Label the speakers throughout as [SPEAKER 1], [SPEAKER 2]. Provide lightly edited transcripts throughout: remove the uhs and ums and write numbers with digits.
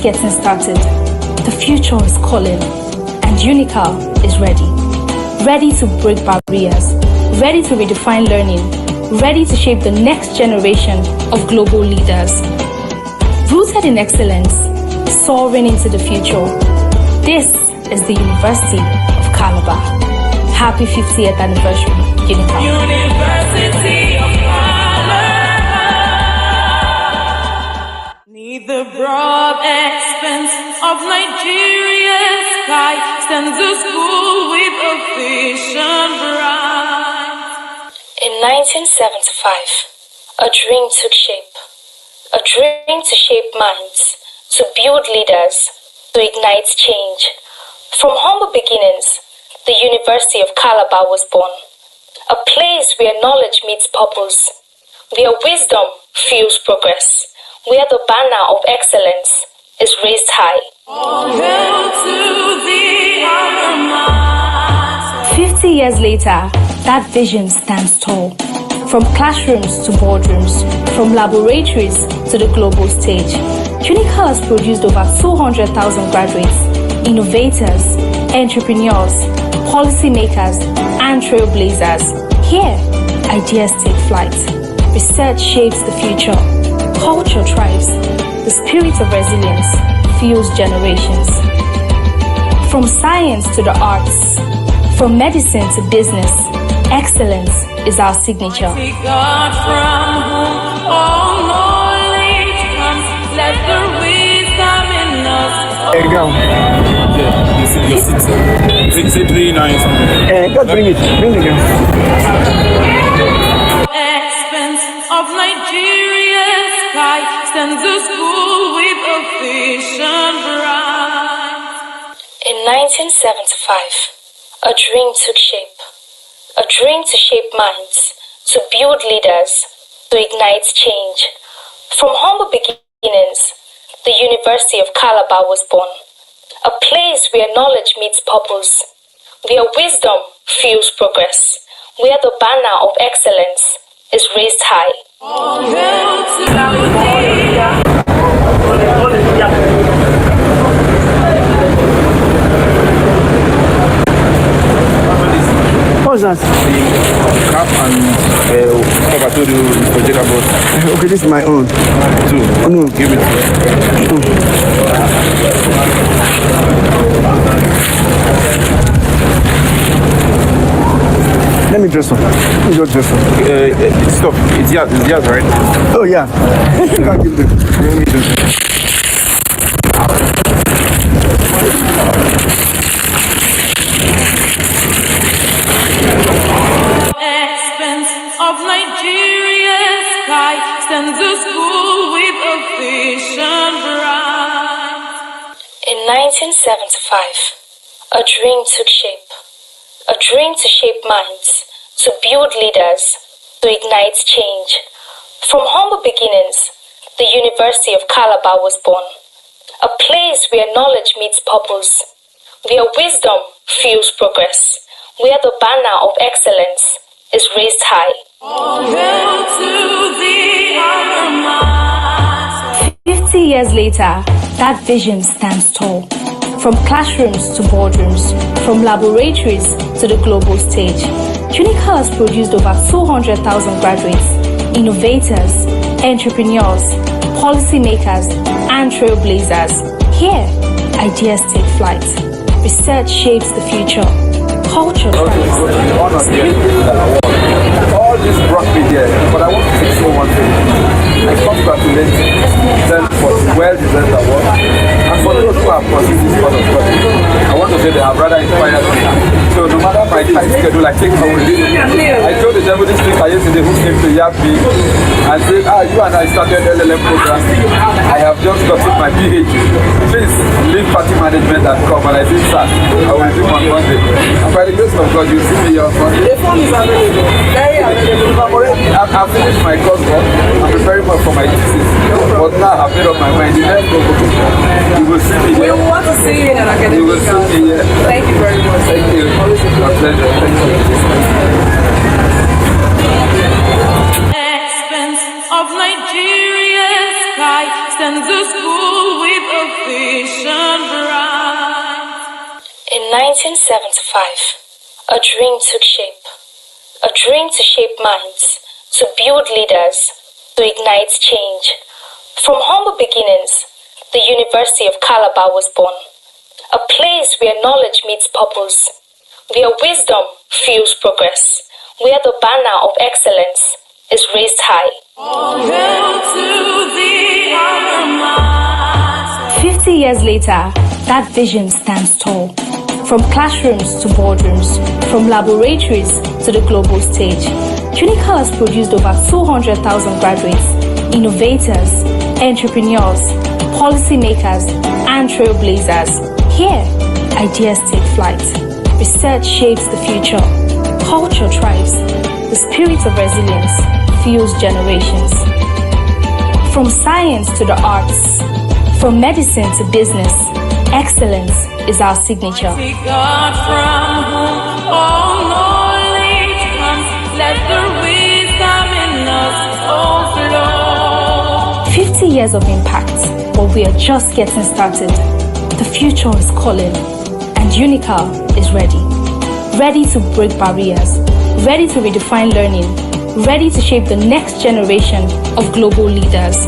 [SPEAKER 1] getting started. The future is calling, and Unical is ready. Ready to break barriers, ready to redefine learning, ready to shape the next generation of global leaders. Rooted in excellence, soaring into the future. This is the University of Calabar. Happy 50th anniversary, Unical.
[SPEAKER 2] University of Calabar. Neath the broad expanse of Nigeria's sky stands a school with a vision bright.
[SPEAKER 3] In 1975, a dream took shape. A dream to shape minds, to build leaders, to ignite change. From humble beginnings, the University of Calabar was born. A place where knowledge meets purpose, where wisdom fuels progress, where the banner of excellence is raised high.
[SPEAKER 2] All hail to the alumni.
[SPEAKER 1] 50 years later, that vision stands tall. From classrooms to boardrooms, from laboratories to the global stage, Unical has produced over 200,000 graduates, innovators, entrepreneurs, policymakers, and trailblazers. Here, ideas take flight. Research shapes the future. Culture thrives. The spirit of resilience fuels generations. From science to the arts, from medicine to business, excellence is our signature.
[SPEAKER 2] Mighty God from whom all knowledge comes, let the wisdom in us.
[SPEAKER 4] There you go.
[SPEAKER 5] Yeah, your seat. Say 3 9 something.
[SPEAKER 4] God, bring it. Bring the girl.
[SPEAKER 2] Expanse of Nigeria's sky stands a school with a vision bright.
[SPEAKER 3] In 1975, a dream took shape. A dream to shape minds, to build leaders, to ignite change. From humble beginnings, the University of Calabar was born. A place where knowledge meets purpose, where wisdom fuels progress, where the banner of excellence is raised high.
[SPEAKER 2] All hail to
[SPEAKER 4] What's that?
[SPEAKER 5] Cap and Congratulatory project about
[SPEAKER 4] Okay, this is my own.
[SPEAKER 5] 2.
[SPEAKER 4] Oh, no.
[SPEAKER 5] Give it to
[SPEAKER 4] Let me dress up. Let me just dress up.
[SPEAKER 5] Stop. It's yours, right?
[SPEAKER 4] Oh, yeah. You can't give them.
[SPEAKER 5] Let me just.
[SPEAKER 2] expanse of Nigeria's sky stands a school with a vision bright.
[SPEAKER 3] In 1975, a dream took shape. A dream to shape minds, to build leaders, to ignite change. From humble beginnings, the University of Calabar was born. A place where knowledge meets purpose, where wisdom fuels progress, where the banner of excellence is raised high.
[SPEAKER 2] All hail to the alumni.
[SPEAKER 1] 50 years later, that vision stands tall. From classrooms to boardrooms, from laboratories to the global stage, Unical has produced over 200,000 graduates, innovators, entrepreneurs, policymakers, and trailblazers. Here, ideas take flight. Research shapes the future. Culture thrives.
[SPEAKER 5] All this brought me here, but I want to say one thing. I congratulate them for the well-deserved award, and for those who have pursued this part of God. I want to say they have rather inspired me. So no matter my tight schedule, I take my own lead. I told the devil this speaker yesterday who came to yap me and said, you and I started LLM program. I have just gotten my PhD. Please leave party management and come. And I said, sir, I will do on Monday. And by the grace of God, you see me here on Monday.
[SPEAKER 4] The phone is available. Very available.
[SPEAKER 5] I've finished my coursework. I'm preparing for my thesis. But now I've made up my mind. The next convocation, you will see me here.
[SPEAKER 4] We want to see you in an academic.
[SPEAKER 5] You will see me here.
[SPEAKER 4] Thank you very much.
[SPEAKER 5] Thank you.
[SPEAKER 4] Always a
[SPEAKER 5] My pleasure. Thank you.
[SPEAKER 2] Expanse of Nigeria's sky stands a school with a
[SPEAKER 3] 1975, a dream took shape. A dream to shape minds, to build leaders, to ignite change. From humble beginnings, the University of Calabar was born. A place where knowledge meets purpose, where wisdom fuels progress, where the banner of excellence is raised high.
[SPEAKER 2] All hail to the alumni.
[SPEAKER 1] 50 years later, that vision stands tall. From classrooms to boardrooms, from laboratories to the global stage, Unical has produced over 200,000 graduates, innovators, entrepreneurs, policymakers, and trailblazers. Here, ideas take flight. Research shapes the future. Culture thrives. The spirit of resilience fuels generations. From science to the arts, from medicine to business, excellence is our signature.
[SPEAKER 2] Seek God from whom all knowledge comes. Let the wisdom in us overflow.
[SPEAKER 1] 50 years of impact, but we are just getting started. The future is calling, and Unical is ready. Ready to break barriers, ready to redefine learning, ready to shape the next generation of global leaders.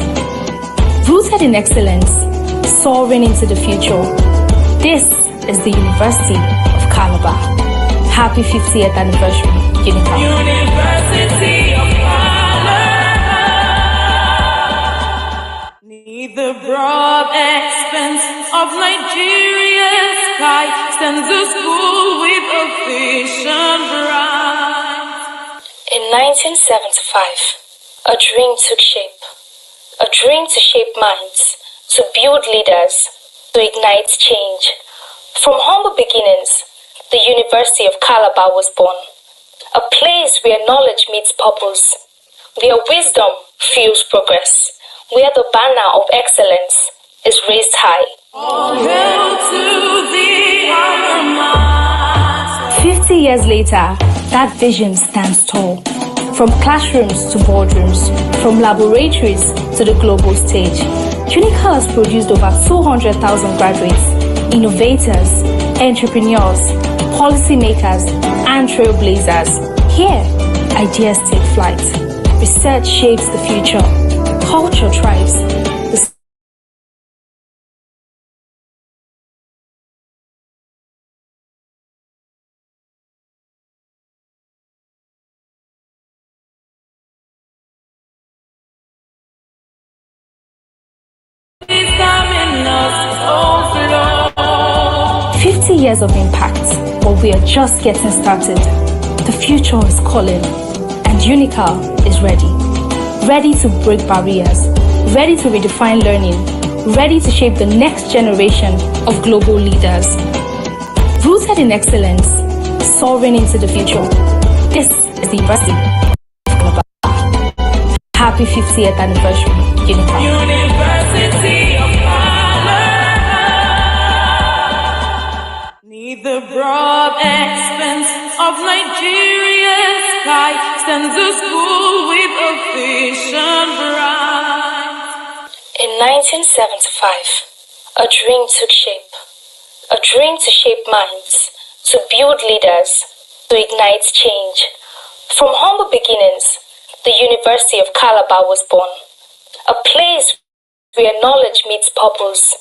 [SPEAKER 1] Rooted in excellence, soaring into the future. This is the University of Calabar. Happy 50th anniversary, Unical.
[SPEAKER 2] University of Calabar. Neath the broad expanse of Nigeria's sky stands a school with a vision bright.
[SPEAKER 3] In 1975, a dream took shape. A dream to shape minds, to build leaders, to ignite change. From humble beginnings, the University of Calabar was born. A place where knowledge meets purpose, where wisdom fuels progress, where the banner of excellence is raised high.
[SPEAKER 2] All hail to the alumni.
[SPEAKER 1] 50 years later, that vision stands tall. From classrooms to boardrooms, from laboratories to the global stage, Unical has produced over 200,000 graduates, innovators, entrepreneurs, policymakers, and trailblazers. Here, ideas take flight. Research shapes the future. Culture thrives. The
[SPEAKER 2] Wisdom in us overflow.
[SPEAKER 1] 50 years of impact, but we are just getting started. The future is calling, and Unical is ready. Ready to break barriers, ready to redefine learning, ready to shape the next generation of global leaders. Rooted in excellence, soaring into the future. This is the University of Calabar. Happy 50th anniversary, Unical.
[SPEAKER 2] University of Calabar. Neath the broad expanse of Nigeria's sky stands a school with a vision bright.
[SPEAKER 3] In 1975, a dream took shape. A dream to shape minds, to build leaders, to ignite change. From humble beginnings, the University of Calabar was born. A place where knowledge meets purpose,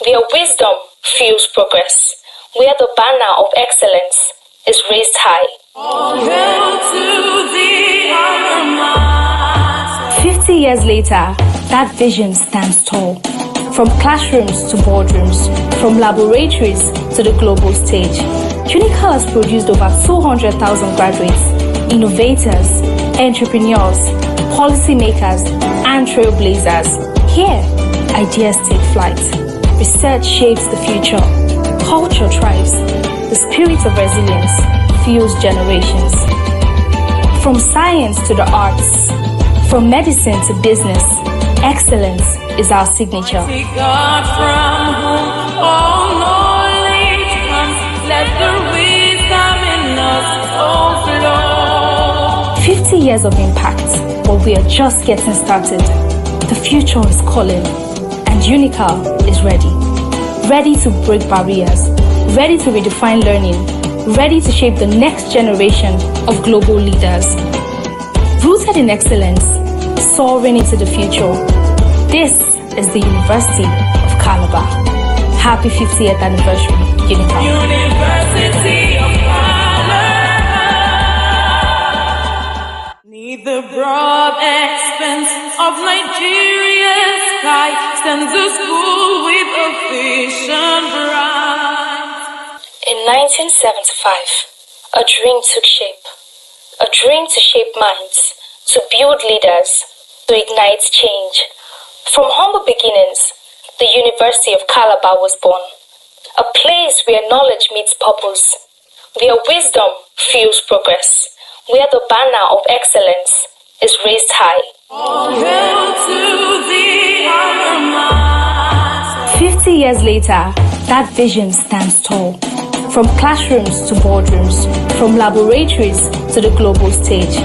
[SPEAKER 3] where wisdom fuels progress, where the banner of excellence is raised high.
[SPEAKER 2] All hail to the alumni.
[SPEAKER 1] 50 years later, that vision stands tall. From classrooms to boardrooms, from laboratories to the global stage, Unical has produced over 200,000 graduates, innovators, entrepreneurs, policymakers, and trailblazers. Here, ideas take flight. Research shapes the future. Culture thrives. The spirit of resilience fuels generations. From science to the arts, from medicine to business, excellence is our signature.
[SPEAKER 2] Seek God from whom all knowledge comes. Let the wisdom in us overflow.
[SPEAKER 1] 50 years of impact, but we are just getting started. The future is calling, and Unical is ready. Ready to break barriers, ready to redefine learning, ready to shape the next generation of global leaders. Rooted in excellence, soaring into the future. This is the University of Calabar. Happy 50th anniversary, Unical.
[SPEAKER 2] University of Calabar. Neath the broad expanse of Nigeria's sky stands a school with a vision bright.
[SPEAKER 3] In 1975, a dream took shape. A dream to shape minds, to build leaders, to ignite change. From humble beginnings, the University of Calabar was born. A place where knowledge meets purpose, where wisdom fuels progress, where the banner of excellence is raised high.
[SPEAKER 2] All hail to the alumni.
[SPEAKER 1] 50 years later, that vision stands tall. From classrooms to boardrooms, from laboratories to the global stage,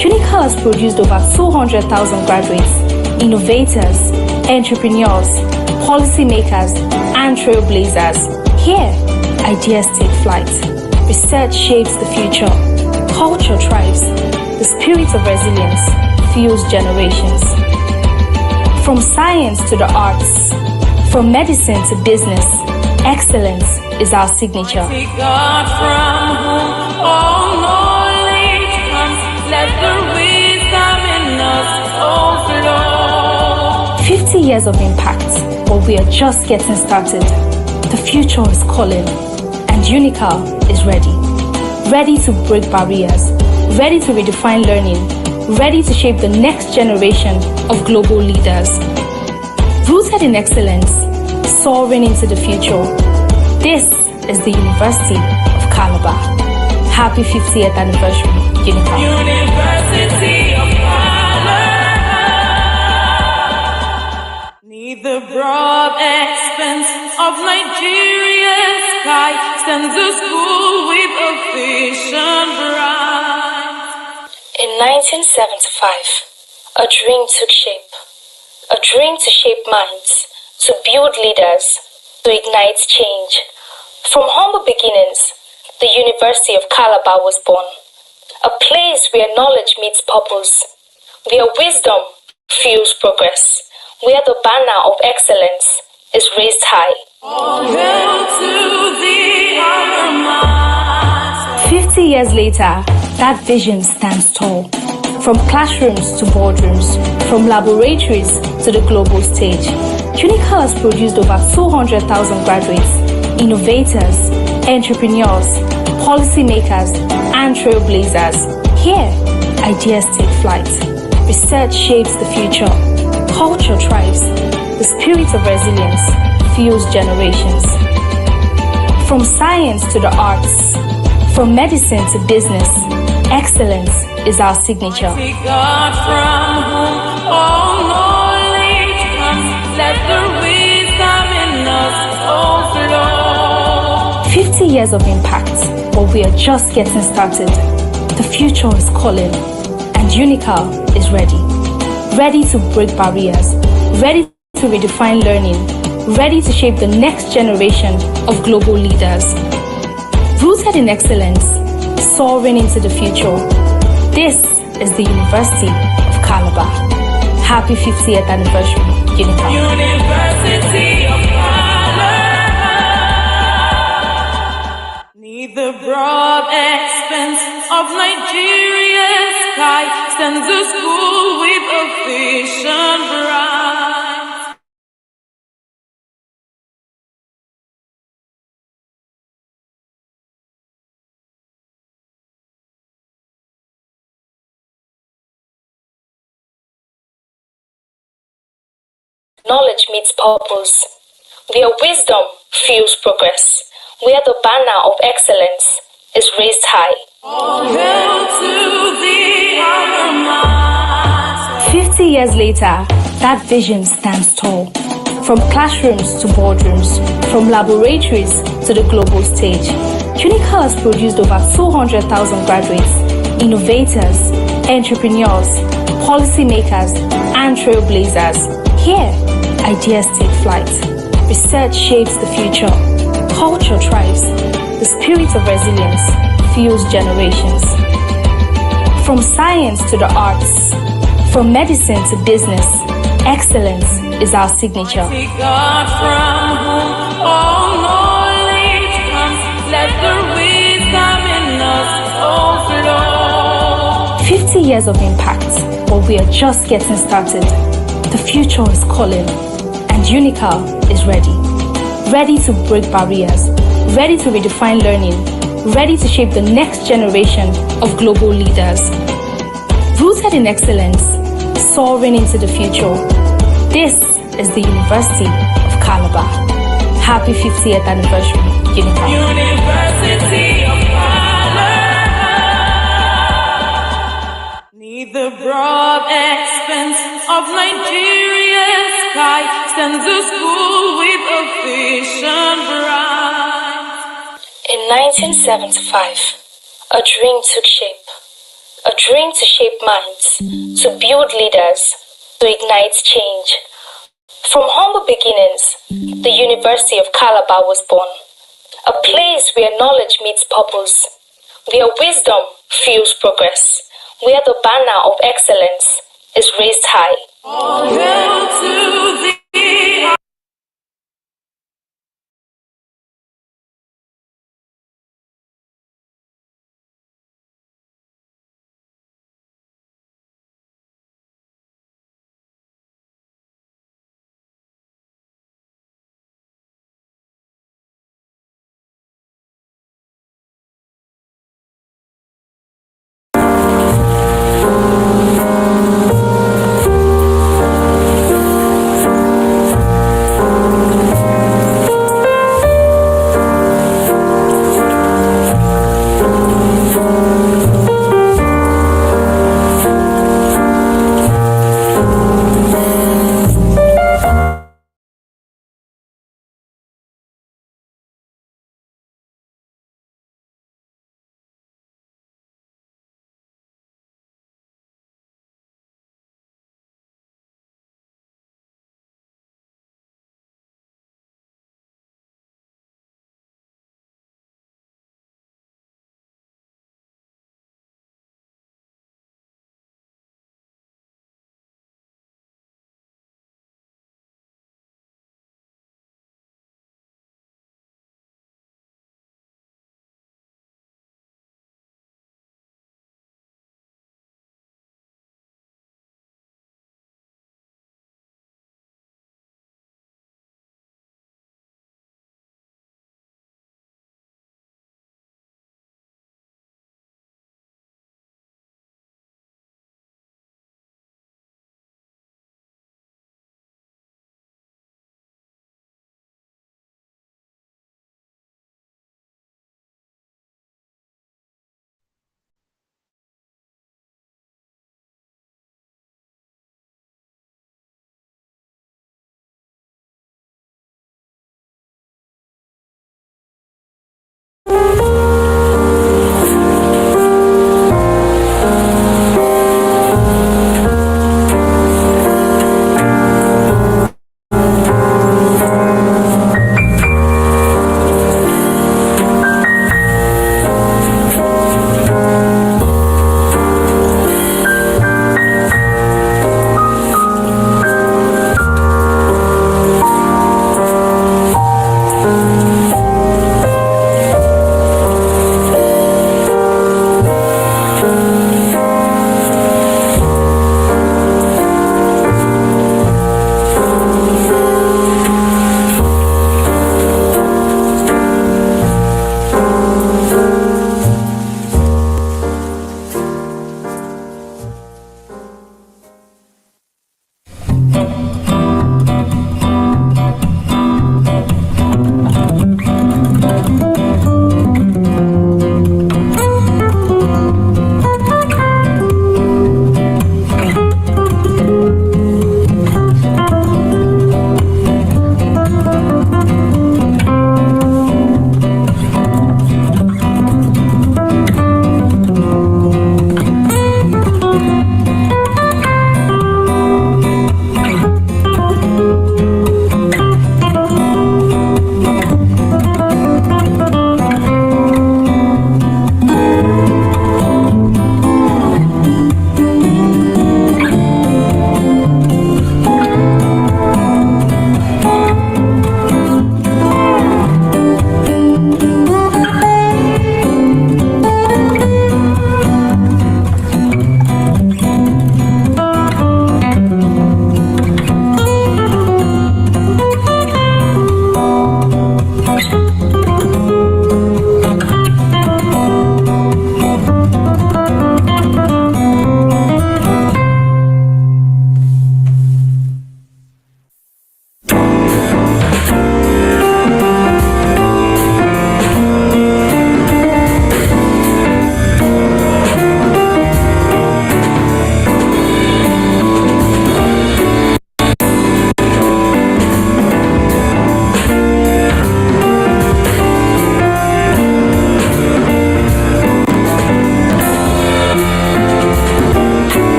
[SPEAKER 1] Unical has produced over 200,000 graduates, innovators, entrepreneurs, policymakers, and trailblazers. Here, ideas take flight. Research shapes the future. Culture thrives. The spirit of resilience fuels generations. From science to the arts, from medicine to business, excellence is our signature.
[SPEAKER 2] Mighty God, from whom all knowledge comes, let the wisdom in us overflow.
[SPEAKER 1] 50 years of impact, but we are just getting started. The future is calling, and Unical is ready. Ready to break barriers, ready to redefine learning, ready to shape the next generation of global leaders. Rooted in excellence, soaring into the future. This is the University of Calabar. Happy 50th anniversary, Unical.
[SPEAKER 2] University of Calabar. Neath the broad expanse of Nigeria's sky stands a school with a vision bright.
[SPEAKER 3] In 1975, a dream took shape. A dream to shape minds, to build leaders, to ignite change. From humble beginnings, the University of Calabar was born. A place where knowledge meets purpose, where wisdom fuels progress, where the banner of excellence is raised high.
[SPEAKER 2] All hail to the alumni.
[SPEAKER 1] 50 years later, that vision stands tall. From classrooms to boardrooms, from laboratories to the global stage, Unical has produced over 200,000 graduates, innovators, entrepreneurs, policymakers, and trailblazers. Here, ideas take flight. Research shapes the future. Culture thrives. The spirit of resilience fuels generations. From science to the arts, from medicine to business, excellence is our signature.
[SPEAKER 2] Mighty God, from whom all knowledge comes, let the wisdom in us overflow.
[SPEAKER 1] 50 years of impact, but we are just getting started. The future is calling, and Unical is ready. Ready to break barriers, ready to redefine learning, ready to shape the next generation of global leaders. Rooted in excellence, soaring into the future. This is the University of Calabar. Happy 50th anniversary, Unical.
[SPEAKER 2] University of Calabar. Neath the broad expanse of Nigeria's sky stands a school with a vision bright.
[SPEAKER 3] Knowledge meets purpose, where wisdom fuels progress, where the banner of excellence is raised high.
[SPEAKER 2] All hail to the alumni.
[SPEAKER 1] 50 years later, that vision stands tall. From classrooms to boardrooms, from laboratories to the global stage, Unical has produced over 200,000 graduates, innovators, entrepreneurs, policymakers, and trailblazers. Here, ideas take flight. Research shapes the future. culture thrives, the spirit of resilience fuels generations. From science to the arts, from medicine to business, excellence is our signature.
[SPEAKER 2] See God from whom all knowledge comes, let the wisdom in us overflow.
[SPEAKER 1] 50 years of impact, but we are just getting started. The future is calling, and Unical is ready. Ready to break barriers, ready to redefine learning, ready to shape the next generation of global leaders. Rooted in excellence, soaring into the future. This is the University of Calabar. Happy 50th anniversary, Unical.
[SPEAKER 2] University of Calabar. Neath the broad expanse of Nigeria's sky stands a school with a vision bright.
[SPEAKER 3] In 1975, a dream took shape. A dream to shape minds, to build leaders, to ignite change. From humble beginnings, the University of Calabar was born. A place where knowledge meets purpose, where wisdom fuels progress, where the banner of excellence is raised high.
[SPEAKER 2] All hail to thee.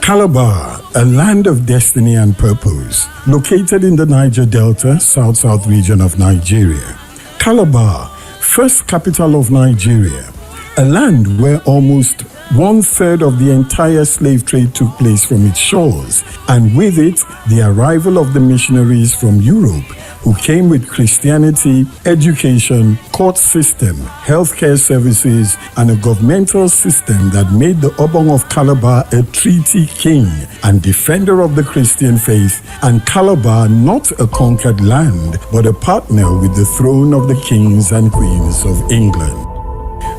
[SPEAKER 6] Calabar, a land of destiny and purpose, located in the Niger Delta, south-south region of Nigeria. Calabar, first capital of Nigeria, a land where almost 1/3 of the entire slave trade took place from its shores, and with it, the arrival of the missionaries from Europe, who came with Christianity, education, court system, healthcare services, and a governmental system that made the Obong of Calabar a treaty king and defender of the Christian faith, and Calabar not a conquered land, but a partner with the throne of the kings and queens of England.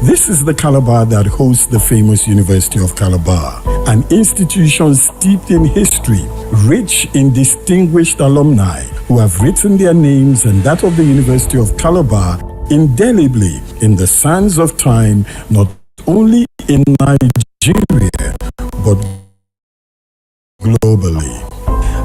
[SPEAKER 6] This is the Calabar that hosts the famous University of Calabar, an institution steeped in history, rich in distinguished alumni who have written their names and that of the University of Calabar indelibly in the sands of time, not only in Nigeria, but globally.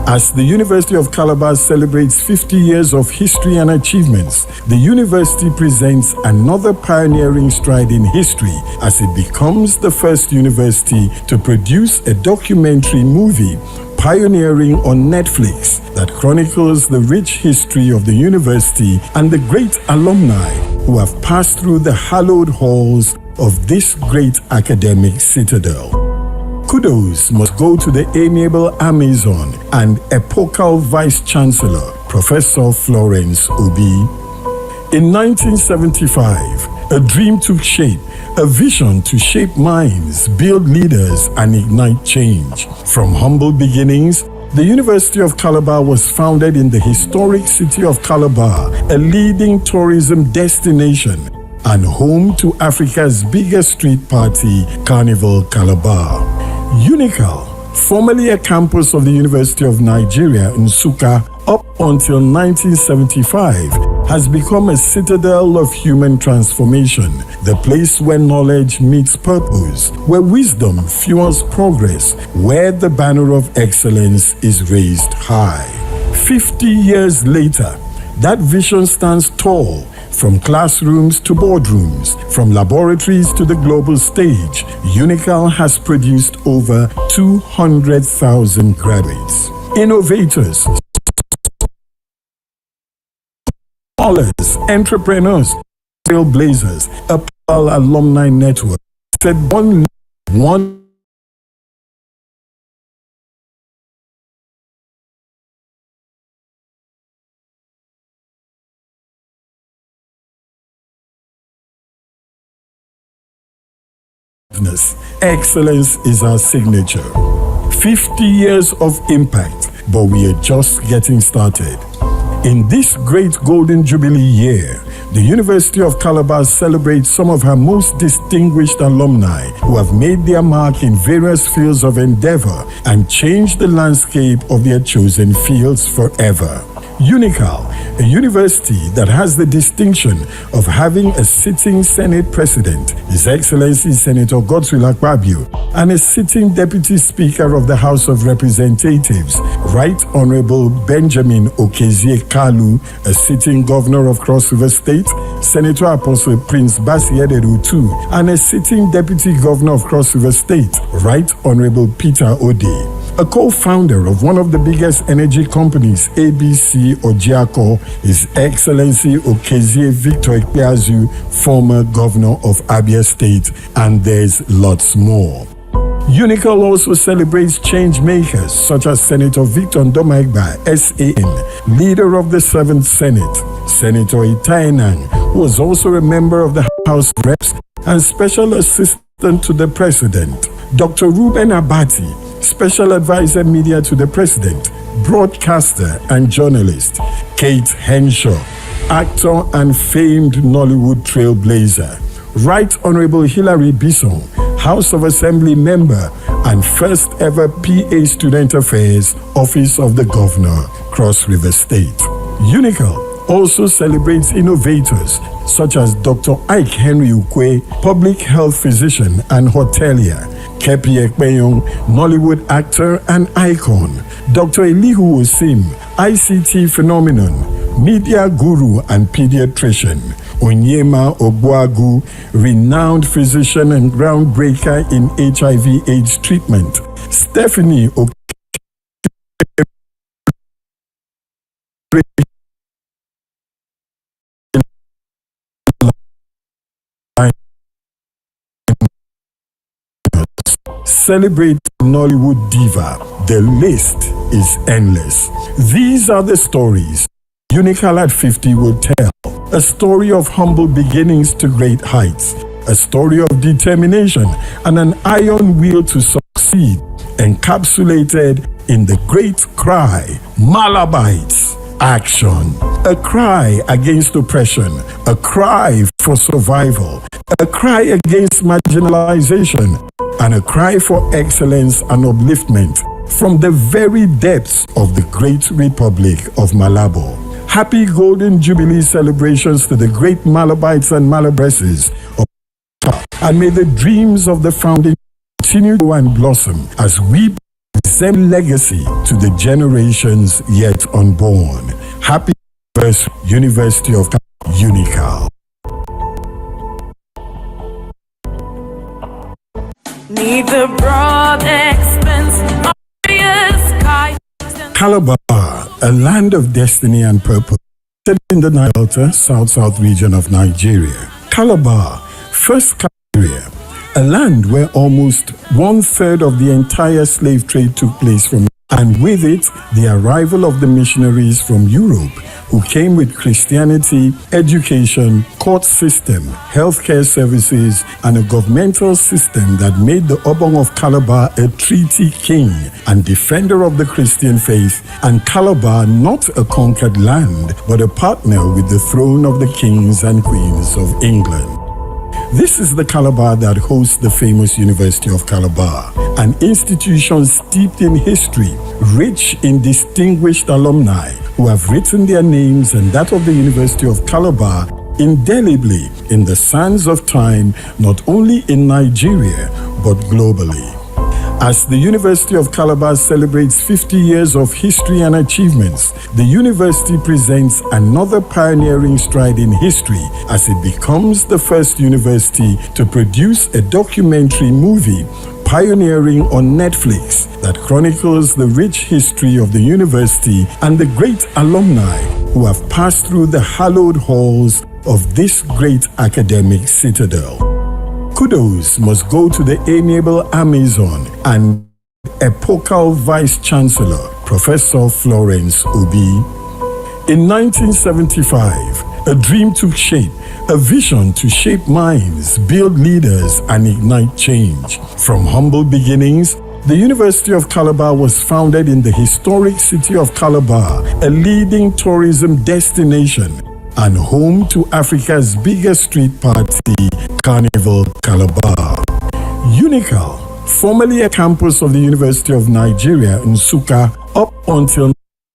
[SPEAKER 6] As the University of Calabar celebrates 50 years of history and achievements, the university presents another pioneering stride in history as it becomes the first university to produce a documentary movie pioneering on Netflix that chronicles the rich history of the university and the great alumni who have passed through the hallowed halls of this great academic citadel. Kudos must go to the amiable Amazon and epochal Vice-Chancellor, Professor Florence Obi. In 1975, a dream took shape, a vision to shape minds, build leaders, and ignite change. From humble beginnings, the University of Calabar was founded in the historic city of Calabar, a leading tourism destination and home to Africa's biggest street party, Carnival Calabar. Unical, formerly a campus of the University of Nigeria, Nsukka, up until 1975, has become a citadel of human transformation, the place where knowledge meets purpose, where wisdom fuels progress, where the banner of excellence is raised high. 50 years later, that vision stands tall. From classrooms to boardrooms, from laboratories to the global stage, Unical has produced over 200,000 graduates. Innovators, scholars, entrepreneurs, trailblazers, a powerful alumni network. Said one excellence is our signature. 50 years of impact, but we are just getting started. In this great Golden Jubilee year, the University of Calabar celebrates some of her most distinguished alumni who have made their mark in various fields of endeavor and changed the landscape of their chosen fields forever. Unical, a university that has the distinction of having a sitting Senate President, His Excellency Senator Godswill Akpabio, and a sitting Deputy Speaker of the House of Representatives, Right Honorable Benjamin Okezie Kalu, a sitting Governor of Cross River State, Senator Apostle Prince Basi Ederutu, and a sitting Deputy Governor of Cross River State, Right Honorable Peter Ode. A co-founder of one of the biggest energy companies, ABC Ojiako, His Excellency Okezie Victor Ikpeazu, former Governor of Abia State, and there's lots more. Unical also celebrates change makers such as Senator Victor Ndomaigba, SAN, leader of the 7th Senate, Senator Itaenang, who was also a member of the House of Reps and Special Assistant to the President, Dr. Ruben Abati, Special Advisor Media to the President, broadcaster and journalist, Kate Henshaw, actor and famed Nollywood trailblazer, Right Honorable Hilary Bisson, House of Assembly member and first ever PA Student Affairs, Office of the Governor, Cross River State. Unical also celebrates innovators such as Dr. Ike Henry Ukwe, public health physician and hotelier, Kepi Ekpeyong, Nollywood actor and icon, Dr. Elihu Osim, ICT phenomenon, media guru and pediatrician, Onyema Obuagu, renowned physician and groundbreaker in HIV/AIDS treatment. Stephanie Celebrate Nollywood diva. The list is endless. These are the stories Unical at 50 will tell. A story of humble beginnings to great heights. A story of determination and an iron will to succeed. Encapsulated in the great cry, Malabites, action. A cry against oppression. A cry for survival. A cry against marginalization. And a cry for excellence and upliftment from the very depths of the great Republic of Malabo. Happy Golden Jubilee celebrations to the great Malabites and Malabresses of, and may the dreams of the founding continue to and blossom as we present legacy to the generations yet unborn. Happy University of Unical.
[SPEAKER 2] Neither broad expense or sky.
[SPEAKER 6] Calabar, a land of destiny and purpose, set in the Nile Delta, south region of Nigeria. Calabar, first area, a land where almost 1/3 of the entire slave trade took place from, and with it, the arrival of the missionaries from Europe, who came with Christianity, education, court system, healthcare services, and a governmental system that made the Obong of Calabar a treaty king and defender of the Christian faith, and Calabar not a conquered land, but a partner with the throne of the kings and queens of England. This is the Calabar that hosts the famous University of Calabar, an institution steeped in history, rich in distinguished alumni who have written their names and that of the University of Calabar indelibly in the sands of time, not only in Nigeria, but globally. As the University of Calabar celebrates 50 years of history and achievements, the university presents another pioneering stride in history as it becomes the first university to produce a documentary movie pioneering on Netflix that chronicles the rich history of the university and the great alumni who have passed through the hallowed halls of this great academic citadel. Kudos must go to the amiable Amazon and epochal Vice-Chancellor, Professor Florence Obi. In 1975, a dream took shape, a vision to shape minds, build leaders, and ignite change. From humble beginnings, the University of Calabar was founded in the historic city of Calabar, a leading tourism destination and home to Africa's biggest street party, Carnival Calabar. Unical, formerly a campus of the University of Nigeria, Nsukka, up until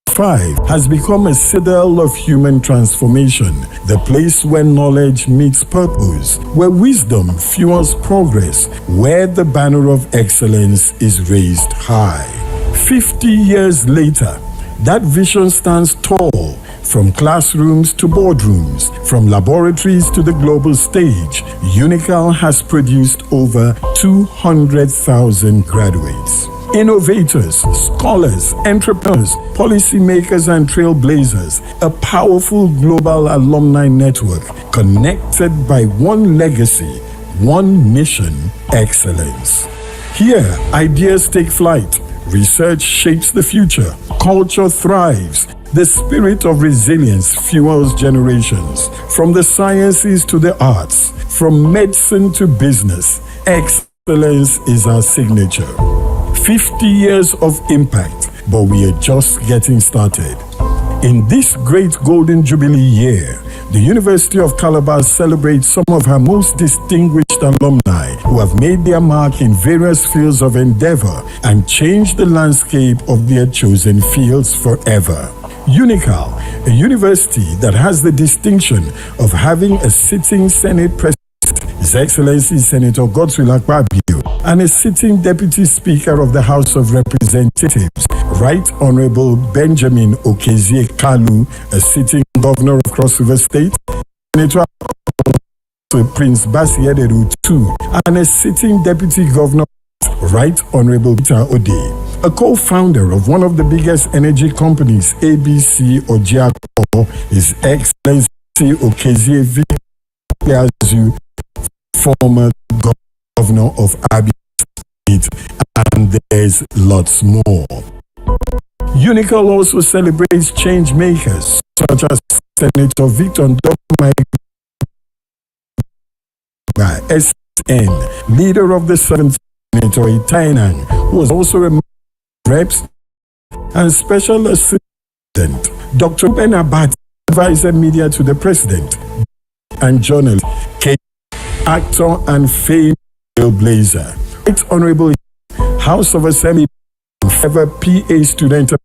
[SPEAKER 6] 5, has become a citadel of human transformation, the place where knowledge meets purpose, where wisdom fuels progress, where the banner of excellence is raised high. 50 years later, that vision stands tall. From classrooms to boardrooms, from laboratories to the global stage, Unical has produced over 200,000 graduates. Innovators, scholars, entrepreneurs, policymakers, and trailblazers, a powerful global alumni network connected by one legacy, one mission, excellence. Here, ideas take flight, research shapes the future, culture thrives, the spirit of resilience fuels generations. From the sciences to the arts, from medicine to business, excellence is our signature. 50 years of impact, but we are just getting started. In this great Golden Jubilee year, the University of Calabar celebrates some of her most distinguished alumni who have made their mark in various fields of endeavor and changed the landscape of their chosen fields forever. Unical, a university that has the distinction of having a sitting Senate President, His Excellency Senator Godswill Akpabio, and a sitting Deputy Speaker of the House of Representatives, Right Honorable Benjamin Okezie Kalu, a sitting Governor of Cross River State, Senator Prince Basiederu II, and a sitting Deputy Governor, Right Honorable Peter Ode, a co-founder of one of the biggest energy companies, ABC Ojiako, His Excellency Okezie Viazu, former Governor of Abia State, and there's lots more. Unical also celebrates change makers such as Senator Victor Ndomai SN, leader of the 7th Senator Itainan, who was also a reps and special assistant. Dr. Ben Abat, advisor media to the president, and journalist, actor and famed trailblazer. Right Honorable House of Assembly, ever PA student of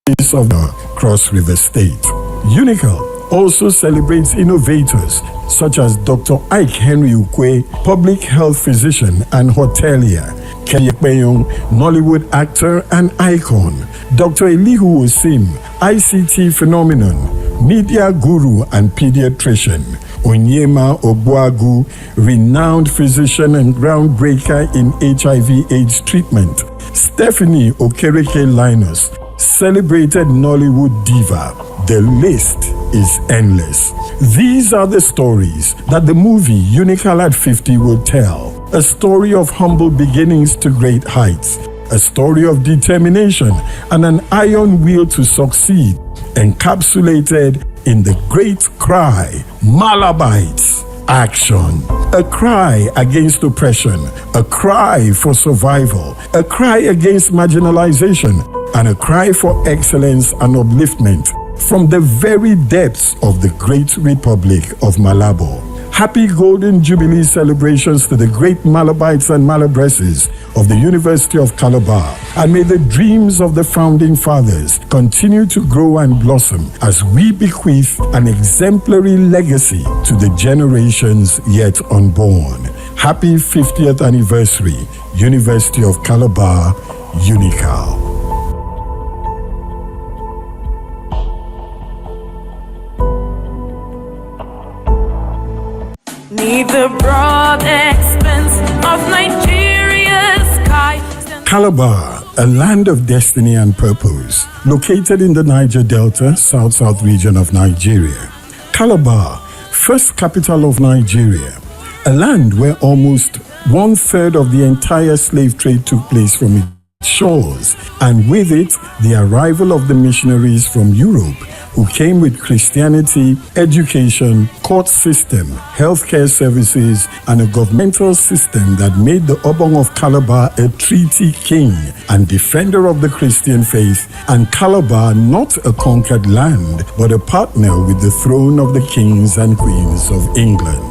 [SPEAKER 6] the Cross River State. Unical also celebrates innovators such as Dr. Ike Henry Ukwe, public health physician and hotelier, Kenny Ekpenyong, Nollywood actor and icon, Dr. Elihu Osim, ICT phenomenon, media guru and pediatrician, Onyema Obuagu, renowned physician and groundbreaker in HIV/AIDS treatment, Stephanie Okereke Linus, celebrated Nollywood diva. The list is endless. These are the stories that the movie Unical at 50 will tell. A story of humble beginnings to great heights. A story of determination and an iron will to succeed, encapsulated in the great cry, Malabites. Action. A cry against oppression, a cry for survival, a cry against marginalization, and a cry for excellence and upliftment from the very depths of the great Republic of Malabo. Happy Golden Jubilee celebrations to the great Malabites and Malabresses of the University of Calabar, and may the dreams of the founding fathers continue to grow and blossom as we bequeath an exemplary legacy to the generations yet unborn. Happy 50th anniversary, University of Calabar, Unical.
[SPEAKER 2] Need the broad expanse of Nigeria's sky.
[SPEAKER 6] Calabar, a land of destiny and purpose, located in the Niger Delta, south-south region of Nigeria. Calabar, first capital of Nigeria, a land where almost 1/3 of the entire slave trade took place from its shores, and with it, the arrival of the missionaries from Europe, who came with Christianity, education, court system, healthcare services, and a governmental system that made the Obong of Calabar a treaty king and defender of the Christian faith, and Calabar not a conquered land, but a partner with the throne of the kings and queens of England.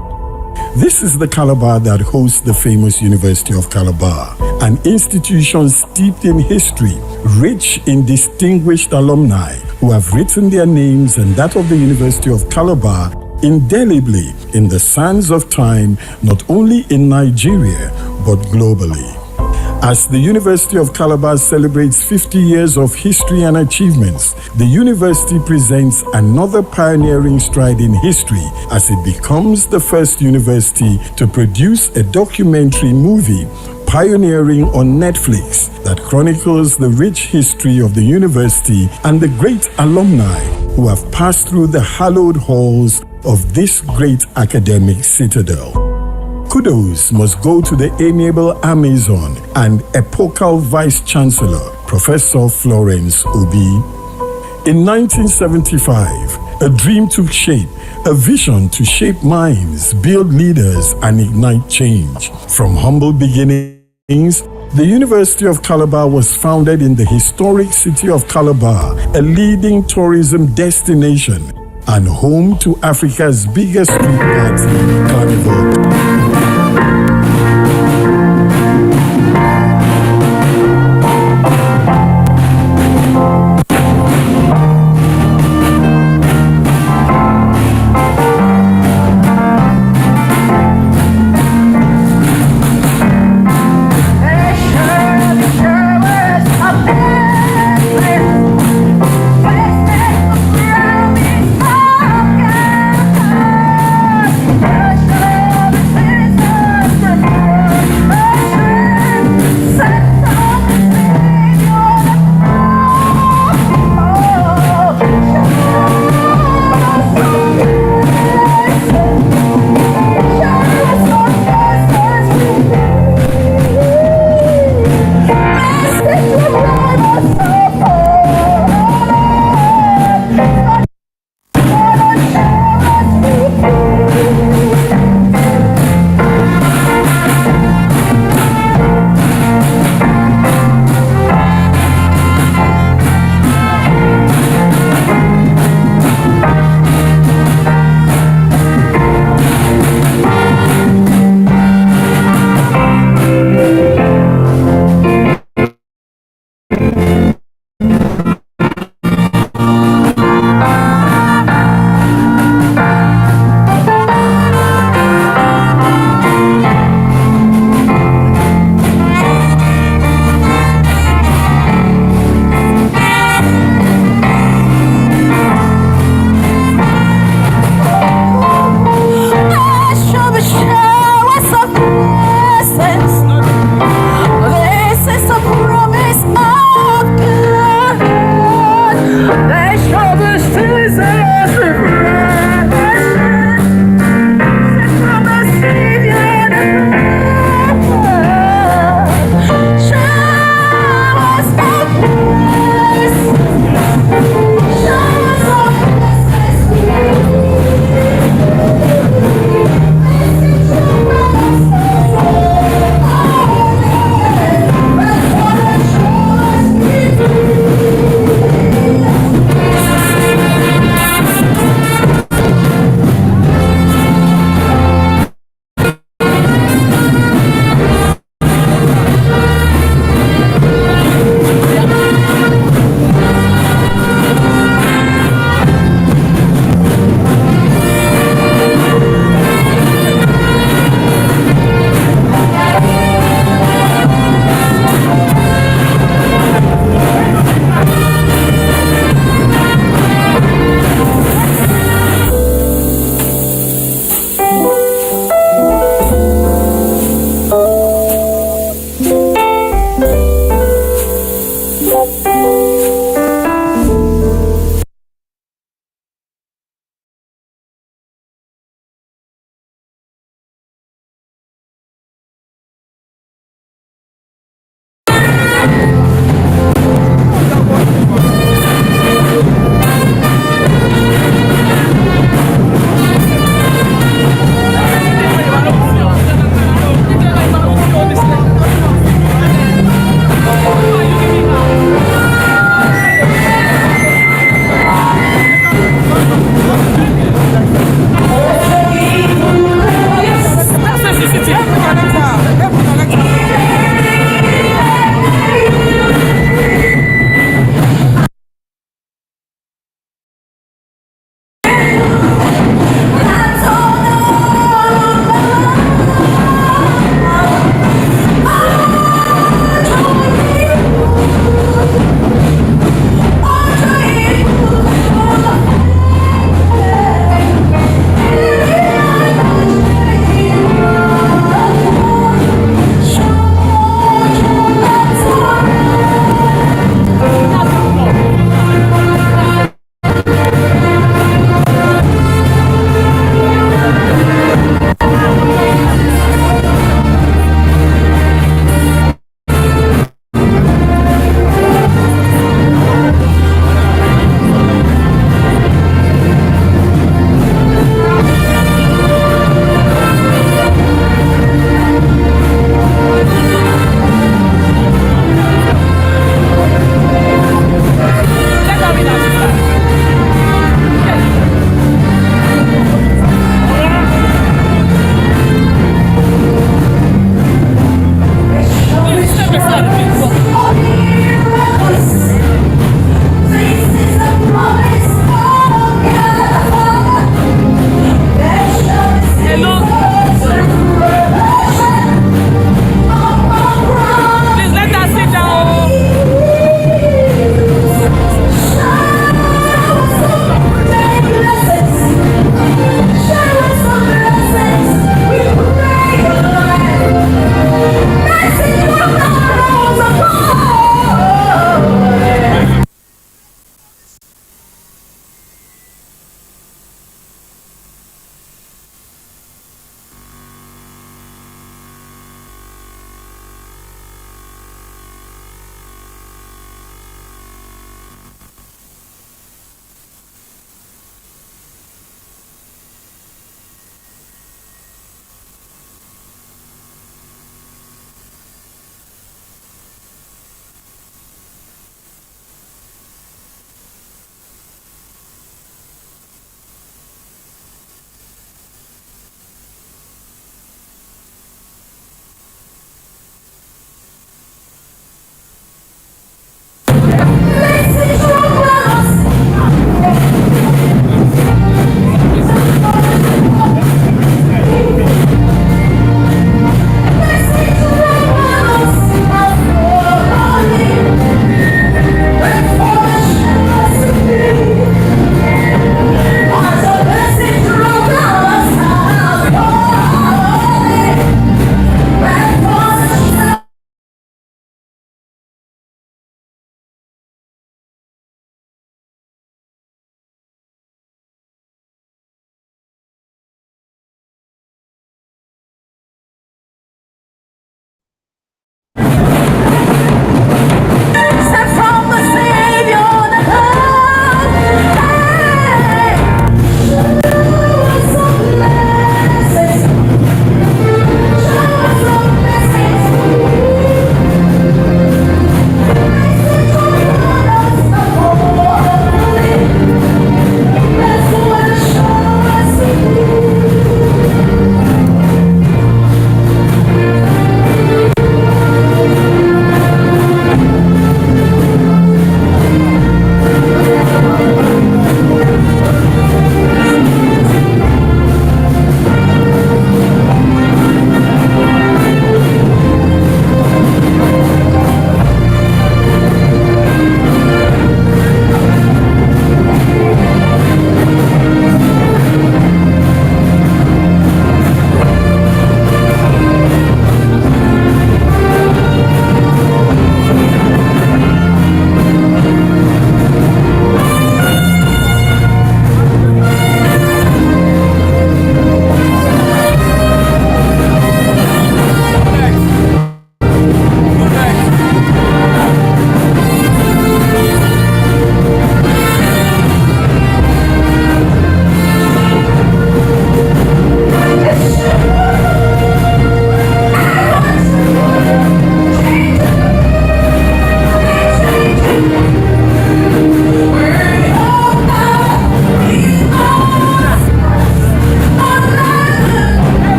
[SPEAKER 6] This is the Calabar that hosts the famous University of Calabar, an institution steeped in history, rich in distinguished alumni who have written their names and that of the University of Calabar indelibly in the sands of time, not only in Nigeria, but globally. As the University of Calabar celebrates 50 years of history and achievements, the university presents another pioneering stride in history as it becomes the first university to produce a documentary movie pioneering on Netflix that chronicles the rich history of the university and the great alumni who have passed through the hallowed halls of this great academic citadel. Kudos must go to the amiable Amazon and epochal Vice-Chancellor, Professor Florence Obi. In 1975, a dream took shape, a vision to shape minds, build leaders, and ignite change. From humble beginnings, the University of Calabar was founded in the historic city of Calabar, a leading tourism destination and home to Africa's biggest street party, Carnival.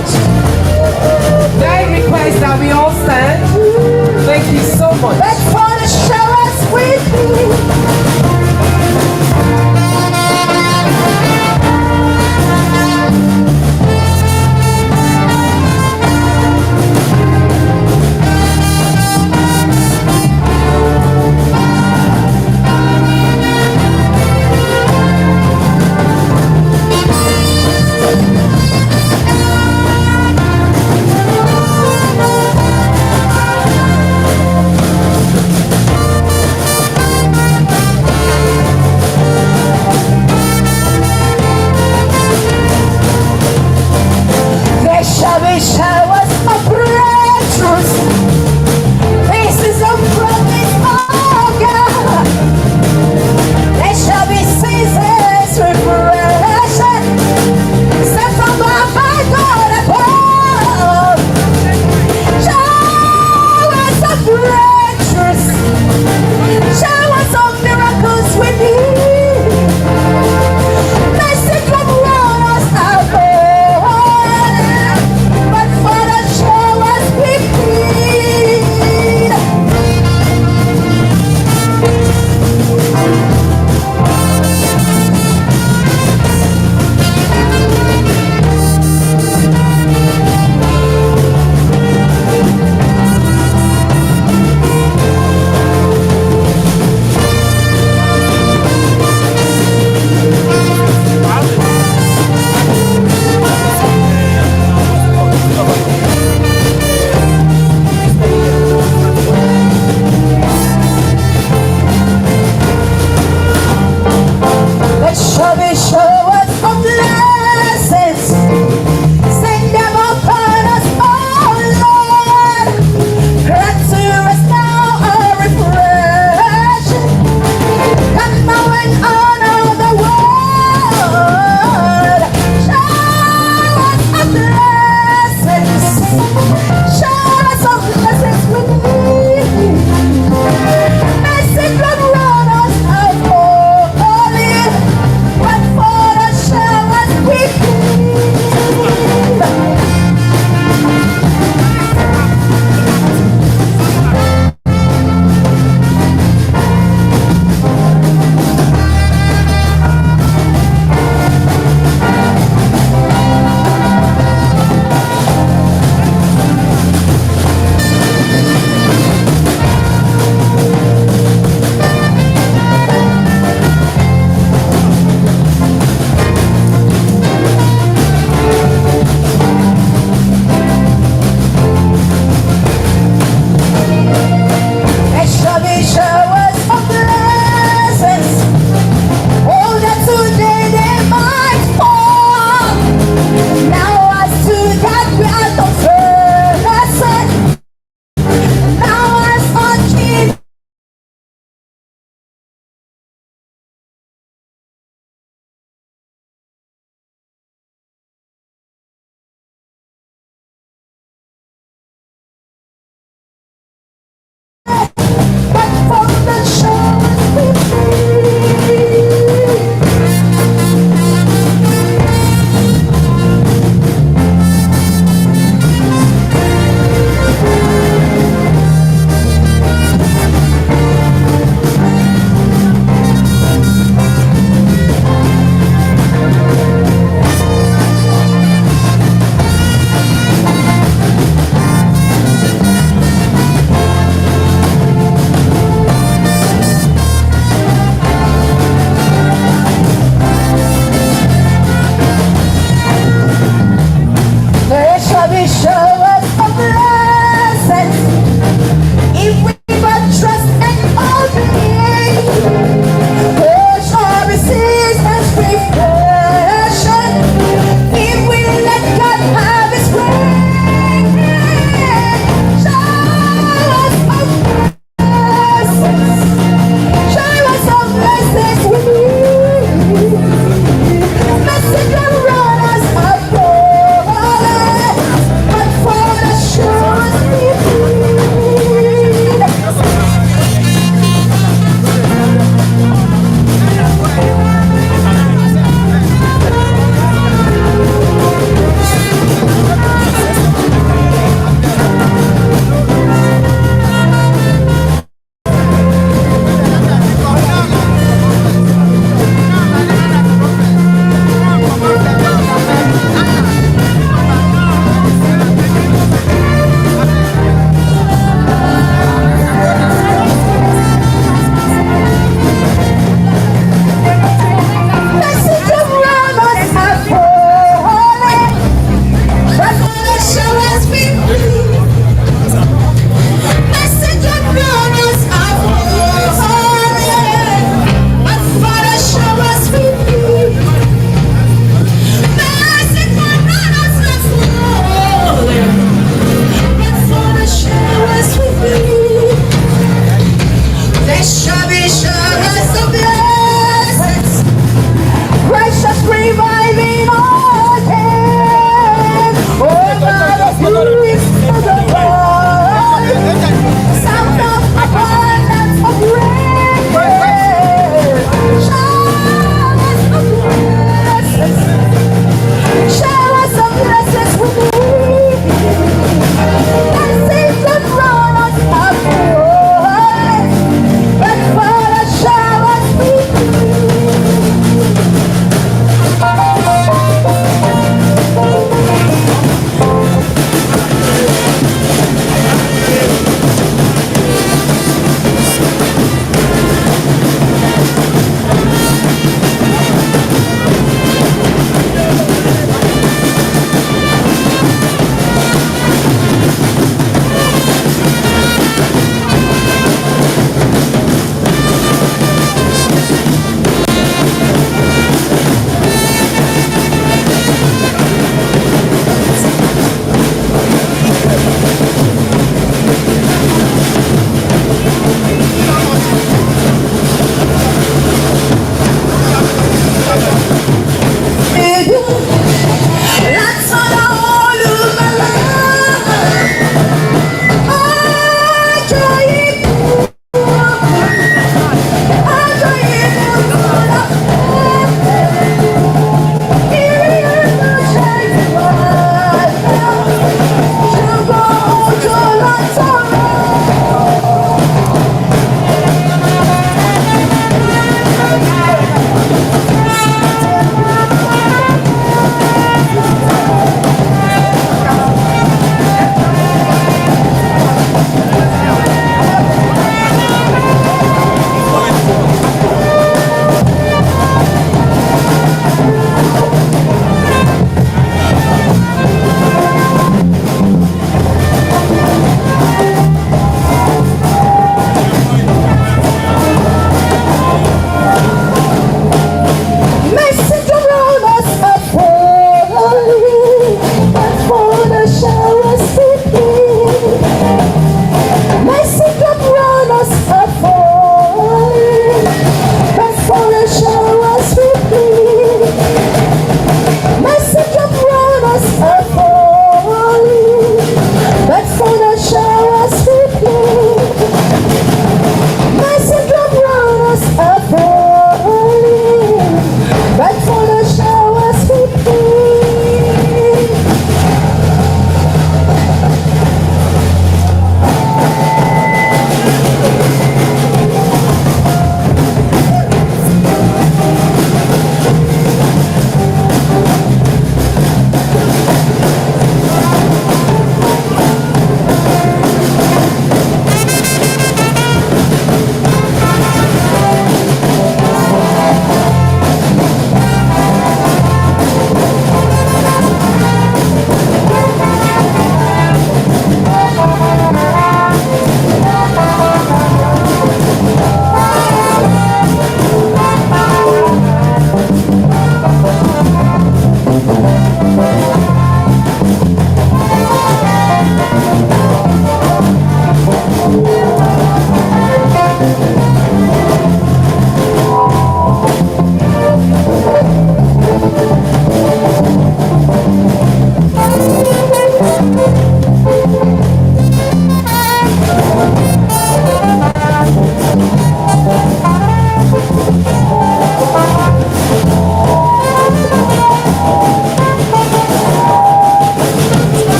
[SPEAKER 7] much. May I request that we all stand? Thank you so much. Let's for the showers with me. Showers of breakthroughs, faces of promise, oh God. There shall be seasons refreshing, sent from above by God above. Showers of breakthroughs, showers of miracles we need. Message from us above.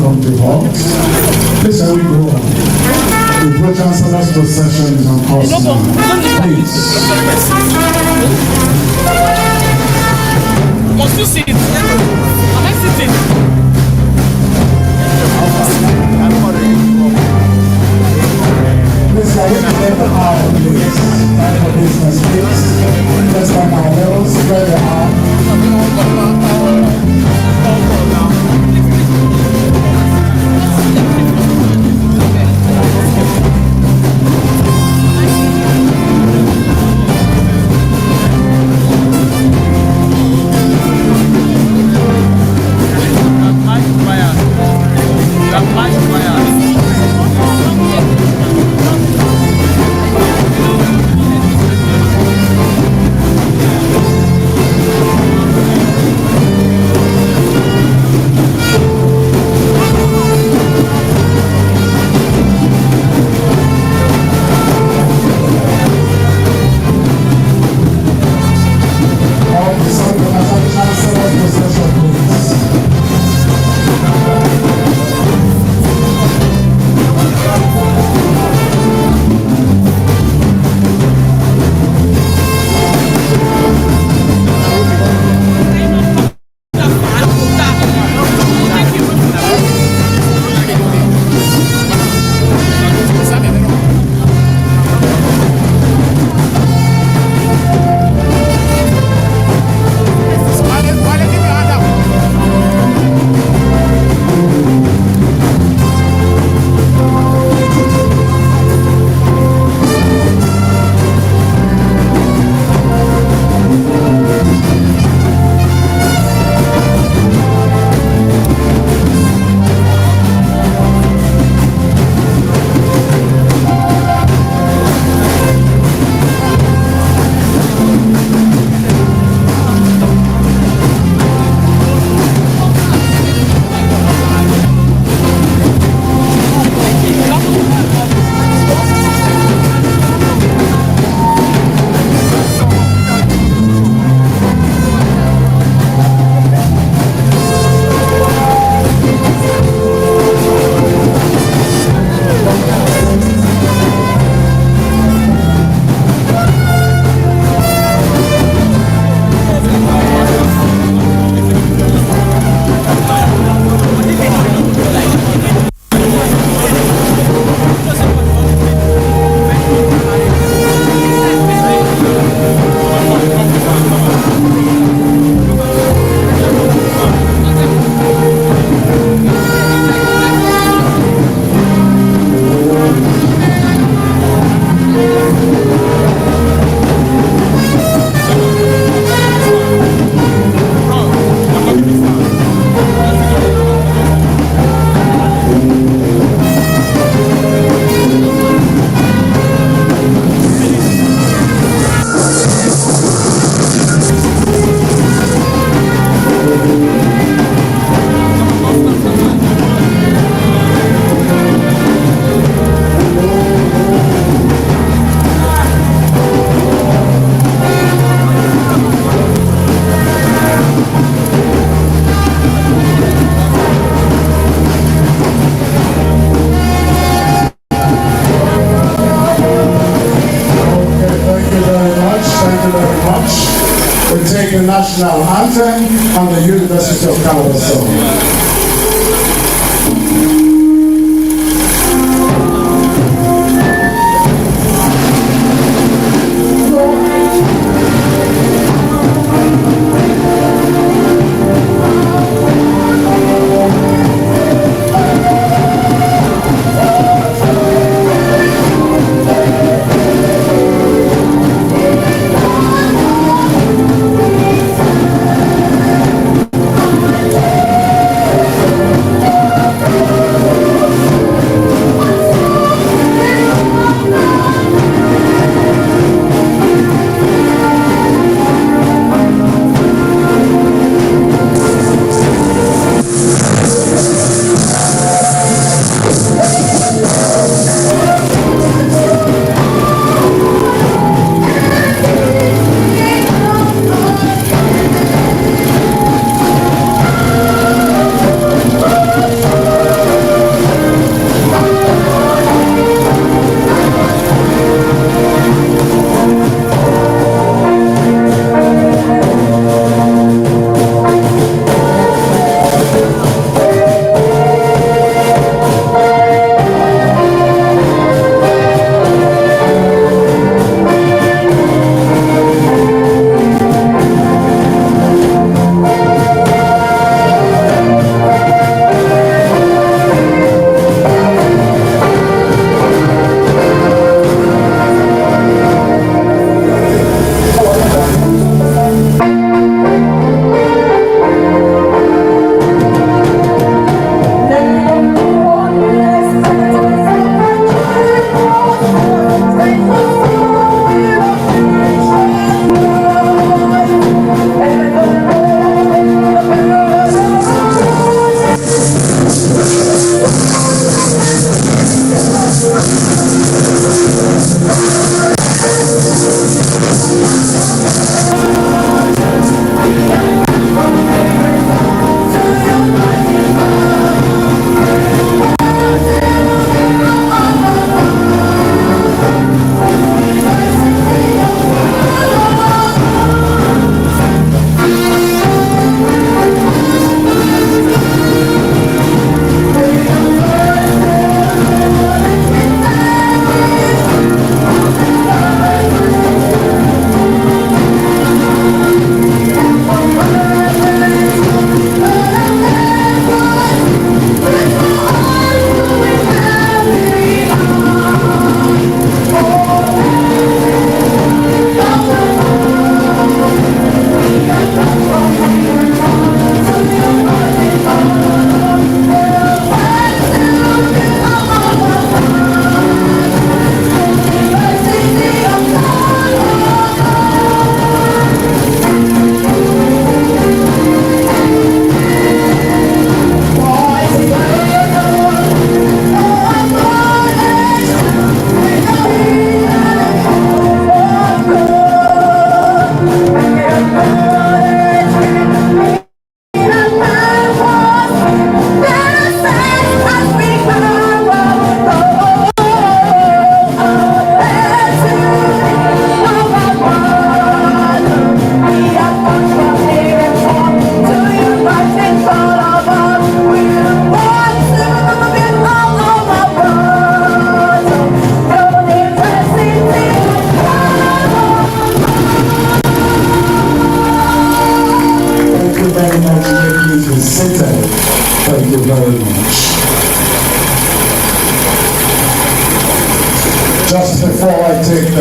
[SPEAKER 8] come to halt. Please, we go on. The Pro-Chancellor's procession is on course now. Please.
[SPEAKER 9] Must you sit? Am I sitting?
[SPEAKER 8] Please, can we clear our place? Time for business, please. Let's find our levels, spread the arm. The national anthem and the University of Calabar.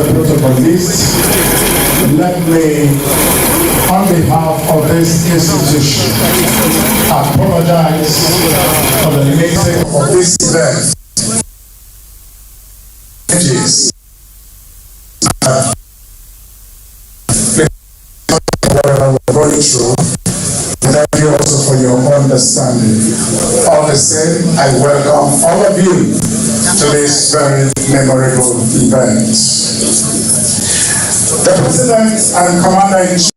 [SPEAKER 8] the protocol list, let me, on behalf of this institution, apologize for the mixing of this event. Whatever we're going through, thank you also for your understanding. All the same, I welcome all of you to this very memorable event. The President and Commander-in-Chief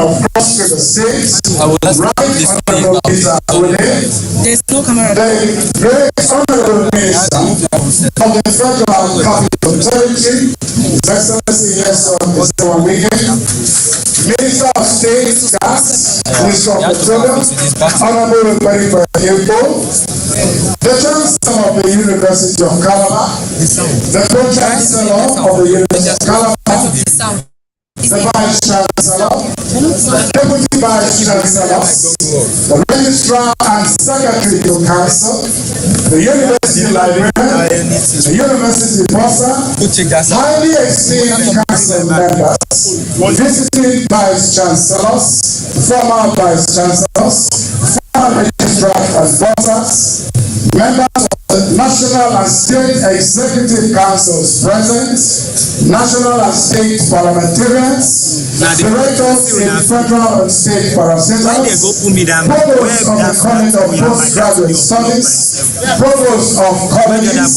[SPEAKER 8] of Cross River State, Right Honorable Peter Awode,
[SPEAKER 9] There's no camera.
[SPEAKER 8] the Great Honorable Minister of the Federal Capital Territory, His Excellency Nelson Wike, Minister of State, Gas, Minister of Petroleum, Honorable Mbaripa Yebo, the Chancellor of the University of Calabar, the Pro-Chancellor of the University of Calabar, the Vice-Chancellor, Deputy Vice-Chancellors, the Registrar and Secretary to Council, the University Librarian, the University Bursar, highly esteemed Council members, visiting Vice-Chancellors, former Vice-Chancellors, former Registrars and Bursars, members of the National and State Executive Councils present, national and state parliamentarians, directors in federal and state parastatals, provost of the College of Postgraduate Studies, provost of colleges,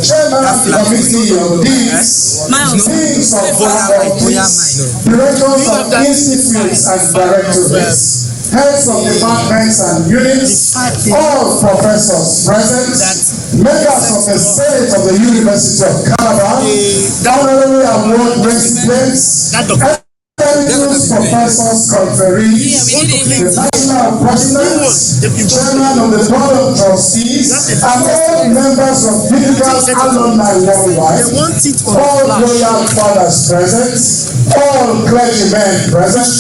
[SPEAKER 8] chairman of the committee of deans, deans of faculties, directors of institutes and directorates, heads of departments and units, all professors present, members of the Senate of the University of Calabar, honorary award recipients, emeritus professors, conferees, the national president, chairman of the board of trustees, and all members of Unical alumni worldwide, all royal fathers present, all clergymen present,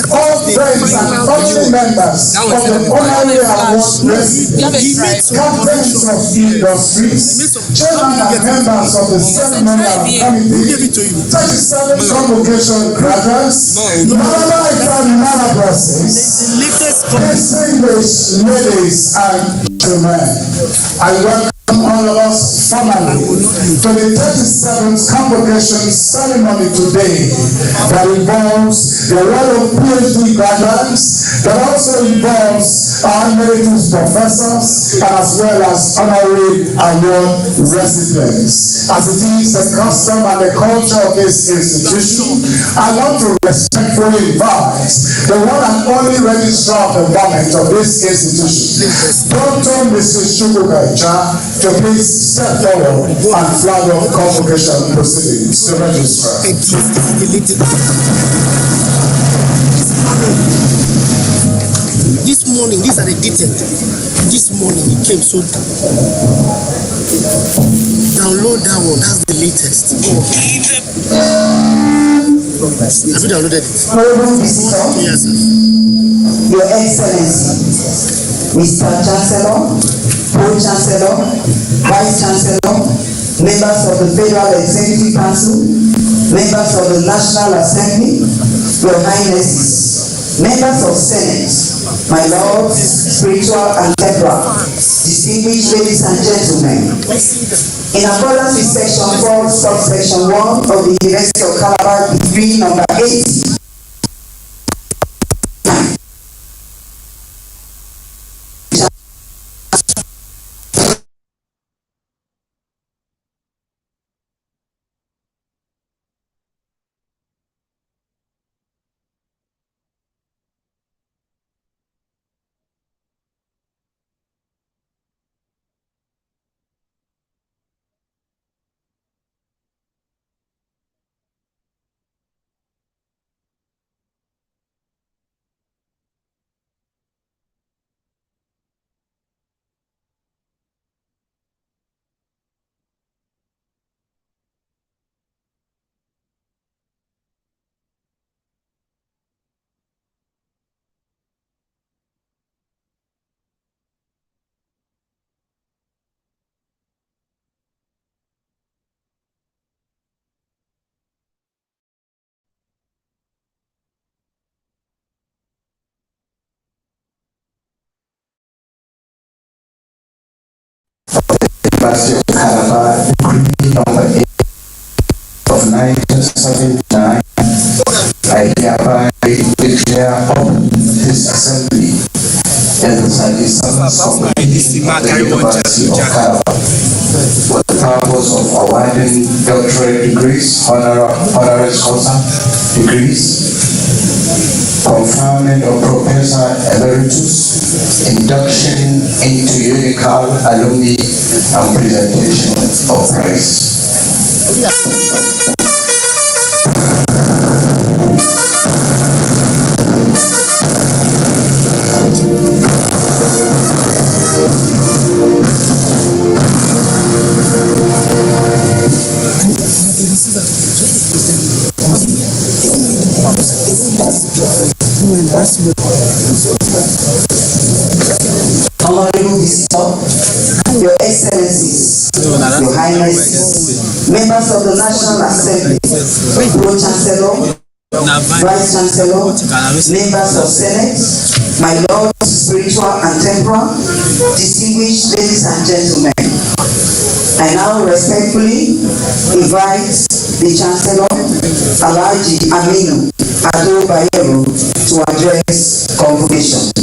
[SPEAKER 8] all friends and family members of the honorary award recipients, captains of industries, chairman and members of the ceremonial committee, 37 convocation graduates, alumni and emeritus, distinguished ladies and gentlemen, I welcome all of us formally to the 37th Convocation Ceremony today that involves the role of PhD graduates, that also involves our emeritus professors, as well as honorary award recipients. As it is the custom and the culture of this institution, I want to respectfully invite the one and only registrar of the government of this institution, Dr. Mrs. Chukwuka, to please step forward and flag off convocation proceedings. The registrar.
[SPEAKER 10] This morning, these are the details. This morning it came so download that one, that's the latest. Have you downloaded it?
[SPEAKER 11] Honorable Visitor,
[SPEAKER 10] Yes, sir.
[SPEAKER 11] Your Excellency, Mr. Chancellor, Pro-Chancellor, Vice-Chancellor, members of the Federal Executive Council, members of the National Assembly, Your Highnesses, members of Senate, my lords, spiritual and temporal, distinguished ladies and gentlemen, in accordance with Section 4, subsection 1 of the University of Calabar Decree number 80,
[SPEAKER 8] University of Calabar, Decree number 8 of 1979, I hereby declare open this assembly in the 37th Convocation of the University of Calabar for the purpose of awarding doctorate degrees, honoris causa degrees, conferment of professor emeritus, induction into Unical alumni, and presentation of prize.
[SPEAKER 11] Honorable visitor, Your Excellencies, Your Highnesses, members of the National Assembly, Pro-Chancellor, Vice-Chancellor, members of Senate, my lords, spiritual and temporal, distinguished ladies and gentlemen, I now respectfully invite the Chancellor, Alhaji Aminu Ado Bayero, to address convocation.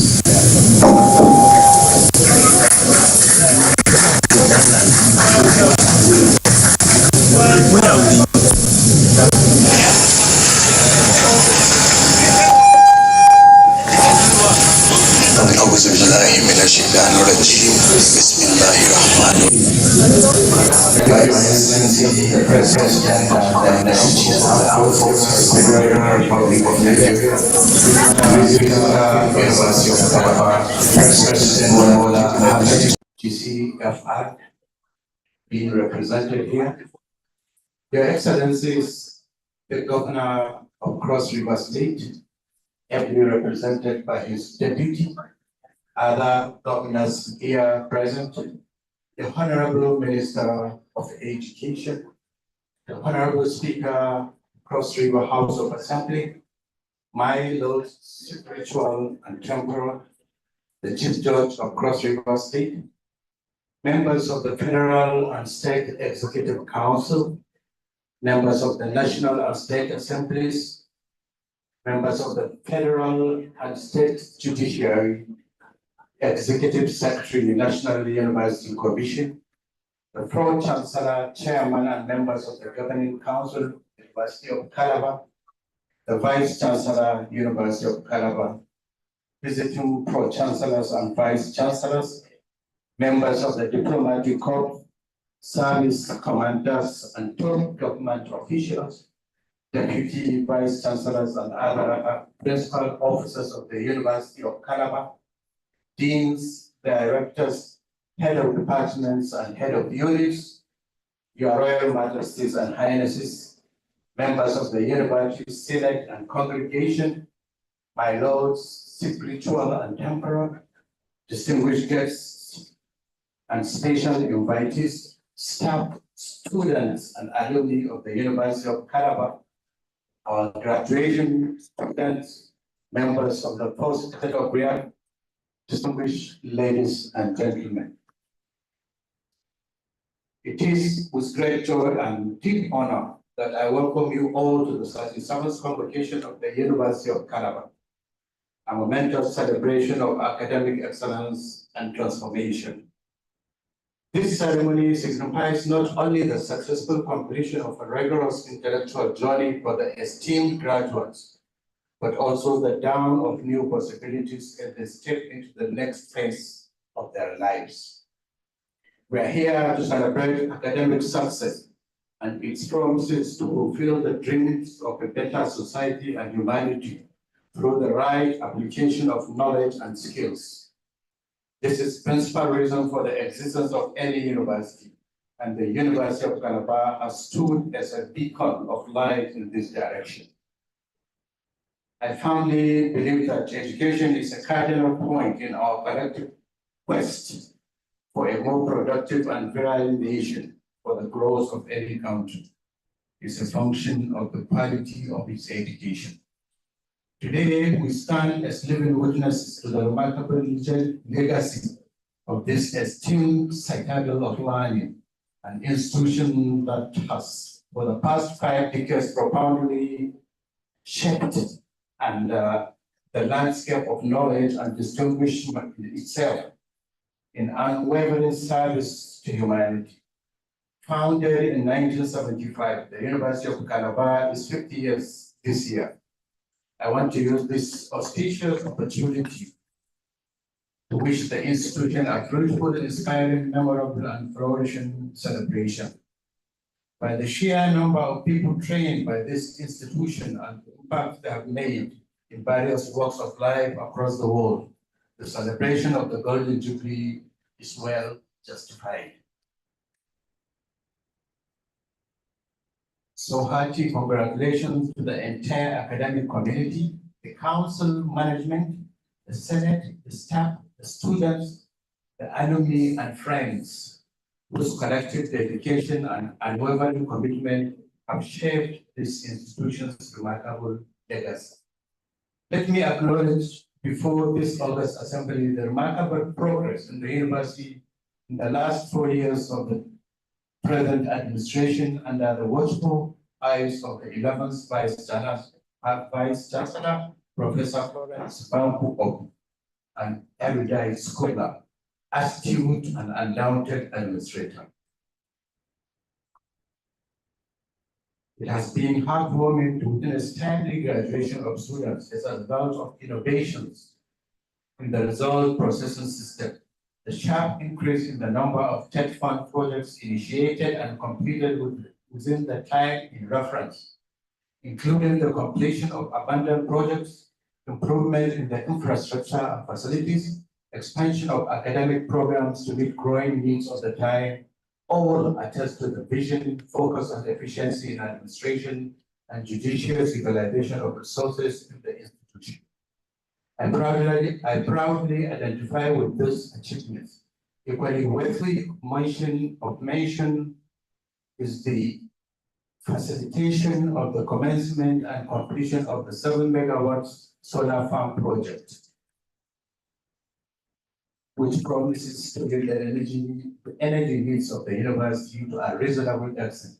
[SPEAKER 8] The President and the Chief of the Republic of Nigeria, University of Calabar, President GCFR, being represented here. Your Excellencies, the Governor of Cross River State, ably represented by his deputy, other governors here present, the Honorable Minister of Education, the Honorable Speaker, Cross River House of Assembly, my Lord Spiritual and Temporal, the Chief Judge of Cross River State, members of the Federal and State Executive Council, members of the National and State Assemblies, members of the Federal and State Judiciary, Executive Secretary, National University Commission, the Pro-Chancellor, Chairman and members of the Governing Council, University of Calabar, the Vice-Chancellor, University of Calabar, visiting Pro-Chancellors and Vice-Chancellors, members of the Diplomatic Corps, service commanders and top government officials, deputy vice-chancellors and other principal officers of the University of Calabar, deans, directors, head of departments and head of units, Your Royal Majesties and Highnesses, members of the University Senate and Congregation, my lords, spiritual and temporal, distinguished guests and special invitees, staff, students and alumni of the University of Calabar, our graduation students, members of the post-career, distinguished ladies and gentlemen. It is with great joy and deep honor that I welcome you all to the 37th Convocation of the University of Calabar, a momentous celebration of academic excellence and transformation. This ceremony signifies not only the successful completion of a rigorous intellectual journey for the esteemed graduates, but also the dawn of new possibilities as they step into the next phase of their lives. We are here to celebrate academic success and its promises to fulfill the dreams of a better society and humanity through the right application of knowledge and skills. This is the principal reason for the existence of any university, and the University of Calabar has stood as a beacon of light in this direction. I firmly believe that education is a cardinal point in our collective quest for a more productive and virile nation for the growth of any country. It's a function of the quality of its education. Today, we stand as living witnesses to the remarkable legacy
[SPEAKER 12] of this esteemed citadel of learning, an institution that has, for the past 5 decades, profoundly shaped and the landscape of knowledge and distinguishment itself in unwavering service to humanity. Founded in 1975, the University of Calabar is 50 years this year. I want to use this auspicious opportunity to wish the institution a fruitful, inspiring, memorable, and flourishing celebration. By the sheer number of people trained by this institution and the impact they have made in various walks of life across the world, the celebration of the Golden Jubilee is well justified. So hearty congratulations to the entire academic community, the council management, the Senate, the staff, the students, the alumni and friends whose collective dedication and unwavering commitment have shaped this institution's remarkable legacy. Let me acknowledge before this August Assembly the remarkable progress in the university in the last 4 years of the present administration under the watchful eyes of the 11th Vice-Chancellor, Professor Florence Bambu, an erudite scholar, astute and undaunted administrator. It has been heartwarming to witness timely graduation of students as a result of innovations in the result processing system, the sharp increase in the number of TED Fund projects initiated and completed within the time in reference, including the completion of abandoned projects, improvement in the infrastructure and facilities, expansion of academic programs to meet growing needs of the time, all attest to the vision, focus, and efficiency in administration and judicious utilization of resources in the institution. I proudly identify with this achievement. Equally worthy of mention is the facilitation of the commencement and completion of the 7 megawatts solar farm project, which promises to meet the energy needs of the university to a reasonable extent.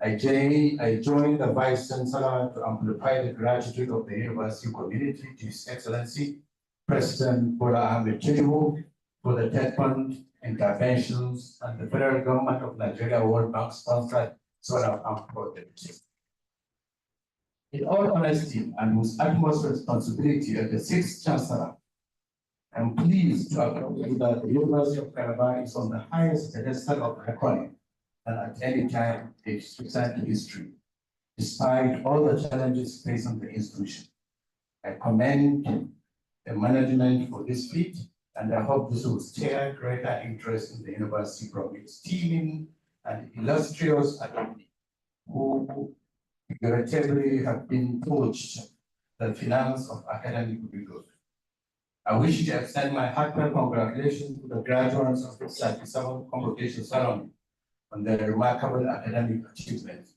[SPEAKER 12] I joined the Vice-Chancellor to amplify the gratitude of the university community to His Excellency, President Bola Ahmed Tinubu, for the TED Fund interventions and the federal government of Nigeria World Bank sponsored solar farm project. In all honesty and with utmost responsibility as the 6th Chancellor, I'm pleased to acknowledge that the University of Calabar is on the highest pedestal of reckoning than at any time in its recent history, despite all the challenges facing the institution. I commend the management for this feat, and I hope this will stir greater interest in the university from its teaming and illustrious alumni who figuratively have been forged the finance of academic rigor. I wish to extend my heartfelt congratulations to the graduates of the 37th Convocation Ceremony on their remarkable academic achievements.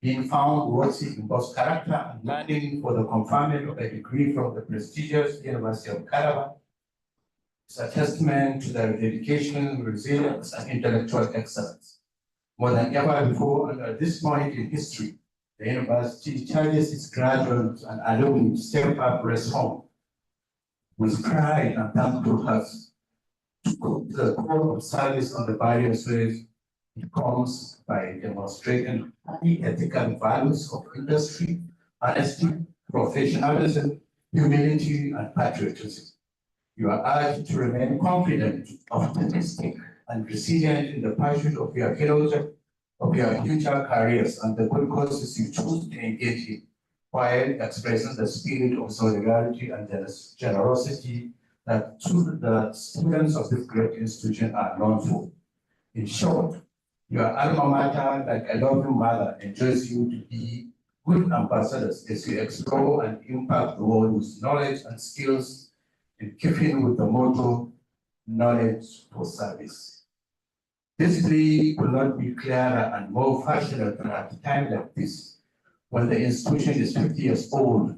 [SPEAKER 12] Being found worthy in both character and learning for the conferment of a degree from the prestigious University of Calabar is a testament to their dedication, resilience, and intellectual excellence. More than ever before, and at this point in history, the university charges its graduates and alumni to step up, rest home with pride and thankful hearts to the call of service in the various ways. It comes by demonstrating high ethical values of industry, honesty, professionalism, humility, and patriotism. You are urged to remain confident, optimistic, and resilient in the pursuit of your future careers and the good causes you choose to engage in, while expressing the spirit of solidarity and generosity that the students of this great institution are known for. In short, your alma mater, like a loving mother, enjoys you to be good ambassadors as you explore and impact the world with knowledge and skills in keeping with the motto, knowledge for service. This plea could not be clearer and more passionate than at a time like this, when the institution is 50 years old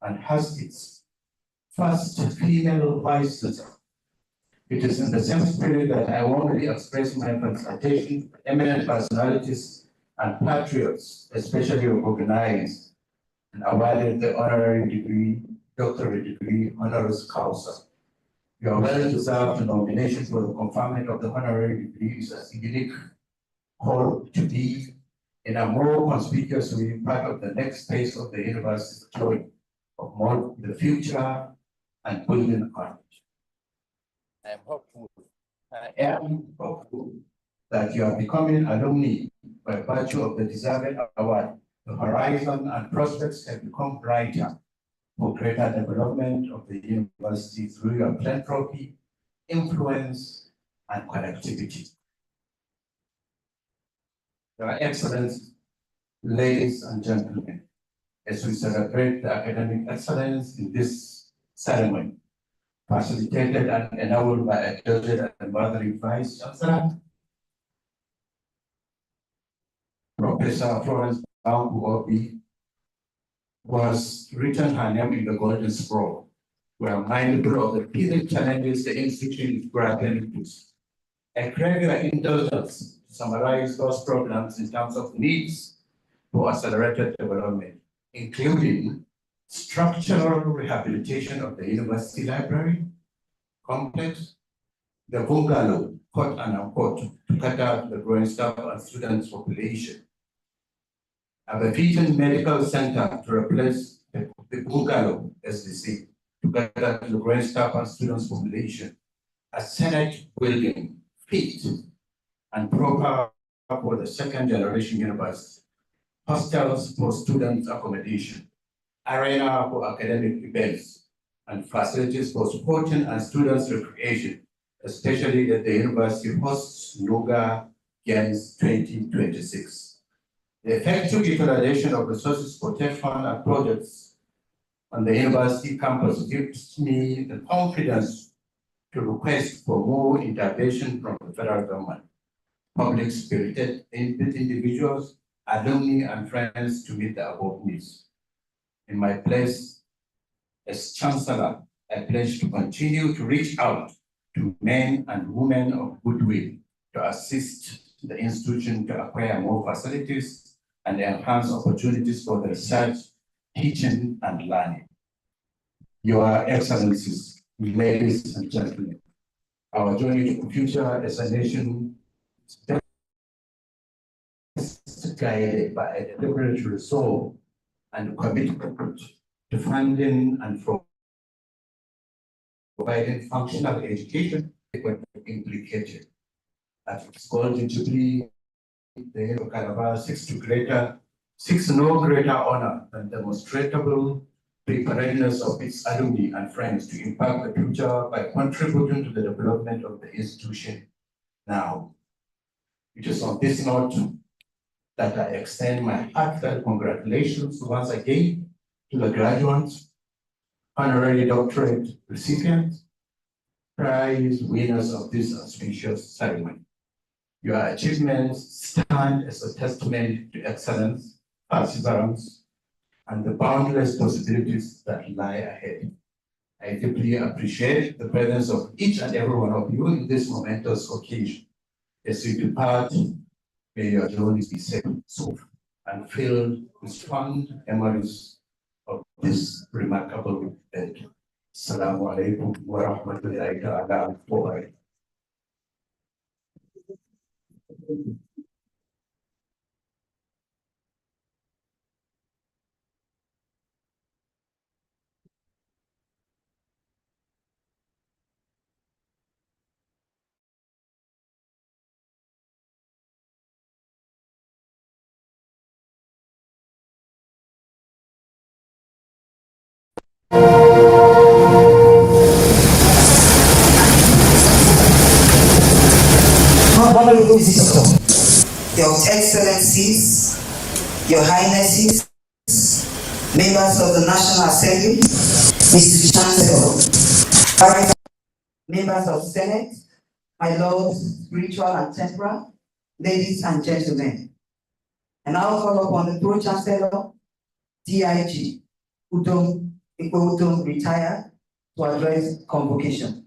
[SPEAKER 12] and has its first female vice-chancellor. It is in the same spirit that I warmly express my felicitation to eminent personalities and patriots, especially recognized and awarded the honorary degree, doctorate degree, honoris causa. Your well-deserved nomination for the conferment of the honorary degree is a unique call to be in a more conspicuous way part of the next phase of the university's story of more the future and building on it. I am hopeful that you are becoming alumni by virtue of the deserved award. The horizon and prospects have become brighter for greater development of the university through your philanthropy, influence, and connectivity. Your Excellency, ladies and gentlemen, as we celebrate the academic excellence in this ceremony, facilitated and enabled by a judged and mothering Vice-Chancellor, Professor Florence Bambu was written her name in the Golden Scroll. We are mindful of the peering challenges the institution is grappling with. I crave your indulgence to summarize those programs in terms of needs for accelerated development, including structural rehabilitation of the university library complex, the bungalow, quote and unquote, to cater the growing staff and students population. A Vision Medical Center to replace the bungalow, as they say, to cater the growing staff and students population. A Senate building fit and proper for the second generation university. Hostels for students accommodation. Arena for academic events and facilities for supporting and students recreation, especially at the university hosts NUGA Games 2026. The effective utilization of resources for TEF fund and projects on the university campus gives me the confidence to request for more intervention from the federal government, public-spirited individuals, alumni, and friends to meet the above needs. In my place as Chancellor, I pledge to continue to reach out to men and women of goodwill to assist the institution to acquire more facilities and enhance opportunities for the research, teaching, and learning. Your Excellencies, ladies and gentlemen, our journey to the future as a nation is guided by a deliberate resolve and commitment to funding and providing functional education implicated. At its Golden Jubilee, the Unical Calabar seeks no greater honor than demonstrable preparedness of its alumni and friends to impact the future by contributing to the development of the institution now. It is on this note that I extend my heartfelt congratulations once again to the graduates, honorary doctorate recipients, prize winners of this auspicious ceremony. Your achievements stand as a testament to excellence, perseverance, and the boundless possibilities that lie ahead. I deeply appreciate the presence of each and every one of you in this momentous occasion. As you depart, may your journeys be safe, and filled with fond memories of this remarkable event. Assalamu alaikum wa rahmatullahi ta'ala wa barakatuh.
[SPEAKER 11] Honorable Visitor, Your Excellencies, Your Highnesses, members of the National Assembly, Mr. Chancellor, members of Senate, my lords, spiritual and temporal, ladies and gentlemen. And I'll call upon the Pro-Chancellor, DIG, Udom retired, to address convocation.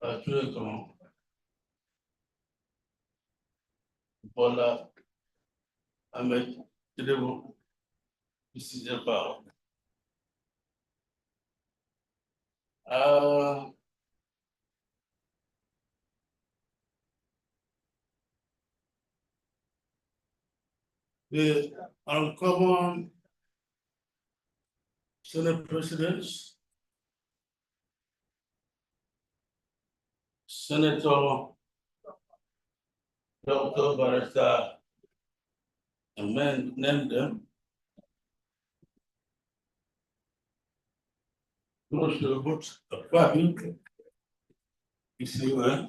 [SPEAKER 13] Patrick Bola Ahmed Tinubu, Mrs. Jabbar. The uncommon Senate presidents, Senator Dr. Barrister, and men named them. Close to about a family. You see where?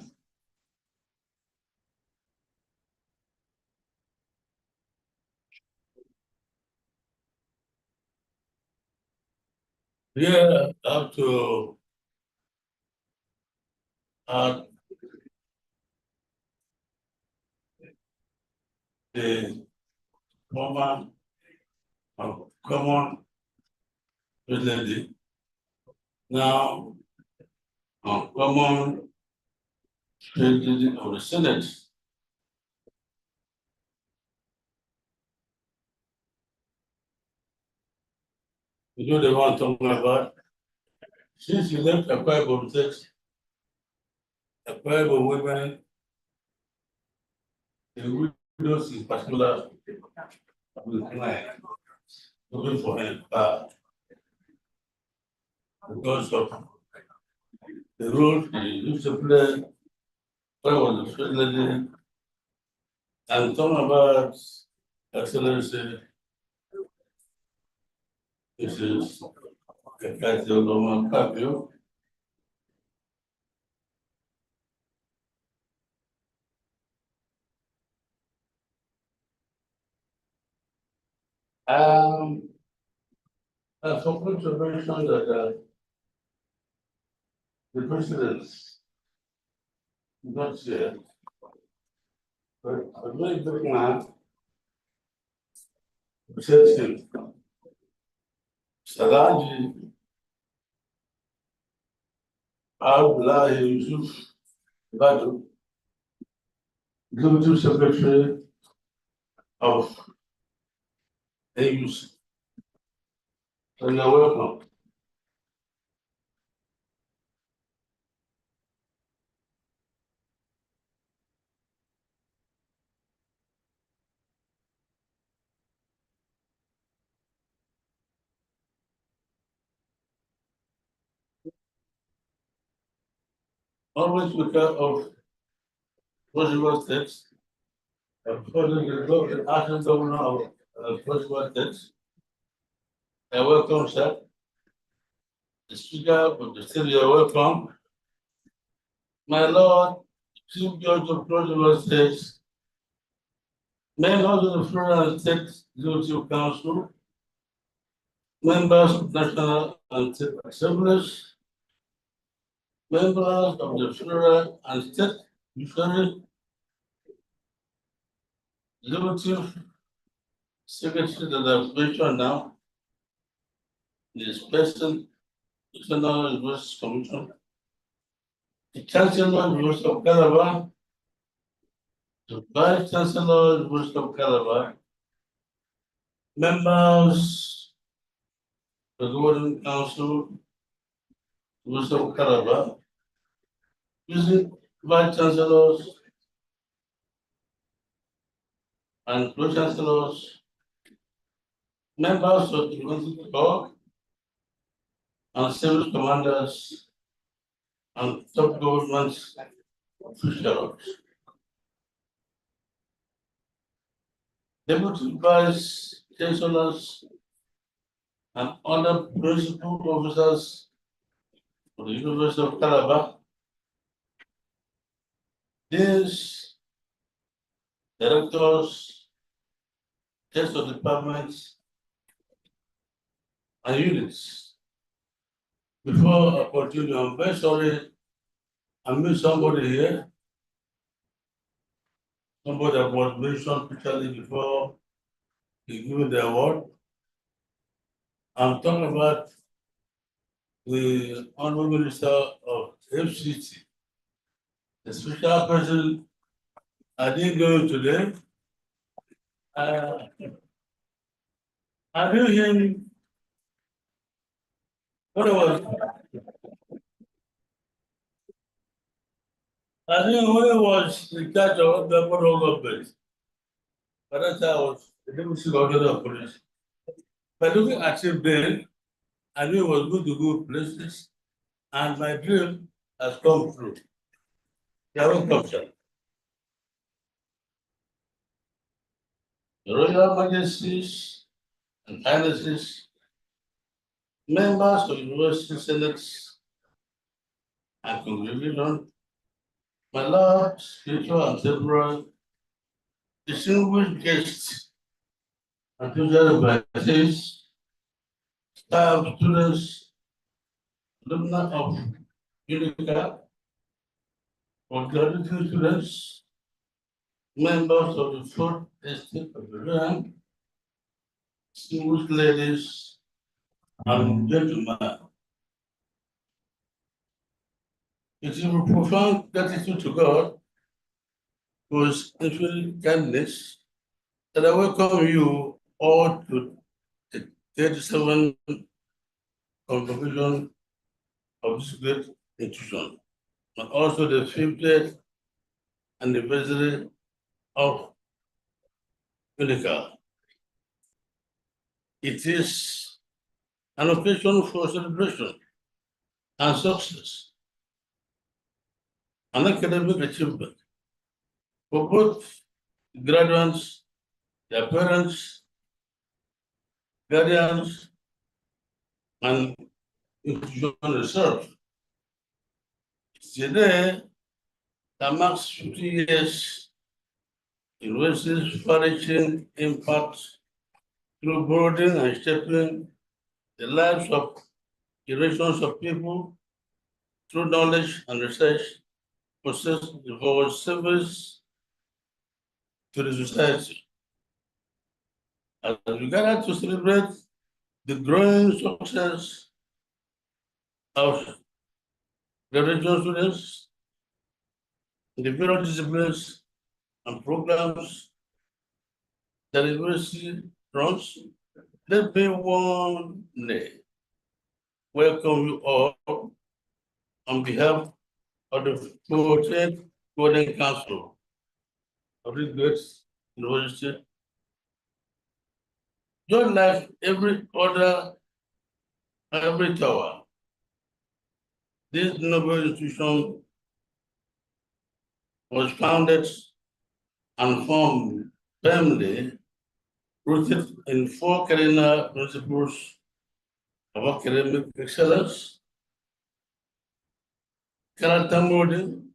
[SPEAKER 13] Yeah, up to the former common president, now common president of the Senate. You know the one talking about? Since you left Akwa Ibom State, Akwa Ibom women, the widows in particular, will cry, looking for him because of the role he used to play when I was the first lady, and talking about Excellency, this is Kekati Oloma Kapio. I forgot to mention that the president not here, but a very big man says him, Salaji Abdullah Yusuf Badu, Executive Secretary of AUC. And you're welcome. Always look out of possible steps, according to the acting governor of possible steps. I welcome, sir. The Speaker of the State, you're welcome. My Lord, Chief Judge of Possible States, members of the Federal and State Executive Council, members of National and State Assemblies, members of the Federal and State Judiciary, Executive Secretary that I've mentioned now, the Special National University Commission, the Chancellor of the University of Calabar, the Vice-Chancellor of the University of Calabar, members of the Governing Council, University of Calabar, Vice-Chancellors and Pro-Chancellors, members of the University Board, and service commanders and top government officials. Deputy Vice Chancellors and other principal officers of the University of Calabar, these directors, heads of departments, and units. Before I continue, I'm very sorry I missed somebody here. Somebody that was mentioned particularly before he given the award. I'm talking about the Honorable Minister of FCT, the special person I didn't go today. I knew him when I was in charge of the federal government. But that's how I was the deputy governor of police. By looking at him then, I knew it was good to go places, and my dream has come true. You are welcome, sir. The Royal Majesties and Highnesses, members of University Senates and Congregation, my Lord, spiritual and temporal, distinguished guests, and future advisors, staff, students, alumni of Unical, Congratulatory students, members of the fourth estate of the land, distinguished ladies and gentlemen. It is with profound gratitude to God for His infinite kindness that I welcome you all to the 37th Convocation of this great institution, and also the 50th anniversary of Unical. It is an occasion for celebration and success, an academic achievement for both graduates, their parents, guardians, and institution itself. It's a day that marks 50 years university's far-reaching impact through broadening and shaping the lives of generations of people through knowledge and research processed for service to the society. As we gather to celebrate the growing success of graduate students in the various disciplines and programs that the university runs, let me one day welcome you all on behalf of the 14th Golden Council of this great university. Just like every tower, this noble institution was founded and formed firmly rooted in 4 cardinal principles of academic excellence, character molding,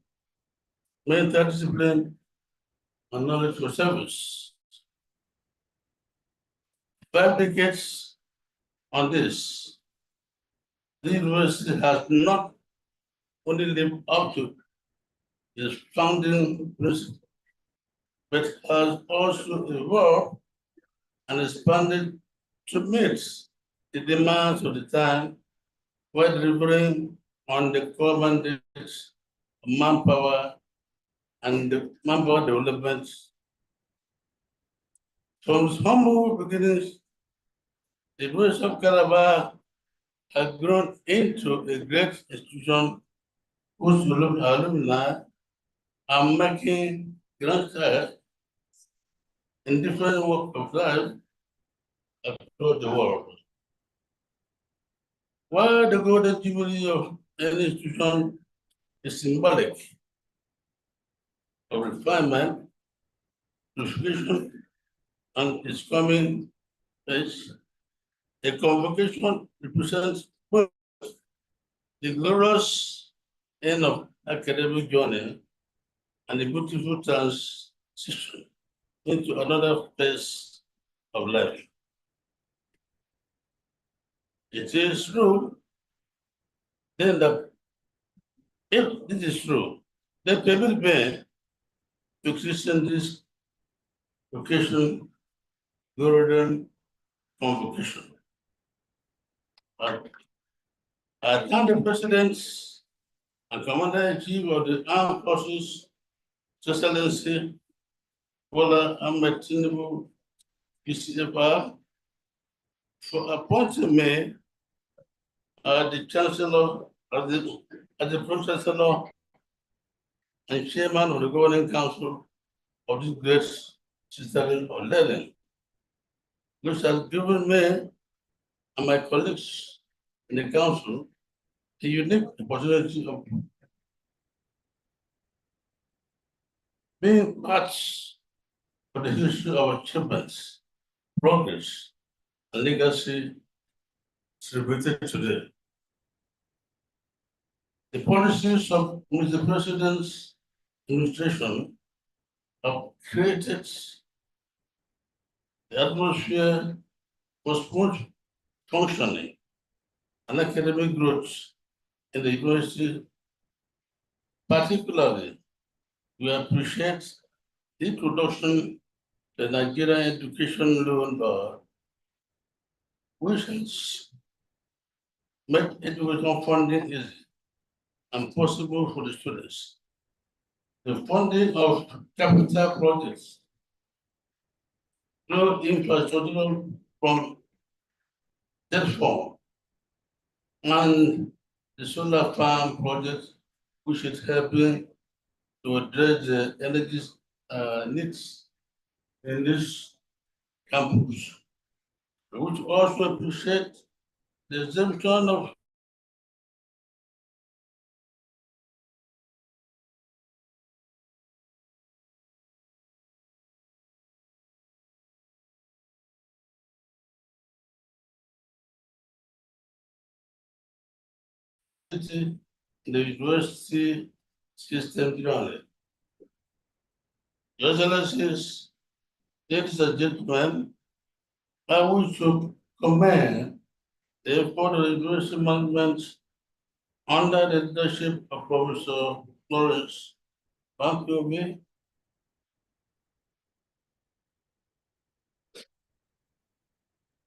[SPEAKER 13] mental discipline, and knowledge for service. 5 decades on this, the university has not only lived up to its founding principle, but has also evolved and expanded to meet the demands of the time while delivering on the core mandates of manpower and the manpower development. From its humble beginnings, the University of Calabar has grown into a great institution whose alumni are making grand strides in different walks of life across the world. While the golden jubilee of any institution is symbolic of refinement, purification, and its coming age, a convocation represents both the glorious end of academic journey and a beautiful transition into another phase of life. It is true then that if this is true, then permit me to christen this occasion golden convocation. I thank the presidents and Commander-in-Chief of the Armed Forces, His Excellency Bola Ahmed Tinubu, PCFR, for appointing me as the Chancellor, as the Pro-Chancellor and Chairman of the Governing Council of this great citadel of learning, which has given me and my colleagues in the Council a unique opportunity of being parts of the history of achievements, progress, and legacy celebrated today. The policies of Mr. President's administration have created the atmosphere for smooth functioning and academic growth in the university. Particularly, we appreciate the introduction to the Nigerian Education Loan Board, which has made education funding easy and possible for the students. The funding of capital projects through infrastructural from debt form and the solar farm project, which is helping to address the energy needs in this campus. We would also appreciate the exemption of the university system generally. Your Excellencies, ladies and gentlemen, I wish to commend the effort of the university management under the leadership of Professor Florence Bankobi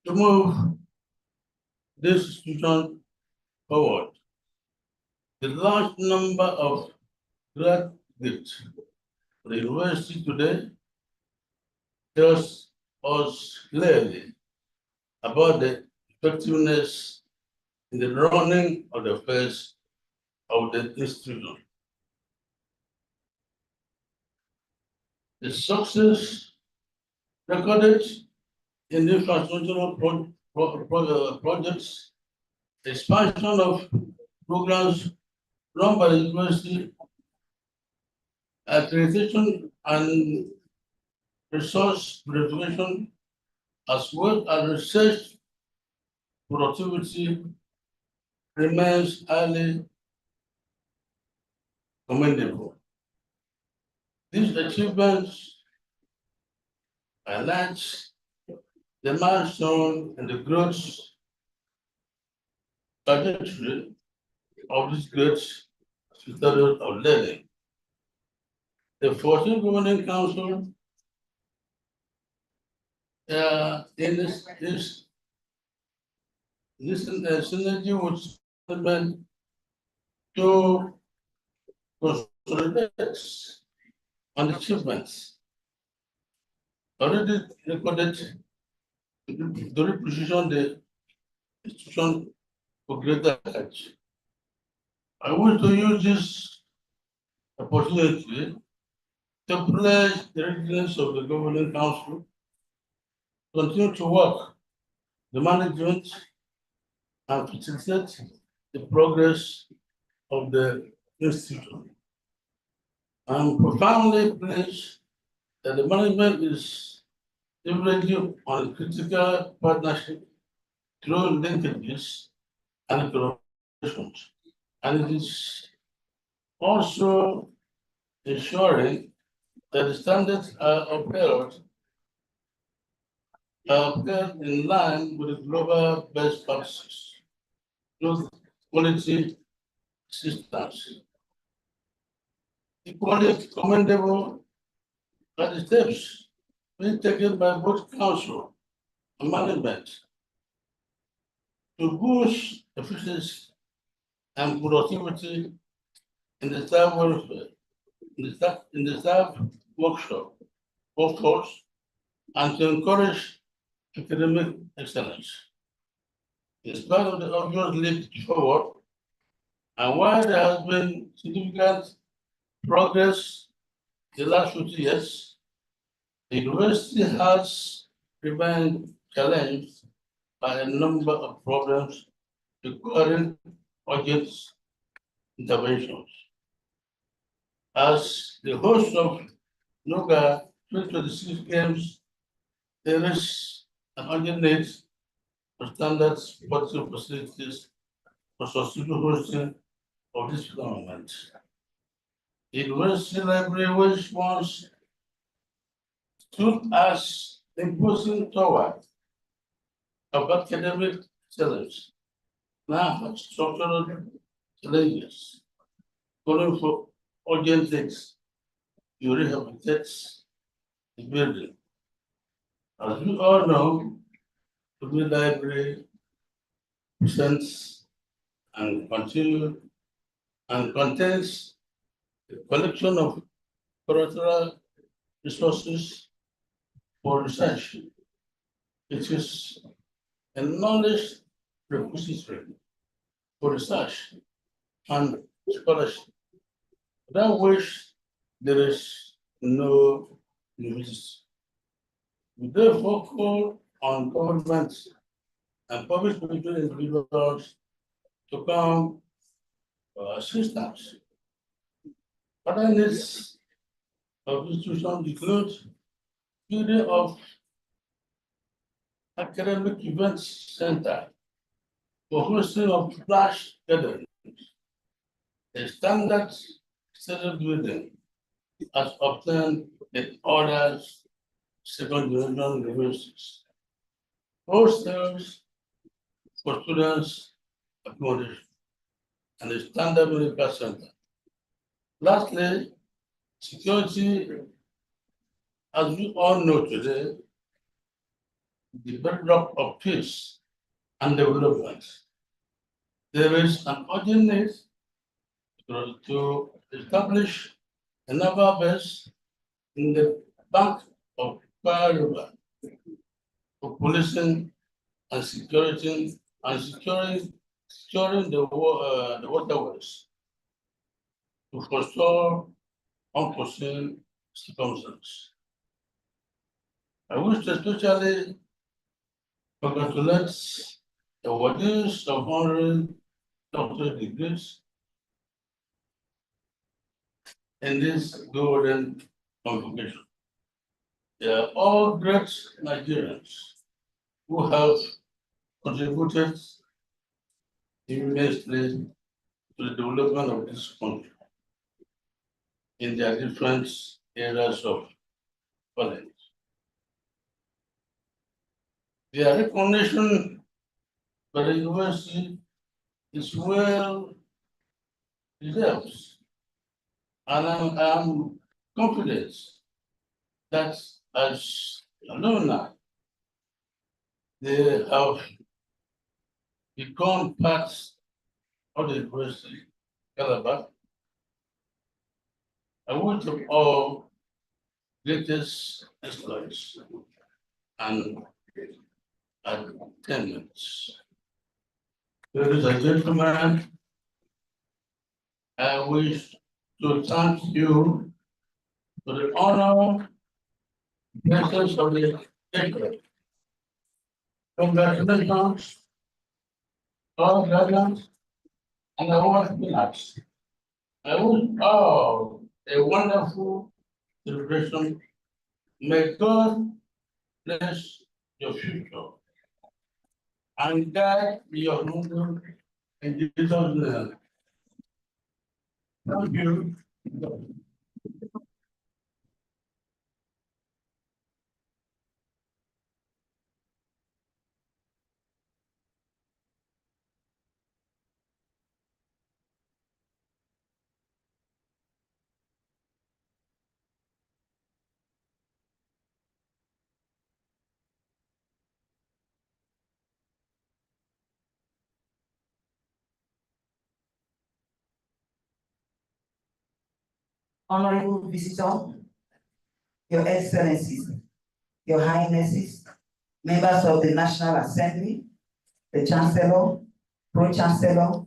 [SPEAKER 13] to move this institution forward. The large number of graduates for the university today tells us clearly about the effectiveness in the running of the affairs of the institution. The success recorded in the infrastructural projects, expansion of programs run by the university, accreditation and resource preservation, as well as research productivity, remains highly commendable. These achievements highlight the milestone and the growth trajectory of this great citadel of learning. The 14th Governing Council in this synergy with government to consolidate on achievements already recorded to reposition the institution for greater heights. I want to use this opportunity to pledge the readiness of the Governing Council to continue to work the management and facilitate the progress of the institution. I'm profoundly pleased that the management is leveraging on critical partnership through linkages and collaborations, and it is also ensuring that the standards are upheld in line with the global best practices through quality systems. Equally commendable are the steps being taken by both council and management to boost efficiency and productivity in the staff welfare, in the staff workforce, and to encourage academic excellence. In spite of the obvious leap forward, and while there has been significant progress in the last 50 years, the university has remained challenged by a number of problems requiring urgent interventions. As the host of NOGA 2026 Games, there is an urgent need for standard sporting facilities for sustainable hosting of this tournament. The university library, which once stood as imposing tower of academic excellence, now has structural challenges calling for urgent things to rehabilitate the building. As we all know, the library presents and contains a collection of cultural resources for research. It is a knowledge repository for research and scholarship, without which there is no university. We therefore call on government and public spiritual individuals to come assistance. Other needs of institutions include building of academic events center for hosting of flash gatherings, a standard stadium building as obtained in others second generation universities. Hostels for students accommodation and a standard medical center. Lastly, security, as we all know today, the bedrock of peace and development. There is an urgent need to establish a naval base in the bank of Fire River for policing and securing the waterways to forestall unforeseen circumstances. I wish to especially congratulate the awardees of honorary doctorate degrees in this golden convocation. They are all great Nigerians who have contributed immensely to the development of this country in their different areas of knowledge. Their recognition by the university is well deserved, and I'm confident that as alumni, they have become part of the university, Calabar. I wish them all greatest exploits and attainments. Ladies and gentlemen, I wish to thank you for the honor message of the sacred. Congratulations, all graduates, and all winners. I wish all a wonderful celebration. May God bless your future and guide your movement in Jesus' name. Thank you.
[SPEAKER 11] Honorable Visitor, Your Excellencies, Your Highnesses, members of the National Assembly, the Chancellor, Pro-Chancellor,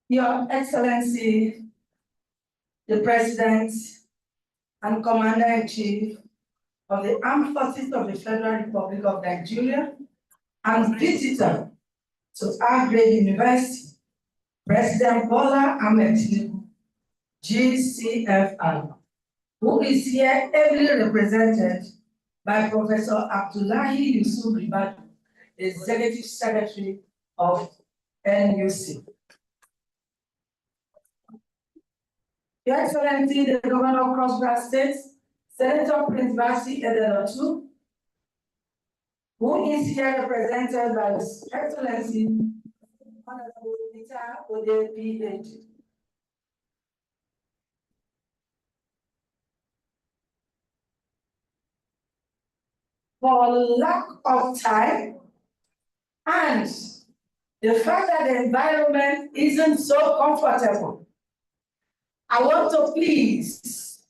[SPEAKER 14] Your Excellency, the President and Commander-in-Chief of the Armed Forces of the Federal Republic of Nigeria, and visitor to our great university, President Bola Ahmed Tinubu, GCFR, who is here ably represented by Professor Abdullahi Yusuf Ribadu, Executive Secretary of NUC. Your Excellency, the Governor of Cross River State, Senator Prince Basi Edelotu, who is here represented by His Excellency, Honorable Peter Ode, PhD. For lack of time and the fact that the environment isn't so comfortable, I want to please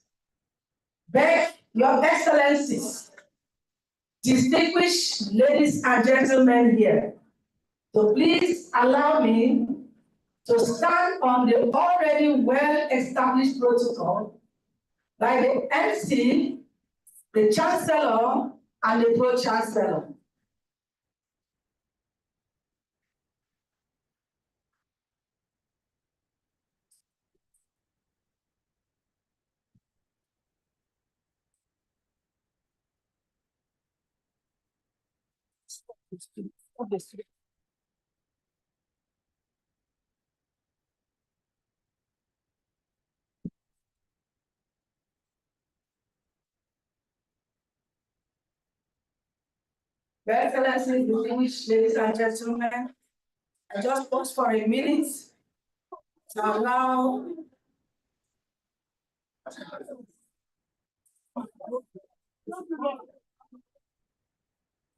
[SPEAKER 14] beg Your Excellencies, distinguished ladies and gentlemen here, to please allow me to stand on the already well-established protocol by the MC, the Chancellor, and the Pro-Chancellor. Your Excellency, distinguished ladies and gentlemen, I just pause for a minute to allow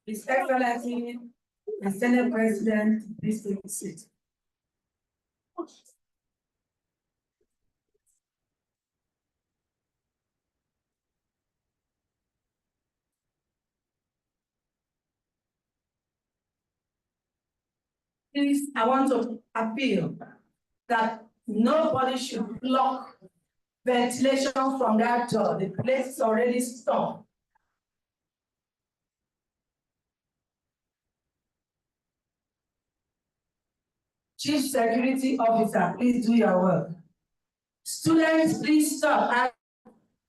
[SPEAKER 14] His Excellency, the Senate President, please take a seat. Please, I want to appeal that nobody should block ventilation from that door. The place is already stormed. Chief Security Officer, please do your work. Students, please stop.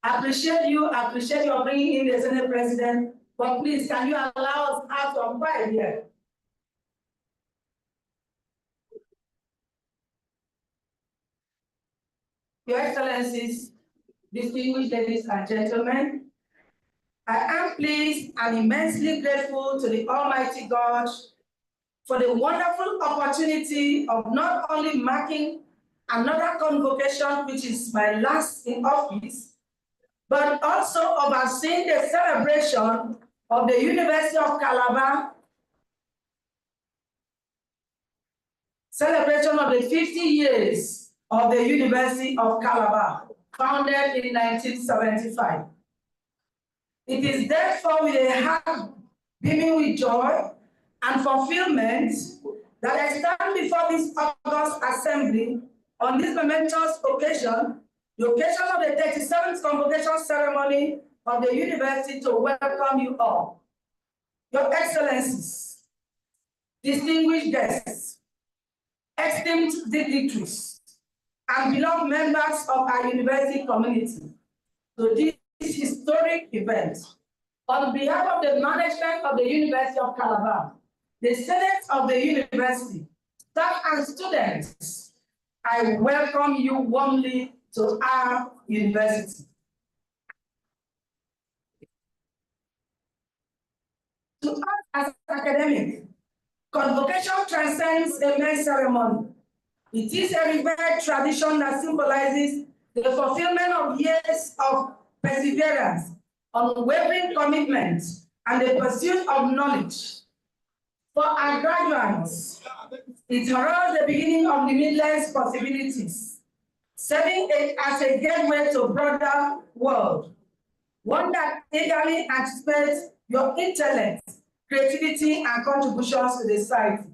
[SPEAKER 14] I appreciate your bringing in the Senate President, but please, can you allow us to have some quiet here? Your Excellencies, distinguished ladies and gentlemen, I am pleased and immensely grateful to the Almighty God for the wonderful opportunity of not only marking another convocation, which is my last in office, but also overseeing the celebration of the University of Calabar, celebration of the 50 years of the University of Calabar, founded in 1975. It is therefore with a heart beaming with joy and fulfillment that I stand before this August Assembly on this momentous occasion, the occasion of the 37th Convocation Ceremony of the University, to welcome you all. Your Excellencies, distinguished guests, esteemed dignitaries, and beloved members of our university community, to this historic event. On behalf of the management of the University of Calabar, the Senate of the University, staff and students, I welcome you warmly to our university. To us as academics, convocation transcends a mere ceremony. It is a revered tradition that symbolizes the fulfillment of years of perseverance, unwavering commitment, and the pursuit of knowledge. For our graduates, it heralds the beginning of limitless possibilities, serving it as a gateway to a broader world, one that eagerly anticipates your intellect, creativity, and contributions to the society.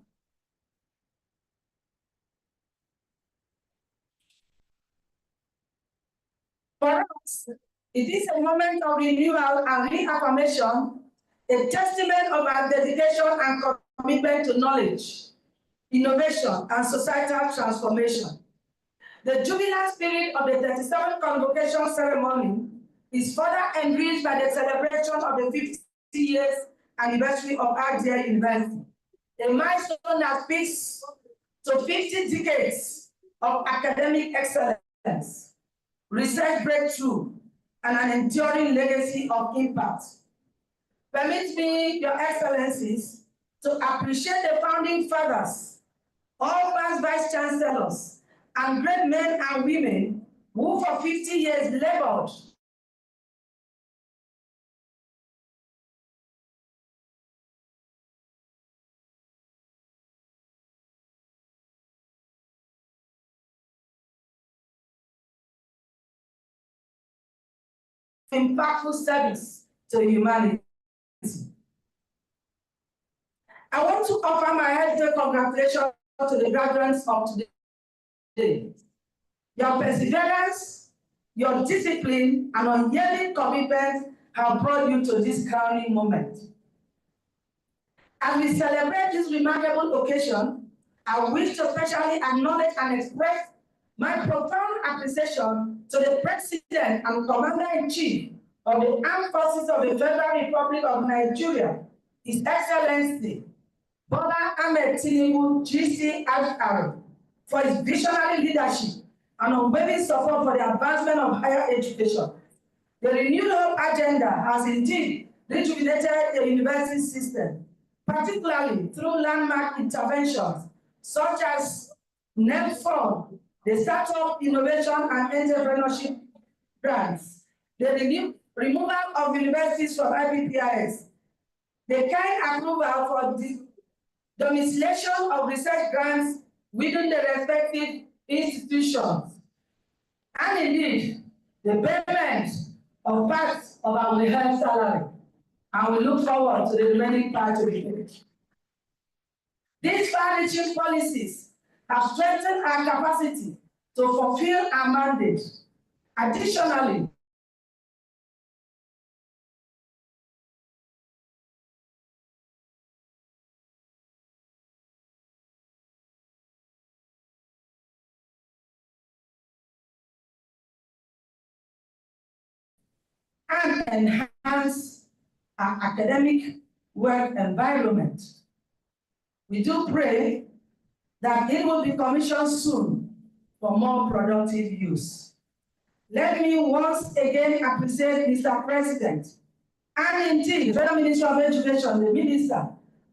[SPEAKER 14] For us, it is a moment of renewal and reaffirmation, a testament of our dedication and commitment to knowledge, innovation, and societal transformation. The jubilant spirit of the 37th Convocation Ceremony is further enriched by the celebration of the 50 years anniversary of our dear university, a milestone that speaks to 50 decades of academic excellence, research breakthrough, and an enduring legacy of impact. Permit me, Your Excellencies, to appreciate the founding fathers, all past vice-chancellors, and great men and women who for 50 years labored impactful service to humanity. I want to offer my heartfelt congratulations to the graduates of today. Your perseverance, your discipline, and unyielding commitment have brought you to this crowning moment. As we celebrate this remarkable occasion, I wish to specially acknowledge and express my profound appreciation to the President and Commander-in-Chief of the Armed Forces of the Federal Republic of Nigeria, His Excellency Bola Ahmed Tinubu, GCHR, for his visionary leadership and unwavering support for the advancement of higher education. The renewed hope agenda has indeed rejuvenated the university system, particularly through landmark interventions such as NEPFOR, the Startup Innovation and Entrepreneurship Grants, the removal of universities from IPPIS, the kind approval for the domiciliation of research grants within the respective institutions, and indeed the payment of parts of our rehearsed salary. And we look forward to the remaining part of the payment. These far-reaching policies have strengthened our capacity to fulfill our mandate. Additionally, and enhance our academic work environment. We do pray that it will be commissioned soon for more productive use. Let me once again appreciate Mr. President and indeed the Federal Ministry of Education, the Minister,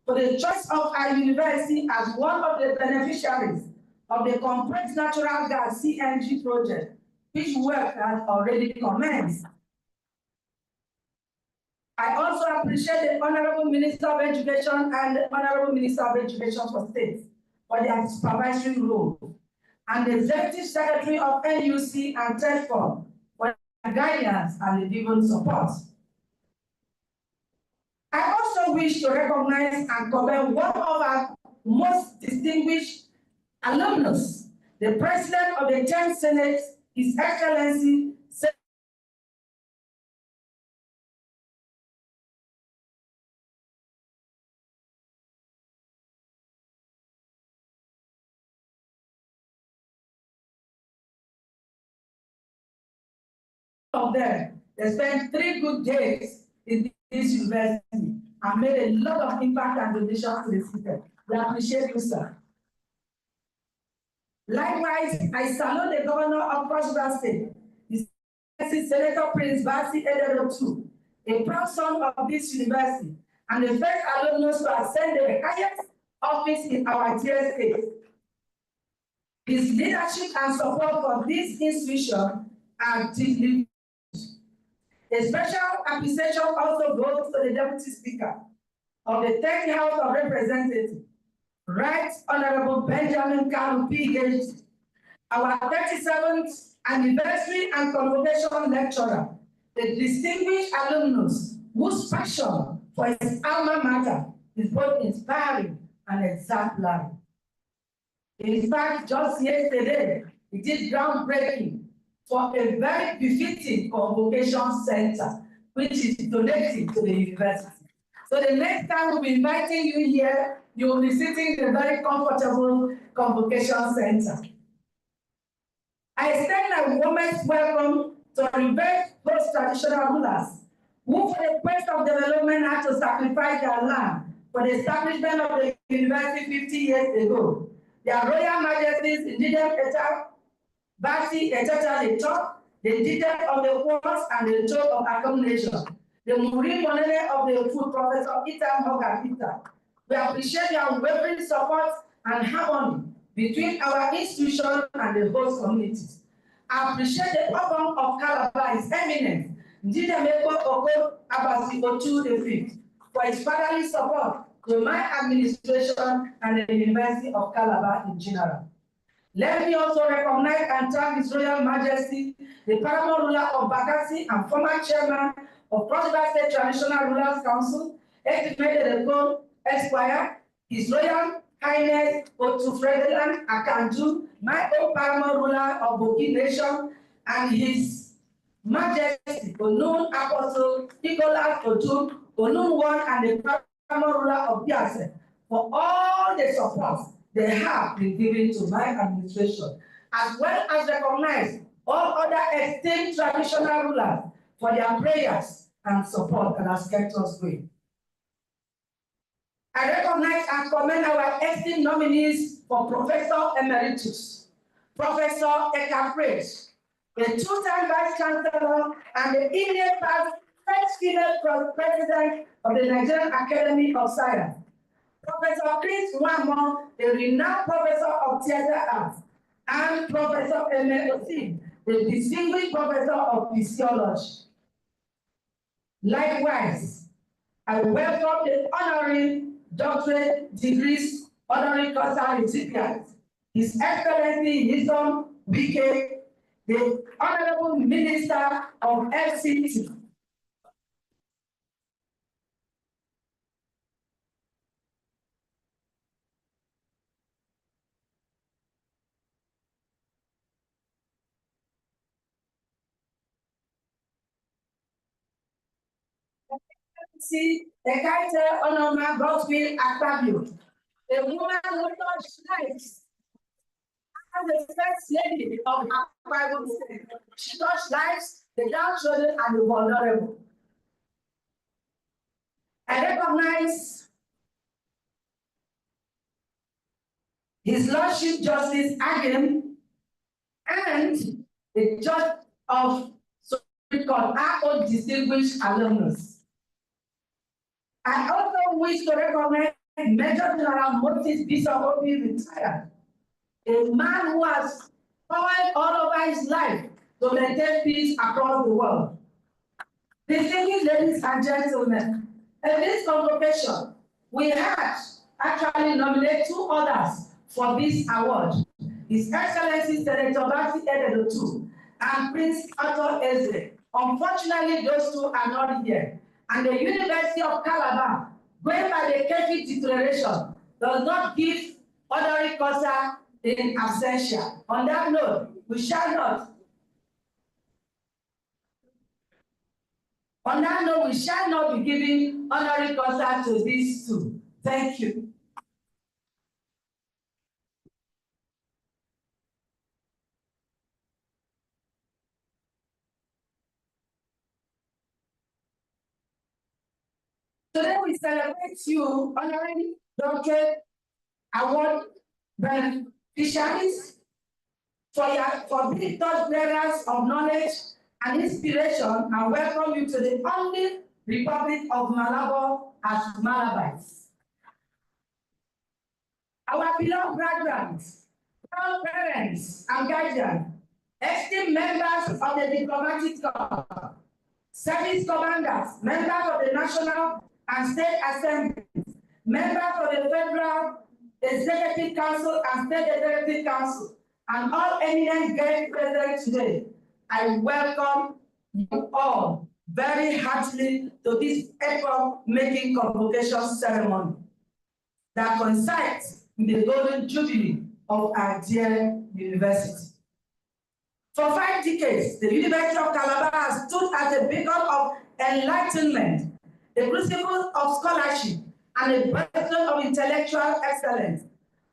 [SPEAKER 14] for the choice of our university as one of the beneficiaries of the Compressed Natural Gas CNG project, which work has already commenced. I also appreciate the Honorable Minister of Education and the Honorable Minister of Education for State for their supervisory role, and the Executive Secretary of NUC and TEDFOR for their guidance and the given support. I also wish to recognize and commend one of our most distinguished alumnus, the President of the 10th Senate, His Excellency of them. They spent 3 good days in this university and made a lot of impact and donation to the system. We appreciate you, sir. Likewise, I salute the Governor of Cross River State, His Senator Prince Basi Ededo II, a proud son of this university and the first alumnus to ascend the highest office in our dear state. His leadership and support for this institution are deeply. A special appreciation also goes to the Deputy Speaker of the 30th House of Representatives, Right Honorable Benjamin Kanu PhD, our 37th anniversary and convocation lecturer, the distinguished alumnus whose passion for his alma mater is both inspiring and exemplary. In fact, just yesterday, he did groundbreaking for a very befitting convocation center, which is donating to the university. So the next time we'll be inviting you here, you will be sitting in a very comfortable convocation center. I extend a warmest welcome to our revered post-traditional rulers, who for the quest of development had to sacrifice their land for the establishment of the university 50 years ago. Their Royal Majesties Indidem Eta, Basi Etata Leto, the Indidem of the Force and the Job of Accommodation, the Muri Monene of the Food Professor Ita Morgan Ita. We appreciate your unwavering support and harmony between our institution and the host communities. I appreciate the Obon of Calabar, His Eminence, Ndidem Eko Oko Abasi Otu V, for his fatherly support to my administration and the University of Calabar in general. Let me also recognize and thank His Royal Majesty, the Paramount Ruler of Bakassi and former Chairman of Cross River State Traditional Rulers Council, estimated the Esquire, His Royal Highness Otu Frederick Akanju, my own Paramount Ruler of Boki Nation, and His Majesty, Onun Apostle Nicholas Otu, Onun One, and the Paramount Ruler of Biase, for all the support they have been giving to my administration, as well as recognize all other esteemed traditional rulers for their prayers and support that has kept us going. I recognize and commend our esteemed nominees for Professor Emeritus, Professor Eka Praise, the two-time Vice-Chancellor and the Indian past first female president of the Nigerian Academy of Science, Professor Chris Wamo, the renowned professor of theater arts, and Professor Emeritus, the distinguished professor of physiology. Likewise, I welcome the honorary doctorate degrees honorary causa recipient, His Excellency Nizam Wike, the Honorable Minister of FCT. See the character Onoma Godwill Akpabio, a woman who touched lives. As the first lady of Akpabio, she touched lives, the downtrodden and the vulnerable. I recognize His Lordship Justice Agim and the Judge of Supreme Court, our own distinguished alumnus. I also wish to recognize Major General Moses Bishop Obi retired, a man who has toiled all over his life to maintain peace across the world. Distinguished ladies and gentlemen, in this convocation, we had actually nominated two others for this award. His Excellency Senator Basi Ededotu and Prince Arthur Eze. Unfortunately, those two are not here. And the University of Calabar, going by the Kefi Declaration, does not give honorary causa in absentia. On that note, we shall not. On that note, we shall not be giving honorary causa to these two. Thank you. Today we celebrate you, honorary doctorate award beneficiaries for being thought bearers of knowledge and inspiration, and welcome you to the only Republic of Malabar as Malabites. Our beloved graduates, proud parents and guardians, esteemed members of the diplomatic corps, service commanders, members of the National and State Assemblies, members of the Federal Executive Council and State Executive Council, and all eminent guests present today, I welcome you all very heartily to this epoch-making convocation ceremony that coincides with the golden jubilee of our dear university. For 5 decades, the University of Calabar has stood as a beacon of enlightenment, a crucible of scholarship, and a bastion of intellectual excellence.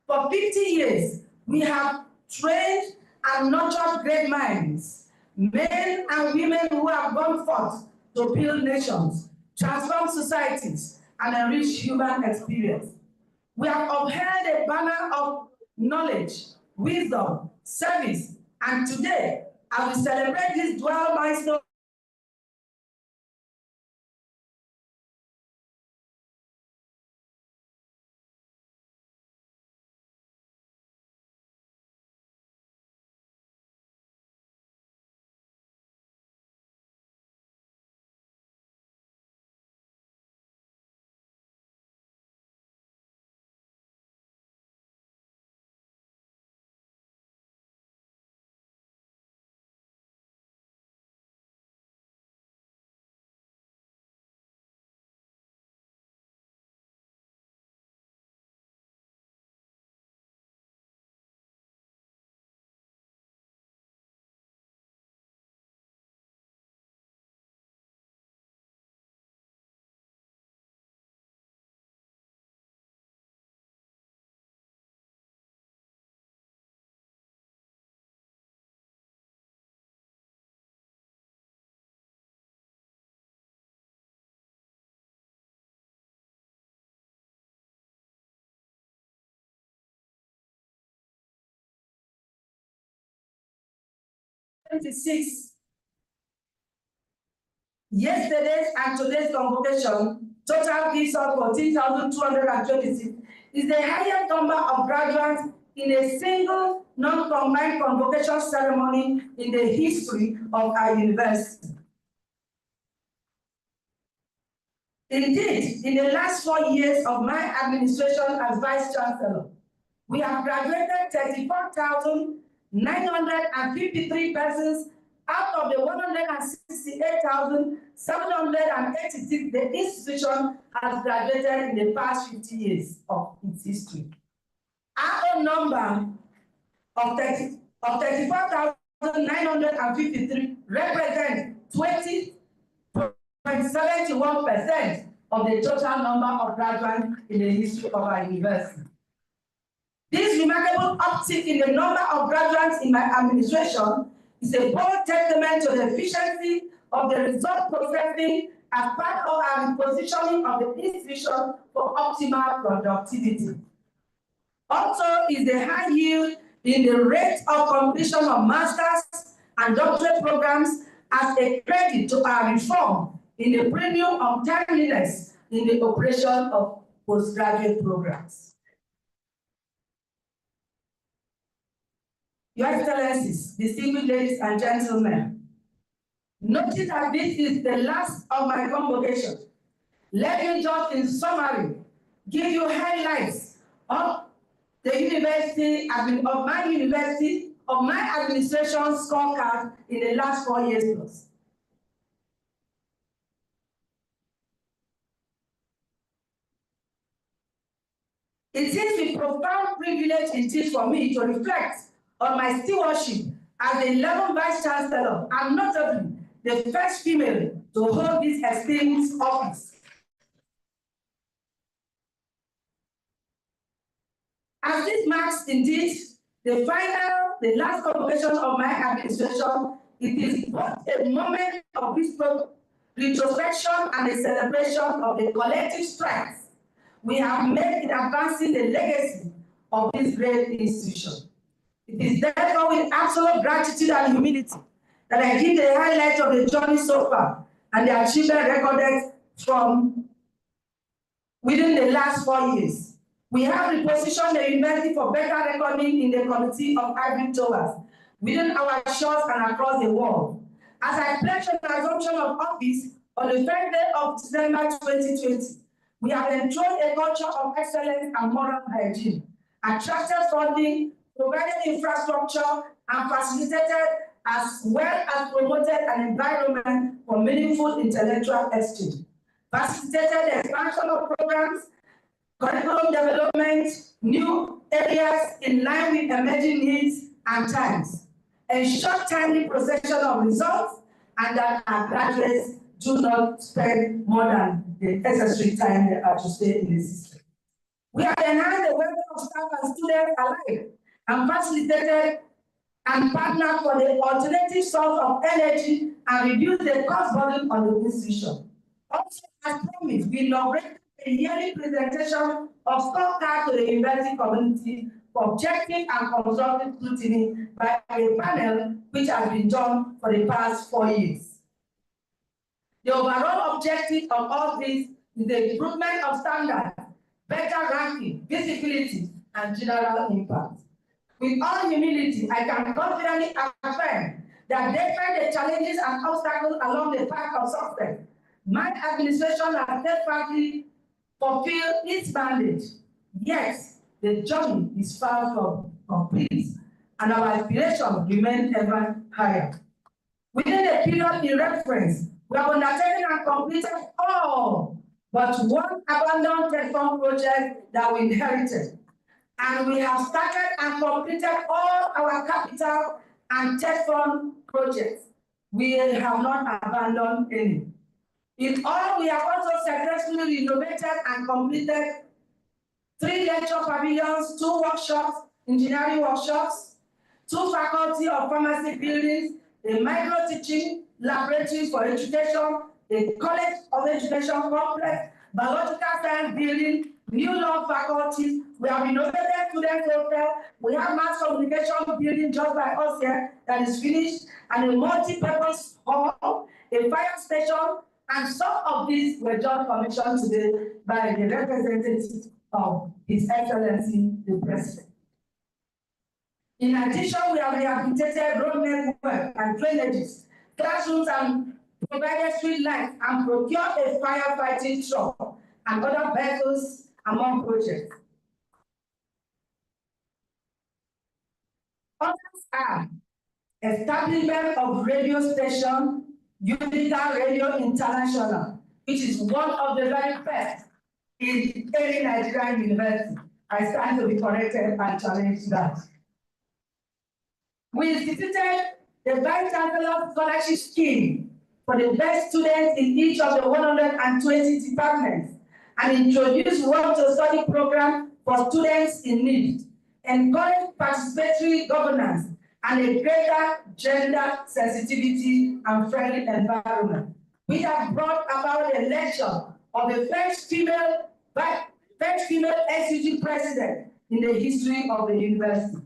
[SPEAKER 14] For 50 years, we have trained and nurtured great minds, men and women who have gone forth to build nations, transform societies, and enrich human experience. We have upheld a banner of knowledge, wisdom, service, and today, as we celebrate this dual milestone, yesterday's and today's convocation, total gives us 14,226, is the highest number of graduates in a single non-combined convocation ceremony in the history of our university. Indeed, in the last 4 years of my administration as Vice-Chancellor, we have graduated 34,953 persons out of the 168,786 the institution has graduated in the past 50 years of its history. Our own number of 34,953 represents 20.71% of the total number of graduates in the history of our university. This remarkable uptick in the number of graduates in my administration is a bold testament to the efficiency of the result processing as part of our repositioning of the institution for optimal productivity. Also is the high yield in the rate of completion of master's and doctorate programs as a credit to our reform in the premium of timeliness in the operation of postgraduate programs. Your Excellencies, distinguished ladies and gentlemen, notice that this is the last of my convocation. Let me just in summary give you highlights of the university, of my administration scorecard in the last 4 years plus. It is with profound privilege it is for me to reflect on my stewardship as the 11th Vice-Chancellor and notably the first female to hold this esteemed office. As this marks indeed the last convocation of my administration, it is both a moment of retrospection and a celebration of the collective strides we have made in advancing the legacy of this great institution. It is therefore with absolute gratitude and humility that I give the highlight of the journey so far and the achievement recorded from within the last 4 years. We have repositioned the university for better reckoning in the Committee of Hybrid Towers within our shores and across the world. As I pledged an assumption of office on the 3rd day of December 2020, we have enthroned a culture of excellence and moral hygiene, attracted funding, provided infrastructure, and facilitated as well as promoted an environment for meaningful intellectual exchange, facilitated the expansion of programs, curriculum development, new areas in line with emerging needs and times, ensure timely procession of results, and that our graduates do not spend more than the necessary time they are to stay in the system. We have enhanced the welfare of staff and students alike and facilitated and partnered for the alternative source of energy and reduce the cost burden on the institution. Also, as promised, we inaugurated a yearly presentation of scorecard to the university community for objective and constructive scrutiny by a panel which has been done for the past 4 years. The overall objective of all this is the improvement of standards, better ranking, visibility, and general impact. With all humility, I can confidently affirm that despite the challenges and obstacles along the path of success, my administration has steadfastly fulfilled its mandate. Yes, the journey is far from complete, and our aspirations remain ever higher. Within the period in reference, we have undertaken and completed all but one abandoned platform project that we inherited. And we have started and completed all our capital and TED fund projects. We have not abandoned any. In all, we have also successfully renovated and completed 3 lecture pavilions, 2 workshops, engineering workshops, 2 faculty of pharmacy buildings, a micro-teaching laboratories for education, a college of education complex, biological science building, new law faculties. We have renovated student welfare. We have mass communication building just by us here that is finished, and a multi-purpose hall, a fire station, and some of these were just commissioned today by the representative of His Excellency, the President. In addition, we have rehabilitated road network and drainages, classrooms, and provided street lights, and procured a firefighting truck and other vehicles among projects. Others are establishment of radio station, Unical Radio International, which is one of the very best in any Nigerian university. I stand to be corrected and challenge that. We instituted the Vice-Chancellor Scholarship Scheme for the best students in each of the 120 departments and introduced work-to-study program for students in need, encourage participatory governance, and a greater gender sensitivity and friendly environment. We have brought about the election of the first female SUG president in the history of the university.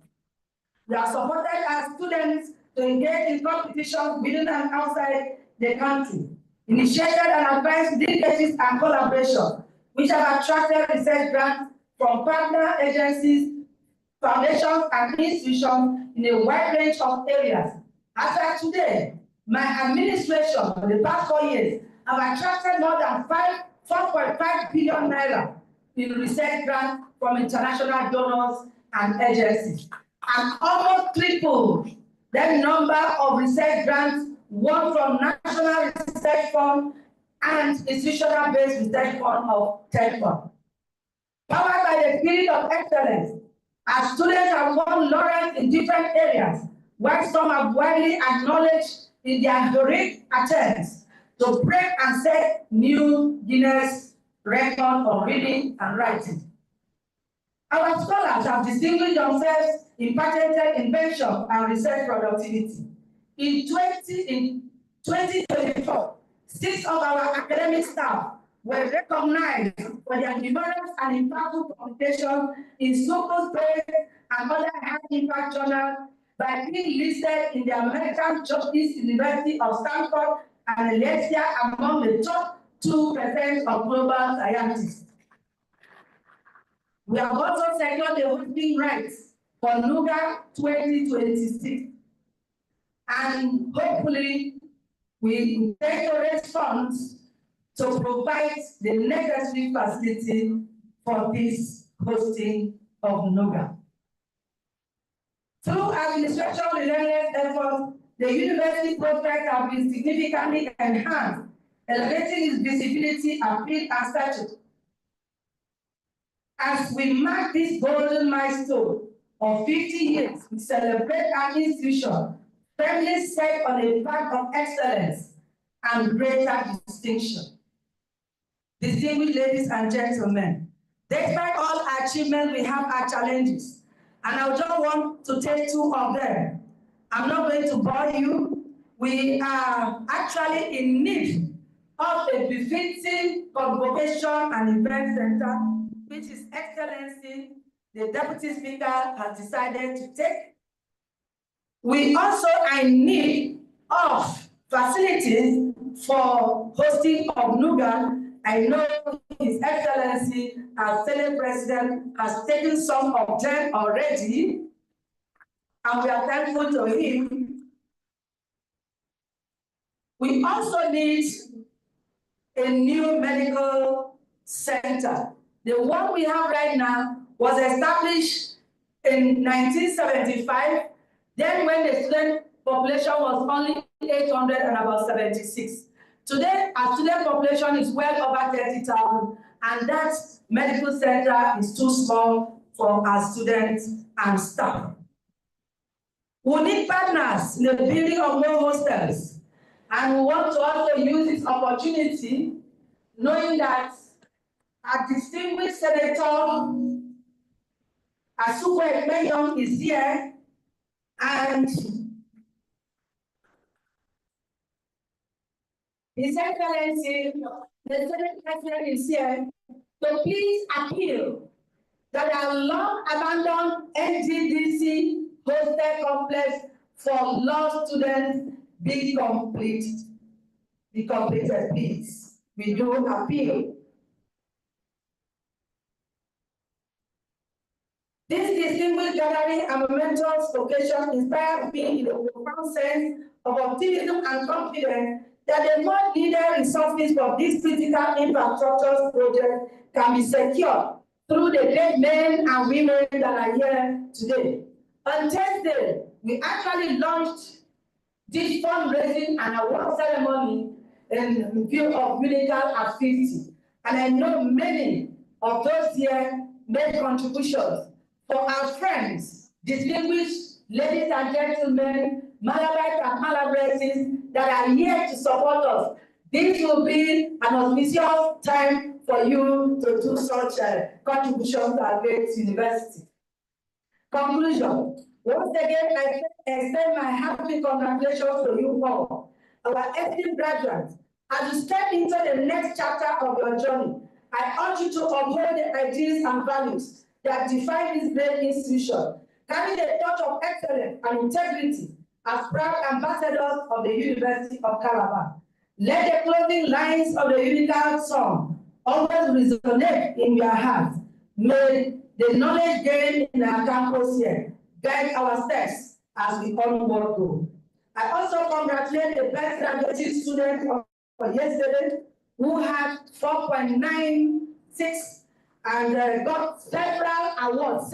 [SPEAKER 14] We are supported as students to engage in competition within and outside the country, initiated and advanced linkages and collaboration, which have attracted research grants from partner agencies, foundations, and institutions in a wide range of areas. As of today, my administration for the past 4 years have attracted more than 4.5 billion naira in research grants from international donors and agencies, and almost tripled the number of research grants won from National Research Fund and institutional-based research fund of TED Fund. Powered by the spirit of excellence, our students have won laurels in different areas, while some have widely acknowledged in their heroic attempts to break and set new Guinness record of reading and writing. Our scholars have distinguished themselves in patented invention and research productivity. In 2024, 6 of our academic staff were recognized for their numerous and impactful publications in Scopus-based and other high-impact journals by being listed in the American Justice University of Stanford and Alexia among the top 2% of global scientists. We have also secured the hosting rights for NUGA 2026. And hopefully, we take to raise funds to provide the necessary facility for this hosting of NUGA. Through administration relentless efforts, the university prospects have been significantly enhanced, elevating its visibility, appeal, and stature. As we mark this golden milestone of 50 years, we celebrate our institution firmly set on a path of excellence and greater distinction. Distinguished ladies and gentlemen, despite all our achievements, we have our challenges, and I just want to take two of them. I'm not going to bore you. We are actually in need of a befitting convocation and event center, which His Excellency, the Deputy Speaker, has decided to take. We also are in need of facilities for hosting of NUGA. I know His Excellency, our Senate President, has taken some of them already, and we are thankful to him. We also need a new medical center. The one we have right now was established in 1975, then when the student population was only 800 and about 76. Today, our student population is well over 30,000, and that medical center is too small for our students and staff. We need partners in the building of more hostels, and we want to also use this opportunity, knowing that our distinguished Senator Asuko Ekpenyong is here, and His Excellency, the Senate President is here, so please appeal that our long-abandoned NGDC hostel complex for law students be completed, please. We do appeal. This distinguished gathering and momentous occasion inspires me in a profound sense of optimism and confidence that the more needed resources for this critical infrastructure project can be secured through the great men and women that are here today. On Thursday, we actually launched this fundraising and award ceremony in view of Unical at 50. And I know many of those here made contributions. For our friends, distinguished ladies and gentlemen, Malabites and Malabreses that are here to support us, this will be an auspicious time for you to do such contributions to our great university. Conclusion. Once again, I extend my happy congratulations to you all, our esteemed graduates. As you step into the next chapter of your journey, I urge you to uphold the ideas and values that define this great institution, carrying a touch of excellence and integrity as proud ambassadors of the University of Calabar. Let the closing lines of the Unical song always resonate in your hearts. May the knowledge gained in our campus here guide our steps as we onward go. I also congratulate the best graduating students for yesterday who had 4.96 and got several awards,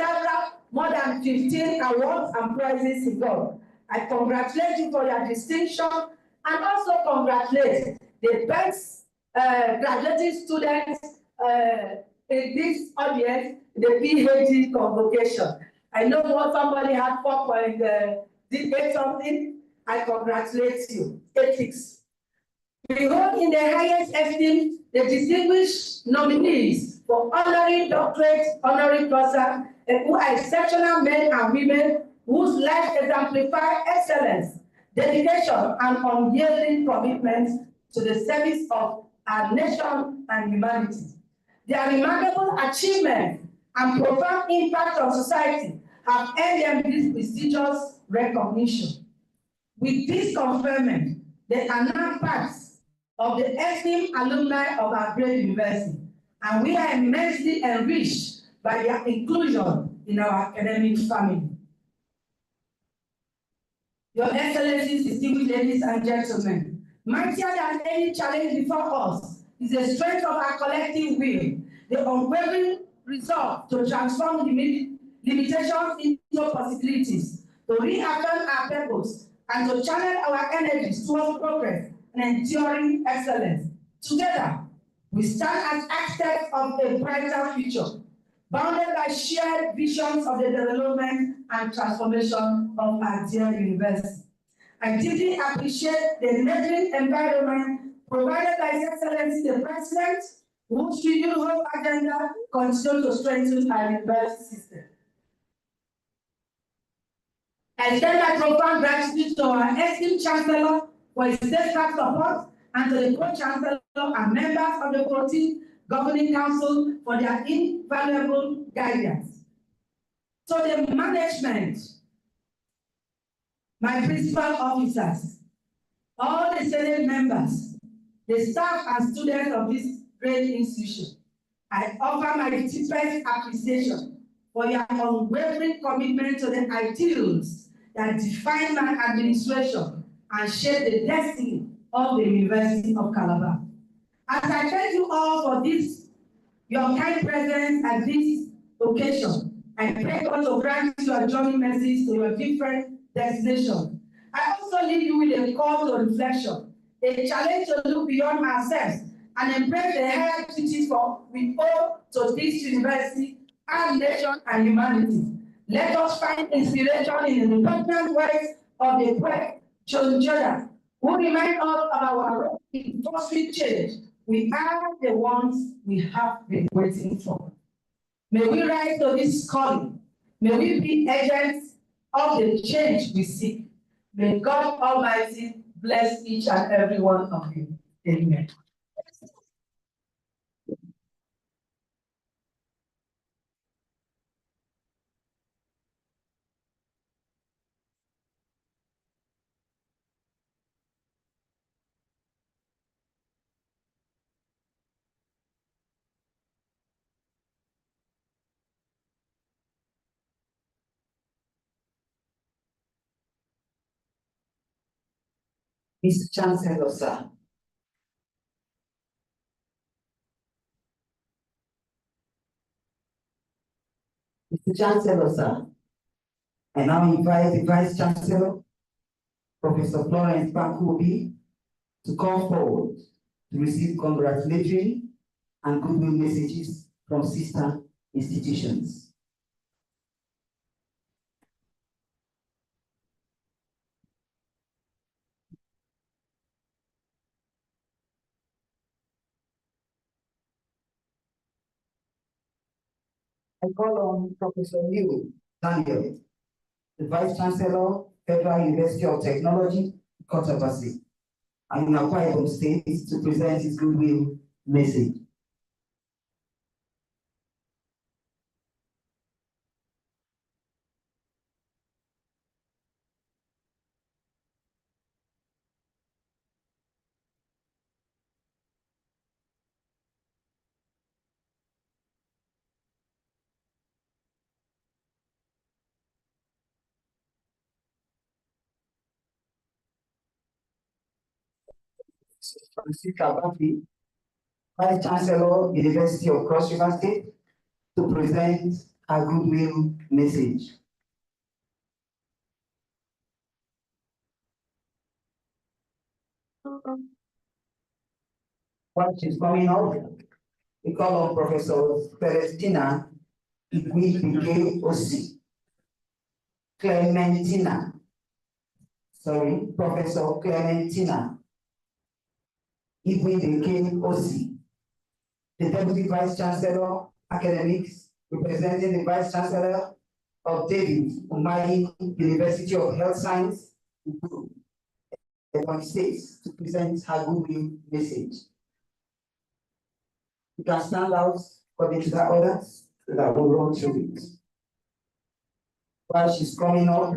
[SPEAKER 14] more than 15 awards and prizes in God. I congratulate you for your distinction and also congratulate the best graduating students in this audience, the PhD convocation. I know what somebody had 4.8 something. I congratulate you. Ethics. We hold in the highest esteem the distinguished nominees for honorary doctorate, honorary crosser, and who are exceptional men and women whose lives exemplify excellence, dedication, and unyielding commitment to the service of our nation and humanity. Their remarkable achievements and profound impact on society have earned them this prestigious recognition. With this conferment, they are now part of the esteemed alumni of our great university, and we are immensely enriched by their inclusion in our academic family. Your Excellencies, distinguished ladies and gentlemen, mightier than any challenge before us is the strength of our collective will, the unwavering resolve to transform limitations into possibilities, to reaffirm our purpose, and to channel our energies towards progress and enduring excellence. Together, we stand as architects of a brighter future, bounded by shared visions of the development and transformation of our dear university. I deeply appreciate the enabling environment provided by His Excellency the President, whose renewal agenda continues to strengthen our university system. I extend my profound gratitude to our esteemed Chancellor for his steadfast support, and to the Pro-Chancellor and members of the 14th Governing Council for their invaluable guidance. To the management, my principal officers, all the Senate members, the staff and students of this great institution, I offer my deepest appreciation for your unwavering commitment to the ideals that define my administration and shape the destiny of the University of Calabar. As I thank you all for this, your kind presence at this occasion, I pray God to grant you a journey message to your different destinations. I also leave you with a call to reflection, a challenge to look beyond ourselves and embrace the higher duties we owe to this university, our nation, and humanity. Let us find inspiration in the important words of the poet John Jordan, who remind us of our role in fostering change. We are the ones we have been waiting for. May we rise to this calling. May we be agents of the change we seek. May God Almighty bless each and every one of you. Amen.
[SPEAKER 11] Mr. Chancellor, sir. Mr. Chancellor, sir. I now invite the Vice-Chancellor, Professor Florence Bankobi, to come forward to receive congratulatory and goodwill messages from sister institutions. I call on Professor Liu Daniel, the Vice-Chancellor, Federal University of Technology, Cotopaxi, and in Akwa Ibom State, to present his goodwill message. Vice-Chancellor, University of Cross River State, to present a goodwill message. What is coming up? We call on Professor Celestina Igwe Clementina. Sorry, Professor Clementina Igwe the Deputy Vice-Chancellor, Academics, representing the Vice-Chancellor of David Umahi University of Health Science, Ebonyi State, to present her goodwill message. You can stand out according to the orders that will run through it. While she's coming up,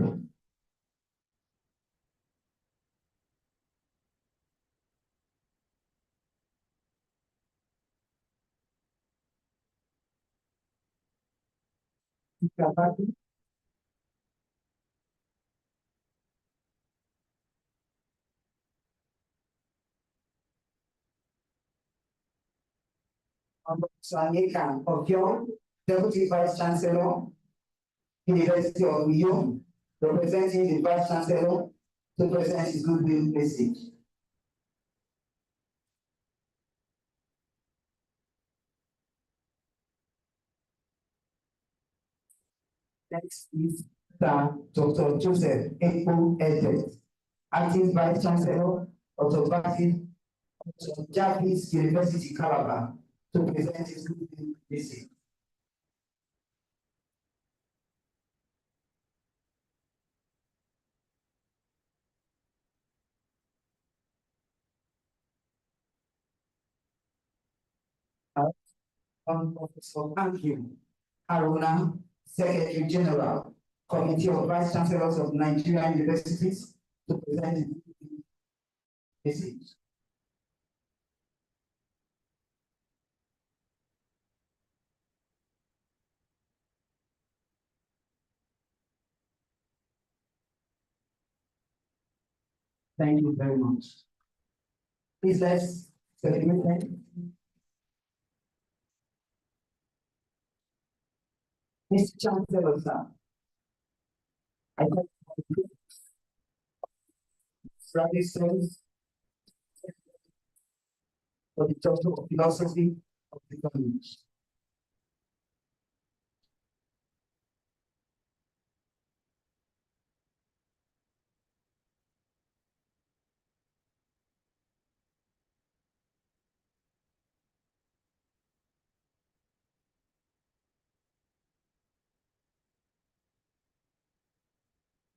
[SPEAKER 11] Unical of Yon, Deputy Vice-Chancellor, University of Lyon, representing the Vice-Chancellor to present his goodwill message. Next is Dr. Joseph Epo Edet, Acting Vice-Chancellor of the Japanese University, Calabar, to present his goodwill message. Professor Andrew Haruna, Secretary General, Committee of Vice Chancellors of Nigerian Universities, to present the message. Thank you very much. Please let's celebrate them. Mr. Chancellor, sir. I got Friday service for the Doctor of Philosophy of the college.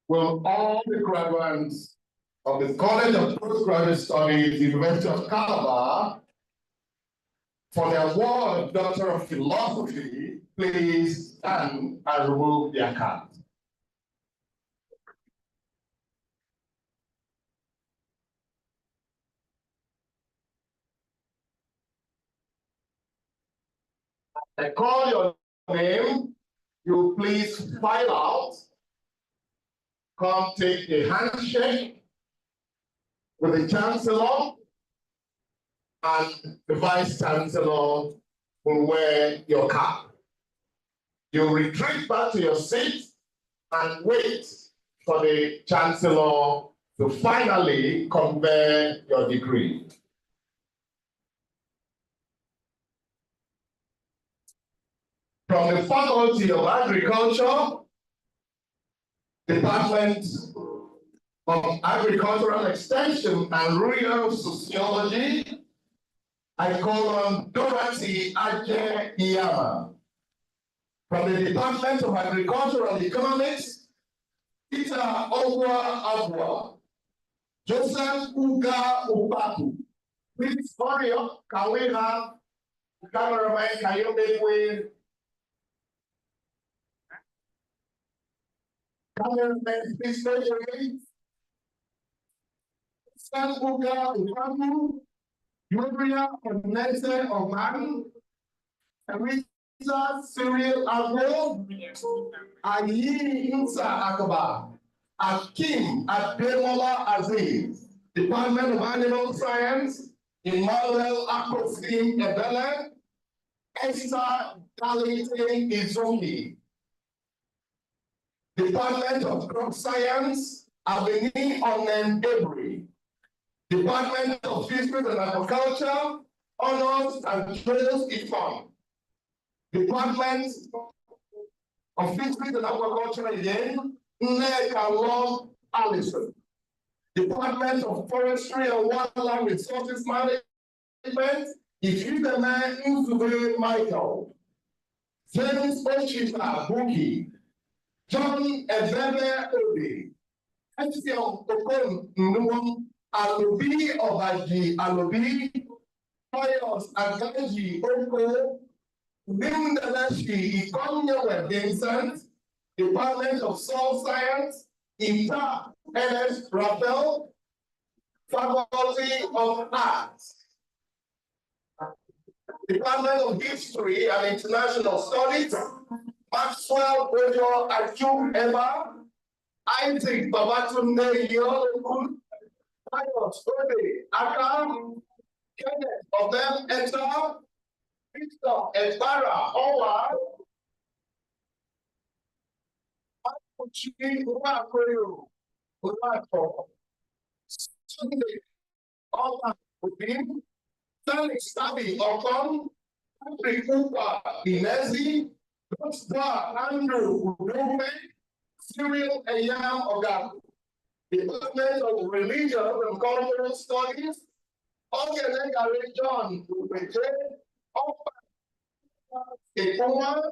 [SPEAKER 8] Will all the graduates of the College of Postgraduate Studies, University of Calabar, for the award of Doctor of Philosophy, please stand and remove their caps. I call your name, you please file out, come take a handshake with the Chancellor, and the Vice-Chancellor will wear your cap. You retreat back to your seat and wait for the Chancellor to finally confer your degree. From the Faculty of Agriculture, Department of Agricultural Extension and Rural Sociology, I call on Dorothy Aje Iyama. From the Department of Agricultural Economics, Peter Ogwa Agwa, Joseph Uga Upaku. Please hurry up. Can we have the cameraman? Can you make way? Cameraman, please make way. Joseph Uga Upaku, Maria Onese Oman, Rita Cyril Agbo, Ayi Insa Akaba, Akim Ademola Aziz, Department of Animal Science, Emmanuel Akosim Ebele, Esther Dalite Izumi, Department of Crop Science, Aveni Onen Ebri, Department of Fisheries and Agriculture, Honors and Trails Ifon, Department of Fisheries and Agriculture again, Nneka Law Allison, Department of Forestry and Wildlife Resources Management, Ifideme Nzube Michael, James Ochita Buki, John Ebebe Obi, Etienne Okon Nwom, Alobi Obaji Alobi, Pius Agaji Oko, Bimdalashi Ikonyewe Vincent, Department of Soil Science, Ita Ernest Raphael, Faculty of Arts, Department of History and International Studies, Maxwell Ojo Aju Emma, Isaac Babatunde Yolokun, Pius Ode Akam, Kenneth of them Eta, Victor Ebara Owa, Akuchi Umakoyo, Umato, Sunday Owa Ubin, Felix Tabi Okon, Patrick Upa Inezi, Andrew Udume, Cyril Ayam Ogaku, Department of Religion and Cultural Studies, Ogenegare John Ubeje, Ekuma,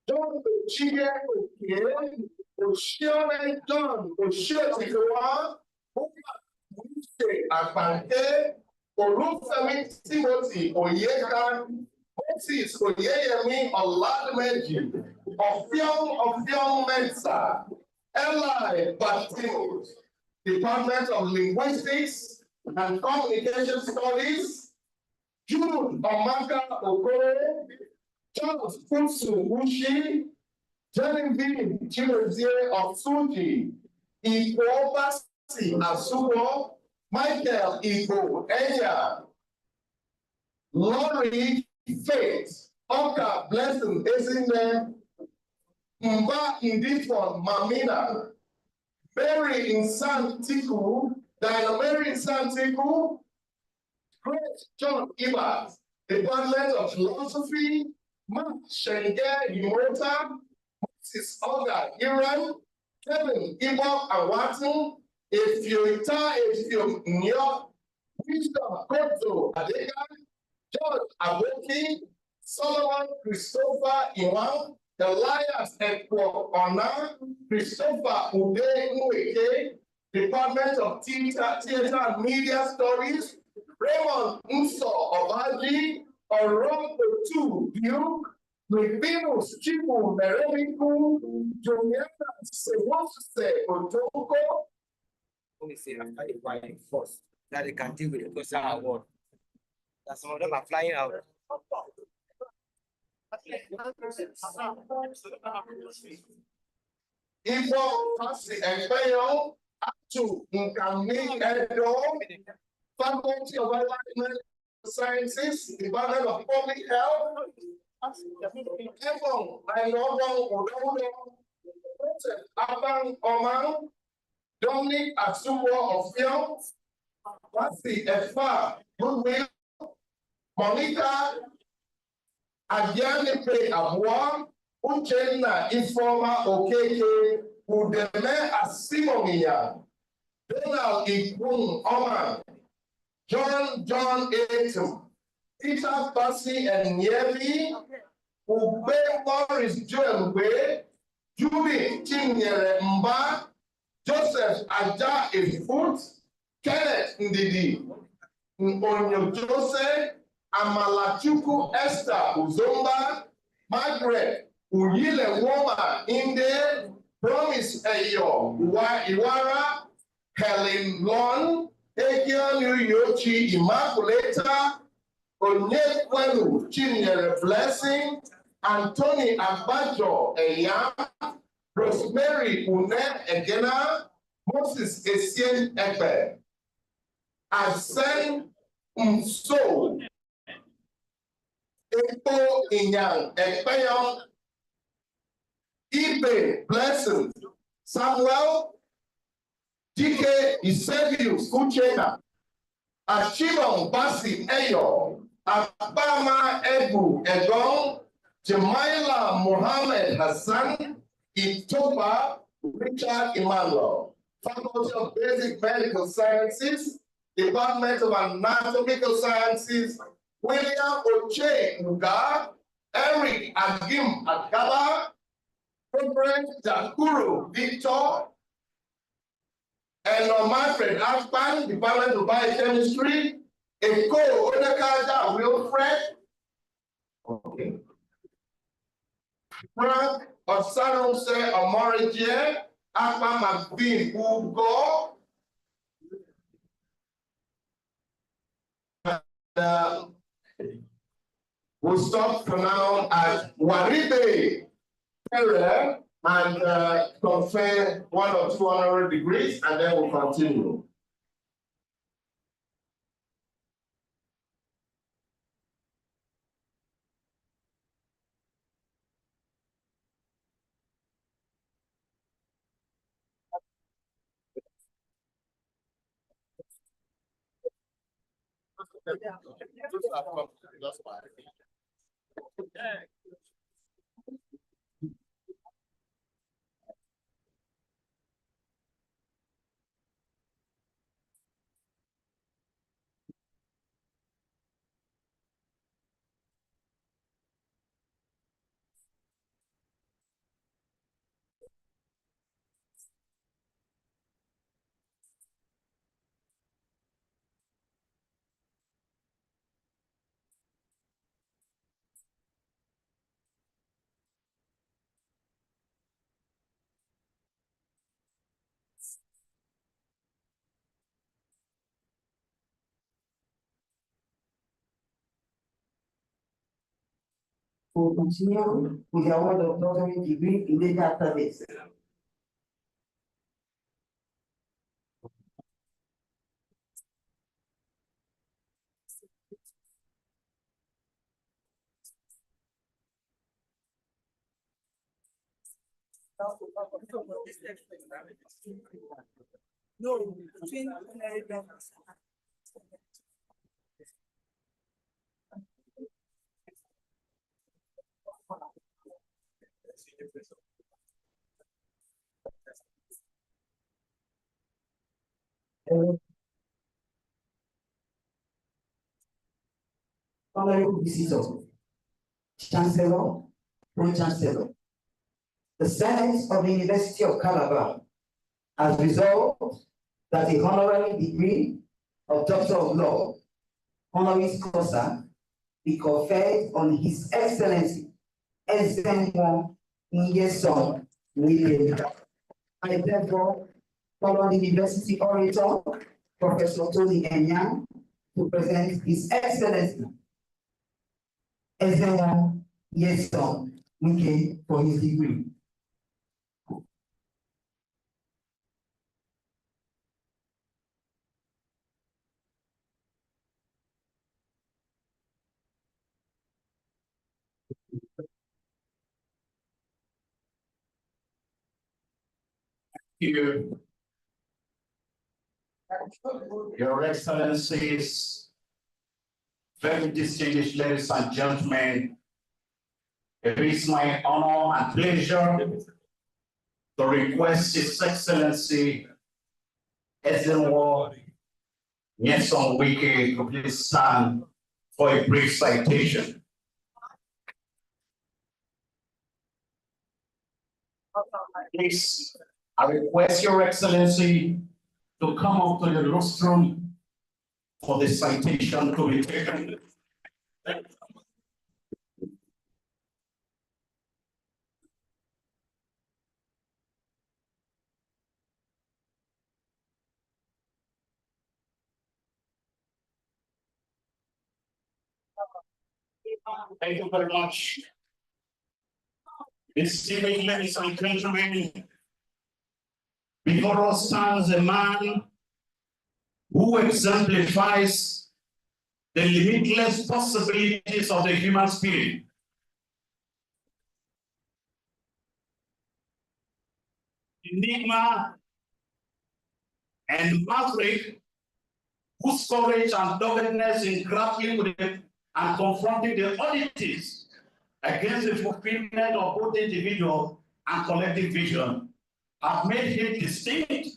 [SPEAKER 8] John Chige Okie, Oshione John, Oshiotikwa, Uke Akpante, Olufemi Timothy Oyeka, Moses Oyeyemi Oladimeji, Ofiong Mensa, Eli Batimos, Department of Linguistics and Communication Studies, Jude Omaka Okoro, Charles Kunsu Ushi, Genevieve Chimezie of Suji, Igbo Basi Asubo, Michael Igbo Enya, Laurie Faith, Oka Blessing Ezine, Mba Indifon Mamina, Mary in Santiku, Diana Mary in Santiku, Great John Ibas, Department of Philosophy, Mark Shenge Yimota, Mrs. Olga Iran, Kevin Ibok Awatu, Ifyo Nyo, Wisdom Koto Adega, George Aboki, Solomon Christopher Iwan, Elias Ekwo Ona, Christopher Ude Nweke, Department of Theater and Media Studies, Raymond Nso Obaji, Oromo Tu Duke, Livinus Chibu Meremiku, Juliana Sewose Otoko.
[SPEAKER 15] Let me say, after the flying first, that they can deal with the personal award. That some of them are flying out.
[SPEAKER 8] Igbo Fasi Ekpeyo, to Nkami Edo, Faculty of Environmental Sciences, Department of Public Health, Ebon Ainobo Ododo, Abang Oman, Dominic Asubo of Film, Fasi Efa, Goodwill, Monica Adiane Pe Abua, Uchenna Informa Okeke, Udeme Asimonia, Donald Ikun Oman, John Etum, Peter Bassi and Yevi, Ube Morris Joel Way, Julie Chinyere Mba, Joseph Aja Ifut, Kenneth Ndidi, Onyo Jose, Amalachuku Esther Uzomba, Margaret Uyile Woma Inde, Promise Eyo Iwara, Helen Lon, Ekion Yochi Immaculata, Onyekwenu Chinyere Blessing, Anthony Abajo Eyam, Rosemary Une Egena, Moses Essien Ekbe, Asen Mso, Epo Inyang Ekpeyon, Ibe Blessing, Samuel, DK Isevius Uchena, Ashimon Basi Eyo, Abama Ebu Egon, Jemaila Mohammed Hassan, Itoba Richard Emmanuel, Faculty of Basic Medical Sciences, Department of Anatomical Sciences, William Oche Nga, Eric Agim Agaba, Reverend Jakuru Victor, and Manfred Ashpan, Department of Biochemistry, Eko Onekaja Wilfred, okay. Frank Osanose Omorije, Akpa Magbin Ugo, we'll stop for now at Waribe farewell and confer 1 or 2 honorary degrees, and then we'll continue.
[SPEAKER 11] We'll continue with the award of doctorate degree immediately after this.
[SPEAKER 14] No, between honorary members.
[SPEAKER 11] Honorable visitor, Chancellor, Pro-Chancellor. The Senate of the University of Calabar has resolved that a honorary degree of Doctor of Law, honoris causa, be conferred on His Excellency Ezenwo Nyesom William. I therefore call the University Orator, Professor Tony Enyang, to present His Excellency Ezenwo Nyesom William for his degree.
[SPEAKER 16] You, Your Excellencies, very distinguished ladies and gentlemen, it is my honor and pleasure to request His Excellency Ezenwo Nyesom Wike to please stand for a brief citation. Please, I request Your Excellency to come up to the rostrum for the citation to be taken. Thank you very much. Distinguished ladies and gentlemen, before us stands a man who exemplifies the limitless possibilities of the human spirit. Enigma and maverick, whose courage and doggedness in grappling with it and confronting the oddities against the fulfillment of both individual and collective vision have made him distinct,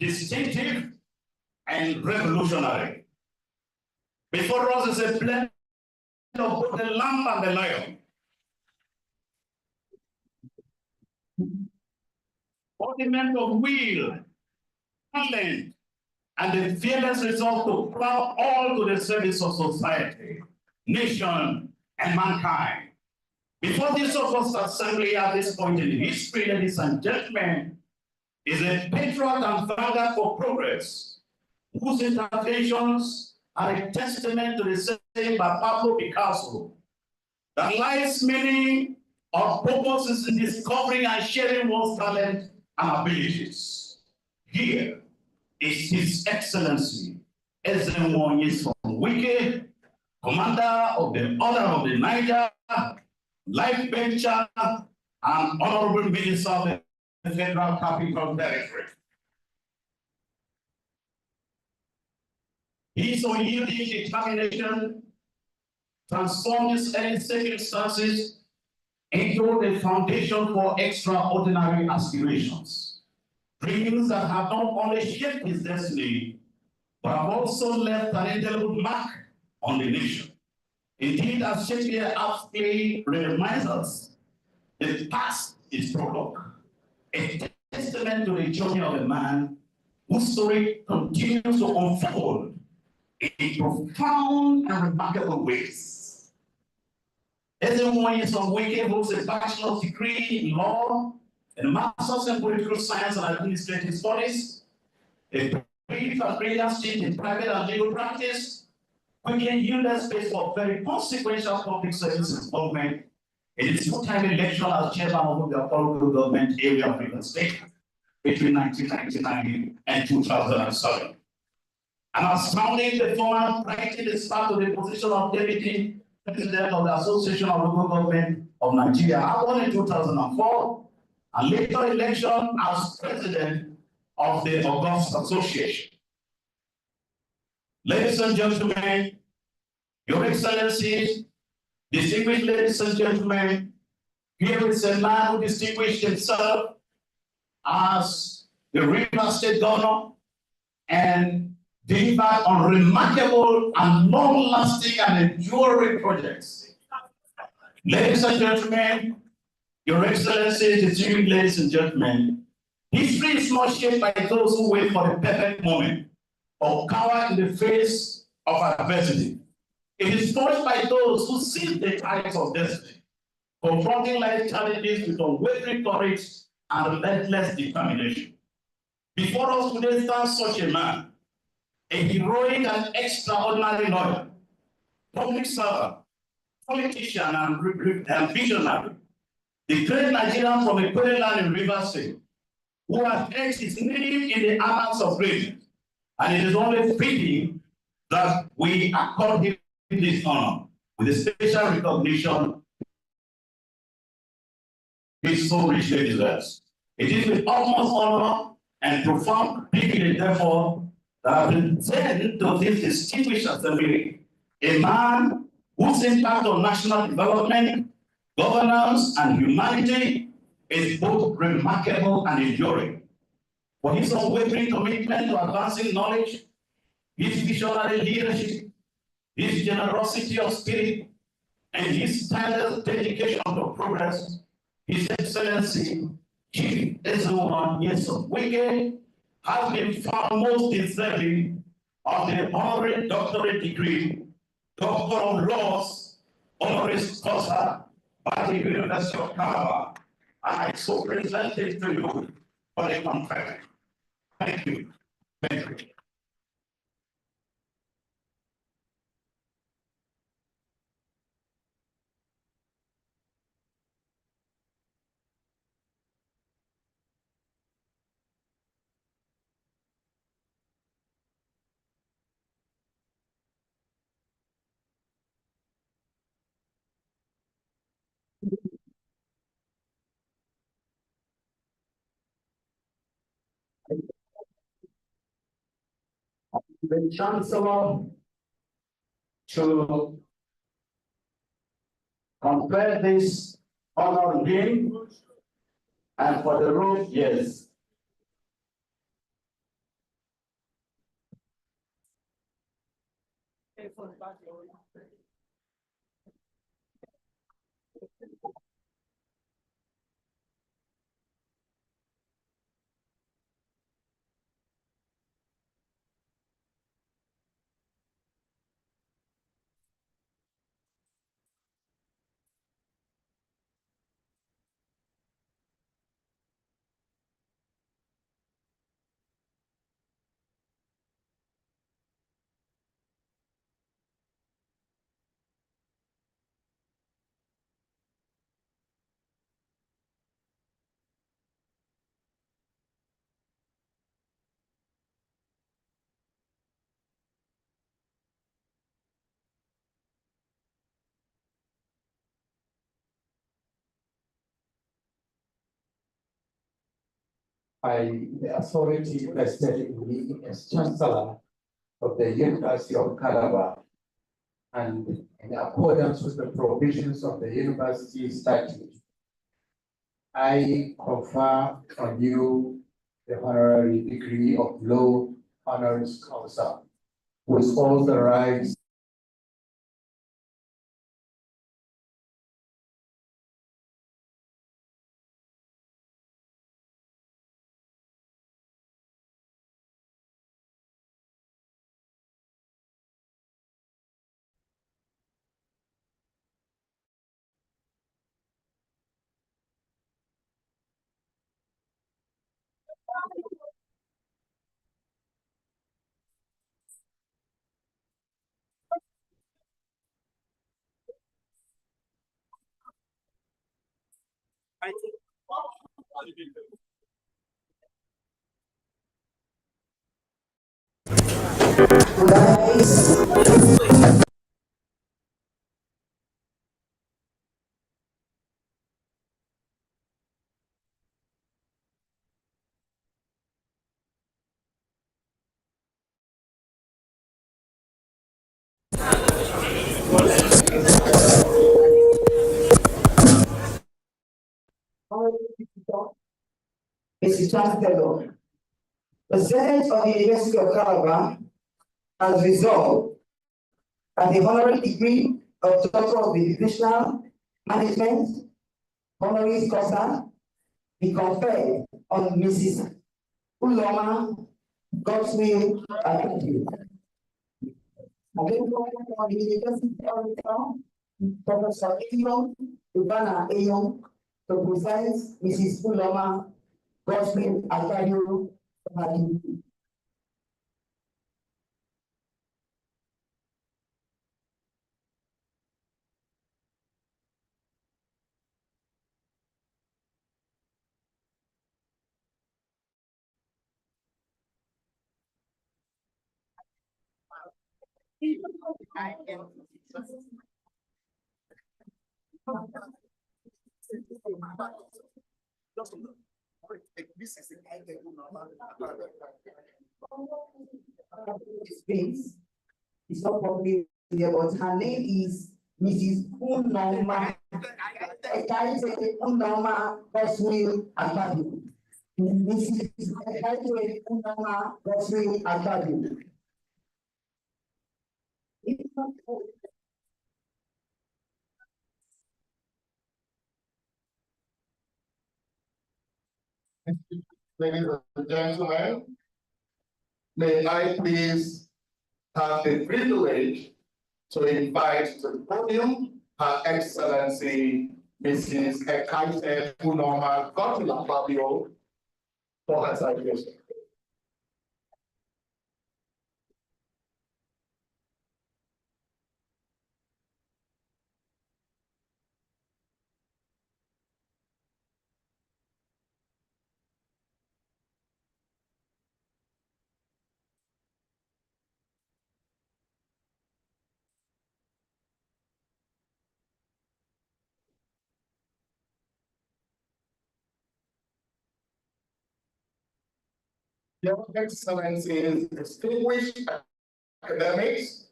[SPEAKER 16] distinctive, and revolutionary. Before us is a blend of both the lamb and the lion. Embodiment of will, talent, and the fearless resolve to plow all to the service of society, nation, and mankind. Before this august assembly at this point in history, ladies and gentlemen, is a patriot and vanguard for progress, whose interventions are a testament to the same by Pablo Picasso, that life's meaning Our purpose is in discovering and sharing one's talent and abilities. Here is His Excellency Ezenwonyi Wike, Commander of the Order of the Niger, Life Bencher, and Honorable Minister of the Federal Capital Territory. His unyielding determination transforms any circumstances into the foundation for extraordinary aspirations. Dreams that have not only shaped his destiny, but have also left an indelible mark on the nation. Indeed, as Shakespeare aptly reminds us, the past is prologue, a testament to the journey of a man whose story continues to unfold in profound and remarkable ways. Ezenwonyi Wike holds a bachelor's degree in law, a master's in political science and administrative studies, a brief and brilliant stint in private and legal practice, quickly yielded space for very consequential public service involvement in its full-time election as chairman of the local government area of Rivers State between 1999 and 2007. An astounding performance writing the start to the position of deputy president of the Association of Local Government of Nigeria, won in 2004, and later election as president of the August Association. Ladies and gentlemen, Your Excellencies, distinguished ladies and gentlemen, here is a man who distinguished himself as the Rivers State Governor and delivered on remarkable and long-lasting and enduring projects. Ladies and gentlemen, Your Excellencies, distinguished ladies and gentlemen, history is not shaped by those who wait for the perfect moment or cower in the face of adversity. It is forged by those who seize the tides of destiny, confronting life challenges with unwavering courage and relentless determination. Before us today stands such a man, a heroic and extraordinary lawyer, public servant, politician, and visionary, the great Nigerian from a great land in Rivers State, who has etched his name in the annals of greatness. And it is only fitting that we accord him this honor with a special recognition he so richly deserves. It is with utmost honor and profound privilege, therefore, that I present to this distinguished assembly a man whose impact on national development, governance, and humanity is both remarkable and enduring. For his unwavering commitment to advancing knowledge, his visionary leadership, his generosity of spirit, and his tireless dedication to progress, His Excellency Chief Ezenwonyi Wike has been found most deserving of the honorary doctorate degree, Doctor of Laws, honoris causa, by the University of Calabar. And I so present it to you for the conferment. Thank you. Thank you. The Chancellor to confer this honor on him, and for the room, yes.
[SPEAKER 12] by the authority vested in me as Chancellor of the University of Calabar, and in accordance with the provisions of the University Statute, I confer on you the honorary degree of Law Honoris Causa, with all the rights
[SPEAKER 11] Mrs. Chancellor, the Senate of the University of Calabar has resolved that the honorary degree of Doctor of Educational Management, honoris causa, be conferred on Mrs. Uloma Godswill Akaju. Available from the University of Town, Professor Ayon Ivana Ayon, to present Mrs. Uloma Godswill Akaju. Space. It's not probably here, but her name is Mrs. Unoma. Unoma Godswill Akaju. Mrs. Unoma Godswill Akaju.
[SPEAKER 8] Ladies and gentlemen, may I please have the privilege to invite to the podium Her Excellency Mrs. Ekaite Unoma Godswill Akaju for her citation. Your Excellencies, distinguished academics,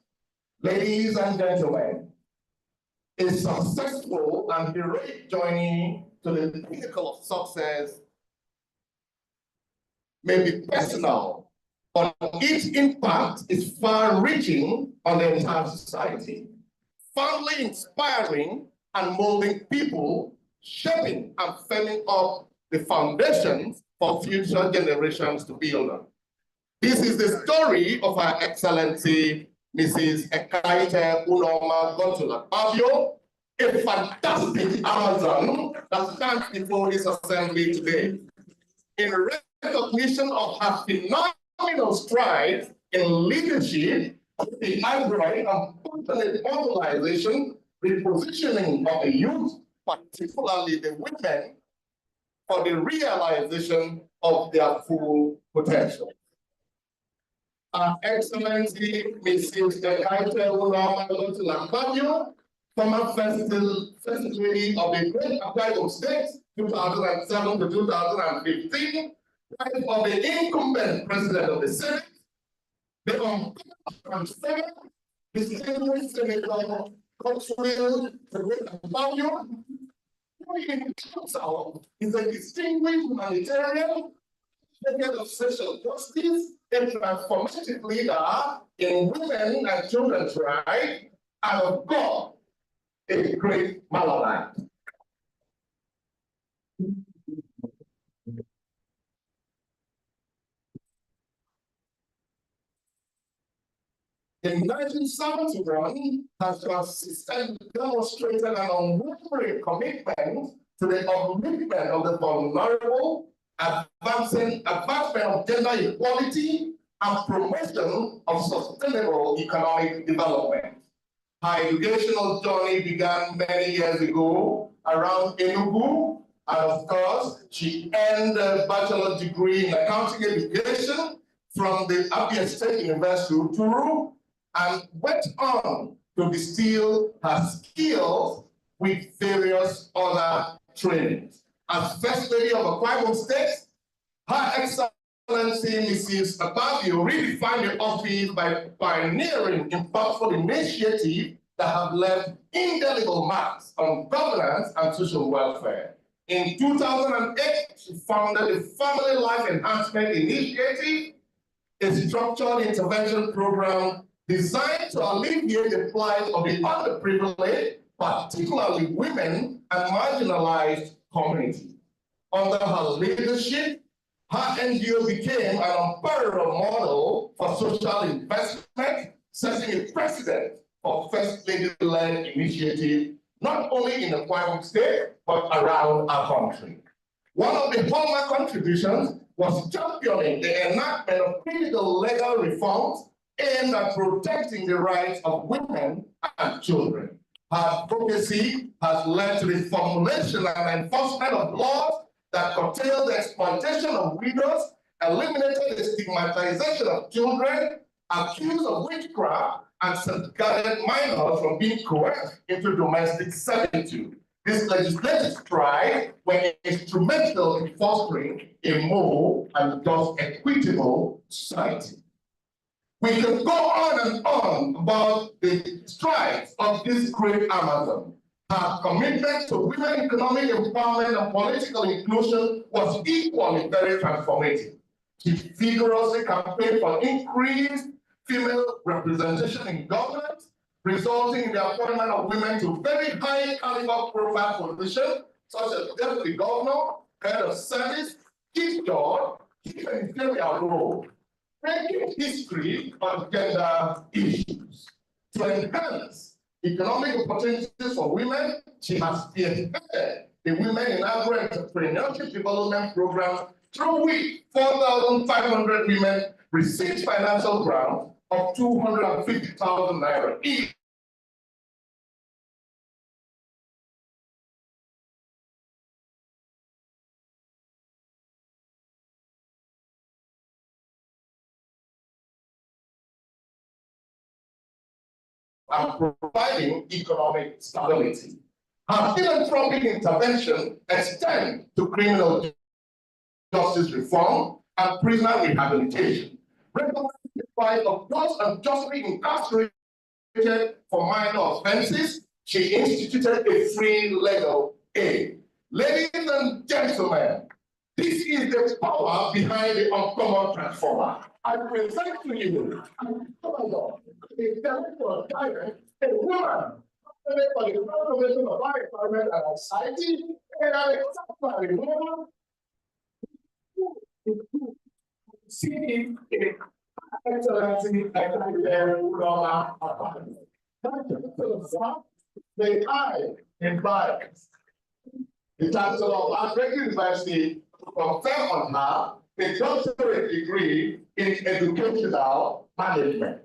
[SPEAKER 8] ladies and gentlemen, a successful and heroic journey to the pinnacle of success may be personal, but its impact is far-reaching on the entire society, fondly inspiring and molding people, shaping and firming up the foundations for future generations to build on. This is the story of Her Excellency Mrs. Ekaite Unoma Godswill Akaju, a fantastic Amazon that stands before this assembly today. In recognition of her phenomenal strides in leadership, the ongoing and permanent mobilization, repositioning of the youth, particularly the women, for the realization of their full potential. Her Excellency Mrs. Ekaite Unoma Godswill Akaju, former First Lady of the Great Akwa Ibom State, 2007 to 2015, wife of the incumbent president of the Senate, the unconfirmed distinguished Senator Coxwell Value, who in council is a distinguished humanitarian, advocate of social justice, a transformative leader in women and children's rights, and of God, a great Malamite. In 1971, has consistently demonstrated an unwavering commitment to the upliftment of the vulnerable, advancement of gender equality, and promotion of sustainable economic development. Her educational journey began many years ago around Enugu, and of course, she earned a bachelor's degree in accounting education from the Abia State University, Uturu, and went on to distill her skills with various other trainings. As First Lady of Akwa Ibom State, Her Excellency Mrs. Ababio redefined the office by pioneering impactful initiatives that have left indelible marks on governance and social welfare. In 2008, she founded the Family Life Enhancement Initiative, a structured intervention program designed to alleviate the plight of the underprivileged, particularly women and marginalized communities. Under her leadership, her NGO became an unparalleled model for social investment, setting a precedent for First Lady-led initiative, not only in the Akwa Ibom State, but around our country. One of the hallmark contributions was championing the enactment of critical legal reforms aimed at protecting the rights of women and children. Her advocacy has led to the formulation and enforcement of laws that curtail the exploitation of widows, eliminated the stigmatization of children accused of witchcraft, and safeguarded minors from being coerced into domestic servitude. These legislative strides were instrumental in fostering a more and just equitable society. We can go on and on about the strides of this great Amazon. Her commitment to women economic empowerment and political inclusion was equally very transformative. She vigorously campaigned for increased female representation in government, resulting in the appointment of women to very high caliber profile positions, such as deputy governor, head of service, chief judge, chief ministerial role, making history on gender issues. To enhance economic opportunities for women, she has spearheaded the Women in Agro-Entrepreneurship Development Program, through which 4,500 women received financial grants of 250,000 naira each. And providing economic stability. Her philanthropic intervention extends to criminal justice reform and prisoner rehabilitation, recognizing the fight of those unjustly incarcerated for minor offenses. She instituted a free legal aid. Ladies and gentlemen, this is the power behind the uncommon transformer. I present to you, the director direct, a woman, for the transformation of our environment and our society, and an exemplary woman seeking excellency and may I invite the Chancellor of African University to confer on her a doctorate degree in educational management.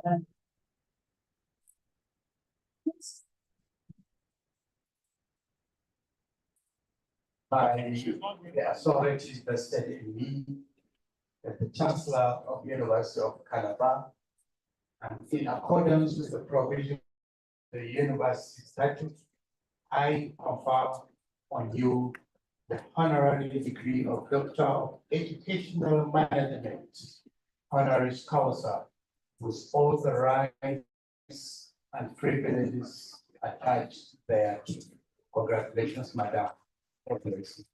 [SPEAKER 12] By the authority vested in me as the Chancellor of the University of Calabar, and in accordance with the provision of the University Statute, I confer on you the honorary degree of Doctor of Educational Management, honoris causa, with all the rights and privileges attached thereto. Congratulations, Madam. Congratulations.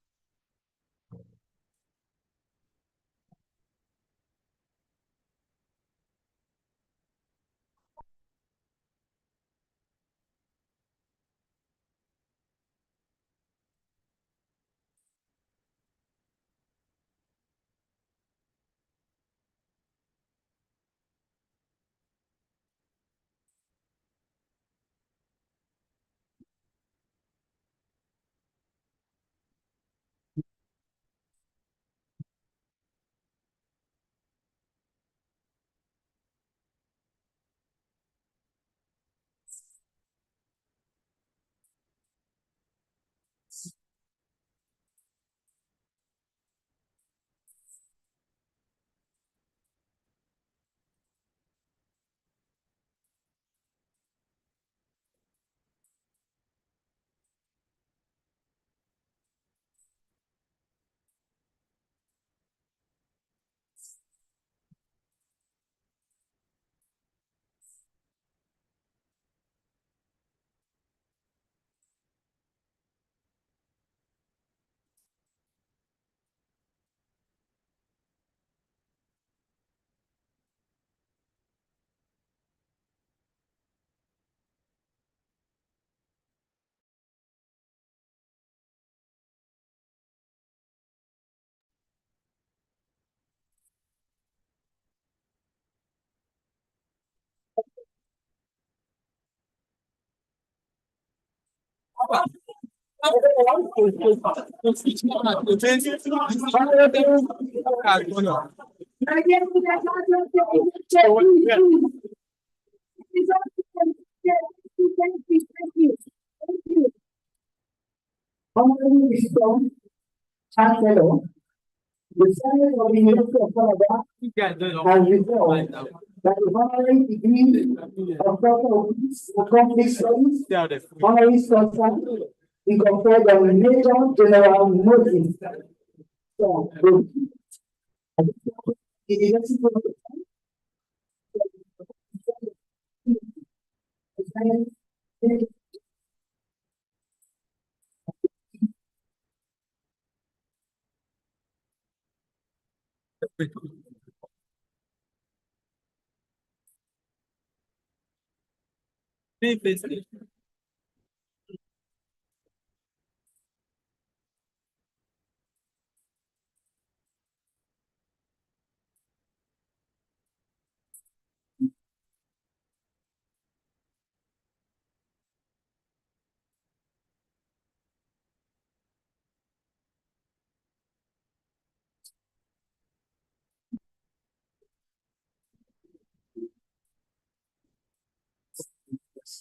[SPEAKER 11] Honorary Chancellor, the Senate of the University of Calabar has resolved that the honorary degree of Doctor of Conflict Studies, honoris causa, be conferred on Major General Moses.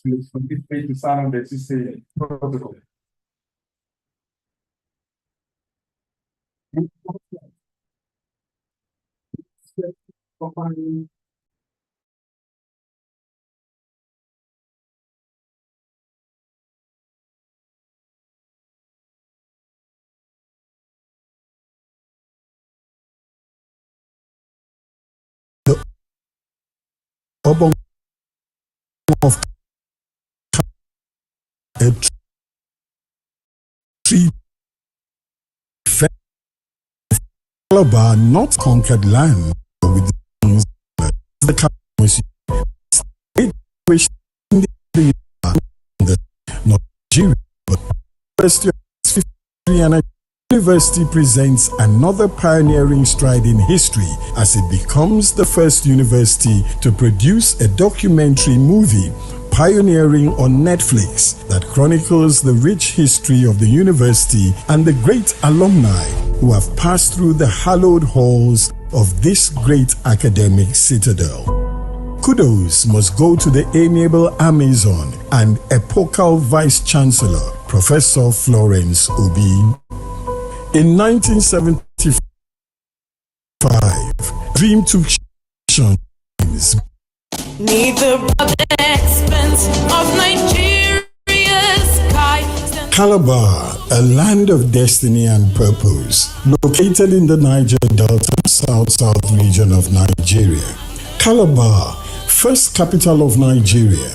[SPEAKER 5] Please forgive me to sign on the CC protocol.
[SPEAKER 6] Obong of a tree Calabar not conquered land with the Nigeria, but the University presents another pioneering stride in history as it becomes the first university to produce a documentary movie pioneering on Netflix that chronicles the rich history of the university and the great alumni who have passed through the hallowed halls of this great academic citadel. Kudos must go to the amiable Amazon and epochal Vice-Chancellor, Professor Florence Obi. In 1975, dream took shape.
[SPEAKER 2] Neither at the expense of Nigeria's sky.
[SPEAKER 6] Calabar, a land of destiny and purpose, located in the Niger Delta, south region of Nigeria. Calabar, first capital of Nigeria.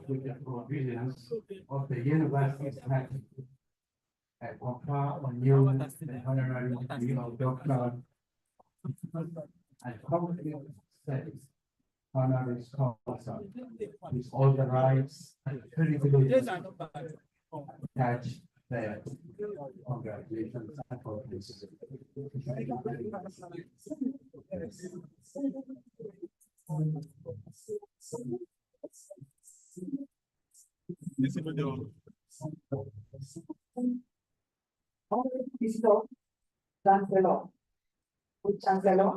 [SPEAKER 12] With the provisions of the university's act, I confer on you the honorary degree of doctor and complete status, honorary scholar, with all the rights and privileges Catch there. Congratulations and congratulations.
[SPEAKER 11] Chancellor, Pro-Chancellor,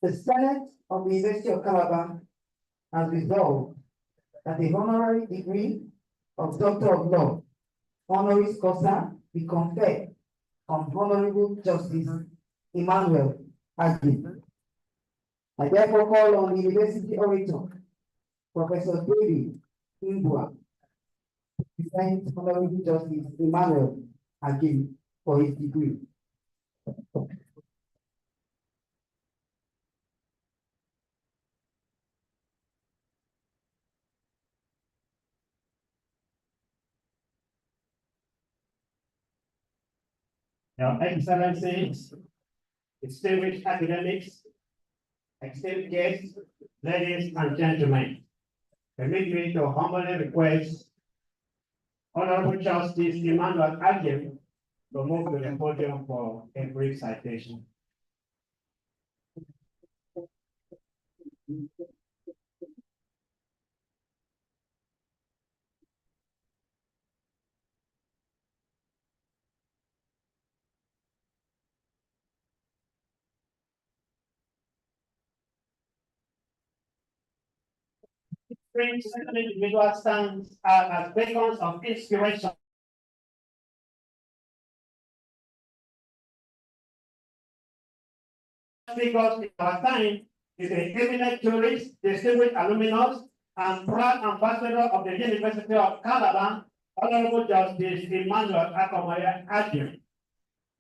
[SPEAKER 11] the Senate of the University of Calabar has resolved that the honorary degree of Doctor of Law, honoris causa, be conferred on Honorable Justice Emmanuel Agim. I therefore call on the University Orator, Professor David Imbua, to present Honorable Justice Emmanuel Agim for his degree.
[SPEAKER 16] Your Excellencies, distinguished academics, esteemed guests, ladies and gentlemen, permit me to humbly request Honorable Justice Emmanuel Agim to move to the podium for a brief citation. Certain individual stands as beacons of inspiration. Figures in our time is an eminent jurist, distinguished alumnus, and proud ambassador of the University of Calabar, Honorable Justice Emmanuel Agim,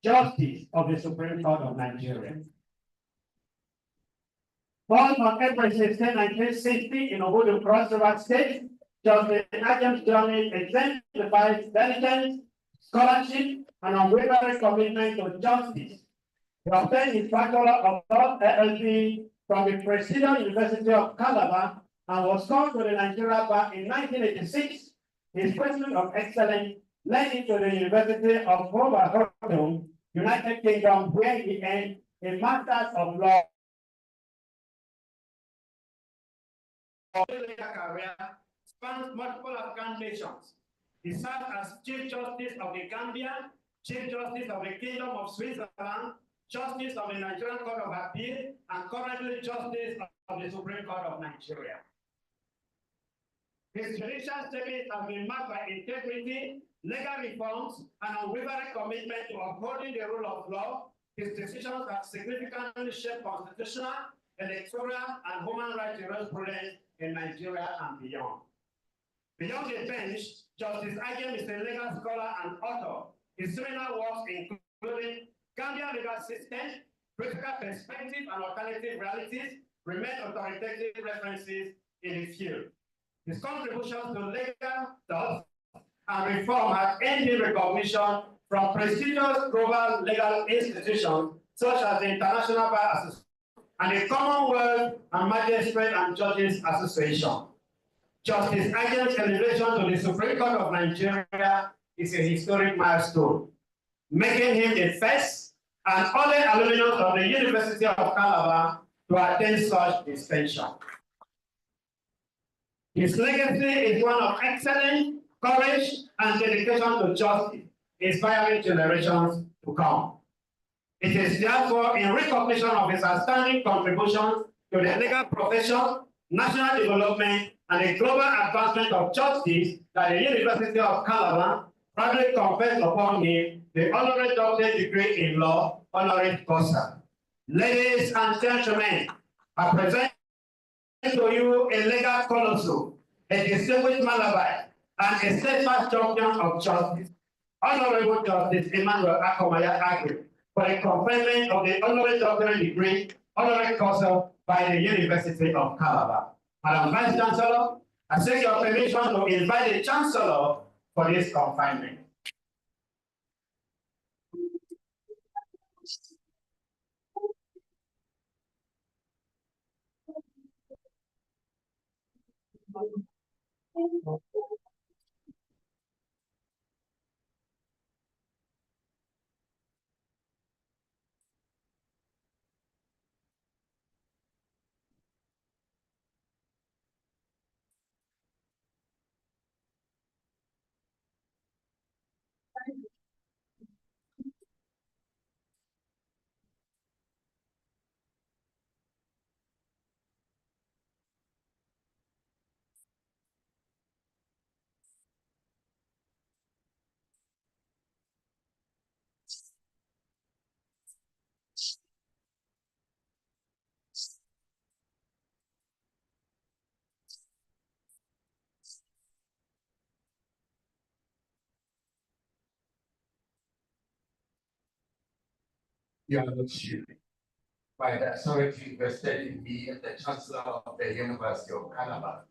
[SPEAKER 16] Justice of the Supreme Court of Nigeria. Born on April 16, 1960 in Obudu Cross River State, Justice Agim's journey exemplifies diligence, scholarship, and unwavering commitment to justice. He obtained his Bachelor of Law LLB from the Presidial University of Calabar and was called to the Nigeria Bar in 1986. His Pursuit of Excellence led him to the University of Wolverhampton, United Kingdom, where he earned a Master's of Law. His career spans multiple African nations. He served as Chief Justice of the Gambia, Chief Justice of the Kingdom of Switzerland, Justice of the Nigerian Court of Appeal, and currently Justice of the Supreme Court of Nigeria. His judicial service has been marked by integrity, legal reforms, and unwavering commitment to upholding the rule of law. His decisions have significantly shaped constitutional, electoral, and human rights jurisprudence in Nigeria and beyond. Beyond the bench, Justice Agim is a legal scholar and author. His seminal works including Gambian legal system, critical perspective, and alternative realities remain authoritative references in the field. His contributions to legal thought and reform have earned him recognition from prestigious global legal institutions such as the International Bar Association and the Commonwealth and Magistrate and Judges Association. Justice Agim's elevation to the Supreme Court of Nigeria is a historic milestone, making him the first and only alumnus of the University of Calabar to attain such distinction. His legacy is one of excellence, courage, and dedication to justice, inspiring generations to come. It is therefore in recognition of his outstanding contributions to the legal profession, national development, and the global advancement of justice that the University of Calabar proudly confers upon him the honorary doctorate degree in law, honoris causa. Ladies and gentlemen, I present to you a legal colossal, a distinguished Malabite, and a steadfast champion of justice, Honorable Justice Emmanuel Agim, for the conferment of the honorary doctorate degree, honoris causa, by the University of Calabar. Madam Vice-Chancellor, I seek your permission to invite the Chancellor for this confinement.
[SPEAKER 12] Your Lordship, by the authority vested in me as the Chancellor of the University of Calabar,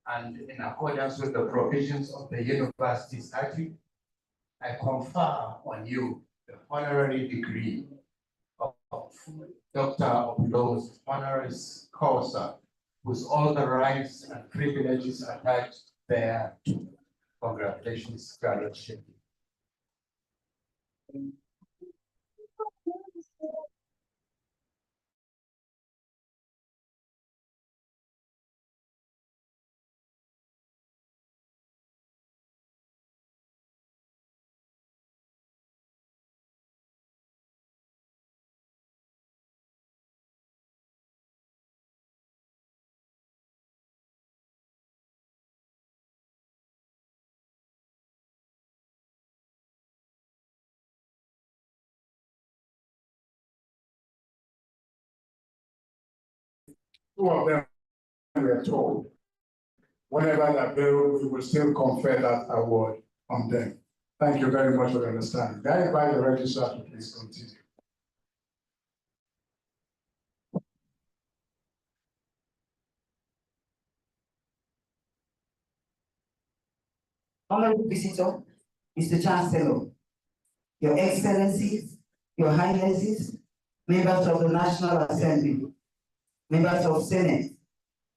[SPEAKER 12] and in accordance with the provisions of the University Statute, I confer on you the honorary degree of Doctor of Laws Honoris Causa, with all the rights and privileges attached thereto. Congratulations, Your Lordship.
[SPEAKER 8] Two of them were told, whenever they're available, we will still confer that award on them. Thank you very much for your understanding. I invite the registrar to please continue.
[SPEAKER 11] Honorable Visitor, Mr. Chancellor, Your Excellencies, Your Highnesses, members of the National Assembly, members of Senate,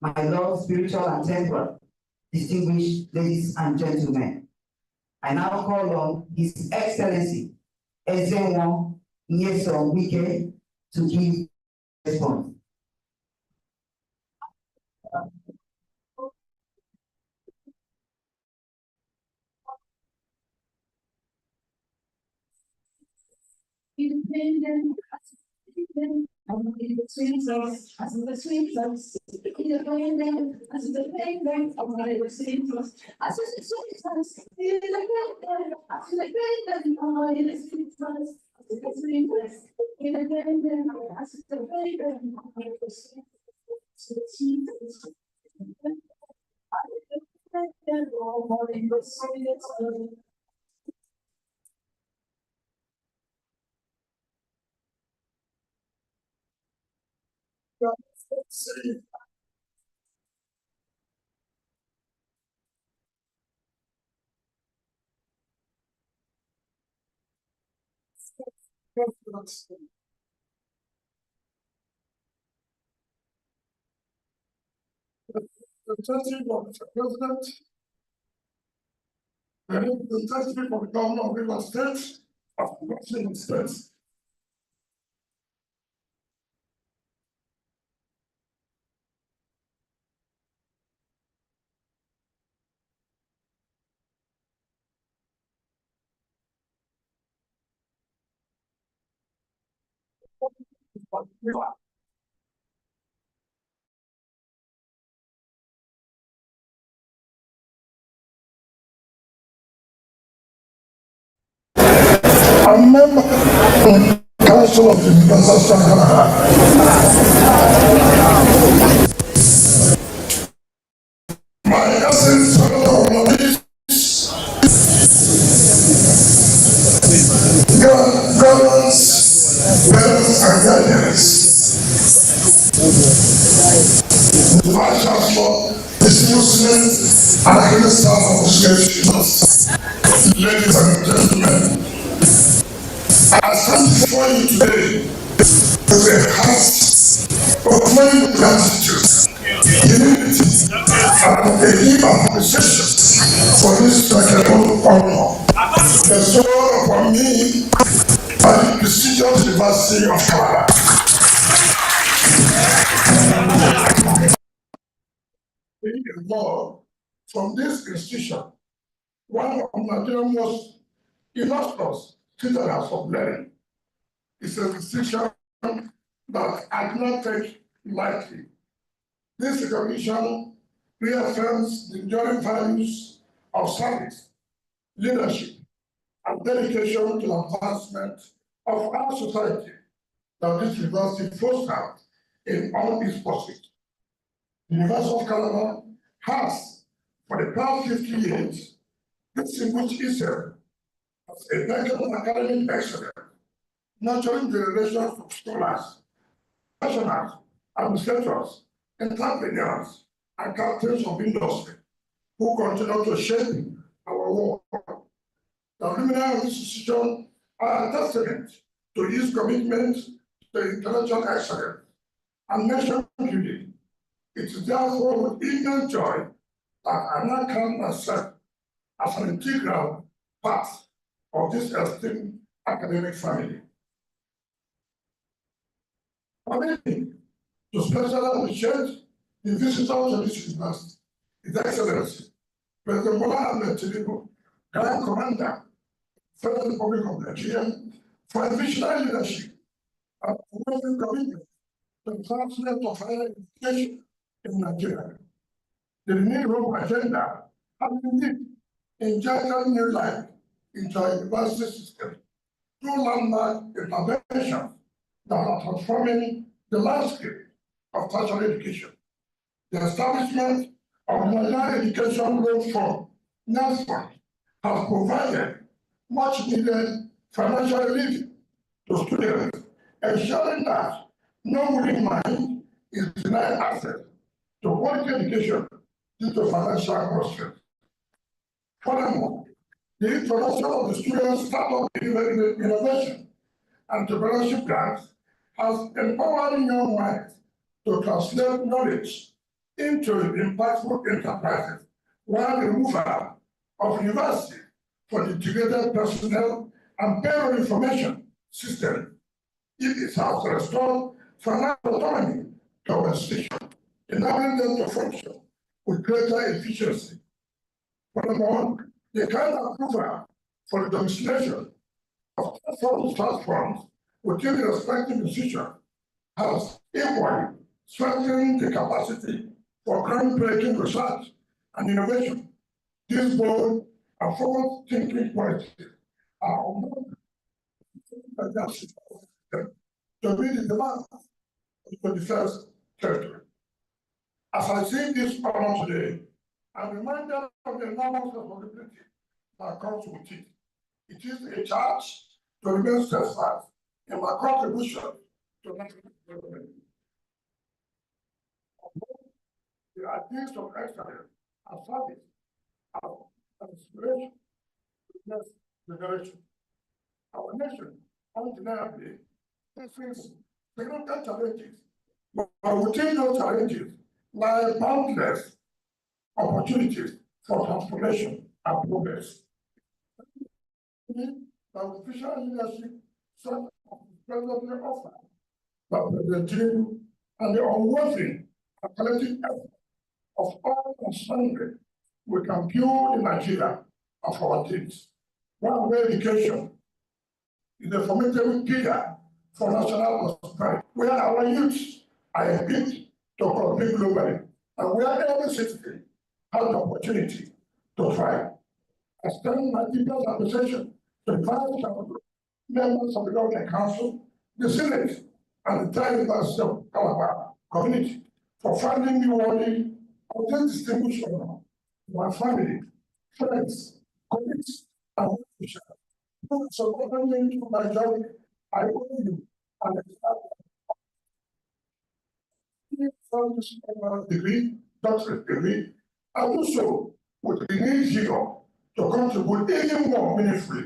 [SPEAKER 11] my Lord, spiritual and temporal, distinguished ladies and gentlemen, I now call on His Excellency, Ezenwo Nyesom Wike, to give response.
[SPEAKER 17] Independent, between us, as in between us, independent, as independent, of my between us, as between us, independent, as independent, of my between us, as between us, independent, as independent, of my between us,
[SPEAKER 8] The testimony of the President, and the testimony of the Governor of Rivers State, of Washington State. A member of the Council of the University of Calabar. My essence of governance, guidance, and guidance. The Vice-Chancellor, distinguished and academic staff of associations, ladies and gentlemen, I stand before you today with a heart of great gratitude, humility, and a deep appreciation for this incredible honor bestowed upon me by the prestigious University of Calabar. Being involved from this institution, one of Nigeria's most illustrious citizens of learning, is a decision that I do not take lightly. This recognition reaffirms the enduring values of service, leadership, and dedication to the advancement of our society that this university fosters in all its pursuits. The University of Calabar has, for the past 50 years, distinguished itself as a beacon of academic excellence, nurturing generations of scholars, professionals, administrators, entrepreneurs, and captains of industry who continue to shape our world. The alumni of this institution are a testament to his commitment to intellectual excellence and nation building. It is therefore with inner joy that I now count myself as an integral part of this esteemed academic family. Permit me to specially appreciate the visitors of this university, His Excellency, President Bola Ahmed Tinubu, Grand Commander, Federal Republic of Nigeria, for a visionary leadership and unwavering commitment to the advancement of higher education in Nigeria. The renewable agenda has indeed injected new life into our university system through landmark interventions that are transforming the landscape of tertiary education. The establishment of the Nigerian Education Loan Fund, NELFund, has provided much needed financial relief to students, ensuring that no willing mind is denied access to quality education due to financial constraints. Furthermore, the introduction of the Student Startup Innovation and Entrepreneurship Grants has empowered young minds to translate knowledge into impactful enterprises, while the removal of university for the integrated personnel and payroll information system, it is has restored financial autonomy to our institution, enabling them to function with greater efficiency. Furthermore, the kind of approval for the domiciliation of foreign platforms within the respective institution has equally strengthened the capacity for groundbreaking research and innovation. These bold and forward-thinking policies are among to meet the demands of the 21st century. As I see this honor today, I'm reminded of the enormous responsibility that comes with it. It is a charge to remain steadfast in my contribution to national development. The ideas of excellence and service are an inspiration to the next generation. Our nation undeniably faces significant challenges, but within those challenges lie boundless opportunities for transformation and progress. The official leadership such as presently offered by President Tinubu and the unwavering and collective effort of all concerned, we can build the Nigeria of our dreams. One way education is a formidable pillar for national prosperity, where our youth are equipped to compete globally, and where every citizen has the opportunity to thrive. I extend my deepest appreciation to the Vice-Chancellor, members of the Governing Council, the Senate, and the entire University of Calabar community for finding me worthy of this distinguished honor. My family, friends, colleagues, and officials who supported me to my journey, I owe you and degree, doctorate degree, and also with renewed vigor to contribute even more meaningfully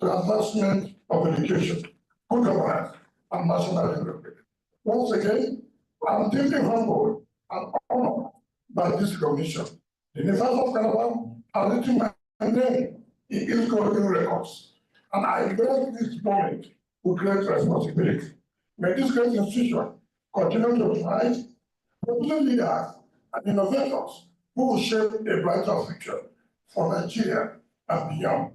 [SPEAKER 8] to the advancement of education, good governance, and national development. Once again, I'm deeply humbled and honored by this recognition. The University of Calabar has written my name in its golden records, and I embrace this moment with great responsibility. May this great institution continue to provide producing leaders and innovators who will shape a brighter future for Nigeria and beyond.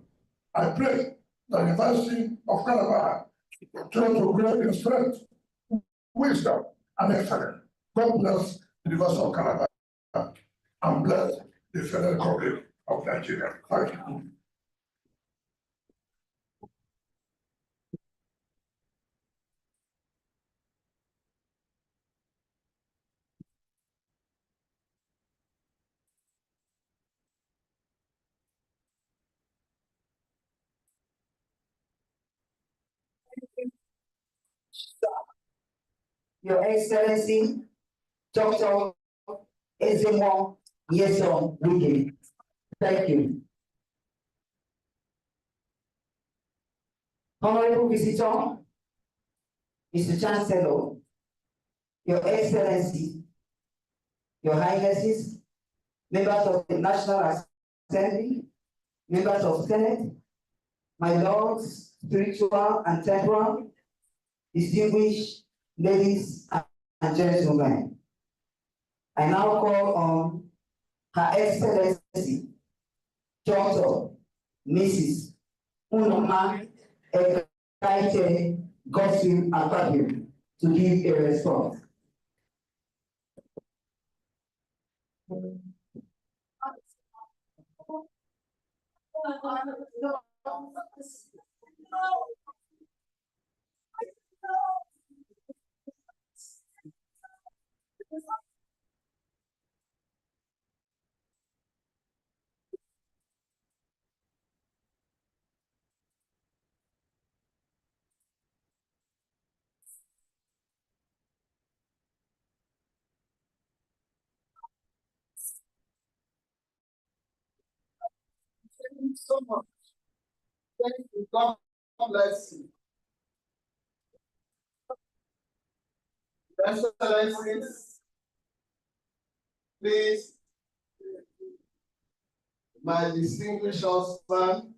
[SPEAKER 8] I pray that the University of Calabar should continue to grow in strength, wisdom, and excellence. God bless the University of Calabar and bless the Federal Republic of Nigeria. Thank you.
[SPEAKER 11] Your Excellency, Dr. Ezemo Yeson Wike. Thank you. Honorable Visitor, Mr. Chancellor, Your Excellency, Your Highnesses, members of the National Assembly, members of Senate, my lords, spiritual and temporal, distinguished ladies and gentlemen. I now call on Her Excellency, Dr. Mrs. Unoma Ekaite Gospel Akpabio to give a response.
[SPEAKER 8] Thank you so much. Thank you. God bless you. Excellencies, please, my distinguished husband,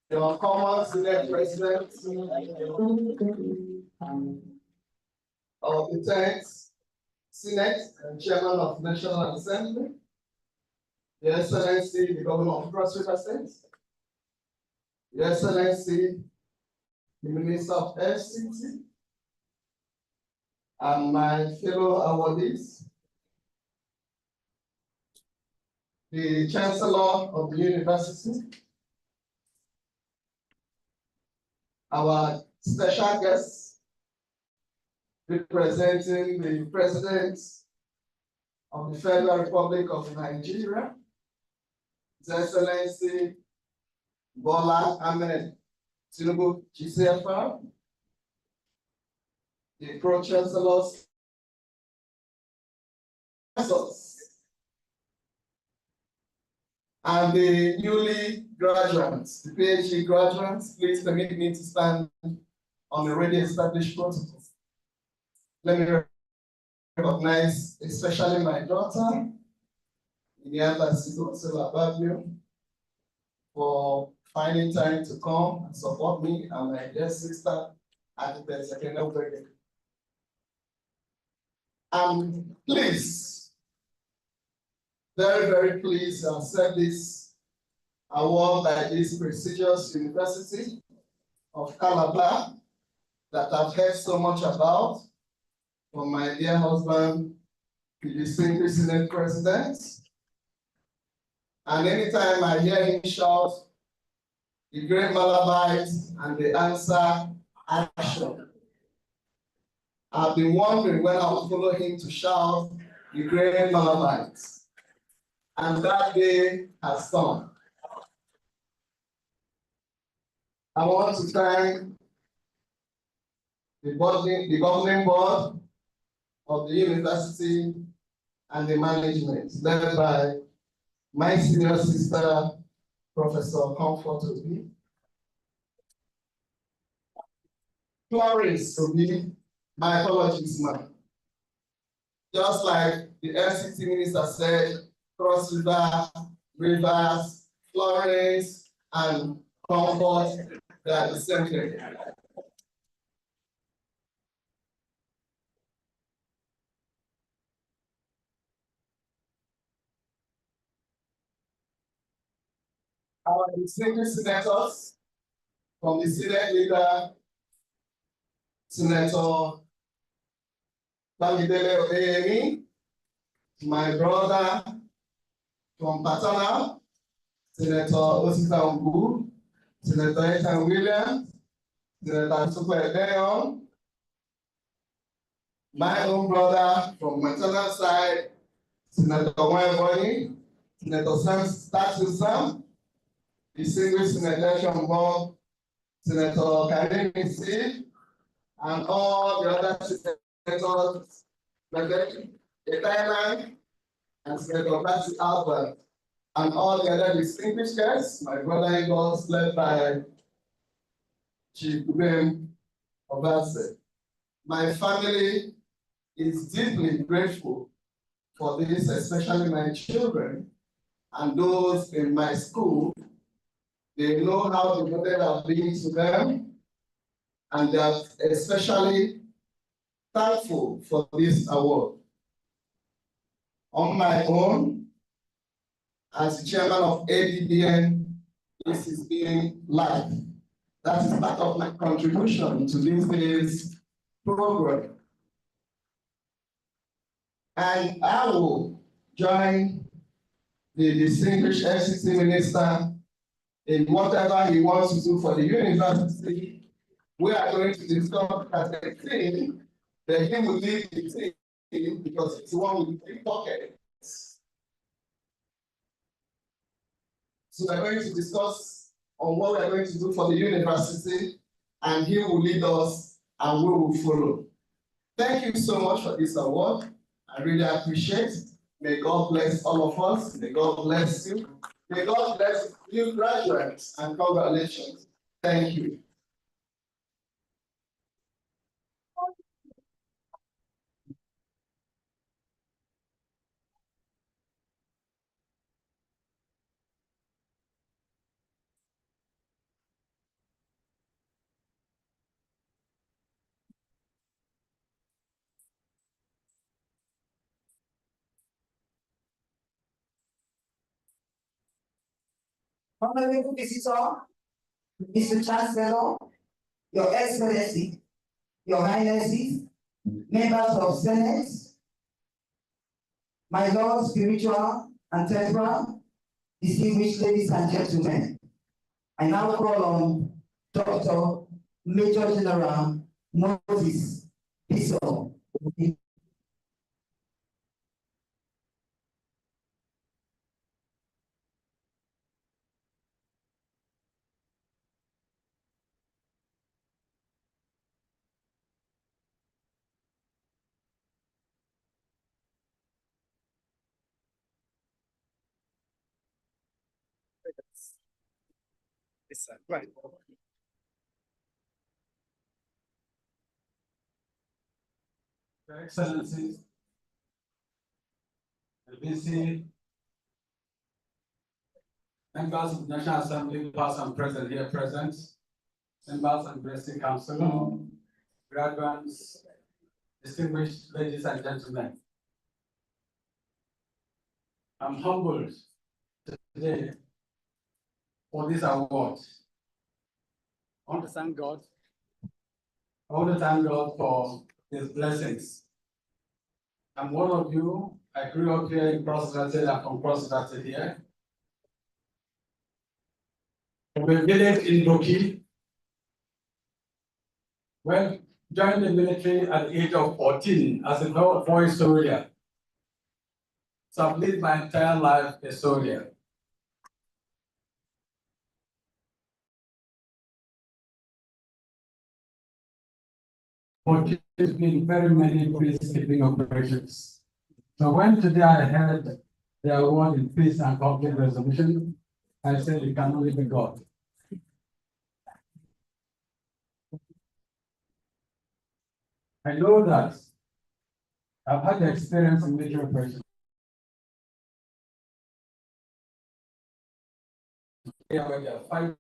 [SPEAKER 8] your common Senate President of the 10th Senate and Chairman of the National Assembly, Your Excellency, the Governor of Cross River State, Your Excellency, the Minister of FCT, and my fellow awardees, the Chancellor of the University, our special guests representing the President of the Federal Republic of Nigeria, His Excellency Bola Ahmed Tinubu GCFR, the Pro-Chancellors, and the newly graduates, the PhD graduates. Please permit me to stand on the already established protocol. Let me recognize especially my daughter, Iniala Sila, for finding time to come and support me, and my dear sister, Architect Secretary. I'm pleased, very, very pleased to accept this award by this prestigious University of Calabar that I've heard so much about from my dear husband, the distinguished Senate President. And anytime I hear him shout, the great Malabite and the answer, action. I've been wondering when I would follow him to shout the great Malabites. And that day has come. I want to thank the governing board of the university and the management, led by my senior sister, Professor Comfortably. Florence to be my apologies, ma'am. Just like the LCT minister said, Cross River, Rivers, Florence, and Comfort, they are the same thing. Our distinguished senators, from the Senate leader, Senator Bamidele Oyemi, my brother from Patana, Senator Osita Ungu, Senator Ethan Williams, Senator Super Leon, my own brother from maternal side, Senator Wayne, Senator Sam Statuson, distinguished Senator Bob, Senator Karim Steve, and all the other the Thailand, and Senator Patsy Albert, and all the other distinguished guests, my brother-in-laws led by Chief Graham Obase. My family is deeply grateful for this, especially my children and those in my school. They know how devoted I've been to them, and they're especially thankful for this award. On my own, as chairman of ADBN, this is being live. That is part of my contribution to this day's program. And I will join the distinguished FCC minister in whatever he wants to do for the university. We are going to discuss as a team, that he will lead the team because it's the one with the pockets. So we're going to discuss on what we're going to do for the university, and he will lead us and we will follow. Thank you so much for this award. I really appreciate it. May God bless all of us. May God bless you. May God bless you graduates, and congratulations. Thank you.
[SPEAKER 11] Honorable Visitor, Mr. Chancellor, Your Excellency, Your Highnesses, members of Senate, my Lord, spiritual and temporal, distinguished ladies and gentlemen, I now call on Dr. Major General Moses Bishop.
[SPEAKER 15] This side. Right.
[SPEAKER 12] Your Excellencies, the VC, members of the National Assembly, past and present here present, members of the University Council, graduates, distinguished ladies and gentlemen. I'm humbled today for this award. I want to thank God. I want to thank God for His blessings. I'm one of you. I grew up here in Cross-Ratted and from Cross-Ratted here. From a village in Doki. Well, joined the military at the age of 14 as a boy soldier. So I've lived my entire life a soldier. It's been very many peacekeeping operations. So when today I heard the award in peace and conflict resolution, I said it can only be God. I know that I've had the experience in military operations. Where there are 5.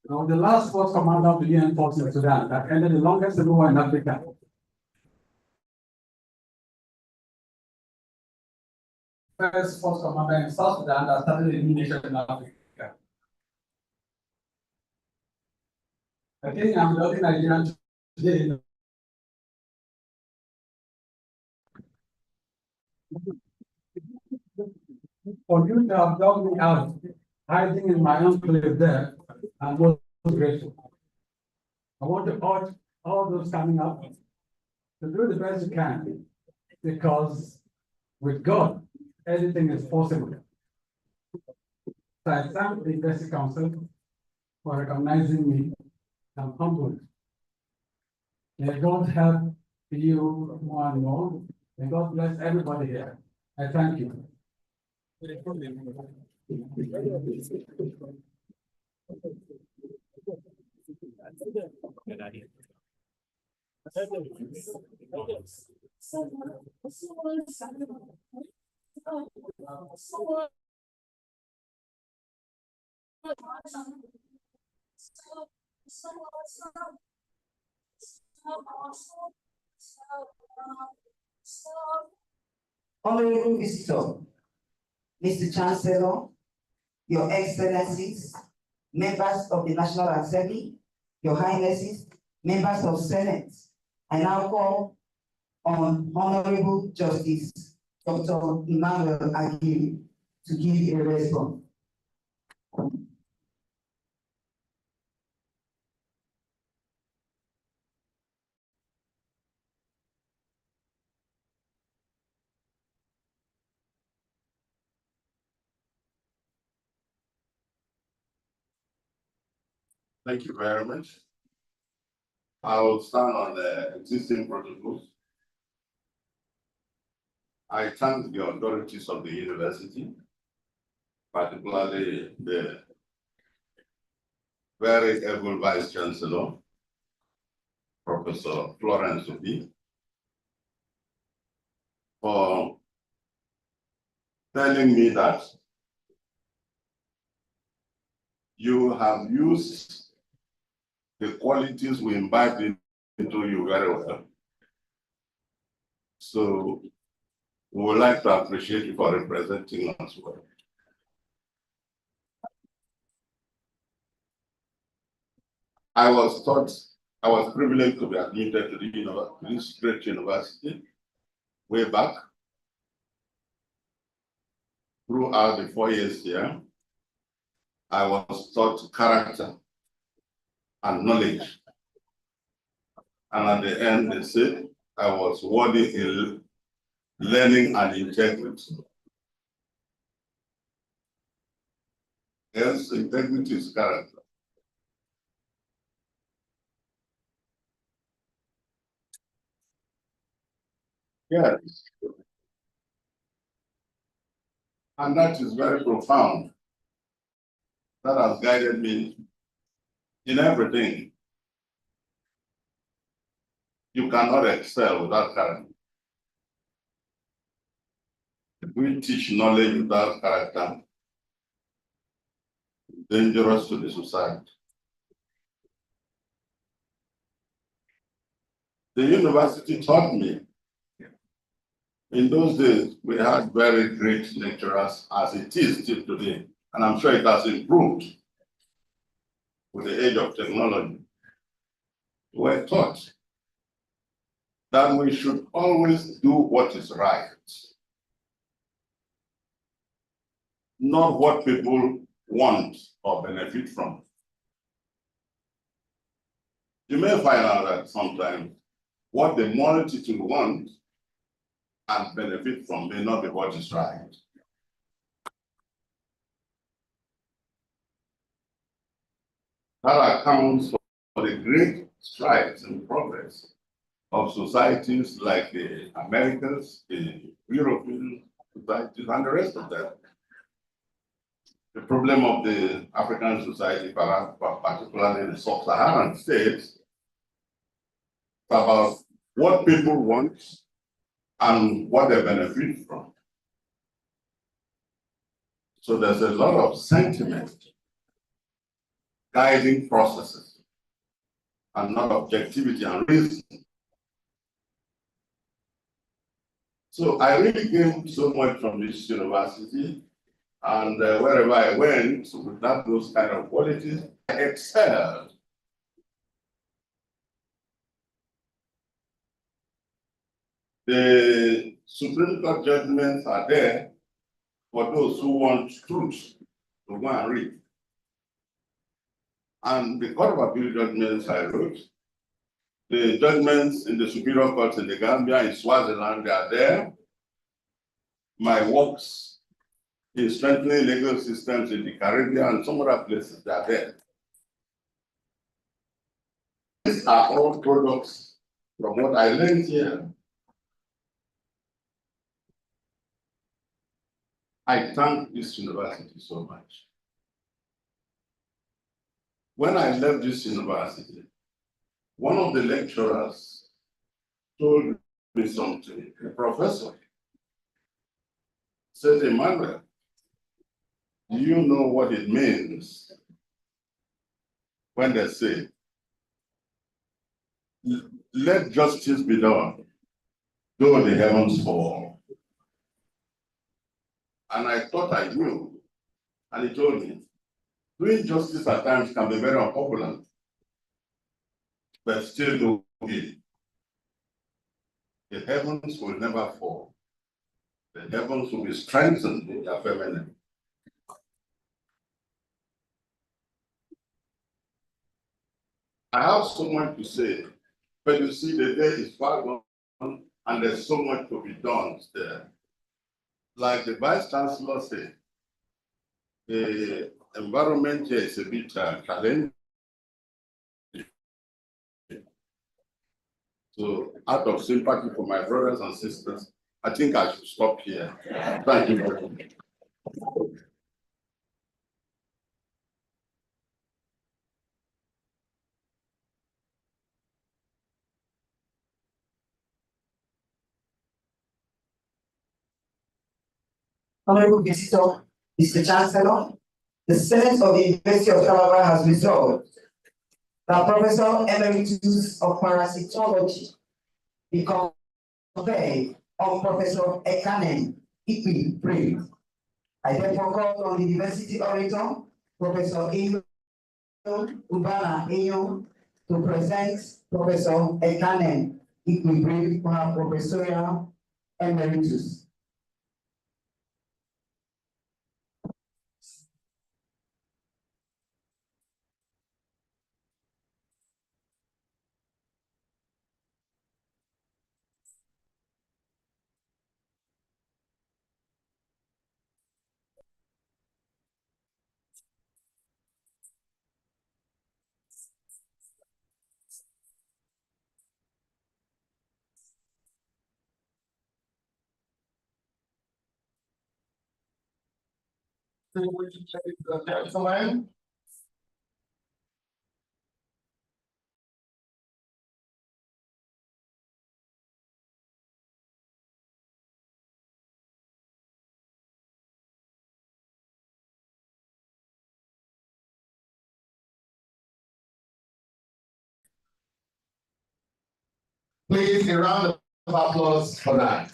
[SPEAKER 12] Now, the last force commander of the UN force in Sudan that ended the longest civil war in Africa. First force commander in South Sudan that started a new nation in Africa. I think I'm the only Nigerian today. For you to have dug me out, hiding in my own place there, I'm most grateful. I want to urge all those coming up to do the best you can, because with God, anything is possible. So I thank the Investiture Council,
[SPEAKER 18] for recognizing me. I'm humbled. May God help you more and more. May God bless everybody here. I thank you.
[SPEAKER 11] Honorable Visitor, Mr. Chancellor, Your Excellencies, members of the National Assembly, Your Highnesses, members of Senate, I now call on Honorable Justice Dr. Emmanuel Aguirre to give a response.
[SPEAKER 19] Thank you very much. I will stand on the existing protocols. I thank the authorities of the university, particularly the very able Vice-Chancellor, Professor Florence Obi, for telling me that you have used the qualities we imbibe into you very well. So we would like to appreciate you for representing us well. I was privileged to be admitted to this great university way back. Throughout the 4 years here, I was taught character and knowledge. And at the end, they said I was worthy in learning and integrity. Yes, integrity is character. Yes. And that is very profound. That has guided me in everything. You cannot excel without character. If we teach knowledge without character, it's dangerous to the society. The university taught me. In those days, we had very great lecturers, as it is still today, and I'm sure it has improved with the age of technology. We were taught that we should always do what is right, not what people want or benefit from. You may find out that sometimes what the multitude want and benefit from may not be what is right. That accounts for the great strides and progress of societies like the Americas, the European societies, and the rest of them. The problem of the African society, particularly the sub-Saharan states, about what people want and what they benefit from. So there's a lot of sentiment guiding processes and not objectivity and reason. So I really gained so much from this university, and wherever I went with those kind of qualities, I excelled. The Supreme Court judgments are there for those who want truth to go and read. And the Court of Appeal judgments I wrote, the judgments in the Superior Courts in the Gambia, in Swaziland, they are there. My works in strengthening legal systems in the Caribbean and some other places, they are there. These are all products from what I learned here. I thank this university so much. When I left this university, one of the lecturers told me something, a professor said, Emmanuel, do you know what it means when they say, let justice be done, though the heavens fall? And I thought I knew, and he told me, doing justice at times can be very unpopular, but still do it. The heavens will never fall. The heavens will be strengthened in their feminine. I have so much to say, but you see, the day is far gone, and there's so much to be done there. Like the Vice-Chancellor said, the environment here is a bit challenging. So, out of sympathy for my brothers and sisters, I think I should stop here. Thank you very much.
[SPEAKER 11] Honorable Visitor, Mr. Chancellor, the Senate of the University of Calabar has resolved that Professor Emeritus of Parasitology be conferred on Professor Ekanem Ikpi Brave. I therefore call on the University Orator, Professor Inyo Ubana Inyo, to present Professor Ekanem Ikpi Brave for her professorial emeritus.
[SPEAKER 8] Gentlemen, please a round of applause for that.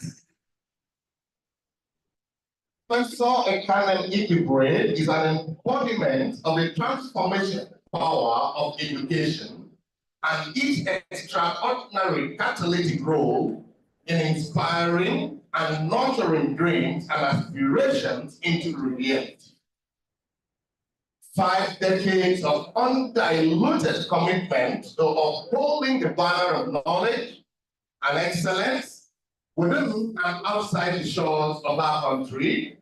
[SPEAKER 8] Professor Ekanem Ikpi is an embodiment of the transformation power of education and its extraordinary catalytic role in inspiring and nurturing dreams and aspirations into reality. 5 decades of undiluted commitment to upholding the banner of knowledge and excellence within and outside the shores of our country,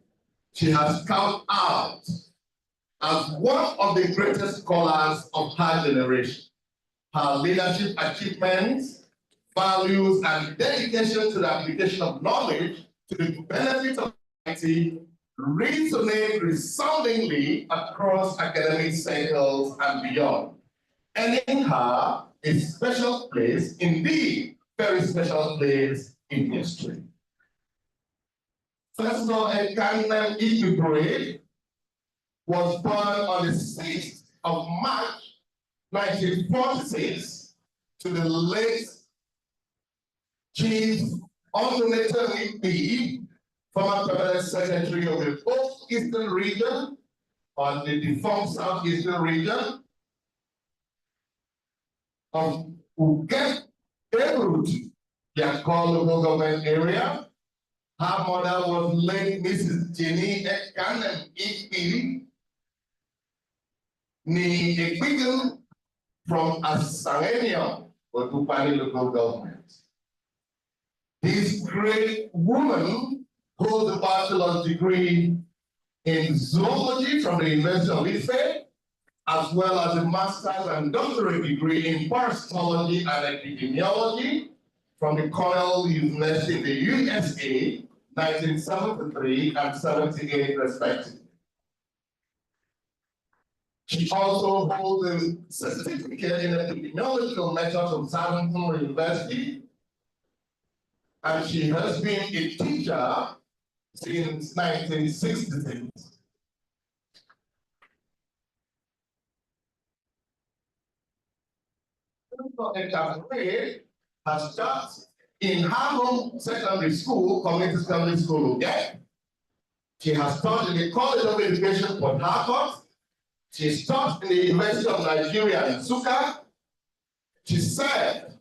[SPEAKER 8] she has come out as one of the greatest scholars of her generation. Her leadership achievements, values, and dedication to the application of knowledge to the benefit of society resonate resoundingly across academic circles and beyond, earning her a special place, indeed, very special place in history. Professor Ekanem Ikpi was born on the 6th of March, 1946, to the late Chief Congratulatory Ikpi, former Permanent Secretary of the Eastern Region, or the defunct Southeastern Region, of Uget Erut, Yakol local government area. Her mother was late Mrs. Jenny Ekanem Ikpi, ni Ekwigan from Asangenia, or Tupani local government. This great woman holds a bachelor's degree in zoology from the University of Ife as well as a master's and doctorate degree in parasitology and epidemiology from the Cornell University in the USA, 1973 and 78 respectively. She also holds a certificate in epidemiological methods from Southampton University, and she has been a teacher since 1966. Calabar has taught in her home secondary school, community secondary school, okay? She has taught in the College of Education, Port Harcourt. She taught in the University of Nigeria in Nsukka. She served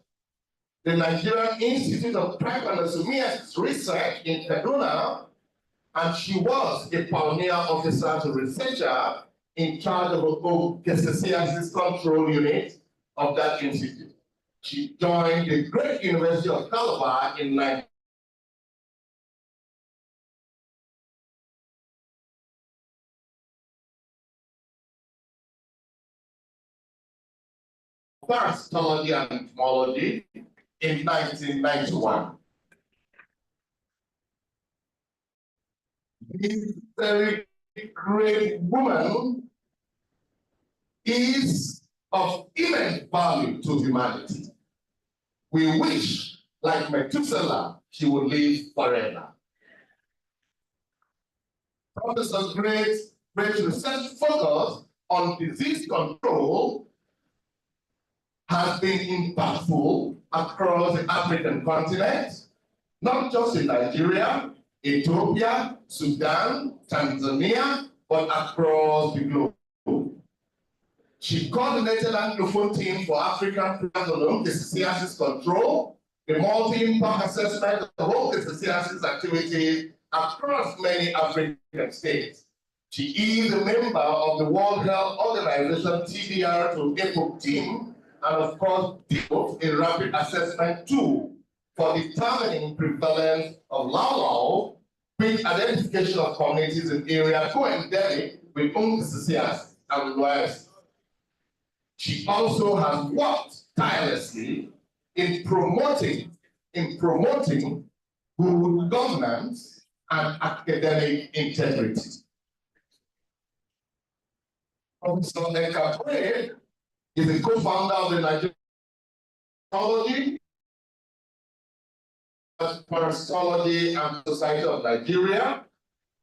[SPEAKER 8] the Nigerian Institute of Private and Assumias Research in Kaduna, and she was a pioneer officer to researcher in charge of the control unit of that institute. She joined the great University of Calabar in 19. Parasitology and entomology in 1991. This very great woman is of immense value to humanity. We wish, like Methuselah, she would live forever. Professor's great research focus on disease control has been impactful across the African continent, not just in Nigeria, Ethiopia, Sudan, Tanzania, but across the globe. She coordinated an Anglophone team for African disease control, the multi-impact assessment of all disease activities across many African states. She is a member of the World Health Organization TBR to EPOC team, and of course, developed a rapid assessment tool for determining prevalence of Lao, with identification of communities in areas co-endemic with disease and worse. She also has worked tirelessly in promoting good governance and academic integrity. Professor Ekabre is a co-founder of the Nigerian Parasitology and Society of Nigeria.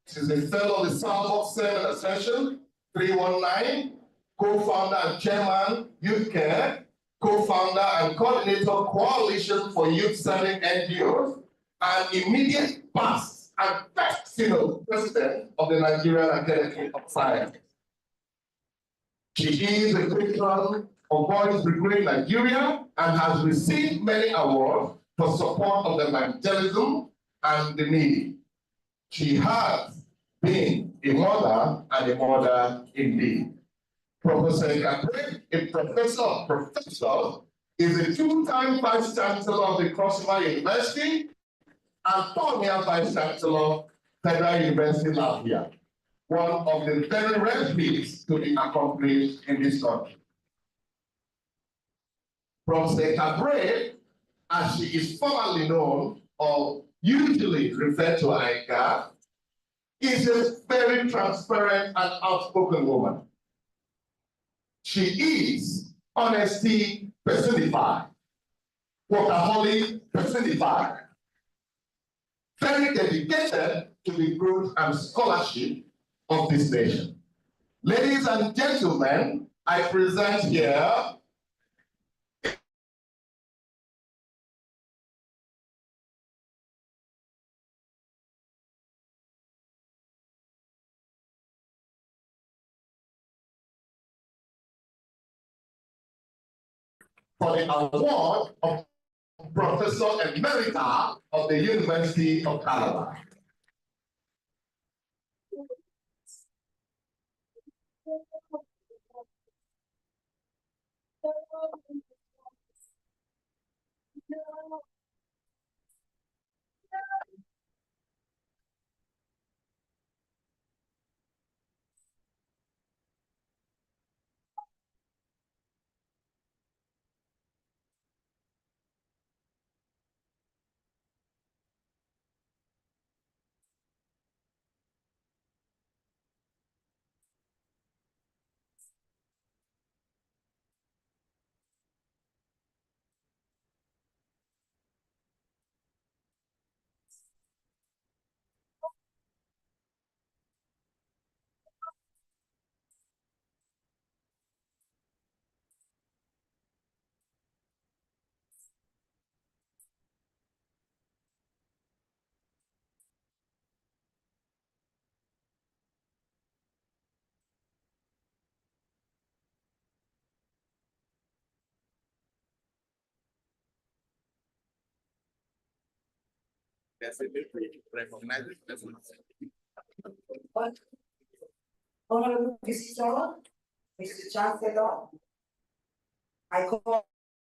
[SPEAKER 8] She is a fellow of the Southwark 7 Session 319, co-founder and chairman, Youth Care, co-founder and coordinator Coalition for Youth Serving NGOs, and immediate past and first president of the Nigerian Academy of Science. She is a patron of Boys Brigade Nigeria and has received many awards for support of evangelism and the needy. She has been a mother and a mother indeed. Professor Ekabre, a professor of professors, is a two-time Vice-Chancellor of the Cross-River University and former Vice-Chancellor, Federal University Latvia, one of the very rare feats to be accomplished in this country. Professor Ekabre, as she is formally known or usually referred to as Eka, is a very transparent and outspoken woman. She is honesty personified, workaholic personified, very dedicated to the growth and scholarship of this nation. Ladies and gentlemen, I present here for the award of Professor Emerita of the University of Calabar.
[SPEAKER 16] recognize the person.
[SPEAKER 11] Honorable Visitor, Mr. Chancellor, I call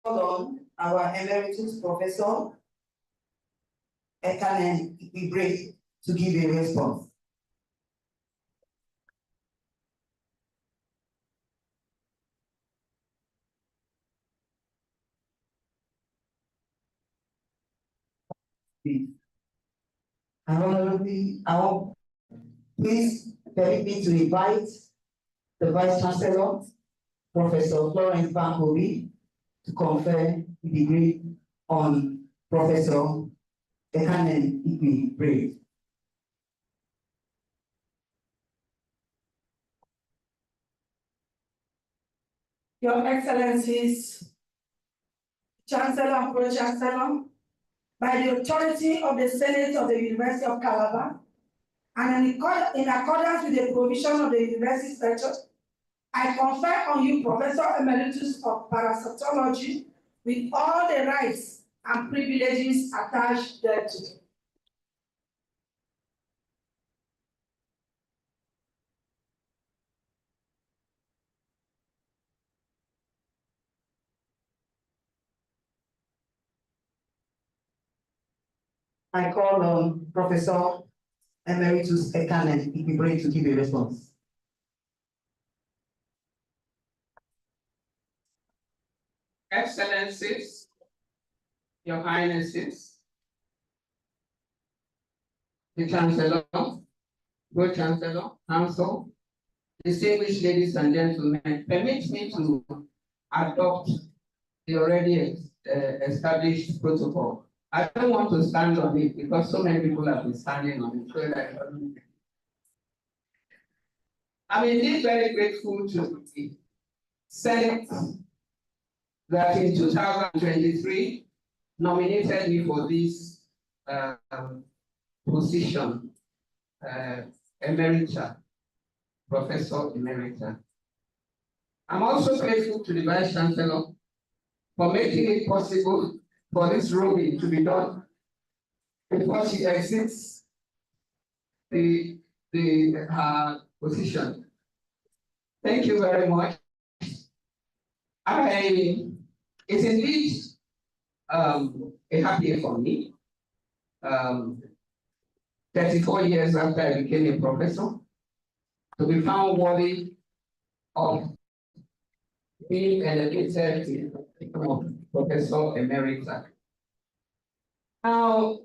[SPEAKER 11] on our emeritus professor, Ekanen Ibre, to give a response. Please permit me to invite the Vice-Chancellor, Professor Florence Bankobi, to confer the degree on Professor Ekanen Ibre.
[SPEAKER 14] Your Excellencies, Chancellor and Pro-Chancellor, by the authority of the Senate of the University of Calabar, and in accordance with the provision of the University Statute, I confer on you Professor Emeritus of Parasitology with all the rights and privileges attached thereto.
[SPEAKER 11] I call on Professor Emeritus Ekanen Ibre to give a response.
[SPEAKER 20] Excellencies, Your Highnesses, the Chancellor, Pro-Chancellor, Council, distinguished ladies and gentlemen, permit me to adopt the already established protocol. I don't want to stand on it because so many people have been standing on it. So I'm indeed very grateful to the Senate that in 2023 nominated me for this position, Emeritus, Professor Emerita. I'm also grateful to the Vice-Chancellor for making it possible for this robing to be done before she exits the position. Thank you very much. It's indeed a happy day for me. 34 years after I became a professor, to be found worthy of being elevated to Professor Emerita. Now,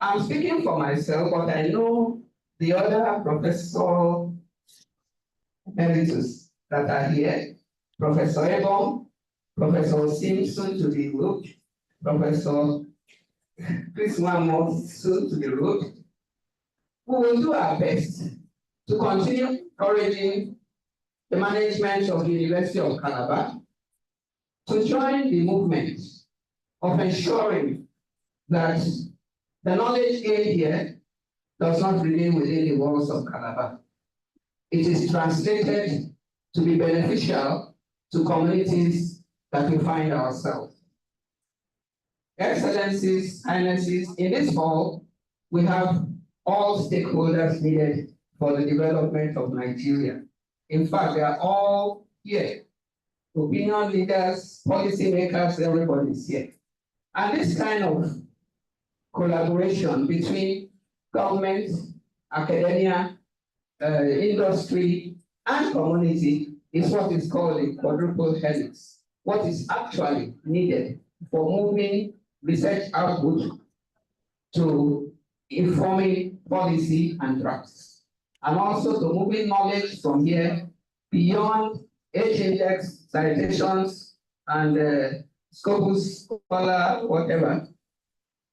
[SPEAKER 20] I'm speaking for myself, but I know the other Professor Emeritus that are here, Professor Ebon, Professor Simpson to the road, Professor Chris Wamo soon to the road. We will do our best to continue encouraging the management of the University of Calabar to join the movement of ensuring that the knowledge gained here does not remain within the walls of Calabar. It is translated to be beneficial to communities that we find ourselves. Excellencies, Highnesses, in this hall, we have all stakeholders needed for the development of Nigeria. In fact, they are all here. Opinion leaders, policymakers, everybody is here. And this kind of collaboration between government, academia, industry, and community is what is called a quadruple helix. What is actually needed for moving research output to informing policy and drafts, and also to moving knowledge from here beyond H-index citations and Scopus Scholar, whatever,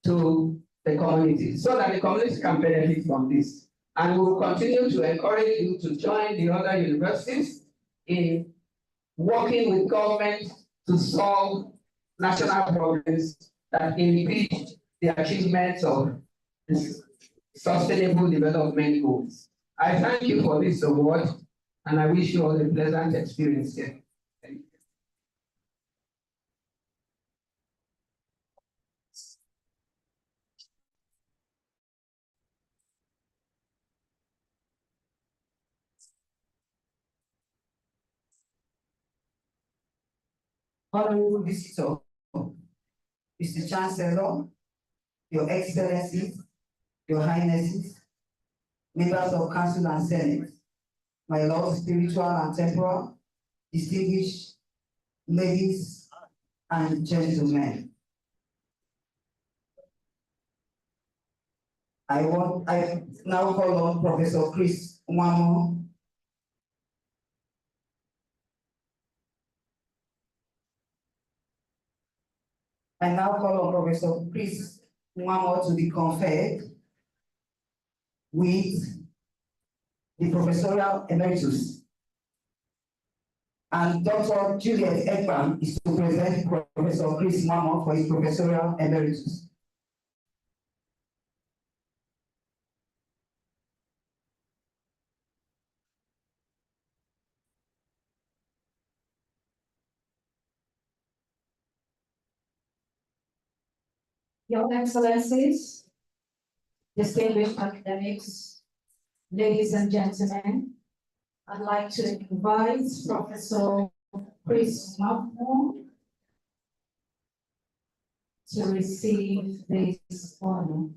[SPEAKER 20] to the community, so that the community can benefit from this. And we will continue to encourage you to join the other universities in working with government to solve national problems that impede the achievements of sustainable development goals. I thank you for this award, and I wish you all a pleasant experience here. Thank you.
[SPEAKER 11] Honorable Visitor, Mr. Chancellor, Your Excellencies, Your Highnesses, members of Council and Senate, my Lord, spiritual and temporal, distinguished ladies and gentlemen. I now call on Professor Chris Nwamo. I now call on Professor Chris Nwamo to be conferred with the Professorial Emeritus. And Dr. Juliet Ekman is to present Professor Chris Nwamo for his Professorial Emeritus.
[SPEAKER 21] Your Excellencies, distinguished academics, ladies and gentlemen, I'd like to invite Professor Chris Nwamo to receive this honor.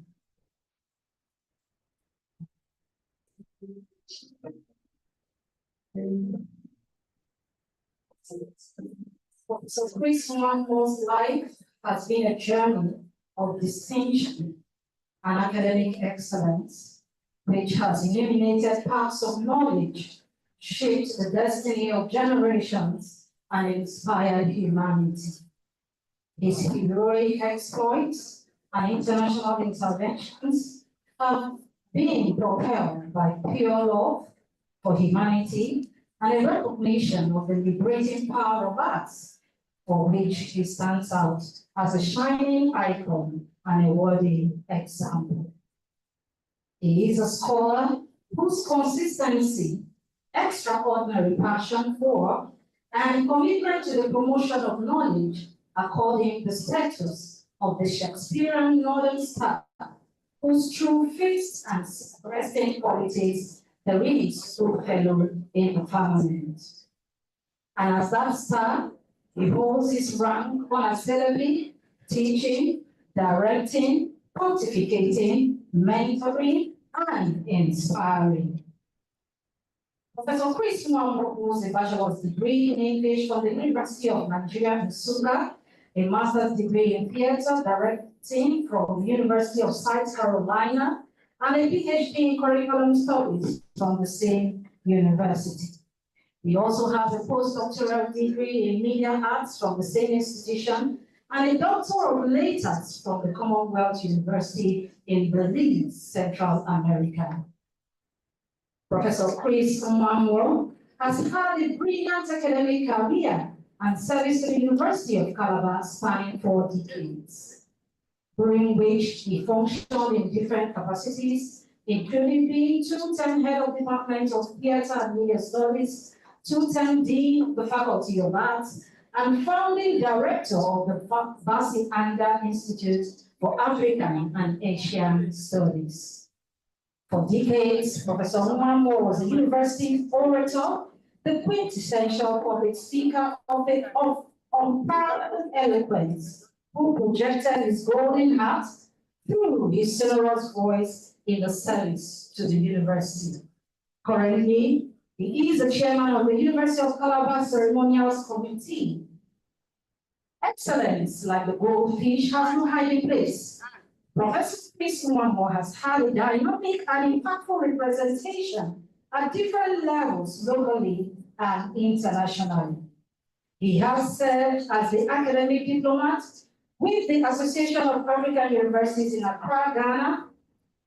[SPEAKER 21] So Chris Nwamo's life has been a journey of distinction and academic excellence, which has illuminated paths of knowledge, shaped the destiny of generations, and inspired humanity. His heroic exploits and international interventions have been propelled by pure love for humanity and a recognition of the liberating power of arts, for which he stands out as a shining icon and a worthy example. He is a scholar whose consistency, extraordinary passion for, and commitment to the promotion of knowledge accord him the status of the Shakespearean Northern Star, whose true fixed and resting qualities the reeds so fellow in the firmament. And as that star, he holds his rank unassailably, teaching, directing, pontificating, mentoring, and inspiring. Professor Chris Nwamo holds a bachelor's degree in English from the University of Nigeria, Nsukka, a master's degree in theater directing from the University of South Carolina, and a PhD in curriculum studies from the same university. He also has a postdoctoral degree in media arts from the same institution and a Doctor of Letters from the Commonwealth University in Belize, Central America. Professor Chris Nwamo has had a brilliant academic career and service to the University of Calabar spanning 4 decades, during which he functioned in different capacities, including being 2-term head of Department of Theatre and Media Studies, 2-term Dean of the Faculty of Arts, and founding director of the Basi Anda Institute for African and Asian Studies. For decades, Professor Nwamo was a university orator, the quintessential public speaker of unparalleled eloquence, who projected his golden heart through his sonorous voice in the service to the university. Currently, he is the chairman of the University of Calabar Ceremonials Committee. Excellence, like the goldfish, has no hiding place. Professor Chris Nwamo has had a dynamic and impactful representation at different levels, locally and internationally. He has served as the academic diplomat with the Association of African Universities in Accra, Ghana,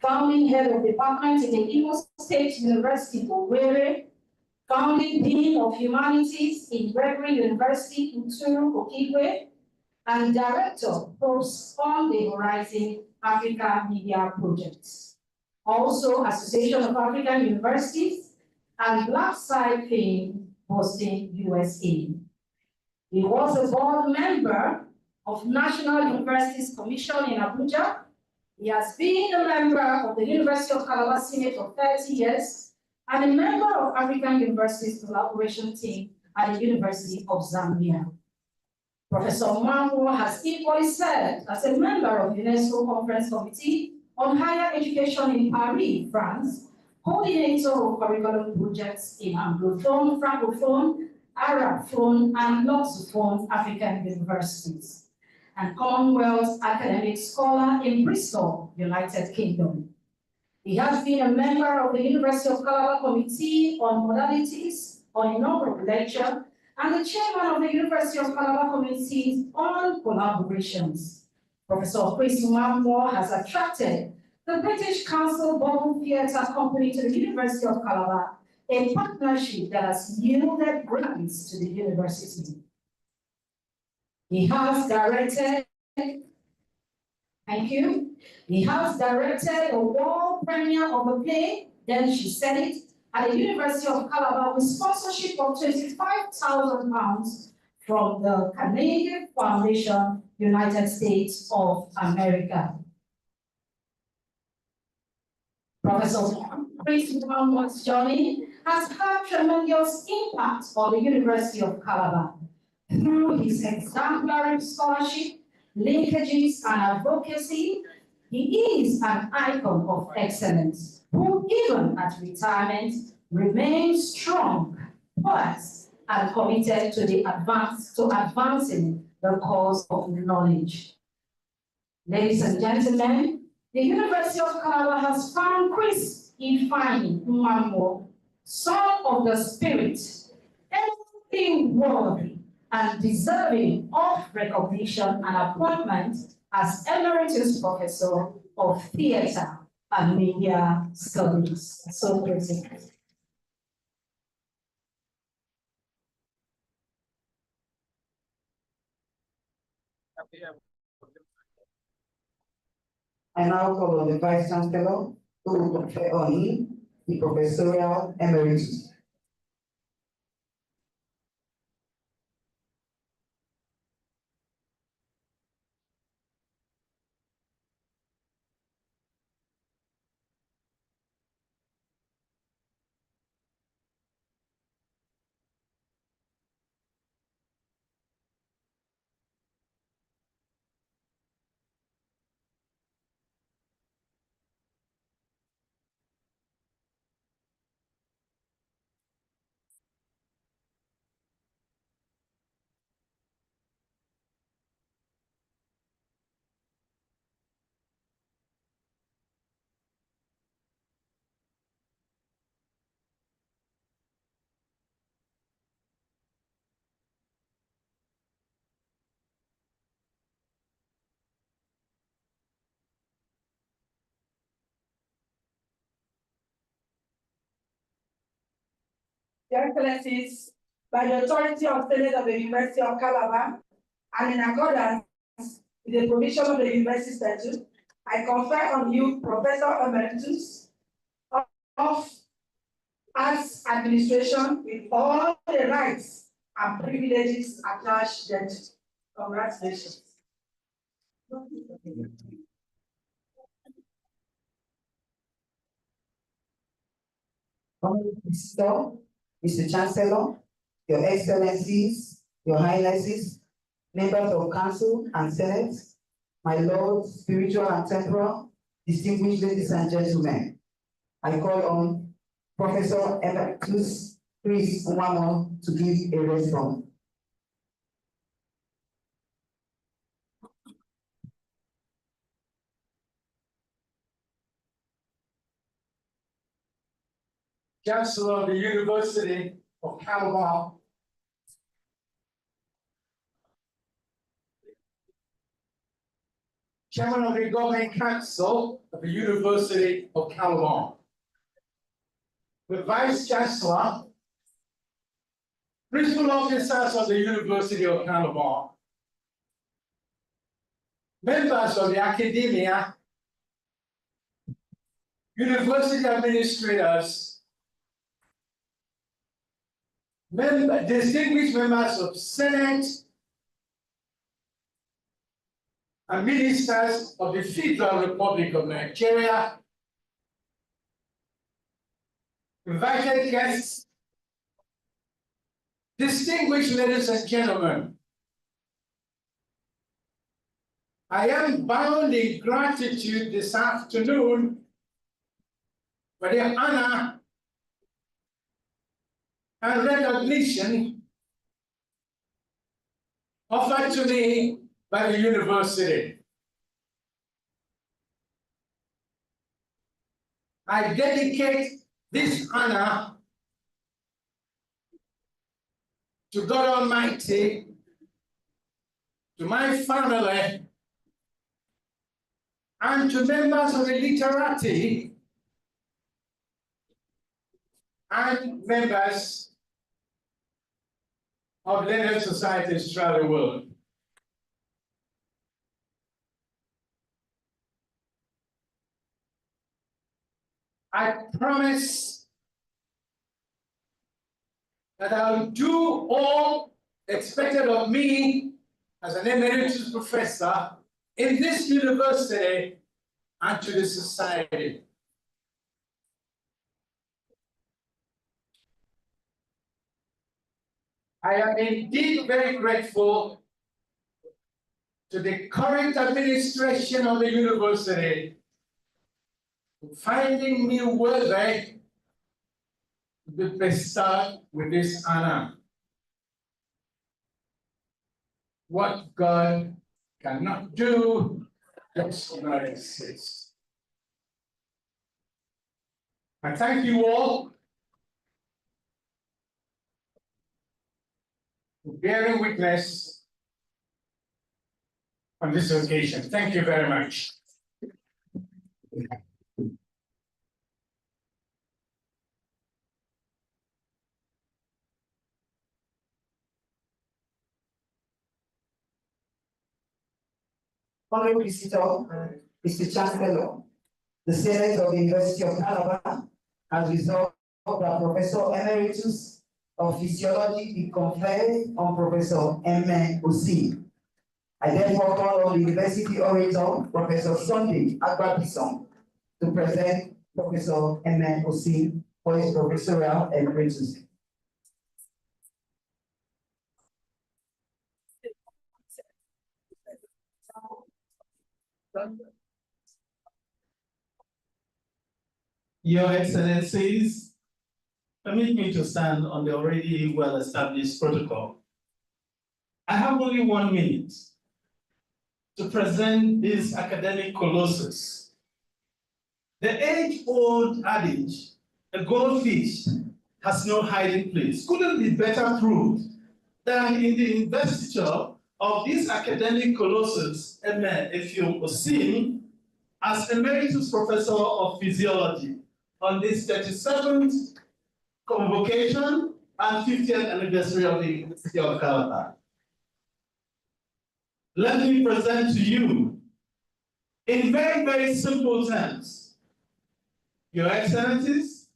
[SPEAKER 21] founding head of department in the Imo State University, Owerri, founding Dean of Humanities in Gregory University in Turu, Okigwe, and Director Post on the Horizon Africa Media Projects. Also, Association of African Universities and Black Side Fame, Boston, USA. He was a board member of National Universities Commission in Abuja. He has been a member of the University of Calabar Senate for 30 years and a member of African Universities Collaboration Team at the University of Zambia. Professor Mamwo has equally served as a member of the UNESCO Conference Committee on Higher Education in Paris, France, coordinator of curriculum projects in Anglophone, Francophone, Arabophone, and Lusophone African universities, and Commonwealth Academic Scholar in Bristol, United Kingdom. He has been a member of the University of Calabar Committee on Modalities, on inaugural lecture, and the chairman of the University of Calabar Committee on Collaborations. Professor Chris Mamwo has attracted the British Council Ballroom Theatre Company to the University of Calabar, a partnership that has yielded grants to the university. He has directed, thank you, he has directed a world premiere of the play, Then She Said It, at the University of Calabar with sponsorship of £25,000 from the Canadian Foundation, United States of America. Professor Chris Mamwo's journey has had tremendous impact on the University of Calabar through his exemplary scholarship, linkages, and advocacy. He is an icon of excellence who, even at retirement, remains strong, poised, and committed to advancing the cause of knowledge. Ladies and gentlemen, the University of Calabar has found Chris Ifeanyi Mamwo, son of the Spirit, everything worthy and deserving of recognition and appointment as Emeritus Professor of Theatre and Media Studies. So present.
[SPEAKER 11] I now call on the Vice-Chancellor who will confer on him the professorial emeritus.
[SPEAKER 14] Your Excellencies, by the authority of the Senate of the University of Calabar, and in accordance with the provision of the University Statute, I confer on you Professor Emeritus of Arts Administration with all the rights and privileges attached thereto. Congratulations.
[SPEAKER 11] Mr. Chancellor, Your Excellencies, Your Highnesses, members of Council and Senate, my lords, spiritual and temporal, distinguished ladies and gentlemen, I call on Professor Emeritus Chris Mamwo to give a response.
[SPEAKER 18] Chancellor of the University of Calabar, Chairman of the Governing Council of the University of Calabar, the Vice-Chancellor, Principal Officers of the University of Calabar, members of the academia, university administrators, distinguished members of Senate and ministers of the Federal Republic of Nigeria, invited guests, distinguished ladies and gentlemen,
[SPEAKER 16] I am bound in gratitude this afternoon for the honor and recognition offered to me by the university. I dedicate this honor to God Almighty, to my family, and to members of the literati and members of learned societies throughout the world. I promise that I'll do all expected of me as an emeritus professor in this university and to the society. I am indeed very grateful to the current administration of the university for finding me worthy to be bestowed with this honor. What God cannot do does not exist. I thank you all for bearing witness on this occasion. Thank you very much.
[SPEAKER 11] Honorary Visitor, Mr. Chancellor, the Senate of the University of Calabar has resolved that Professor Emeritus of Physiology be conferred on Professor M. Osi. I therefore call on the University Orator, Professor Sunday Agbabison, to present Professor M. Osi for his professorial emeritus.
[SPEAKER 4] Your Excellencies, permit me to stand on the already well-established protocol. I have only 1 minute to present this academic colossus. The age-old adage, a goldfish has no hiding place, couldn't be better proved than in the investiture of this academic colossus, Effiong Osim, as Emeritus Professor of Physiology on this 37th convocation and 50th anniversary of the University of Calabar. Let me present to you, in very, very simple terms, Your Excellencies,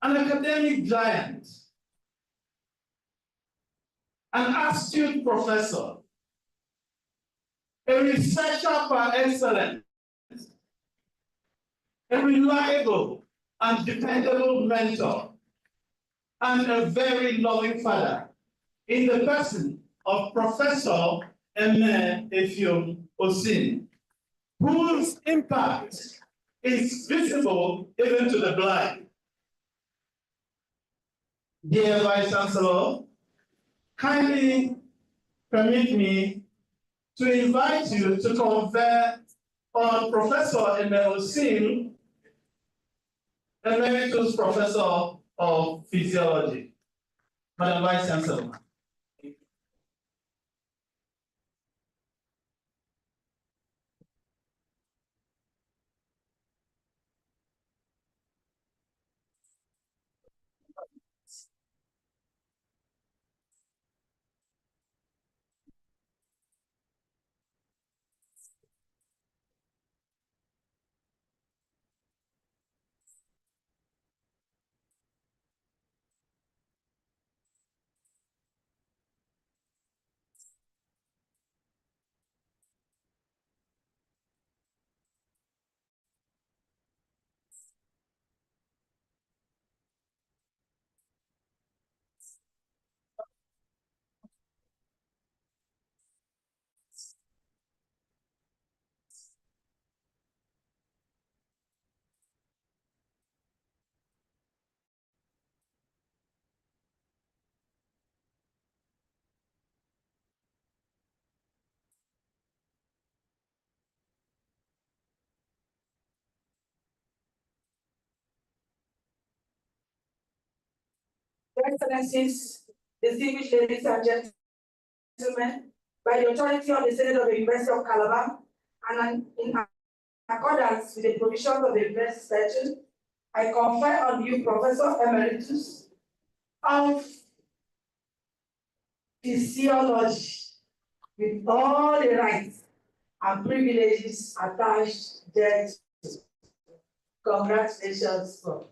[SPEAKER 4] an academic giant, an astute professor, a researcher par excellence, a reliable and dependable mentor, and a very loving father in the person of Professor Effiong Osim, whose impact is visible even to the blind. Dear Vice-Chancellor, kindly permit me to invite you to confer on Professor Osim, Emeritus Professor of Physiology. Madam Vice-Chancellor.
[SPEAKER 14] Excellencies, distinguished ladies and gentlemen, by the authority of the Senate of the University of Calabar, and in accordance with the provisions of the University Statute, I confer on you, Professor Emeritus of Physiology, with all the rights and privileges attached thereto. Congratulations, Prof.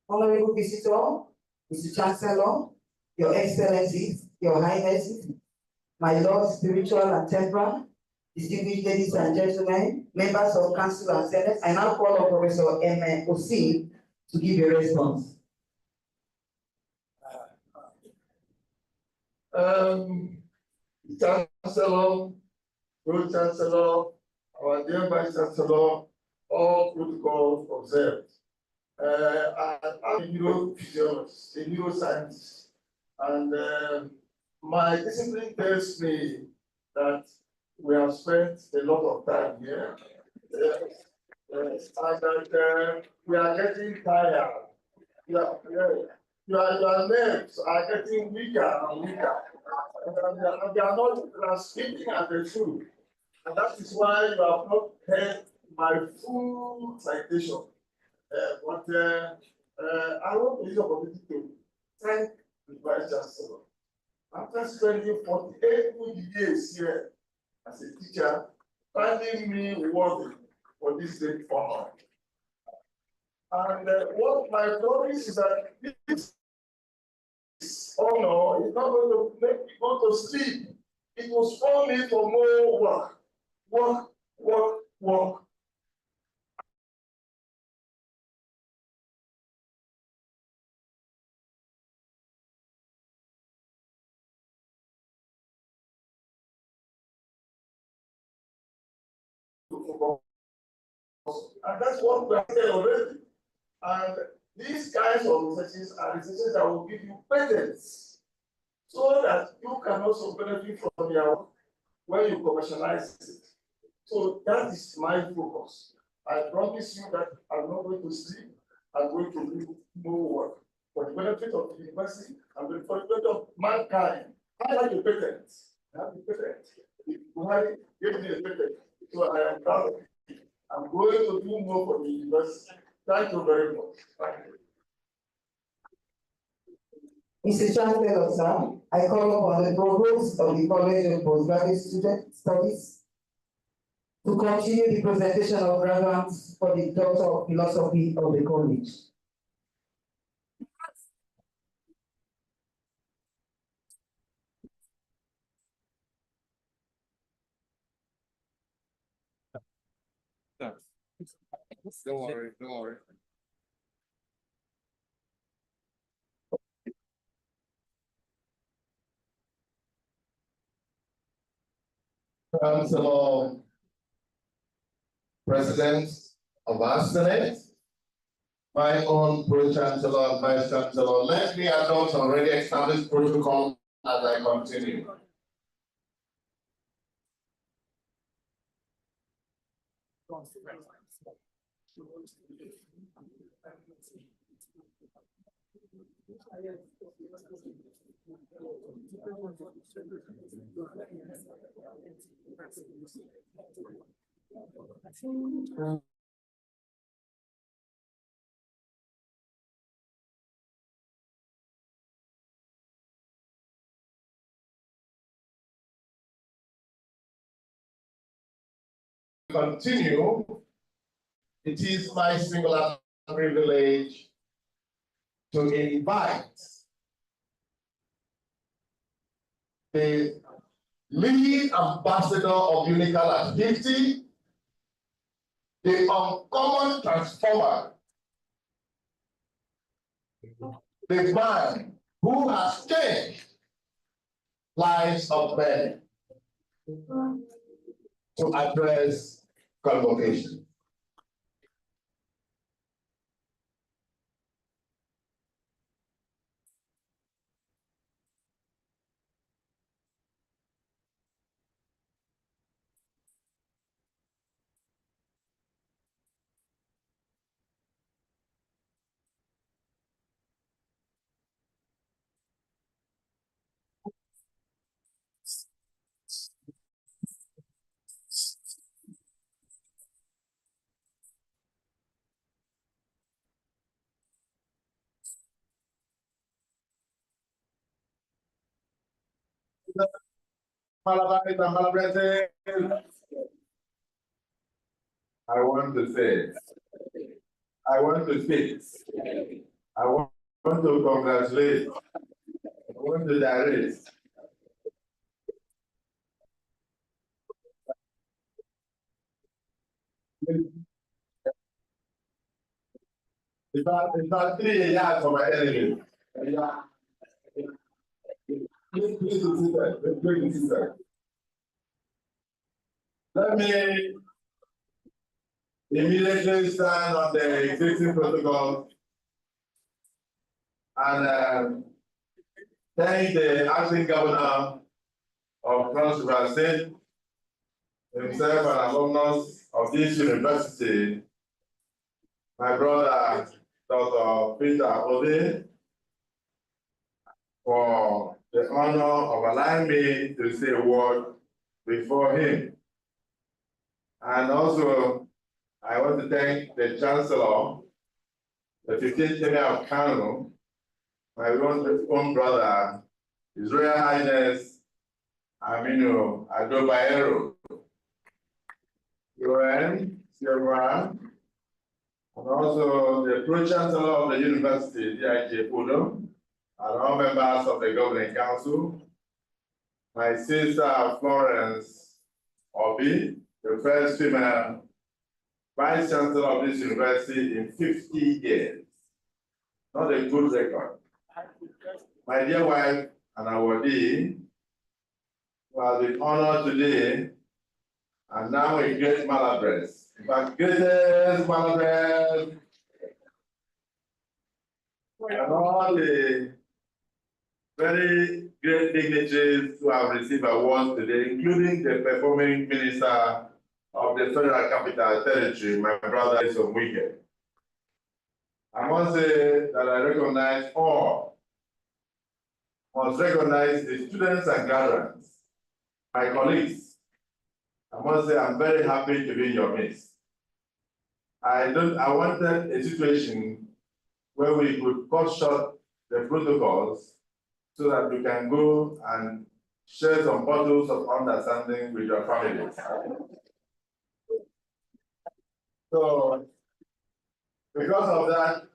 [SPEAKER 11] Honorable Visitor, Mr. Chancellor, Your Excellencies, Your Highnesses, my Lord Spiritual and Temporal, distinguished ladies and gentlemen, members of Council and Senate, I now call on Professor M. Osi to give a response.
[SPEAKER 19] Chancellor, Pro-Chancellor, our dear Vice-Chancellor, all protocols observed. I'm a neurophysiologist, a neuroscientist, and my discipline tells me that we have spent a lot of time here, and that we are getting tired. Your nerves are getting weaker and weaker, and they are not transmitting as they should. And that is why you have not heard my full citation. I want to use the opportunity to thank the Vice-Chancellor. After spending 48 good years here as a teacher, finding me worthy for this great honor. And what my promise is that this honor is not going to make me go to sleep. It will spur me for more work, work, work, work. And that's what we are saying already. And these kinds of researches are researches that will give you patents so that you can also benefit from your work when you commercialize it. So that is my focus. I promise you that I'm not going to sleep. I'm going to do more work for the benefit of the university and for the benefit of mankind. I like the patent. I have the patent. Why give me a patent? So I am proud of it. I'm going to do more for the university. Thank you very much. Thank you.
[SPEAKER 11] Mr. Chancellor, sir, I call upon the Provost of the College of Postgraduate Student Studies to continue the presentation of graduates for the Doctor of Philosophy of the college.
[SPEAKER 12] Don't worry, don't worry.
[SPEAKER 19] Councilor, President of our Senate, my own Pro-Chancellor and Vice-Chancellor, let me adopt already established protocol as I continue. Continue, it is my singular privilege to invite the lead ambassador of Unical at 50, the uncommon transformer, the man who has changed lives of men, to address convocation. Malabaris and Malabrenses, I want to say, I want to speak, I want to congratulate, I want to direct. It's not 3 years for my enemy. Please sit there. Please sit there. Let me immediately stand on the existing protocol and thank the acting governor of Cross River State, himself an alumnus of this university, my brother, Dr. Peter Ode, for the honor of allowing me to say a word before him. And also, I want to thank the Chancellor, the 15th Emir of Kano, my own brother, His Royal Highness Aminu Adobayero, UN, Sierra, and also the Pro-Chancellor of the University, D.I.J. Pudo, and all members of the Governing Council, my sister Florence Obi, the first female Vice-Chancellor of this university in 50 years. Not a good record. My dear wife and awardee, who has been honored today, and now a great malabress. In fact, greatest malabress. And all the very great dignitaries who have received awards today, including the performing minister of the Federal Capital Territory, my brother is on weekend. I must say that I recognize all. I must recognize the students and graduates, my colleagues. I must say I'm very happy to be in your midst. I wanted a situation where we could cut short the protocols so that we can go and share some bottles of understanding with your families. So, because of that,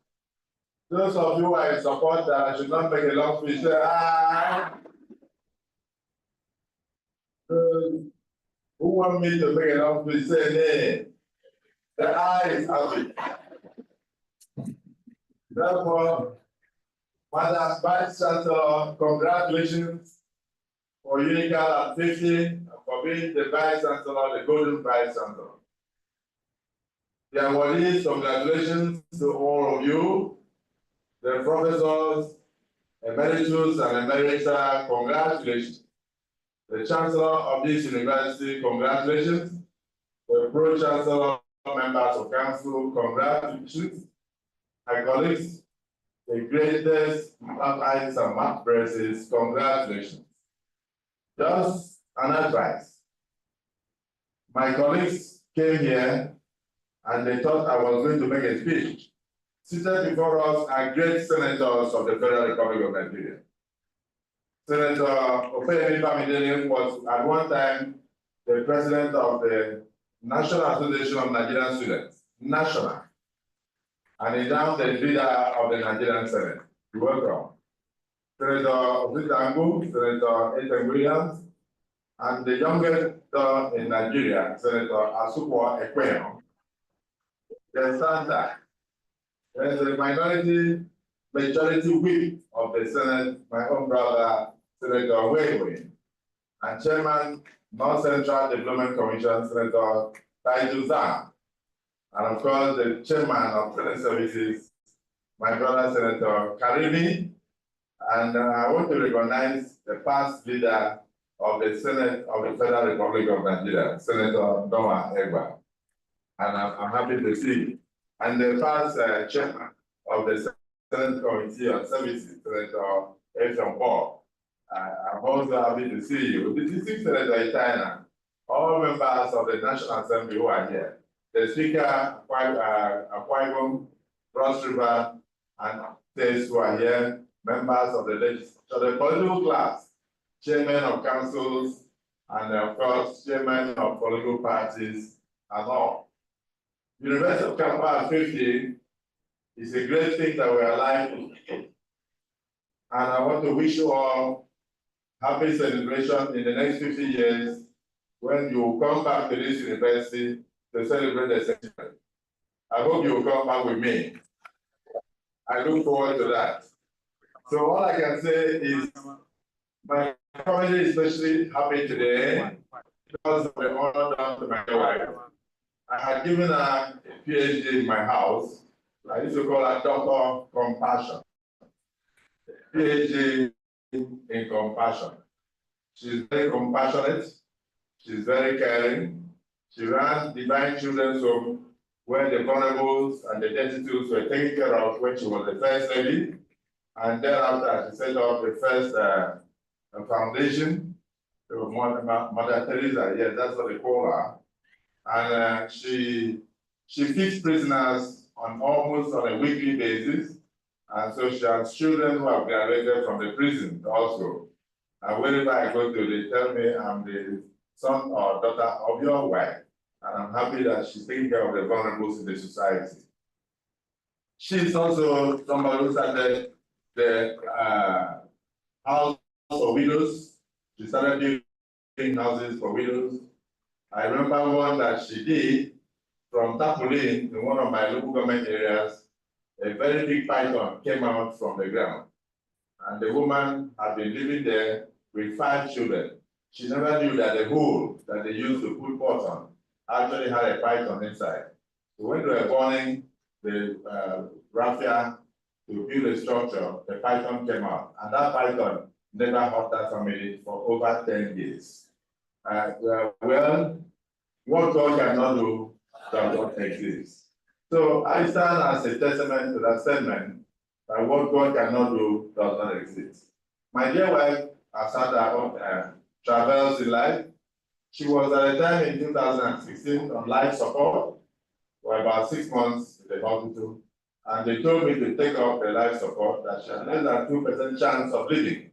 [SPEAKER 19] those of you who are in support that I should not make a long speech, say, who want me to make a long speech, say, nay. The eye is happy. Therefore, Madam Vice-Chancellor, congratulations for Unical at 50 and for being the Vice-Chancellor, the Golden Vice-Chancellor. The awardees, congratulations to all of you, the professors, emeritus and emerita, congratulations. The Chancellor of this university, congratulations. The Pro-Chancellor, members of council, congratulations. My colleagues, the greatest maths and math presses, congratulations. Just an advice. My colleagues came here and they thought I was going to make a speech. Seated before us are great senators of the Federal Republic of Nigeria. Senator Opeyemi Bamidele was at one time the president of the National Association of Nigerian Students, National, and is now the leader of the Nigerian Senate. You're welcome. Senator Ozitangu, Senator Ethan Williams, and the youngest in Nigeria, Senator Asukwa Ekweyon. The Santa, there's a majority whip of the Senate, my own brother, Senator Wewe, and Chairman, North Central Development Commission, Senator Taiju Zhang, and of course, the Chairman of Senate Services, my brother, Senator Karimi, and I want to recognize the past leader of the Senate of the Federal Republic of Nigeria, Senator Doma Egba. And I'm happy to see. And the past chairman of the Senate Committee on Services, Senator Effiong Paul. I'm also happy to see you. The district senator in China, all members of the National Assembly who are here. The Speaker, Akwa Ibom, Cross River, and states who are here, members of the legislature, the political class, chairmen of councils, and of course, chairman of political parties and all. University of Calabar 50 is a great thing that we are alive. And I want to wish you all happy celebration in the next 50 years when you come back to this university to celebrate the centenary. I hope you will come back with me. I look forward to that. So all I can say is my family is especially happy today because of the honor done to my wife. I had given her a PhD in my house. I used to call her Dr. Compassion. PhD in compassion. She's very compassionate. She's very caring. She ran Divine Children's Home where the vulnerables and the destitutes were taken care of when she was the first lady. And thereafter, she set up the first foundation. It was Mother Teresa, yes, that's what they call her. And she feeds prisoners almost on a weekly basis. And so she has children who have graduated from the prison also. And wherever I go to, they tell me I'm the son or daughter of your wife. And I'm happy that she's taking care of the vulnerables in the society. She's also somebody who started the house for widows. She started building houses for widows. I remember one that she did from Tapolin in one of my local government areas. A very big python came out from the ground. And the woman had been living there with 5 children. She never knew that the hole that they used to put pots on actually had a python inside. So when they were burning the raffia to build a structure, the python came out. And that python never hurt that family for over 10 years. Well, what God cannot do does not exist. So I stand as a testament to that statement that what God cannot do does not exist. My dear wife has had her own travels in life. She was at a time in 2016 on life support for about 6 months in the hospital. And they told me to take up the life support that she had less than 2% chance of living.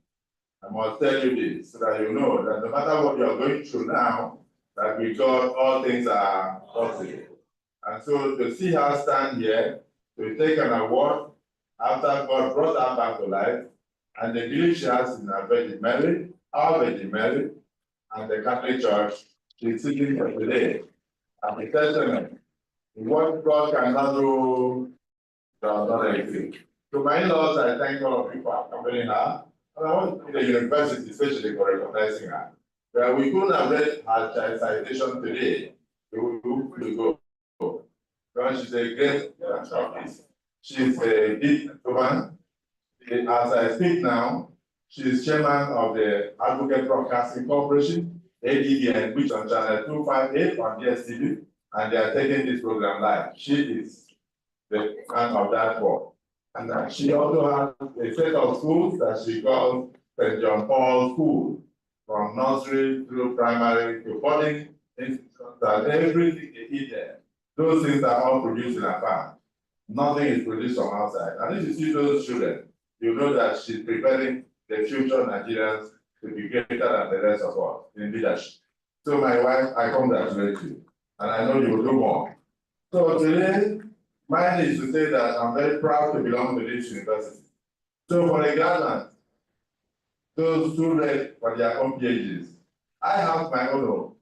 [SPEAKER 19] I must tell you this so that you know that no matter what you are going through now, that with God all things are possible. And so to see her stand here, to take an award after God brought her back to life, and the belief she has in her Virgin Mary, our Virgin Mary, and the Catholic Church, she's sitting here today. And the testament, what God cannot do does not exist. To my in-laws, I thank all of you for accompanying her. And I want to the university, especially for recognizing her. But we couldn't have read her citation today. We go. Because she's a great philanthropist. She's a deep woman. As I speak now, she is chairman of the Advocate Broadcasting Corporation, ADBN, which on channel 258 on DSTV, and they are taking this program live. She is the man of that board. And she also has a set of schools that she calls St. John Paul School, from nursery through primary to boarding institutions, that everything they eat there, those things are all produced in her farm. Nothing is produced from outside. And if you see those children, you know that she's preparing the future Nigerians to be greater than the rest of us in leadership. So my wife, I congratulate you. And I know you will do more. So today, mine is to say that I'm very proud to belong to this university. So for the graduates, those who read for their own PhDs, I have my own home.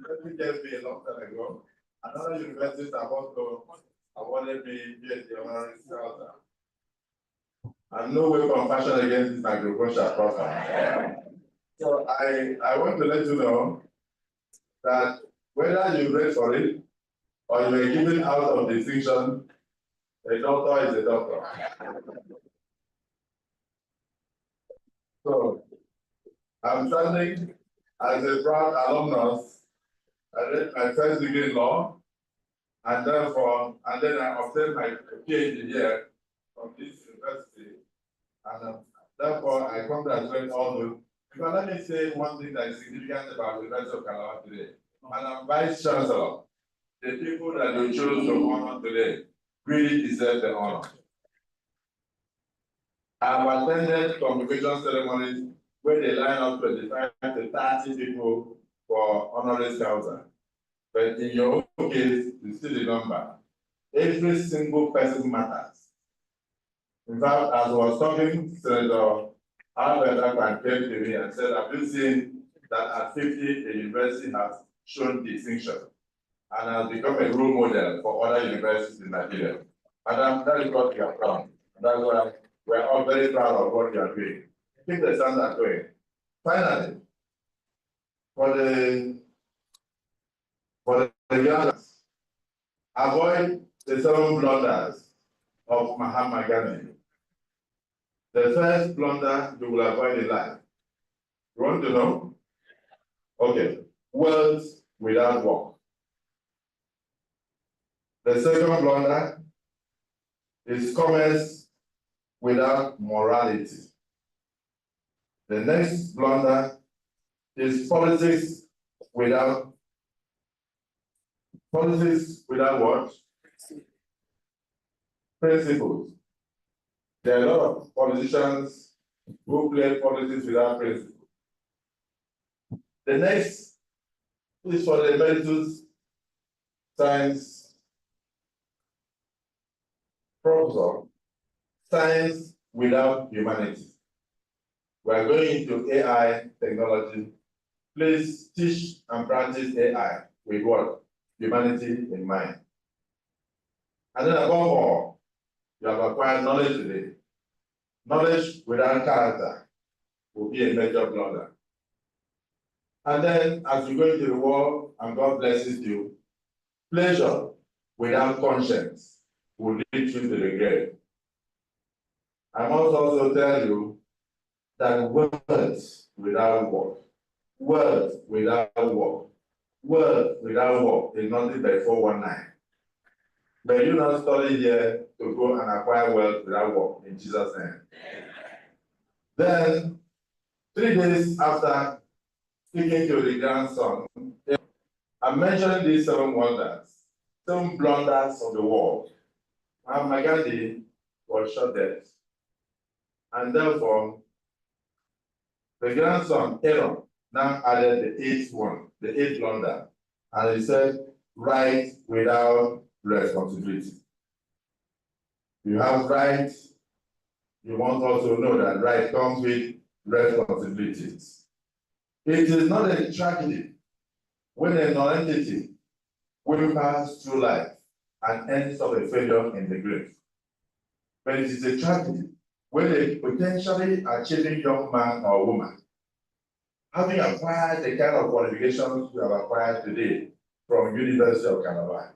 [SPEAKER 19] Let me just be a long time ago. Another university have also awarded me PhD honorary scholar. I'm no way compassion against this microphone shall prosper. So I want to let you know that whether you read for it or you were given out of distinction, a doctor is a doctor. So I'm standing as a proud alumnus. I read my first degree in law, and then I obtained my PhD here from this university. And therefore, I congratulate all those. But let me say one thing that is significant about the University of Calabar today. And I'm Vice-Chancellor. The people that you chose to honor today really deserve the honor. I've attended convocation ceremonies where they line up 25 to 30 people for honorary council. But in your own case, you see the number. Every single person matters. In fact, as I was talking, Senator Albert Akpan came to me and said, have you seen that at 50, the university has shown distinction and has become a role model for other universities in Nigeria? Madam, that is what we have done. That's why we're all very proud of what you are doing. Keep the standard going. Finally, for the youngers, avoid the 7 blunders of Mahatma Gandhi. The first blunder you will avoid in life. You want to know? Okay. Wealth without work. The second blunder is commerce without morality. The next blunder is politics without what? Principles. There are a lot of politicians who play politics without principles. The next is for the emeritus science professor, science without humanity. We are going into AI technology. Please teach and practice AI with what? Humanity in mind. And then above all, you have acquired knowledge today. Knowledge without character will be a major blunder. And then as you go into the world and God blesses you, pleasure without conscience will lead you to the grave. I must also tell you that words without work, words without work, words without work is nothing but 419. But you not study here to go and acquire wealth without work in Jesus' name. Then, 3 days after speaking to the grandson, I'm mentioning these 7 wonders, 7 blunders of the world. Mahatma Gandhi was shot dead. And therefore, the grandson, Aaron, now added the 8th one, the 8th blunder. And he said, right without responsibility. You have rights, you must also know that right comes with responsibilities. It is not a tragedy when a non-entity will pass through life and ends up a failure in the grave. But it is a tragedy when a potentially achieving young man or woman, having acquired the kind of qualifications we have acquired today from University of Calabar,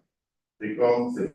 [SPEAKER 19] becomes a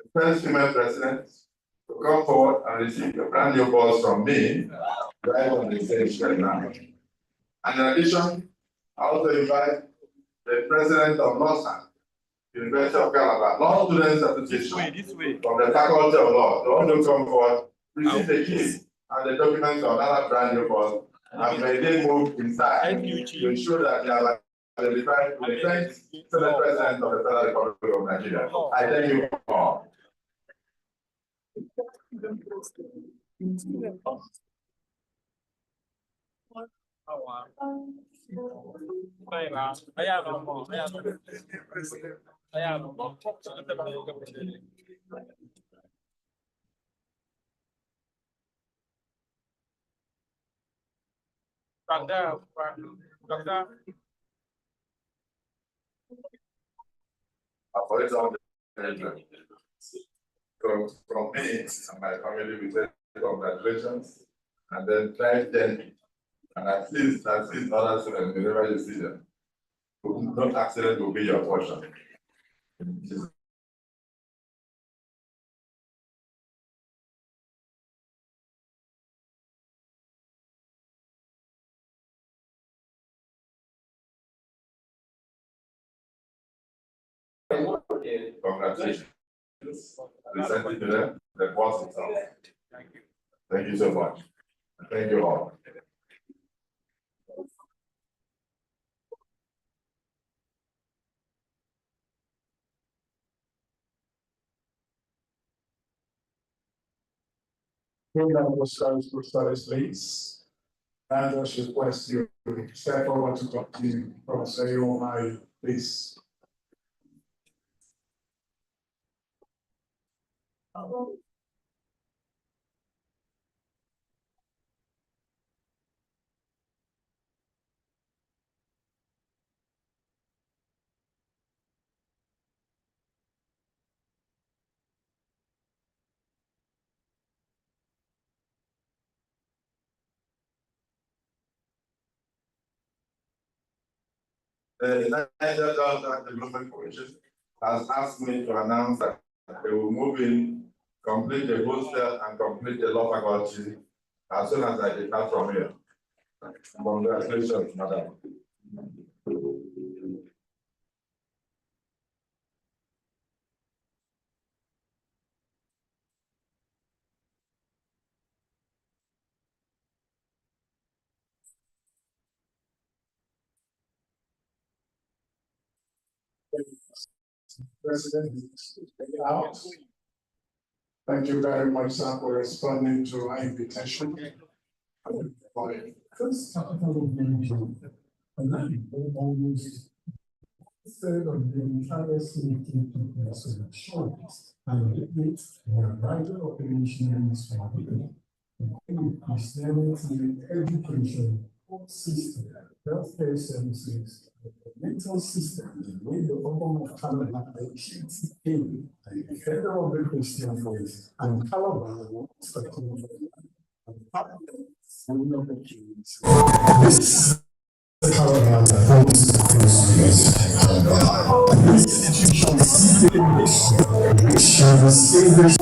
[SPEAKER 19] the first female president, to come forward and receive a brand new balls from me right on the stage right now. And in addition, I also invite the president of Lausanne, University of Calabar, Law Students Association, from the Faculty of Law, the one who come forward, receive the key and the documents of another brand new ball, and may they move inside to ensure that they are identified with the thanks to the President of the Federal Republic of Nigeria. I thank you all. For example, from me and my family, we say congratulations, and then try then, and at least other students, whenever you see them, no accident will be your portion. Congratulations. Present it to them, the boss itself. Thank you so much. Thank you all.
[SPEAKER 8] Program will start please. And I should request you to step forward to continue. Professor Honorary, please.
[SPEAKER 19] The Niger Delta Development Commission has asked me to announce that they will move in, complete the hostel and complete the law faculty as soon as I depart from here. Congratulations, madam.
[SPEAKER 8] President, out. Thank you very much, sir, for responding to our invitation. First capital of mention, almost third of the entire meeting took place in a short and it were vital operations for the Christianity, education, system, healthcare services, mental system, the way the Open of Calabar achieved in the federal of the Christian faith and Calabar was the this Calabar holds the this institution seated in this which shall receive this.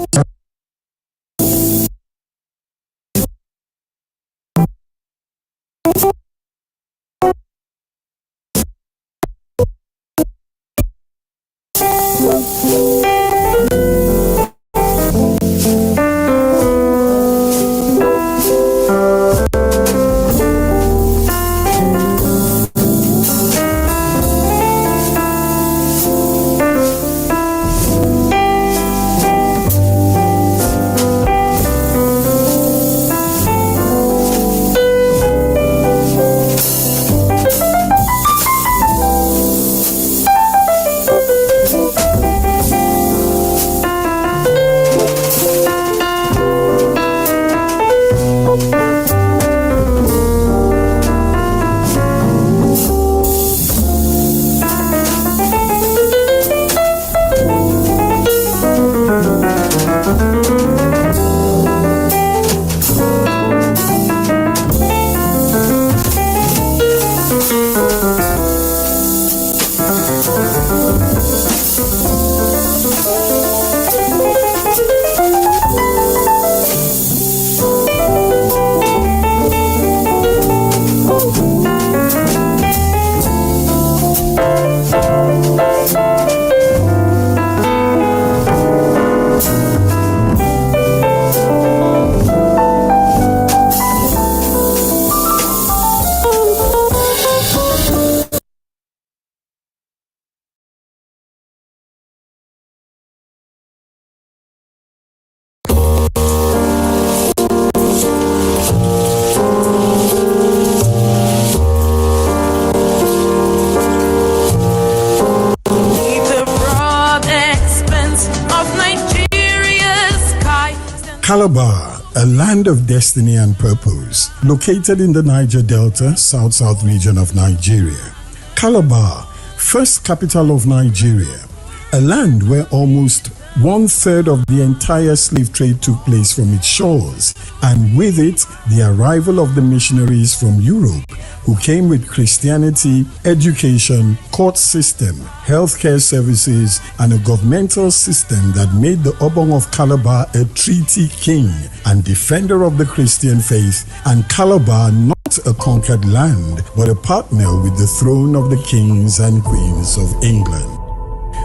[SPEAKER 6] Calabar, a land of destiny and purpose, located in the Niger Delta, south-south region of Nigeria. Calabar, first capital of Nigeria, a land where almost 1/3 of the entire slave trade took place from its shores, and with it, the arrival of the missionaries from Europe, who came with Christianity, education, court system, healthcare services, and a governmental system that made the Obong of Calabar a treaty king and defender of the Christian faith, and Calabar not a conquered land, but a partner with the throne of the kings and queens of England.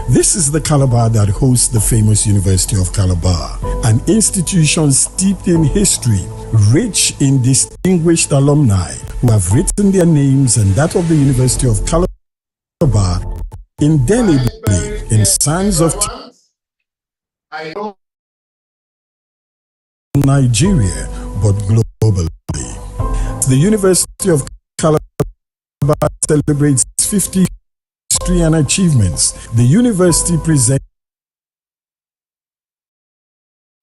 [SPEAKER 6] This is the Calabar that hosts the famous University of Calabar, an institution steeped in history, rich in distinguished alumni who have written their names and that of the University of Calabar indelibly in sands of Nigeria, but globally. The University of Calabar celebrates 50 history and achievements. The university presents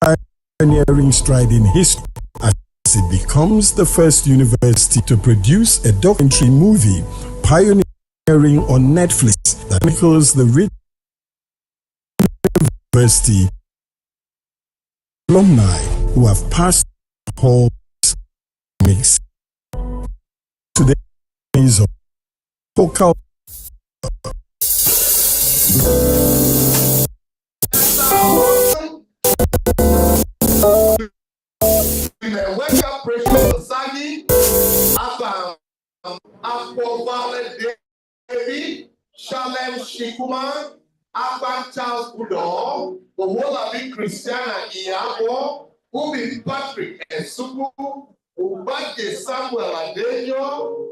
[SPEAKER 6] a pioneering stride in history as it becomes the first university to produce a documentary movie pioneering on Netflix that chronicles the rich university alumni who have passed halls mix to the days of focal.
[SPEAKER 8] Welcome, precious Sagi, Akpovale David, Shalem Shikuma, Akban Charles Budo, Owolabi Christiana Iyabo, Ubi Patrick Esuku, Ubade Samuel Adejo,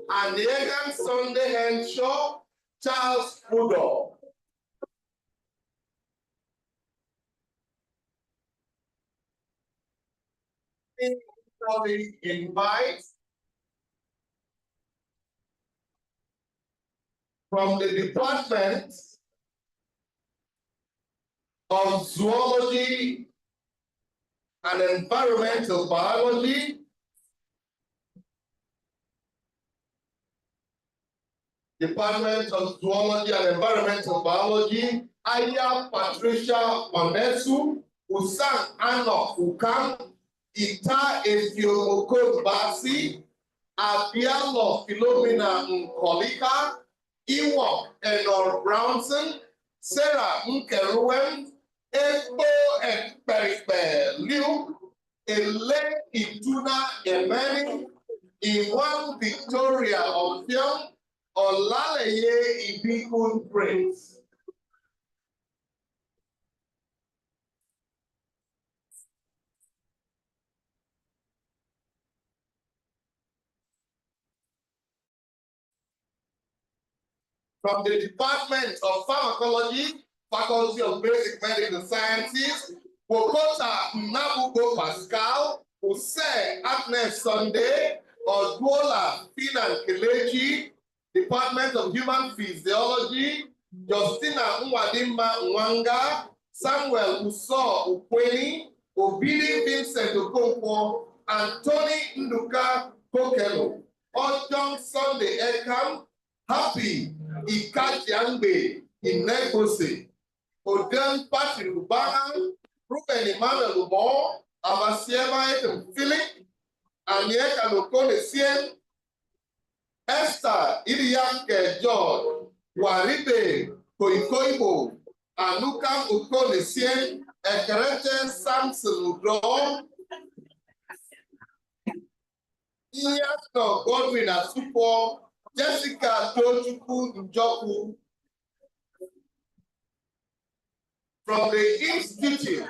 [SPEAKER 8] and Egan Sunday Henshaw, Charles Budo. For the invite from the Department of Zoology and Environmental Biology, Department of Zoology and Environmental Biology, Aya Patricia Onesu, Usan Ano Ukam, Ita Efiomoko Basi, Abialo Philomena Nkolika, Ewok Enor Brownson, Sarah Nkeruem, Ebo Ekperipe Liu, Ele Ituna Emeni, Iwan Victoria Ofion, Olaleye Ibikun Prince. From the Department of Pharmacology, Faculty of Basic Medical Sciences, Wokota Nabugo Pascal, Use Agnes Sunday, Odwola Finan Kelechi, Department of Human Physiology, Justina Nwadimma Nwanga, Samuel Uso Ukweni, Obidi Vincent Okonkwo, Anthony Nduka Kokelo, Ojong Sunday Ekam, Happy Ikajiangbe in Negose, Odin Patrick Ubana, Ruben Emmanuel Umo, Abasiema Etem Philip, Anieka Lokone Sien, Esther Iliyanke George, Waribe Koikoibo, Anuka Ukone Sien, Ekerete Samson Udo, Iyato Godwin Asupo, Jessica Tochukwu Njoku, from the Institute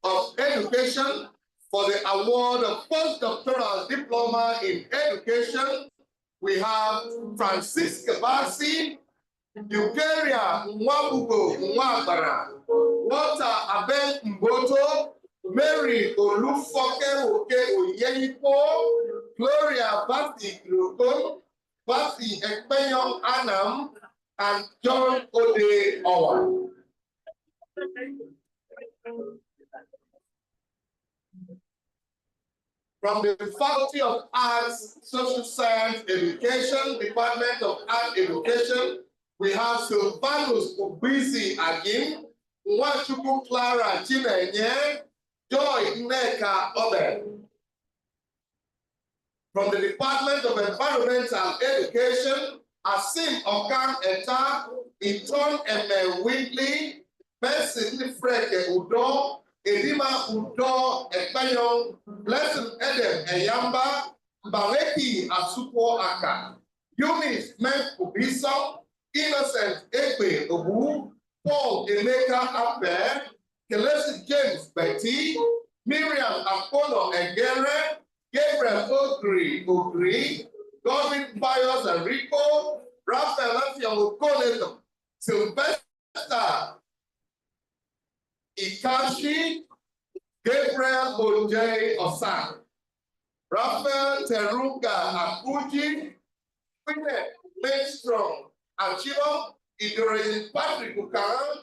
[SPEAKER 8] of Education for the award of postdoctoral diploma in education, we have Francisca Basi, Eukaria Nwabugo Nwabara, Walter Abel Mboto, Mary Olufoke Oke Oyeyipo, Gloria Basi Glokon, Basi Ekpenyong Anam, and John Ode Owa. from the Faculty of Arts, Social Science, Education, Department of Art Education, we have Silvanus Ubisi Agim, Nwachukwu Clara Chinenye, Joy Nneka Oben. From the Department of Environmental Education, Asim Okam Eta, Iton Eme Whitley, Mercy Freke Udo, Edima Udo Ekpenyong, Blessing Edem Eyamba, Bareki Asupo Aka, Eunice Men Kubiso, Innocent Egbe Obu, Paul Emeka Ape, Kelesi James Betty, Miriam Apollo Egere, Gabriel Ogri, Godwin Pius Enrico, Raphael Afiamo Koneto, Sylvester Ikashi, Gabriel Ojay Osan, Raphael Teruga Akuji, Winnet Mainstrom, Achilo, Idore Patrick Ukaran,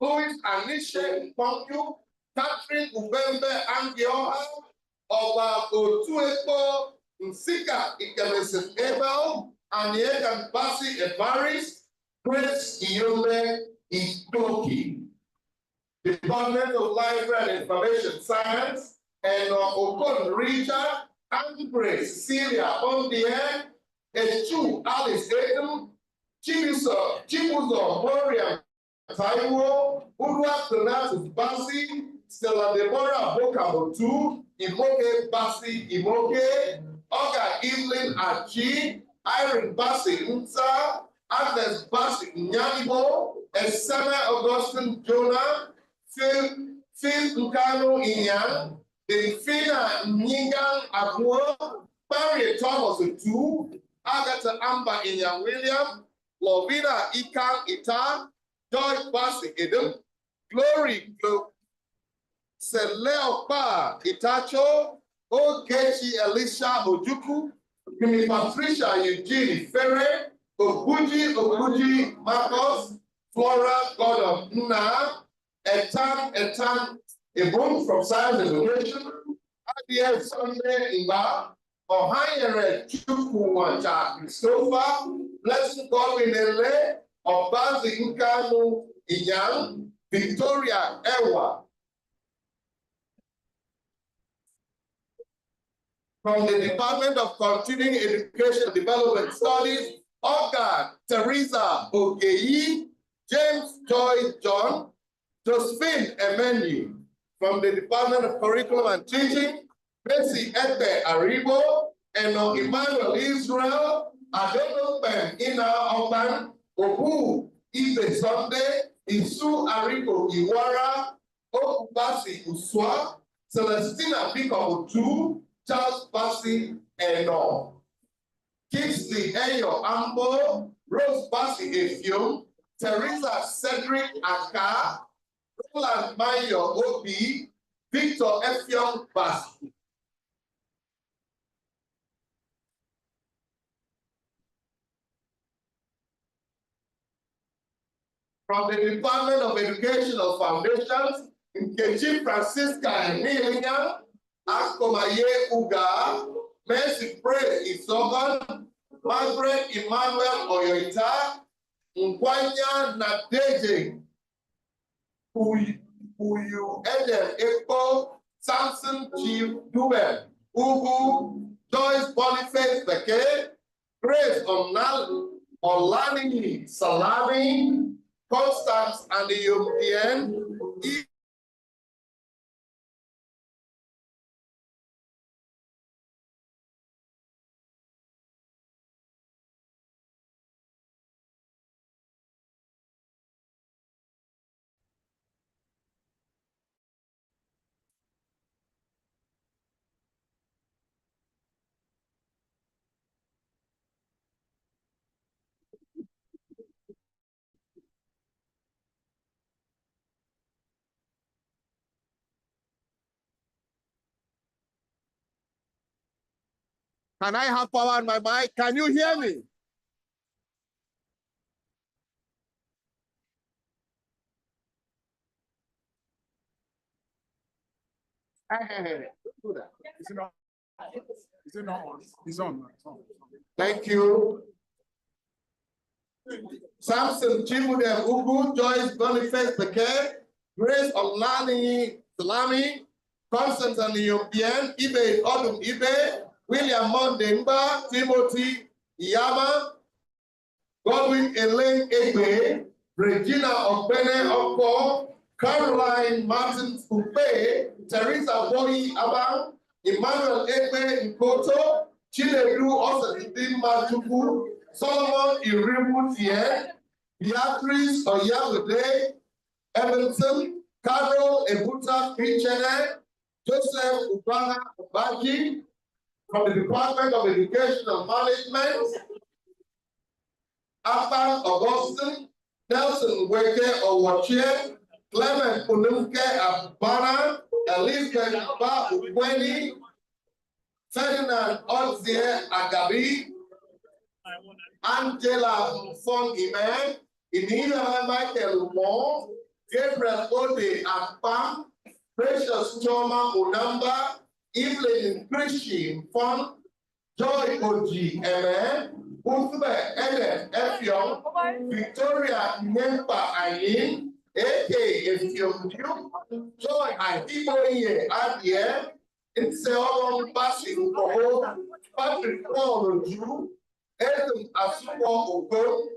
[SPEAKER 8] Louis Anisha Ponku, Catherine Ubembe Angioha, Oba Otuepo, Nsika Ikemesin Abel, Aniegan Basi Evaris, Grace Iyome Itoki. Department of Library and Information Science, and Okon Richard, Andre Cecilia Ondie, Echu Alice Adam, Chibuzo Moriam Taiwo, Udwa Donatus Basi, Stella Deborah Bokabotu, Imoke Basi Imoke, Oga Evelyn Achi, Irene Basi Unsa, Agnes Basi Nyanibo, Eseme Augustine Jonah, Phil Nkano Inyan, Delphina Nyingang Aguo, Maria Thomas Otu, Agatha Amber Inyan William, Lovina Ikang Ita, Joy Basi Edom, Glory Seleopa Itacho, Ogechi Elisha Ojuku, Kimi Patricia Eugene Ferre, Oguji Marcos, Flora God of Nna, Etan, Ebon from Science Education, IDF Sunday Imba, Ohayere Chukwu Wanja Christopher, Blessing Godwin Ele, Obazi Nkanu Inyang, Victoria Ewa. From the Department of Continuing Education and Development Studies, Olga Teresa Ogeyi, James Joy John, Josephine Emenu. From the Department of Curriculum and Teaching, Bessie Ebe Aribo, Eno Emmanuel Israel, Adono Ben Ina Oban, Obu Ibe Sunday, Isu Aribo Iwara, Okubasi Uswa, Celestina Biko Otu, Charles Basi Eno. Kingsley Eyo Ambo, Rose Basi Efio, Teresa Cedric Aka, Roland Mayo Obi, Victor Effiong Basi. From the Department of Educational Foundations, Nkechi Francisca Emilia, Akomaye Uga, Mercy Praise Isogon, Margaret Emmanuel Oyoita, Nkwanya Nadeje, Uyu Eden Eko, Samson Chief Duben, Ugu, Joyce Boniface Beke, Grace Olani Salami, Constance and the European, Can I have power on my mic? Can you hear me? Do that.
[SPEAKER 18] Is it not on? It's on.
[SPEAKER 8] Thank you. Samson Chimudem Ugu, Joyce Boniface Beke, Grace Olani Salami, Constance Aniobian, Ibe Odum Ibe, William Mondemba, Timothy Iyama, Godwin Elaine Egbe, Regina Ogbene Oko, Caroline Martin Upe, Teresa Boyi Abang, Emmanuel Egbe Nkoto, Chinedu Osadidin Machuku, Solomon Irimu Tien, Beatrice Oyawade, Evanson, Carol Ebuta Pichene, Joseph Ubana Obaki, from the Department of Education and Management, Aban Augustine, Nelson Weke Owachie, Clement Unumke Abana, Elizabeth Ba Ukweni, Ferdinand Odzie Agabi, Angela Fong Ime, Inina Michael Mo, Gabriel Ode Akpam, Precious Choma Unamba, Evelyn Christian Fong, Joy Oji Eme, Ufbe Eden Efiong, Victoria Nyempa Ayin, A.K. Efiong Joy Aiboye Adie, Inseolong Basi Ukoho, Patrick Paul Oju, Edom Asupo Ogo,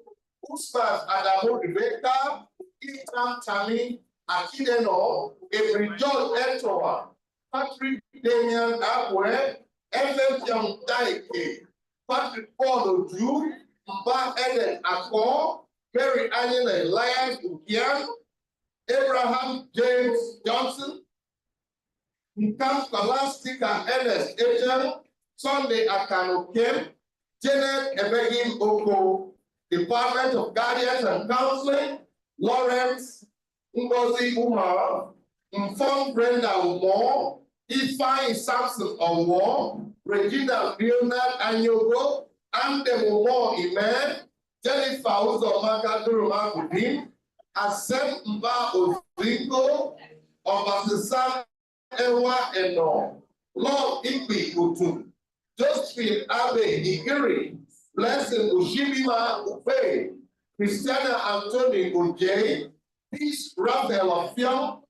[SPEAKER 8] Usman Adamu Rebecca, Itam Tami, Akideno, Every George Etoa, Patrick Damian Abwe, FM Young Daike, Patrick Paul Oju, Mba Eden Akko, Mary Angela Elias Ukian, Abraham James Johnson, Nkam Scholastica Ernest Ejen, Sunday Akano Kim, Janet Ebegin Oko, Department of Guardians and Counseling, Lawrence Ngozi Umar, Informed Brenda Umo, Ifeanyi Samson Owo, Regina Leonard Anyogo, Amdemo Ime, Jennifer Uzomaka Duruma Kudim, Asem Mba Ozingo, Obasisa Ewa Eno, Lord Ikpi Utu, Josephine Abe Igiri, Blessing Ushibima Upe, Christiana Anthony Uje, Peace Raphael Ofion,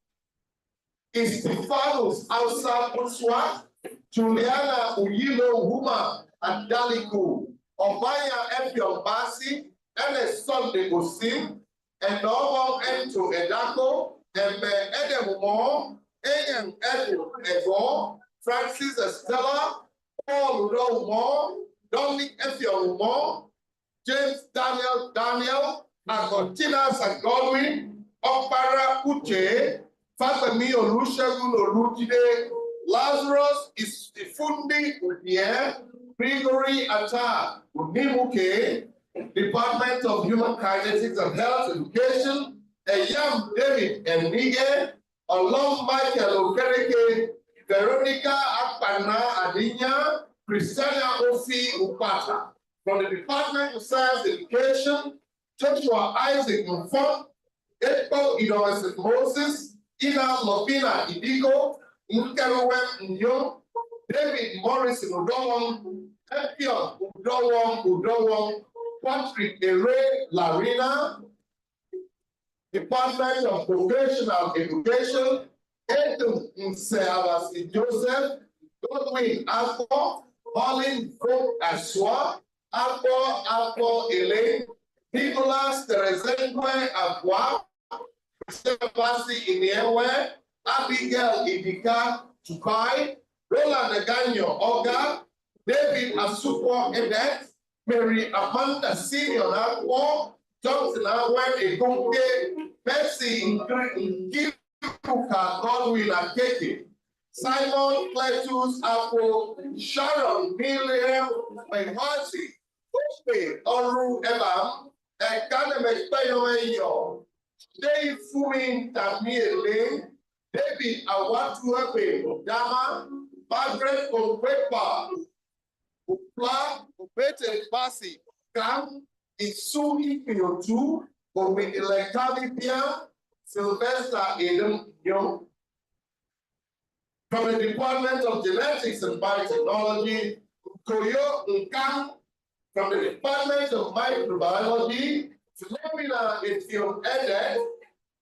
[SPEAKER 8] Istifanos Alsa Puswa, Juliana Uyilo Huma Adaliku, Obaya Efion Basi, Ernest Sunday Osim, and Novo Ento Edako, and Edemumo, A.M. Edu Ego, Francis Estella, Paul Udo Dominic Efion James Daniel, Agotina Godwin, Okpara Uche, Fatemi Olusegun Olujide, Lazarus Ifundi Udie, Gregory Atta Unimuke, Department of Human Kinetics and Health Education, Eyam David Enige, Olom Michael Okereke, Veronica Akpana Adinya, Christiana Ofi Upata. From the Department of Science Education, Joshua Isaac Mufon, Edpo Idomesit Moses, Ina Lobina Idiko, Nkeruwem Nyo, David Morris Udowong, Epion Udowong, Patrick Ere Larina, Department of Vocational Education, Edum Nseabasi Joseph, Godwin Alpo, Pauline Folk Aswa, Alpo Elaine, Nicholas Terezenque Agua, Sebastian Iniewe, Abigail Idika Tupai, Roland Neganyo Oga, David Asupo Edet, Mary Amanda Senior Agua, Johnson Awen Egonke, Betsy Nkiruka Godwin Akeke, Simon Cletus Apo, Sharon Miriam Mehwasi, Ospe Oru Ebam, Ekanemes Peyomeyo, Dave Fumin Tamiele, David Awatuebe Dama, Margaret Okwepa, Upla, Upete Basi, Kam, Isu Ipiotu, Omidilekabipia, Sylvester Edom Young, From the Department of Genetics and Biotechnology, Koyo Nkang. From the Department of Microbiology, Philomena Etienne,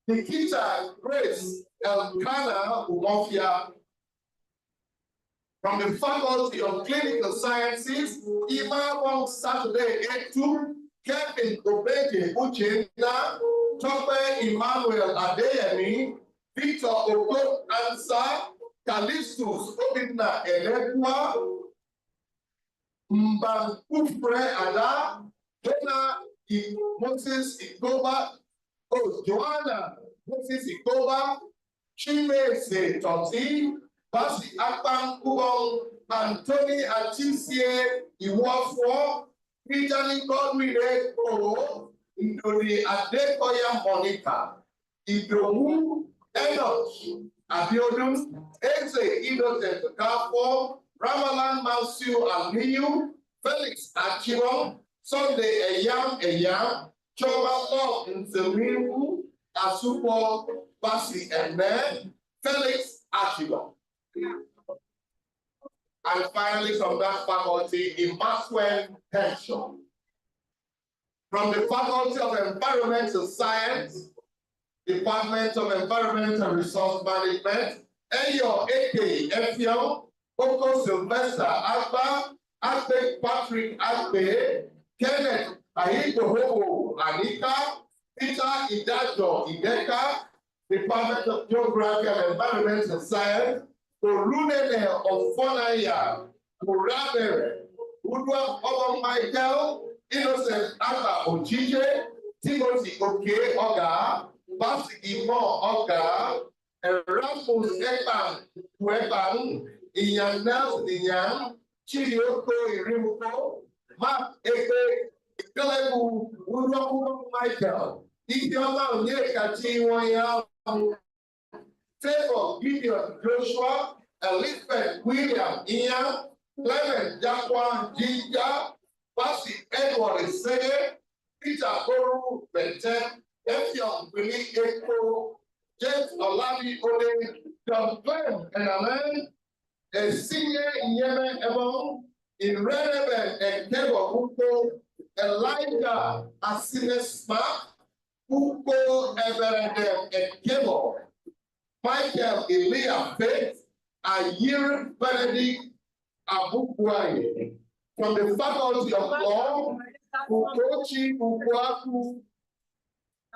[SPEAKER 8] Nikita Grace Elkana Umofia. From the Faculty of Clinical Sciences, Ima Wong Saturday Etu, Kevin Obeje Uchenna, Tope Emmanuel Adeyemi, Victor Okot Ansa, Callistus Obinna Elekwa, Mbakufre Ada, Jonah Moses Ikoba, Joanna Moses Ikoba, Chimese Toti, Basi Akpan Kubong, Anthony Atisie Iwafo, Peter Godwin Oro, Ndori Adekoya Monica, Idowu Enoch, Abiodun, Eze Innocent Kafo, Ramalan Mansu Aliyu, Felix Achiro, Sunday Eyam, Choba Love Nzemiru, Asupo, Basi Ene, Felix Achiro. And finally, from that faculty, Immanuel Henshaw. From the Faculty of Environmental Science, Department of Environmental Resource Management, Eyo Eke Efio, Oko Sylvester Agba, Agbe Patrick Agbe, Kenneth Ahitohobo Anika, Peter Idajo Ideka, Department of Geography and Environmental Science, Olunene of Fonaya, Murabere, Udwa Oba Michael, Innocent Aka Ochije, Timothy Oke Oga, Basi Imo Oga, Erasmus Ekpan Weban, Iyanel Diyan, Chirioko Irimuko, Mark Eke, Kalebu, Udwa Michael, Idioma Nyekachi Wanya, Favor Gideon Joshua, Elizabeth William Ian, Clement Jakwan Jinja, Basi Edward Isege, Peter Oru Benten, Effion Billy Eko, James Olabi Ode, John Glenn and Alain, a senior in Yemen Ebon, in Reneben and Kebo Huko, Elijah Asine Smart, Huko Everendem and Kebo, Michael Elia Faith, Ayir Benedict Abukwai. From the Faculty of Law, Ukochi Ukwaku,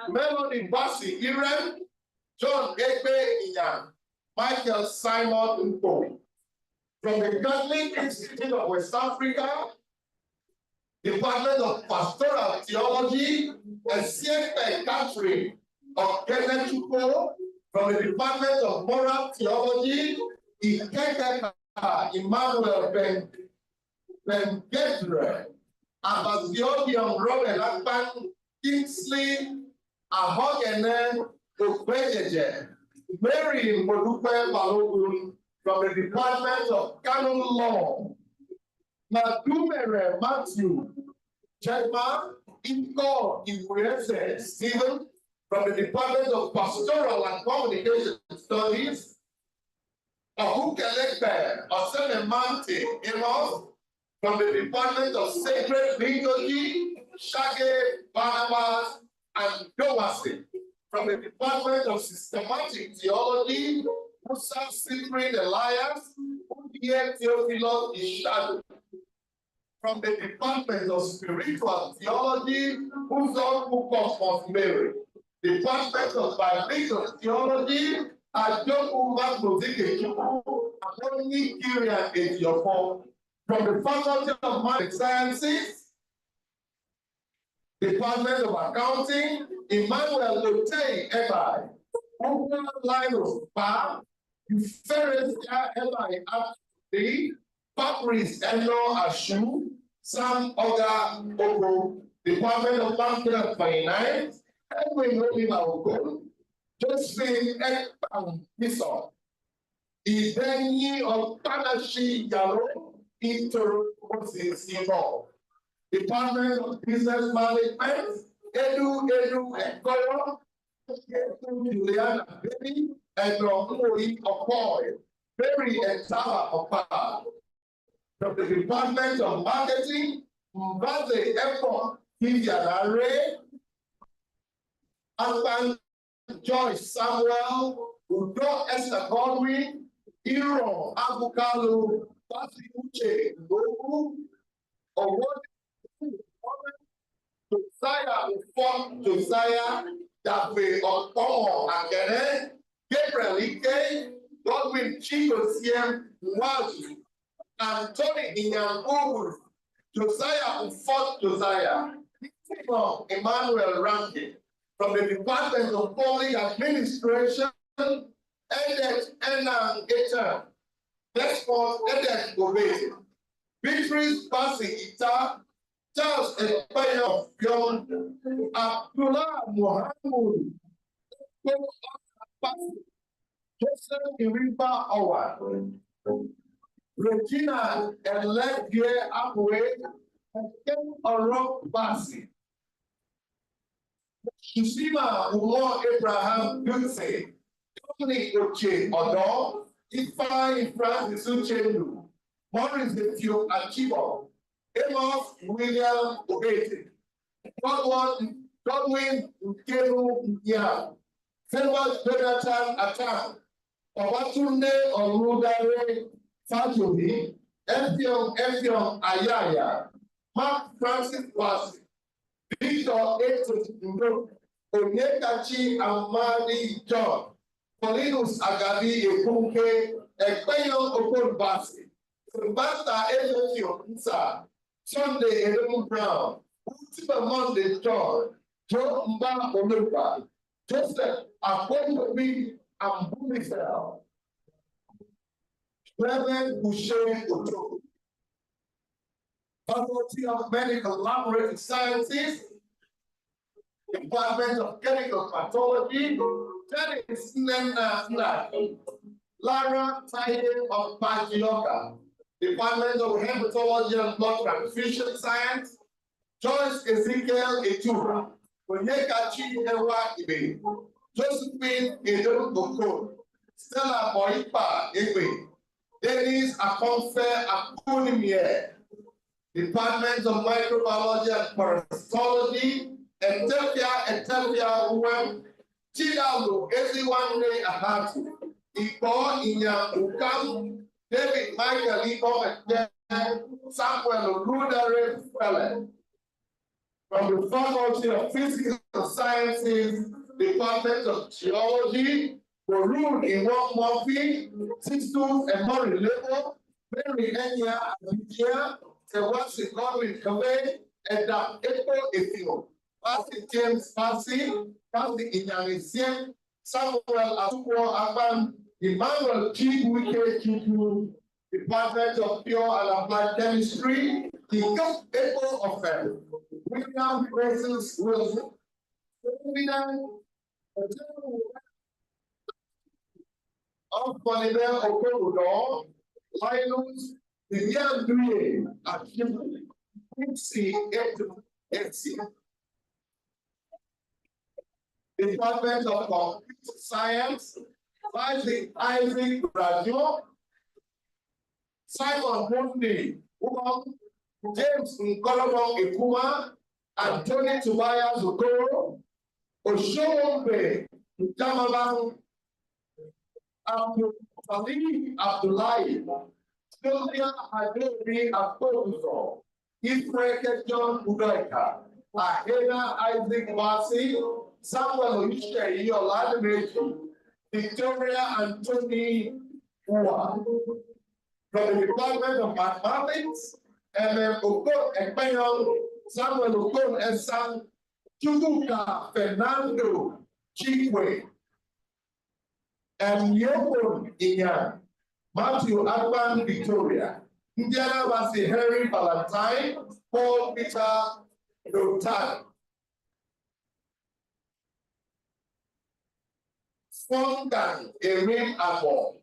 [SPEAKER 8] Melody Basi Irem, John Egbe Iyan, Michael Simon Mpo. From the Catholic Institute of West Africa, Department of Pastoral Theology, Esiekpe Catherine of Kenechuko. From the Department of Moral Theology, Ikeke Emmanuel Ben Gedre, Abasiodium Robert Akpan, Kingsley Ahogene Okwejeje, Mary Modupe Balogun. From the Department of Canon Law, Madumere Matthew Chekma, Inko Iwese Stephen. From the Department of Pastoral and Communication Studies, Ahukelekbe Osenemante Amos. From the Department of Sacred Liturgy, Shage Barnabas and Dowasi. From the Department of Systematic Theology, Musa Cyprian Elias, Udiel Theophilus Ishadu. From the Department of Spiritual Theology, Uzon Ukos Mary. Department of Biblical Theology, Ajoku Magbozike Chukwu, Apoloni Kirian Ejiofor. From the Faculty of Math Sciences, Department of Accounting, Emmanuel Otei Ebai, Ogun Linus Pa, Euphorisia Ebai Abdi, Patrice Eno Ashu, Sam Oga Ogo, Department of Banking and Finance, Edwin Olima Ogo, Josephine Ekpan Bison, Idenyi of Tanashi Yalo, Moses involved. Department of Business Management, Edu and Koyo, Juliana Baby, and Rohoi Okoy. Mary Etaba Opa, from the Department of Marketing, Mbaze Airport, Vivianare, Alban Joyce Samuel, Udo Esther Godwin, Hero Abukalu, Basi Uche Gogu, Owode Josiah Ufon Josiah, Dafe Otomo Agere, Gabriel Ike, Godwin Chigosiem Mwazu, Anthony Inyangogu, Josiah Ufon Josiah, Emmanuel Rankin, from the Department of Public Administration, Edet Enang Geta, Despot Edet Gobe, Beatrice Basi Ita, Charles Empire of Pion, Abdullah Muhammad, Joseph Iriba Owa, Regina Elegye Abwe, and Ken Orok Basi. Shusima Umo Abraham Gutse, Tony Oche Odo, Ifeanyi Francis Uchendu, Maurice Defio Achibo, Amos William Obete, Godwin Nkenu Nya, Felix Jonathan Atan, Obatunde Oludare Fajobi, Efiong Ayaya, Mark Francis Wasi, Victor Etos Ndo, Onyekachi Amadi John, Paulinus Agadi Ekunke, Ekpeyon Okon Basi, Sylvester Efefio Nsa, Sunday Edmund Brown, Ultima Monday John, Joe Mba Olupa, Joseph Akwenkobi Ambumifel, Reverend Boucher Oto, Faculty of Medical Laboratory Sciences, Department of Chemical Pathology, Dennis Nena Lara Taide of Pagioka, Department of Hematology and Blood Transfusion Science, Joyce Ezekiel Etura, Onyekachi Ewa Ibe, Josephine Edom Boko, Stella Boipa Ibe, Dennis Akonfe Akunimie, Department of Microbiology and Parasitology, Ethiopia Uwem, Chidalu Eziwanre Ahatu, Iko Inya Ukam, David Michael Iko Samuel Oludare Fele, from the Faculty of Physical Sciences, Department of Geology, Borun Iwon Murphy, Sistus and Mori Lebo, Mary Enya Abidja, Tewasi Godwin Kame, and Epo Efio, Pasi James Pasi, Pasi Inyanisien, Samuel Asuko Aban, Emmanuel Chibuike Chibu, Department of Pure and Applied Chemistry, the Epo of William Francis Wilson, of Bonibel Okorodor, Linus, Vivian Duye, Akimani, Quincy Etsy, Department of Computer Science, Isaac Radio, Simon Mundi, James Nkolobong Ikuma, Anthony Tobias Okoro, Oshombe Jamabang, Ali Abdullahi, Sylvia Adobe Aposo, Ifreke John Udoika, Ahena Isaac Basi, Samuel Oishke Yoladimeji, Victoria Anthony Uwa. From the Department of Mathematics, Okon Ekpeyon, Samuel Okon Esan, Chukwuka Fernando Chikwe, Yokon Iyan, Matthew Agban Victoria, Indiana Basi Henry Valentine, Paul Peter Dotan. Fongan Erin Abo,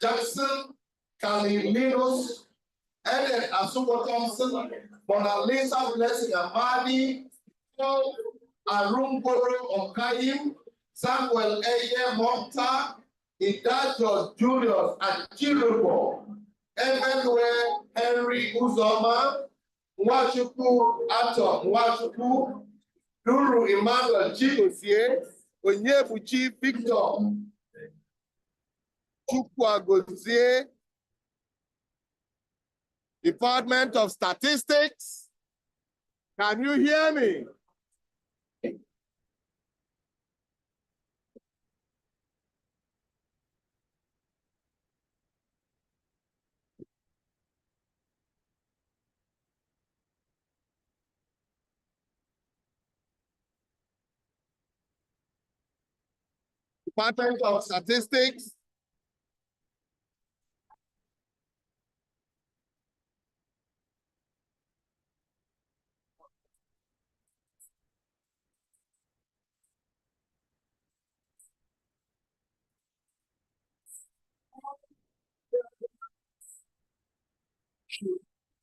[SPEAKER 8] Jackson Kalilinos, Eden Asuko Thompson, Mona Lisa Blessing Amadi, Paul Arumboro Okayim, Samuel Eye Monta, Idacho Julius Achirabo, Emmanuel Henry Uzoma, Nwachukwu Ato Nwachukwu, Duru Emmanuel Chigozie, Onyebuchi Victor, Chukwagozie, Department of Statistics. Can you hear me? Department of Statistics.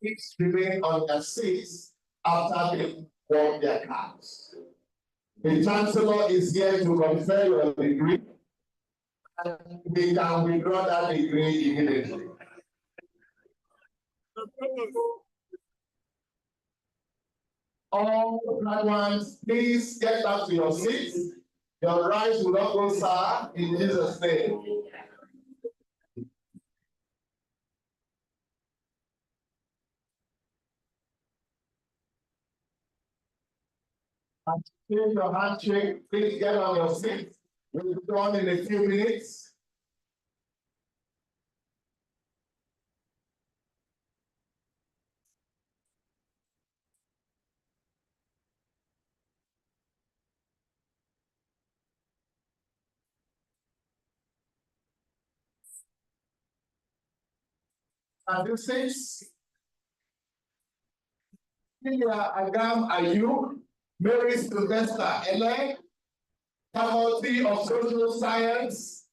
[SPEAKER 8] Please remain on their seats after they won their cards. The Chancellor is here to confer your degree, and we can withdraw that degree immediately. All graduates, please get back to your seats. Your rights will not go sour in Jesus' name. Finish your handshake, please get on your seats. We'll be done in a few minutes. And this is Agam Ayub, Mary Sylvester Ele, Faculty of Social Science,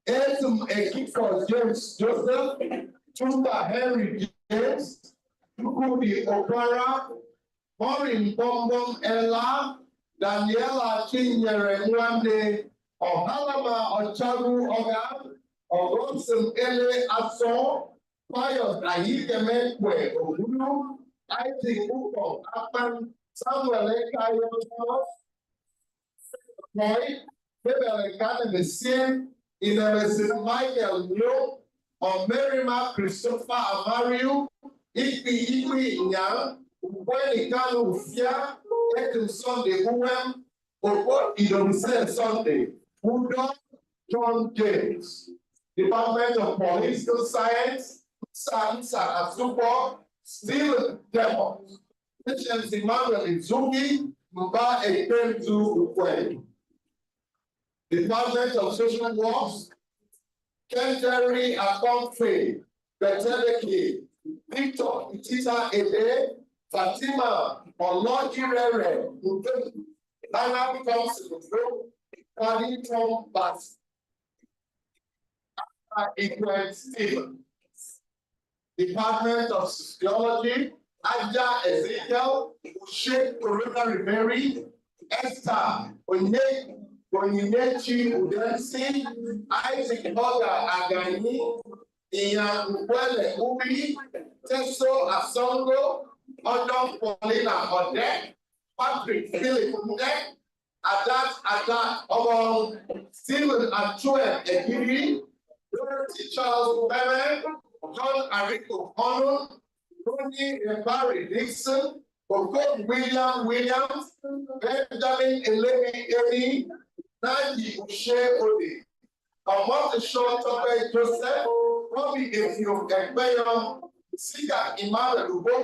[SPEAKER 8] Etum Ekiko James Joseph, Chuka Henry James, Chukudi Okara, Maureen Bombom Ella, Daniela Chinyere Mwande, Ohalama Ochagu Ogam, Ogomsim Ele Aso, Pius Ahikemekwe Ogunu, Isaac Uko Apan, Samuel Ekayo, Boy, Bebele Kane Messie, Inemesin Michael Nyo, or Merima Christopher Amario, Ikwi Nyang, Ubweni Kanu Ufia, Etum Sunday Uwem, Obo Idomse Sunday, Udo John James, Department of Political Science, Sansa Asubo, Stephen Demons, H.M.C. Emmanuel Izugi, Mba Epentu Ukwe. Department of Social Works, Kenjeri Akomfe, Beteleki, Victor Itita Ede, Fatima Olojirere, Nana Thompson, Paddington Bass, Equal Stephen. Department of Sociology, Aja Ezekiel, Ushe Coronary Mary, Esther Onyinechi Udensi, Isaac Boga Agani, Ian Uwele Ubi, Teso Asongo, Odom Paulina Ode, Patrick Philip Ude, Adat Obon, Stephen Achue Egiri, Dorothy Charles Bebe, John Ariko Ono, Ronnie Barry Dixon, Okon William Williams, Benjamin Eleni Emi, Nandi Ushe Ode, Omotosho Tope Joseph, Robbie Efio Egbeyon, Sika Emmanuel Ubo,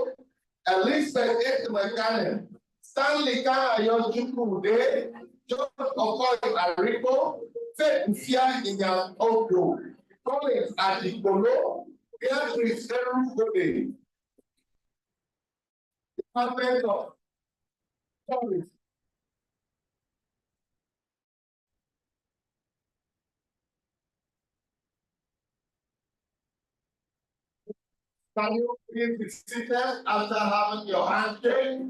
[SPEAKER 8] Elizabeth Ekmekane, Stanley Kanayo Chukwude, John Okoye Ariko, Faith Ufia Inyan Odo, Collins Adikolo, Beatrice Erugode, Department of Police. Can you please be seated after having your handshake?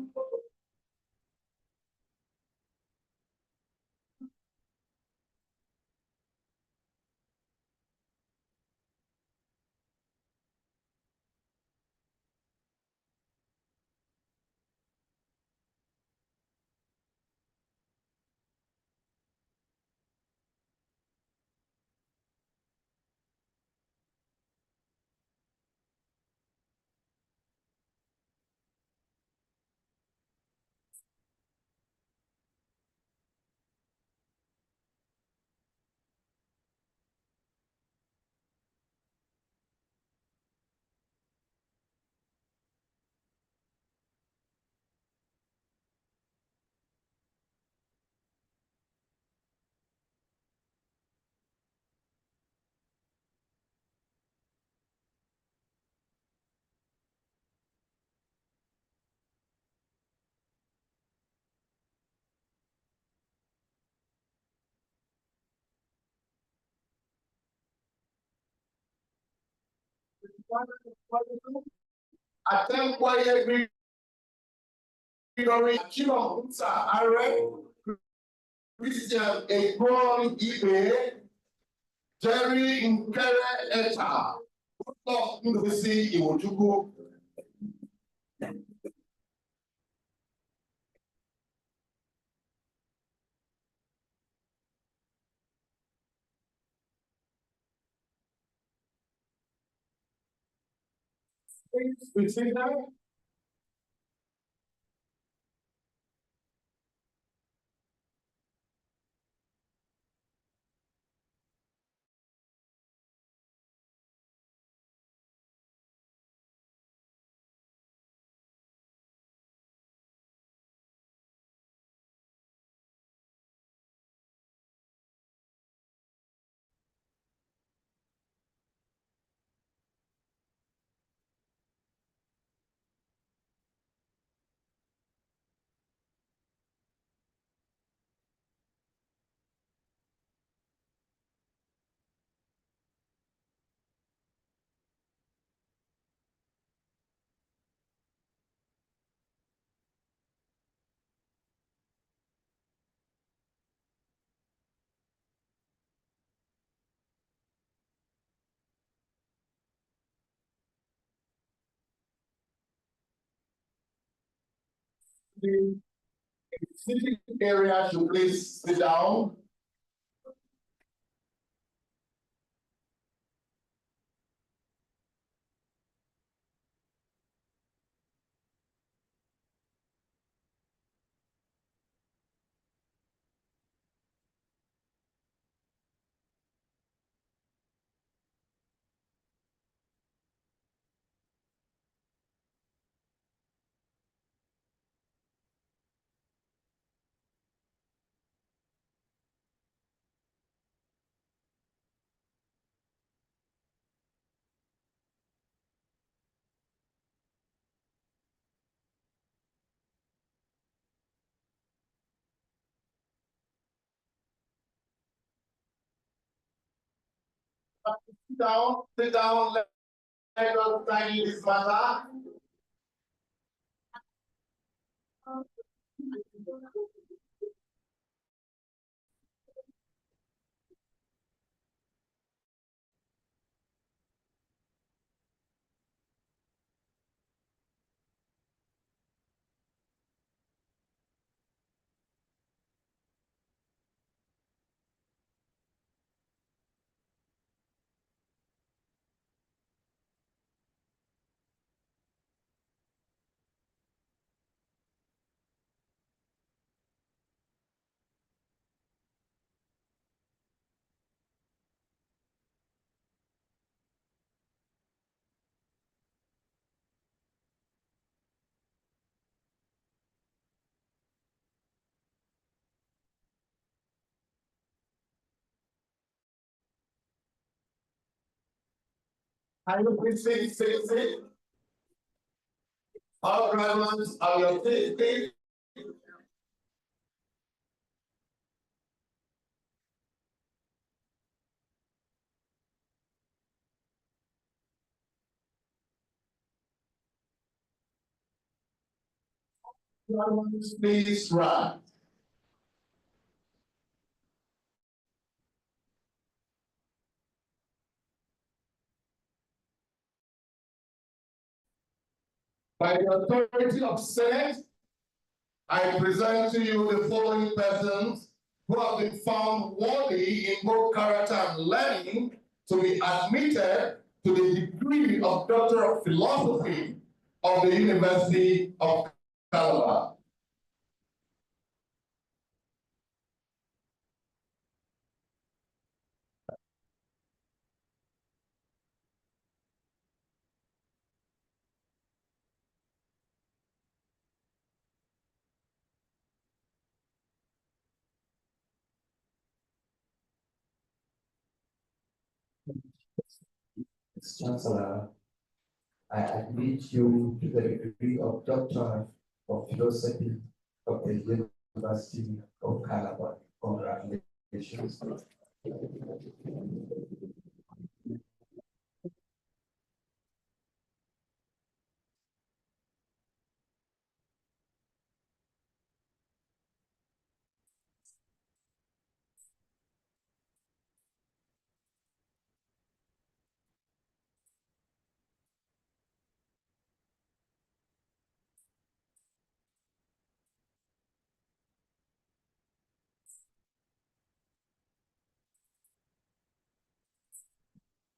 [SPEAKER 8] Atempoye Gregory Chinomusa Are Christian Ekron Ibe Jerry Nkere Eta Goodluck Ndubisi Iwochukwu. We see that. The sitting area should please sit down. Sit down, let us study this matter. Can you please sit? All graduates of your state. Please rise. By the authority of Senate, I present to you the following persons who have been found worthy in both character and learning to be admitted to the degree of Doctor of Philosophy of the University of Calabar.
[SPEAKER 12] Chancellor, I admit you to the degree of Doctor of Philosophy of the University of Calabar. Congratulations.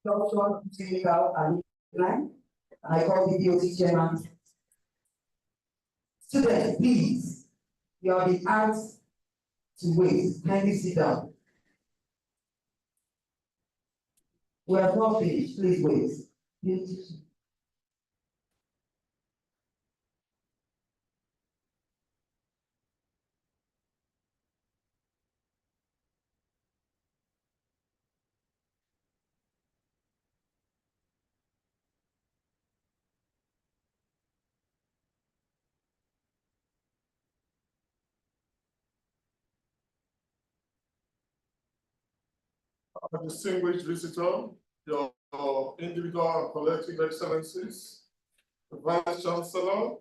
[SPEAKER 11] Dr. Unical alumni, and I call the DOT chairman. Students, please, you have been asked to wait. Kindly sit down. We have not finished. Please wait.
[SPEAKER 1] Distinguished visitor, your individual and collective excellencies, the Vice-Chancellor,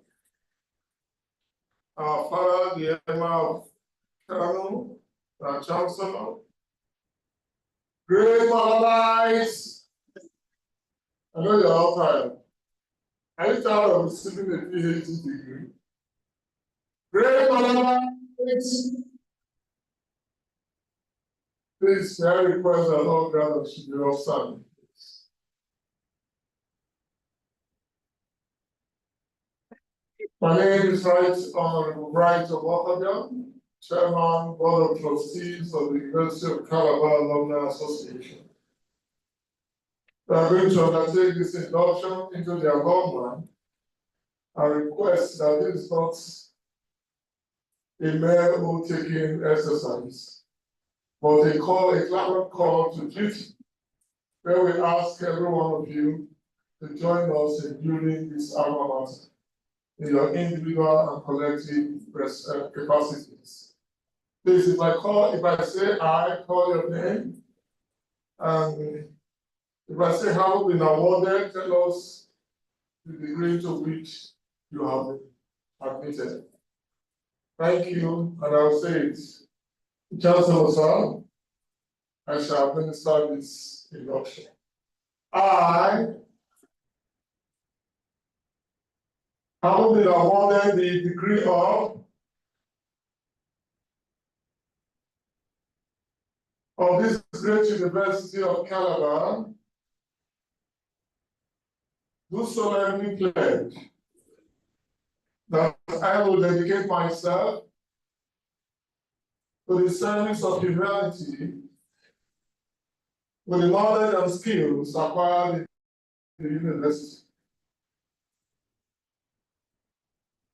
[SPEAKER 1] our father, the Emir of Kano, our Chancellor, great alumni. I know you're all tired. Are you tired of receiving a PhD degree? Great alumni. Please, I request that all graduates should be all standing. My name is Right Honorable Bright Omokaja, Chairman, Board of Trustees of the University of Calabar Alumni Association. We are going to undertake this induction into the alumni and request that it is not a mere oath-taking exercise, but a climate call to duty, where we ask every one of you to join us in building this alma mater in your individual and collective capacities. Please, if I say I, call your name, and if I say how been awarded, tell us the degree to which you have been admitted. Thank you, and I'll say it. Chancellor, sir, I shall administer this induction. I have been awarded the degree of this great University of Calabar, do solemnly pledge that I will dedicate myself to the service of humanity with the knowledge and skills acquired in the university.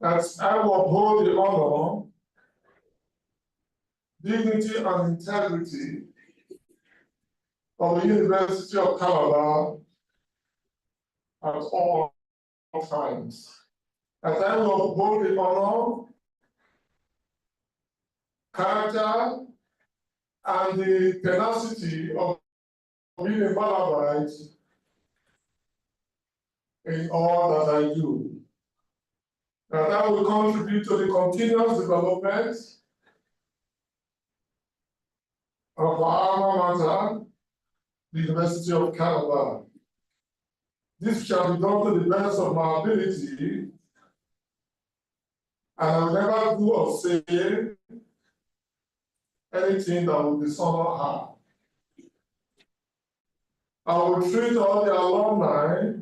[SPEAKER 1] That I will uphold the honor, dignity, and integrity of the University of Calabar at all times. That I will uphold the honor, character, and the tenacity of being a Malabite in all that I do. That I will contribute to the continuous development of our alma mater, the University of Calabar. This shall be done to the best of my ability, and I will never do or say anything that will dishonor her. I will treat all the alumni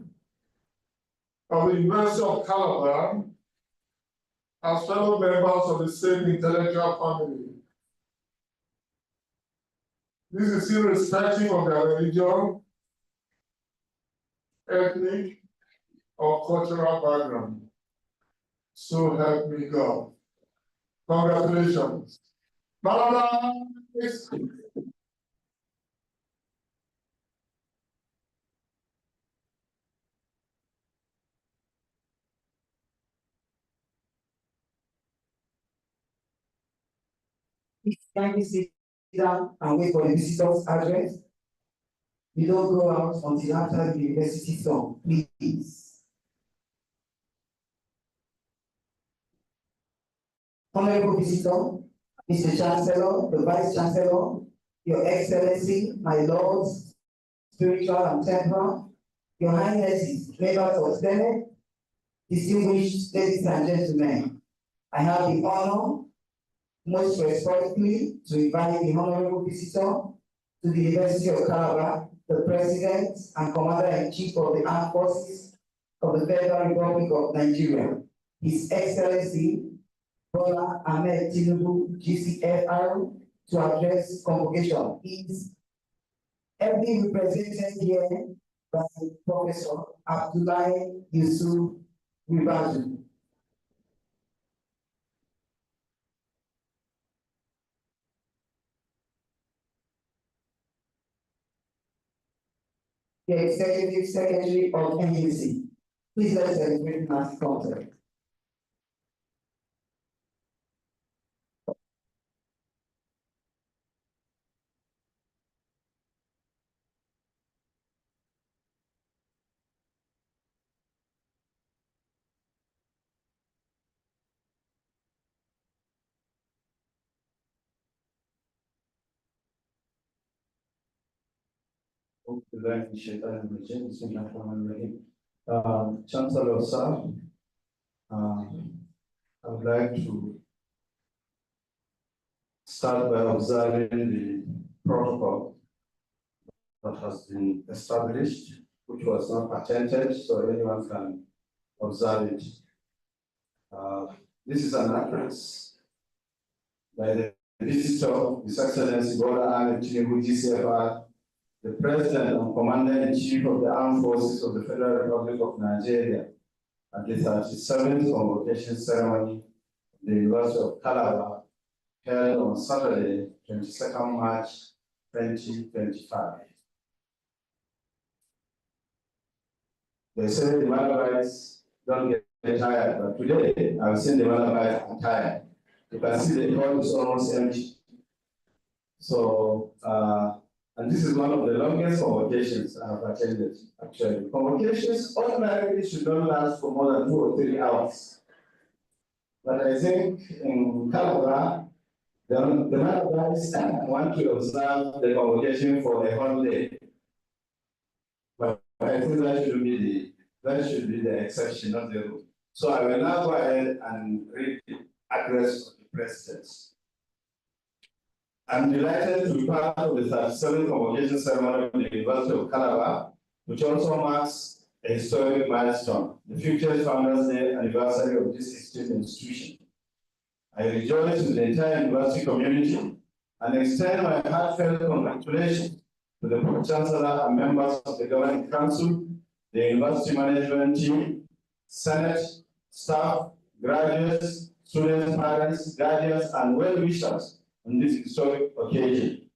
[SPEAKER 1] of the University of Calabar as fellow members of the same intellectual family. This is irrespective of their religion, ethnic, or cultural background. So help me God. Congratulations. Malala.
[SPEAKER 11] Kindly sit down and wait for the visitor's address. You don't go out until after the university song, please. Honorable visitor, Mr. Chancellor, the Vice-Chancellor, Your Excellency, my lords, spiritual and temporal, Your Highnesses, members of Senate, distinguished ladies and gentlemen, I have the honor, most respectfully, to invite the honorable visitor to the University of Calabar the President and Commander-in-Chief of the Armed Forces of the Federal Republic of Nigeria, His Excellency Bola Ahmed Tinubu, GCFR, to address convocation. He is ably represented here by Professor Abdullahi Yusuf Ribadu. The Executive Secretary of NUC. Please let's celebrate mass concert.
[SPEAKER 3] Chancellor Sir, I would like to start by observing the protocol that has been established, which was not patented, so anyone can observe it. This is an address by the Visitor, His Excellency Bola Ahmed Tinubu, GCFR, the President and Commander-in-Chief of the Armed Forces of the Federal Republic of Nigeria, at the 37th Convocation Ceremony of the University of Calabar, held on Saturday, 22nd March 2025. They say the Malabites don't get tired, but today I've seen the Malabites are tired. You can see the hall is almost empty. So, and this is one of the longest convocations I have attended, actually. Convocations ordinarily should not last for more than 2 or 3 hours. But I think in Calabar, the Malabites want to observe the convocation for a whole day. But I think that should be the exception, not the rule. So I will now go ahead and read the address of the President. I'm delighted to be part of the 37th Convocation Ceremony of the University of Calabar, which also marks a historic milestone, the 50th Founders' Day anniversary of this esteemed institution. I rejoice with the entire university community and extend my heartfelt congratulations to the Pro-Chancellor and members of the Governing Council, the university management team, Senate, staff, graduates, students, parents, guardians, and well-wishers on this historic occasion.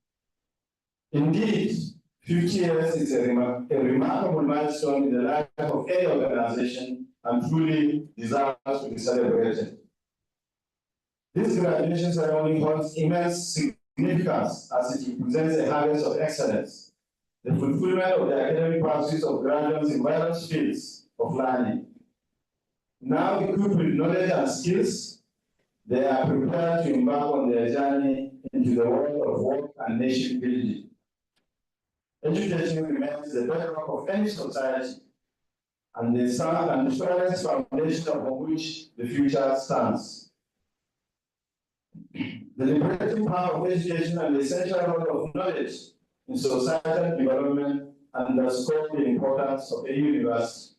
[SPEAKER 3] Indeed, 50 years is a remarkable milestone in the life of any organization and truly deserves to be celebrated. This graduation ceremony holds immense significance as it represents a harvest of excellence, the fulfillment of the academic pursuits of graduates in various fields of learning. Now equipped with knowledge and skills, they are prepared to embark on their journey into the world of work and nation building. Education remains the bedrock of any society and the sound and surest foundation upon which the future stands. The liberating power of education and the essential role of knowledge in societal development underscore the importance of a university.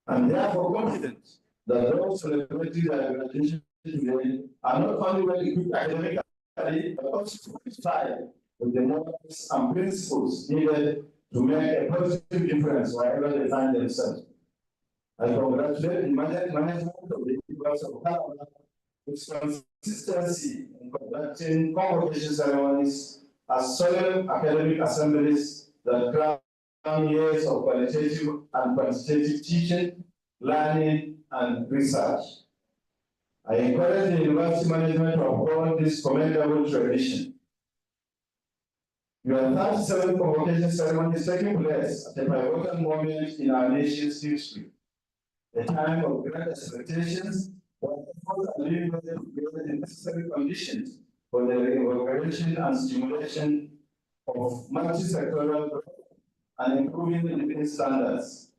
[SPEAKER 3] I'm therefore confident that those celebrating their graduation today are not only well equipped academically, but also qualified with the morals and principles needed to make a positive difference wherever they find themselves. I congratulate the management of the University of Calabar with consistency in conducting convocation ceremonies as solemn academic assemblies that crown years of qualitative and quantitative teaching, learning, and research. I encourage the university management to uphold this commendable tradition. Your 37th convocation ceremony is taking place at a pivotal moment in our nation's history, a time of great expectations, where efforts are being made to create the necessary conditions for the reinvigoration and stimulation of multi-sectoral growth and improving the living standards.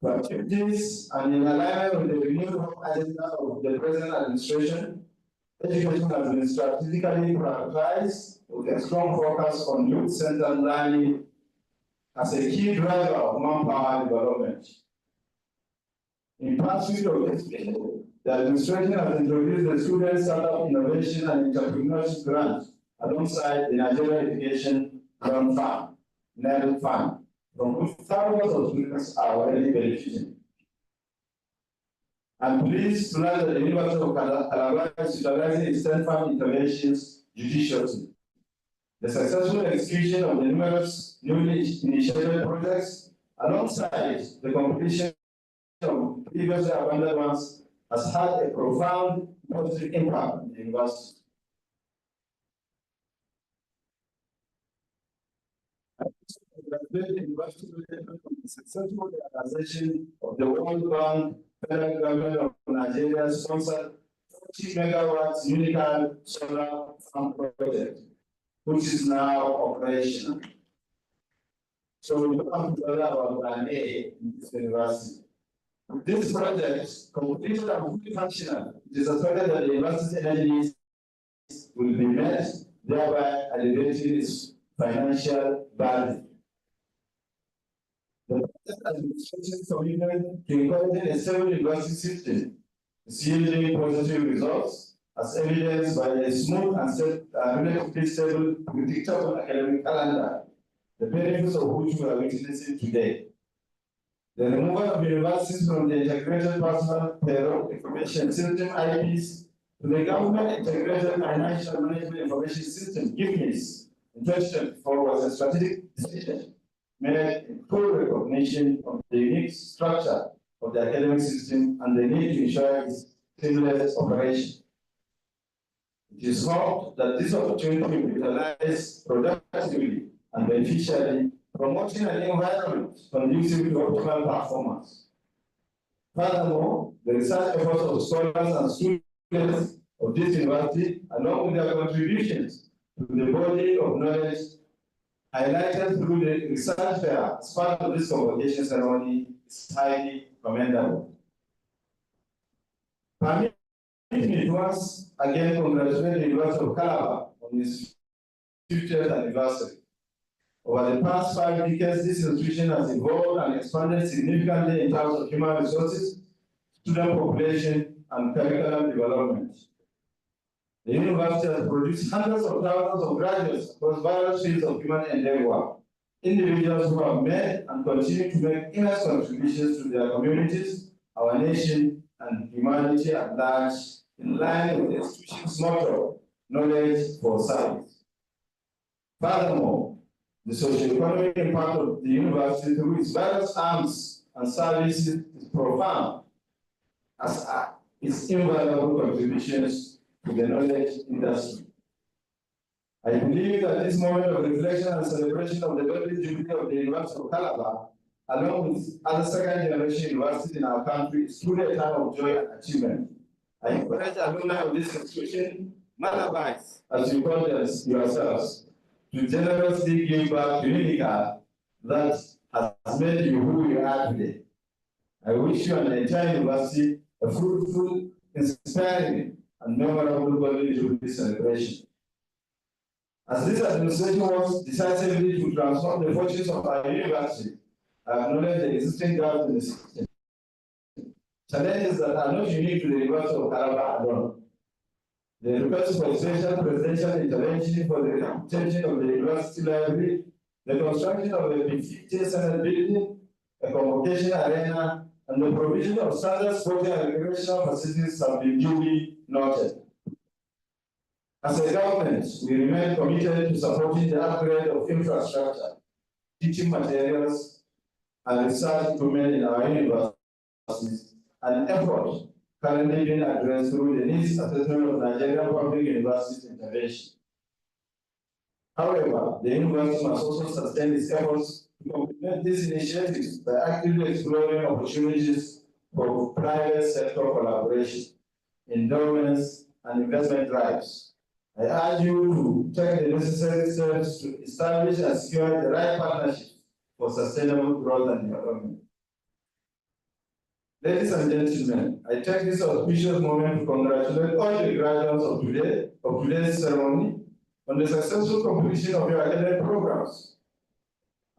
[SPEAKER 3] To achieve this, and in alignment with the renewed hope agenda of the present administration, Education has been strategically prioritized with a strong focus on youth-centered learning as a key driver of manpower development. In pursuit of education, the administration has introduced the Student Startup Innovation and Entrepreneurship Grant alongside the Nigeria Education Loan Fund, NEL Fund, from which thousands of students are already benefiting. I'm pleased to learn that the University of Calabar is utilizing its fund interventions judiciously. The successful execution of the numerous newly initiated projects, alongside the completion of previously abandoned ones, has had a profound positive impact on the university. The university from the successful realization of the World Bank Federal Government of Nigeria sponsored 40 megawatts Unical solar farm project, which is now operational. So we don't have to worry about Plan A in this university. This project, completed and fully functional, it is expected that the university's energy needs will be met, thereby alleviating its financial burden. The administration's commitment to encouraging a stable university system is yielding positive results, as evidenced by a smooth and relatively stable, predictable academic calendar, the benefits of which we are witnessing today. The removal of universities from the Integrated Personal Payroll Information System (IPS) to the Government Integrated Financial Management Information System (GIFMIS) in 2024 was a strategic decision made in full recognition of the unique structure of the academic system and the need to ensure its seamless operation. It is hoped that this opportunity will be utilized productively and beneficially, promoting an environment conducive to optimal performance. Furthermore, the research efforts of scholars and students of this university, along with their contributions to the body of knowledge highlighted through the research fair as part of this convocation ceremony, is highly commendable. Permit me to once again congratulate the University of Calabar on its 50th anniversary. Over the past 5 decades, this institution has evolved and expanded significantly in terms of human resources, student population, and curriculum development. The university has produced hundreds of thousands of graduates across various fields of human endeavor, individuals who have made and continue to make immense contributions to their communities, our nation, and humanity at large, in line with the institution's motto, knowledge for science. Furthermore, the socio-economic impact of the university through its various arms and services is profound, as are its invaluable contributions to the knowledge industry. I believe that this moment of reflection and celebration of the golden jubilee of the University of Calabar, along with other second-generation universities in our country, is truly a time of joy and achievement. I encourage alumni of this institution, Malabites, as you call yourselves, to generously give back to Unical that has made you who you are today. I wish you and the entire university a fruitful, inspiring, and memorable golden jubilee celebration. As this administration works decisively to transform the fortunes of our university, I acknowledge the existing gaps in the system. Challenges that are not unique to the University of Calabar alone. The request for special presidential intervention for the rehabilitation of the university library, the construction of a 15th Senate building, a convocation arena, and the provision of standard sporting and recreational facilities have been duly noted. As a government, we remain committed to supporting the upgrade of infrastructure, teaching materials, and research equipment in our universities, an effort currently being addressed through the needs assessment of Nigerian public universities intervention. However, the university must also sustain its efforts to complement these initiatives by actively exploring opportunities for private sector collaboration, endowments, and investment drives. I urge you to take the necessary steps to establish and secure the right partnerships for sustainable growth and development. Ladies and gentlemen, I take this auspicious moment to congratulate all the graduates of today's ceremony on the successful completion of your academic programs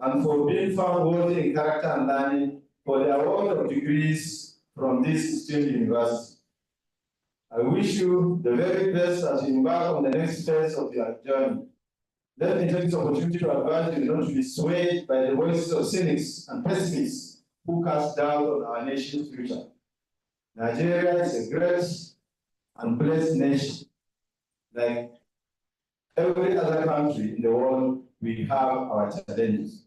[SPEAKER 3] and for being found worthy in character and learning for the award of degrees from this esteemed university. I wish you the very best as you embark on the next phase of your journey. Let me take this opportunity to advise you not to be swayed by the voices of cynics and pessimists who cast doubt on our nation's future. Nigeria is a great and blessed nation. Like every other country in the world, we have our challenges.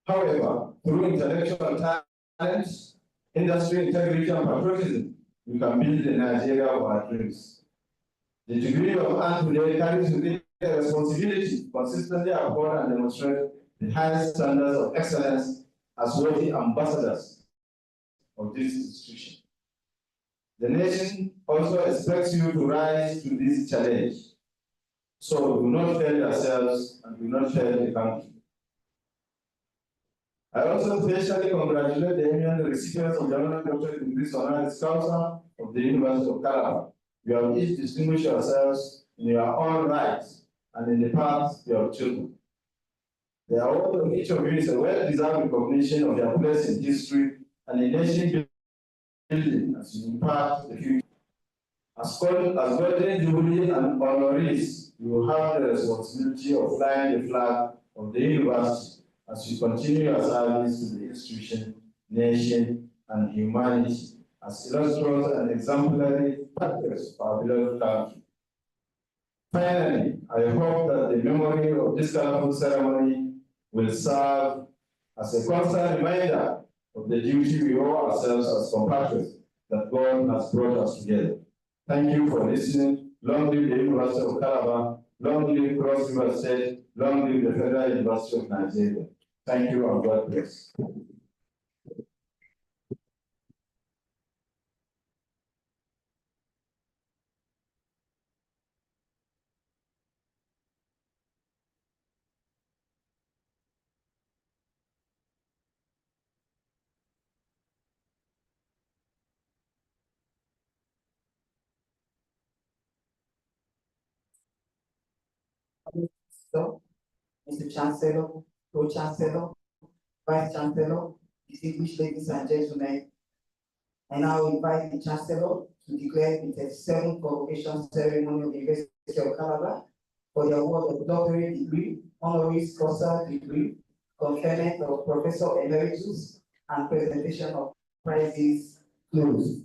[SPEAKER 3] However, through intellectual talents, industry integrity, and patriotism, we can build the Nigeria of our dreams. The degree of earned today carries with it a responsibility to consistently uphold and demonstrate the highest standards of excellence as worthy ambassadors of this institution. The nation also expects you to rise to this challenge. So do not fail yourselves and do not fail the country. I also especially congratulate the eminent recipients of the Honorary Doctorate Degree Honoris Causa of the University of Calabar. You have each distinguished yourselves in your own rights and in the path you have chosen. The award of each of you is a well-deserved recognition of your place in history and in nation building as you impart the future. As Golden Jubilee and honorees, you will have the responsibility of flying the flag of the university as you continue your service to the institution, nation, and humanity as illustrious and exemplary patriots of our beloved country. Finally, I hope that the memory of this colorful ceremony will serve as a constant reminder of the duty we owe ourselves as compatriots that God has brought us together. Thank you for listening. Long live the University of Calabar. Long live Cross River State. Long live the Federal University of Nigeria. Thank you and God bless.
[SPEAKER 11] Mr. Chancellor, Pro-Chancellor, Vice-Chancellor, distinguished ladies and gentlemen, I now invite the Chancellor to declare the 37th Convocation Ceremony of the University of Calabar for the award of doctorate degree, honoris causa degree, conferment of Professor Emeritus, and presentation of prizes closed.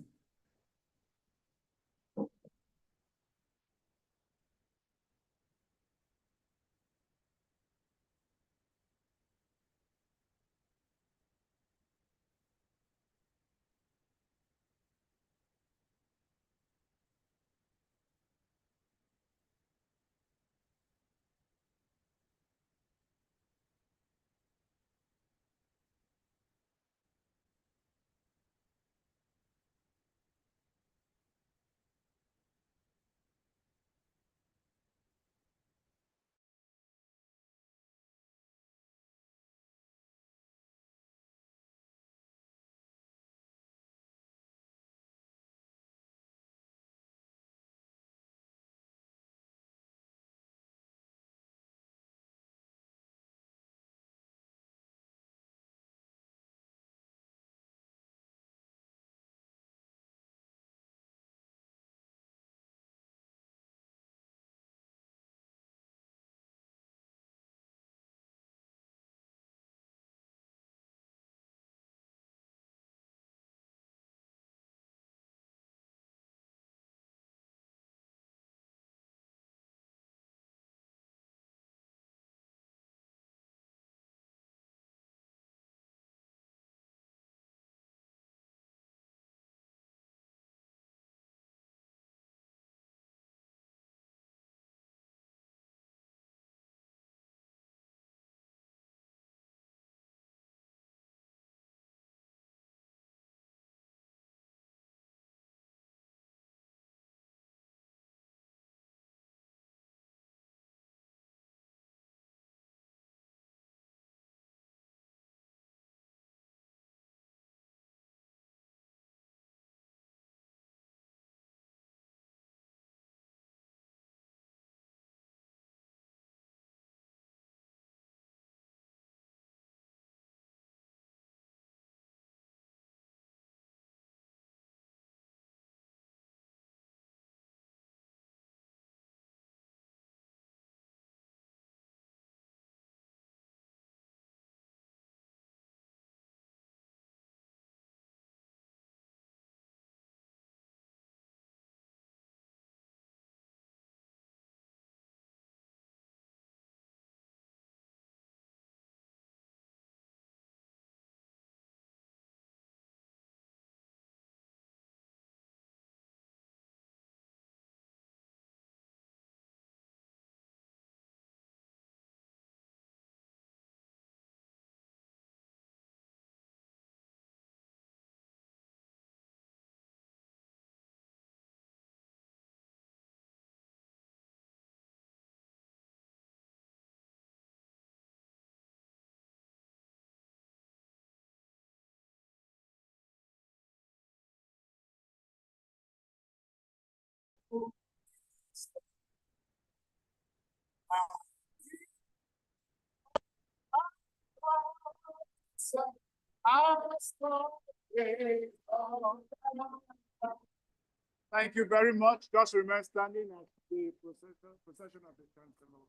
[SPEAKER 7] Thank you very much. Just remain standing as the procession of the Chancellor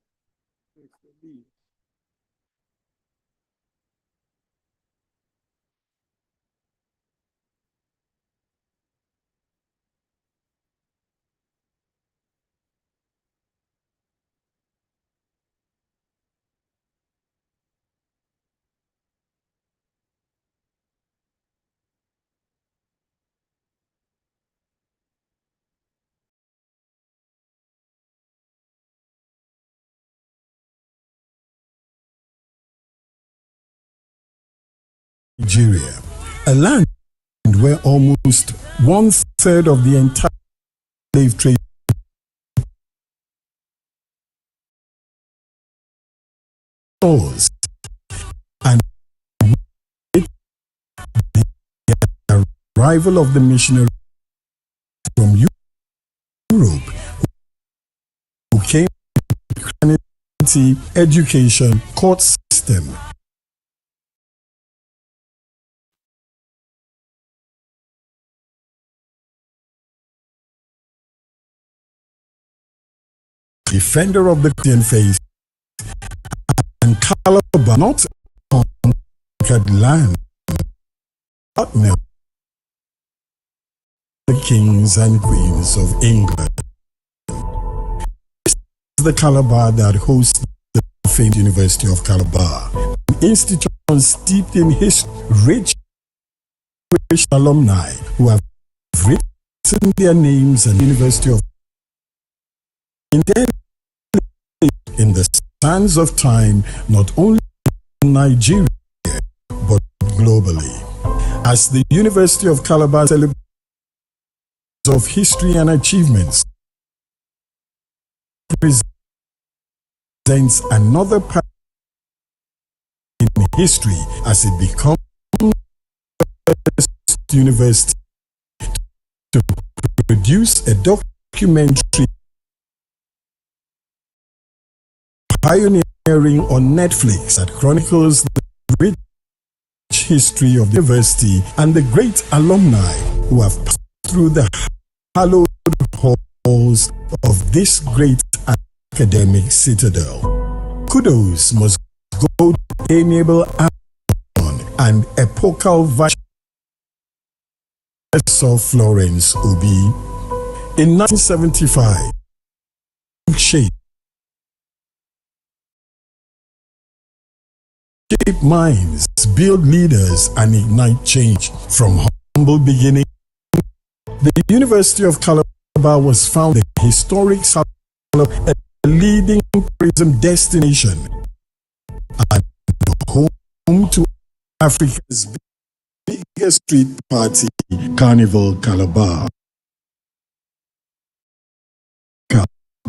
[SPEAKER 7] takes the lead.
[SPEAKER 6] Nigeria, a land where almost 1/3 of the entire slave trade was, and with the arrival of the missionaries from Europe who came with Christianity, education, court system, defender of the Christian faith, and Calabar, not conquered land, but the kings and queens of England. This is the Calabar that hosts the famed University of Calabar, an institution steeped in history, rich alumni who have written their names and University of in the sands of time, not only in Nigeria, but globally. As the University of Calabar celebrates of history and achievements, presents another part in history as it becomes the first university to produce a documentary pioneering on Netflix that chronicles the rich history of the university and the great alumni who have passed through the hallowed halls of this great academic citadel. Kudos must go to amiable and epochal Vice-Chancellor Florence Obi. In 1975, shape minds, build leaders, and ignite change. From humble beginning, the University of Calabar was founded a historic a leading tourism destination and home to Africa's biggest street party, Carnival Calabar.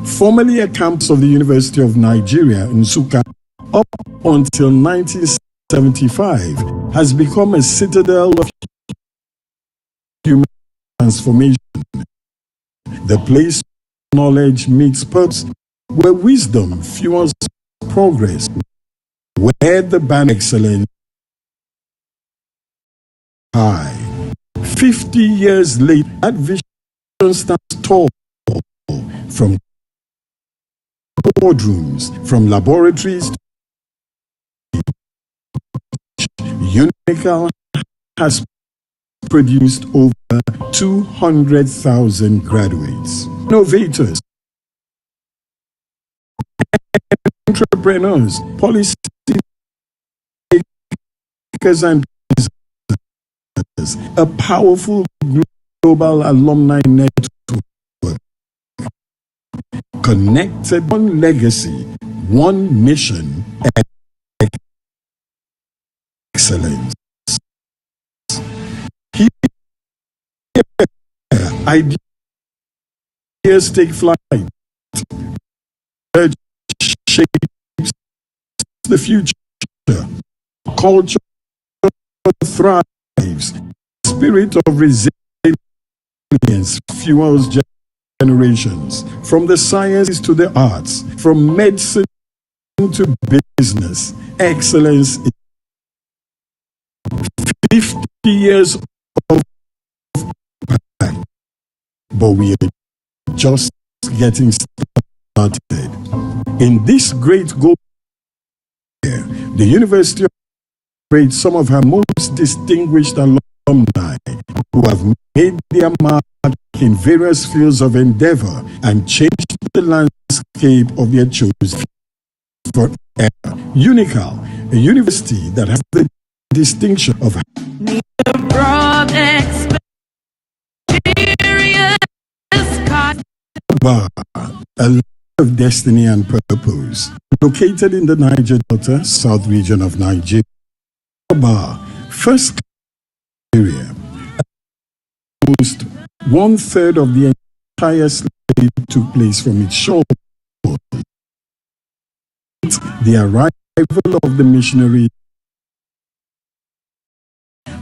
[SPEAKER 6] Formerly a campus of the University of Nigeria in Nsukka, up until 1975, has become a citadel of human transformation. The place where knowledge meets purpose, where wisdom fuels progress, where the banner excellence high. 50 years later, that vision stands tall. From boardrooms, from laboratories, Unical has produced over 200,000 graduates, innovators, entrepreneurs, policy makers, and businesses. A powerful global alumni network connected, one legacy, one mission, and excellence. Here, ideas take flight. Shapes the future. Culture thrives. Spirit of resilience fuels generations, from the sciences to the arts, from medicine to business. Excellence in 50 years of impact, but we are just getting started. In this great goal year, the University of celebrates some of her most distinguished alumni who have made their mark in various fields of endeavor and changed the landscape of their chosen forever. Unical, a university that has the distinction of Calabar, a land of destiny and purpose, located in the Niger Delta, south region of Nigeria. Calabar, first area, almost 1/3 of the entire slave took place from its shore. The arrival of the missionary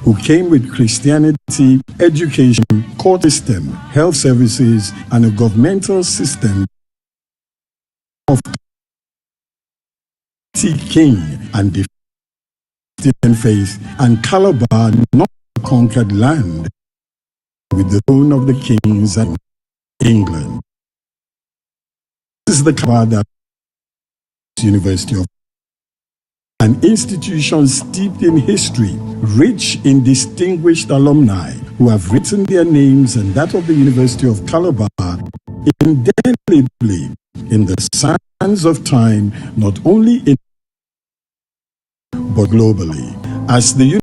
[SPEAKER 6] who came with Christianity, education, court system, health services, and a governmental system of king and Christian faith, and Calabar, not a conquered land, with the throne of the kings and England. This is the Calabar that University of an institution steeped in history, rich in distinguished alumni who have written their names and that of the University of Calabar indelibly in the sands of time, not only in but globally. As the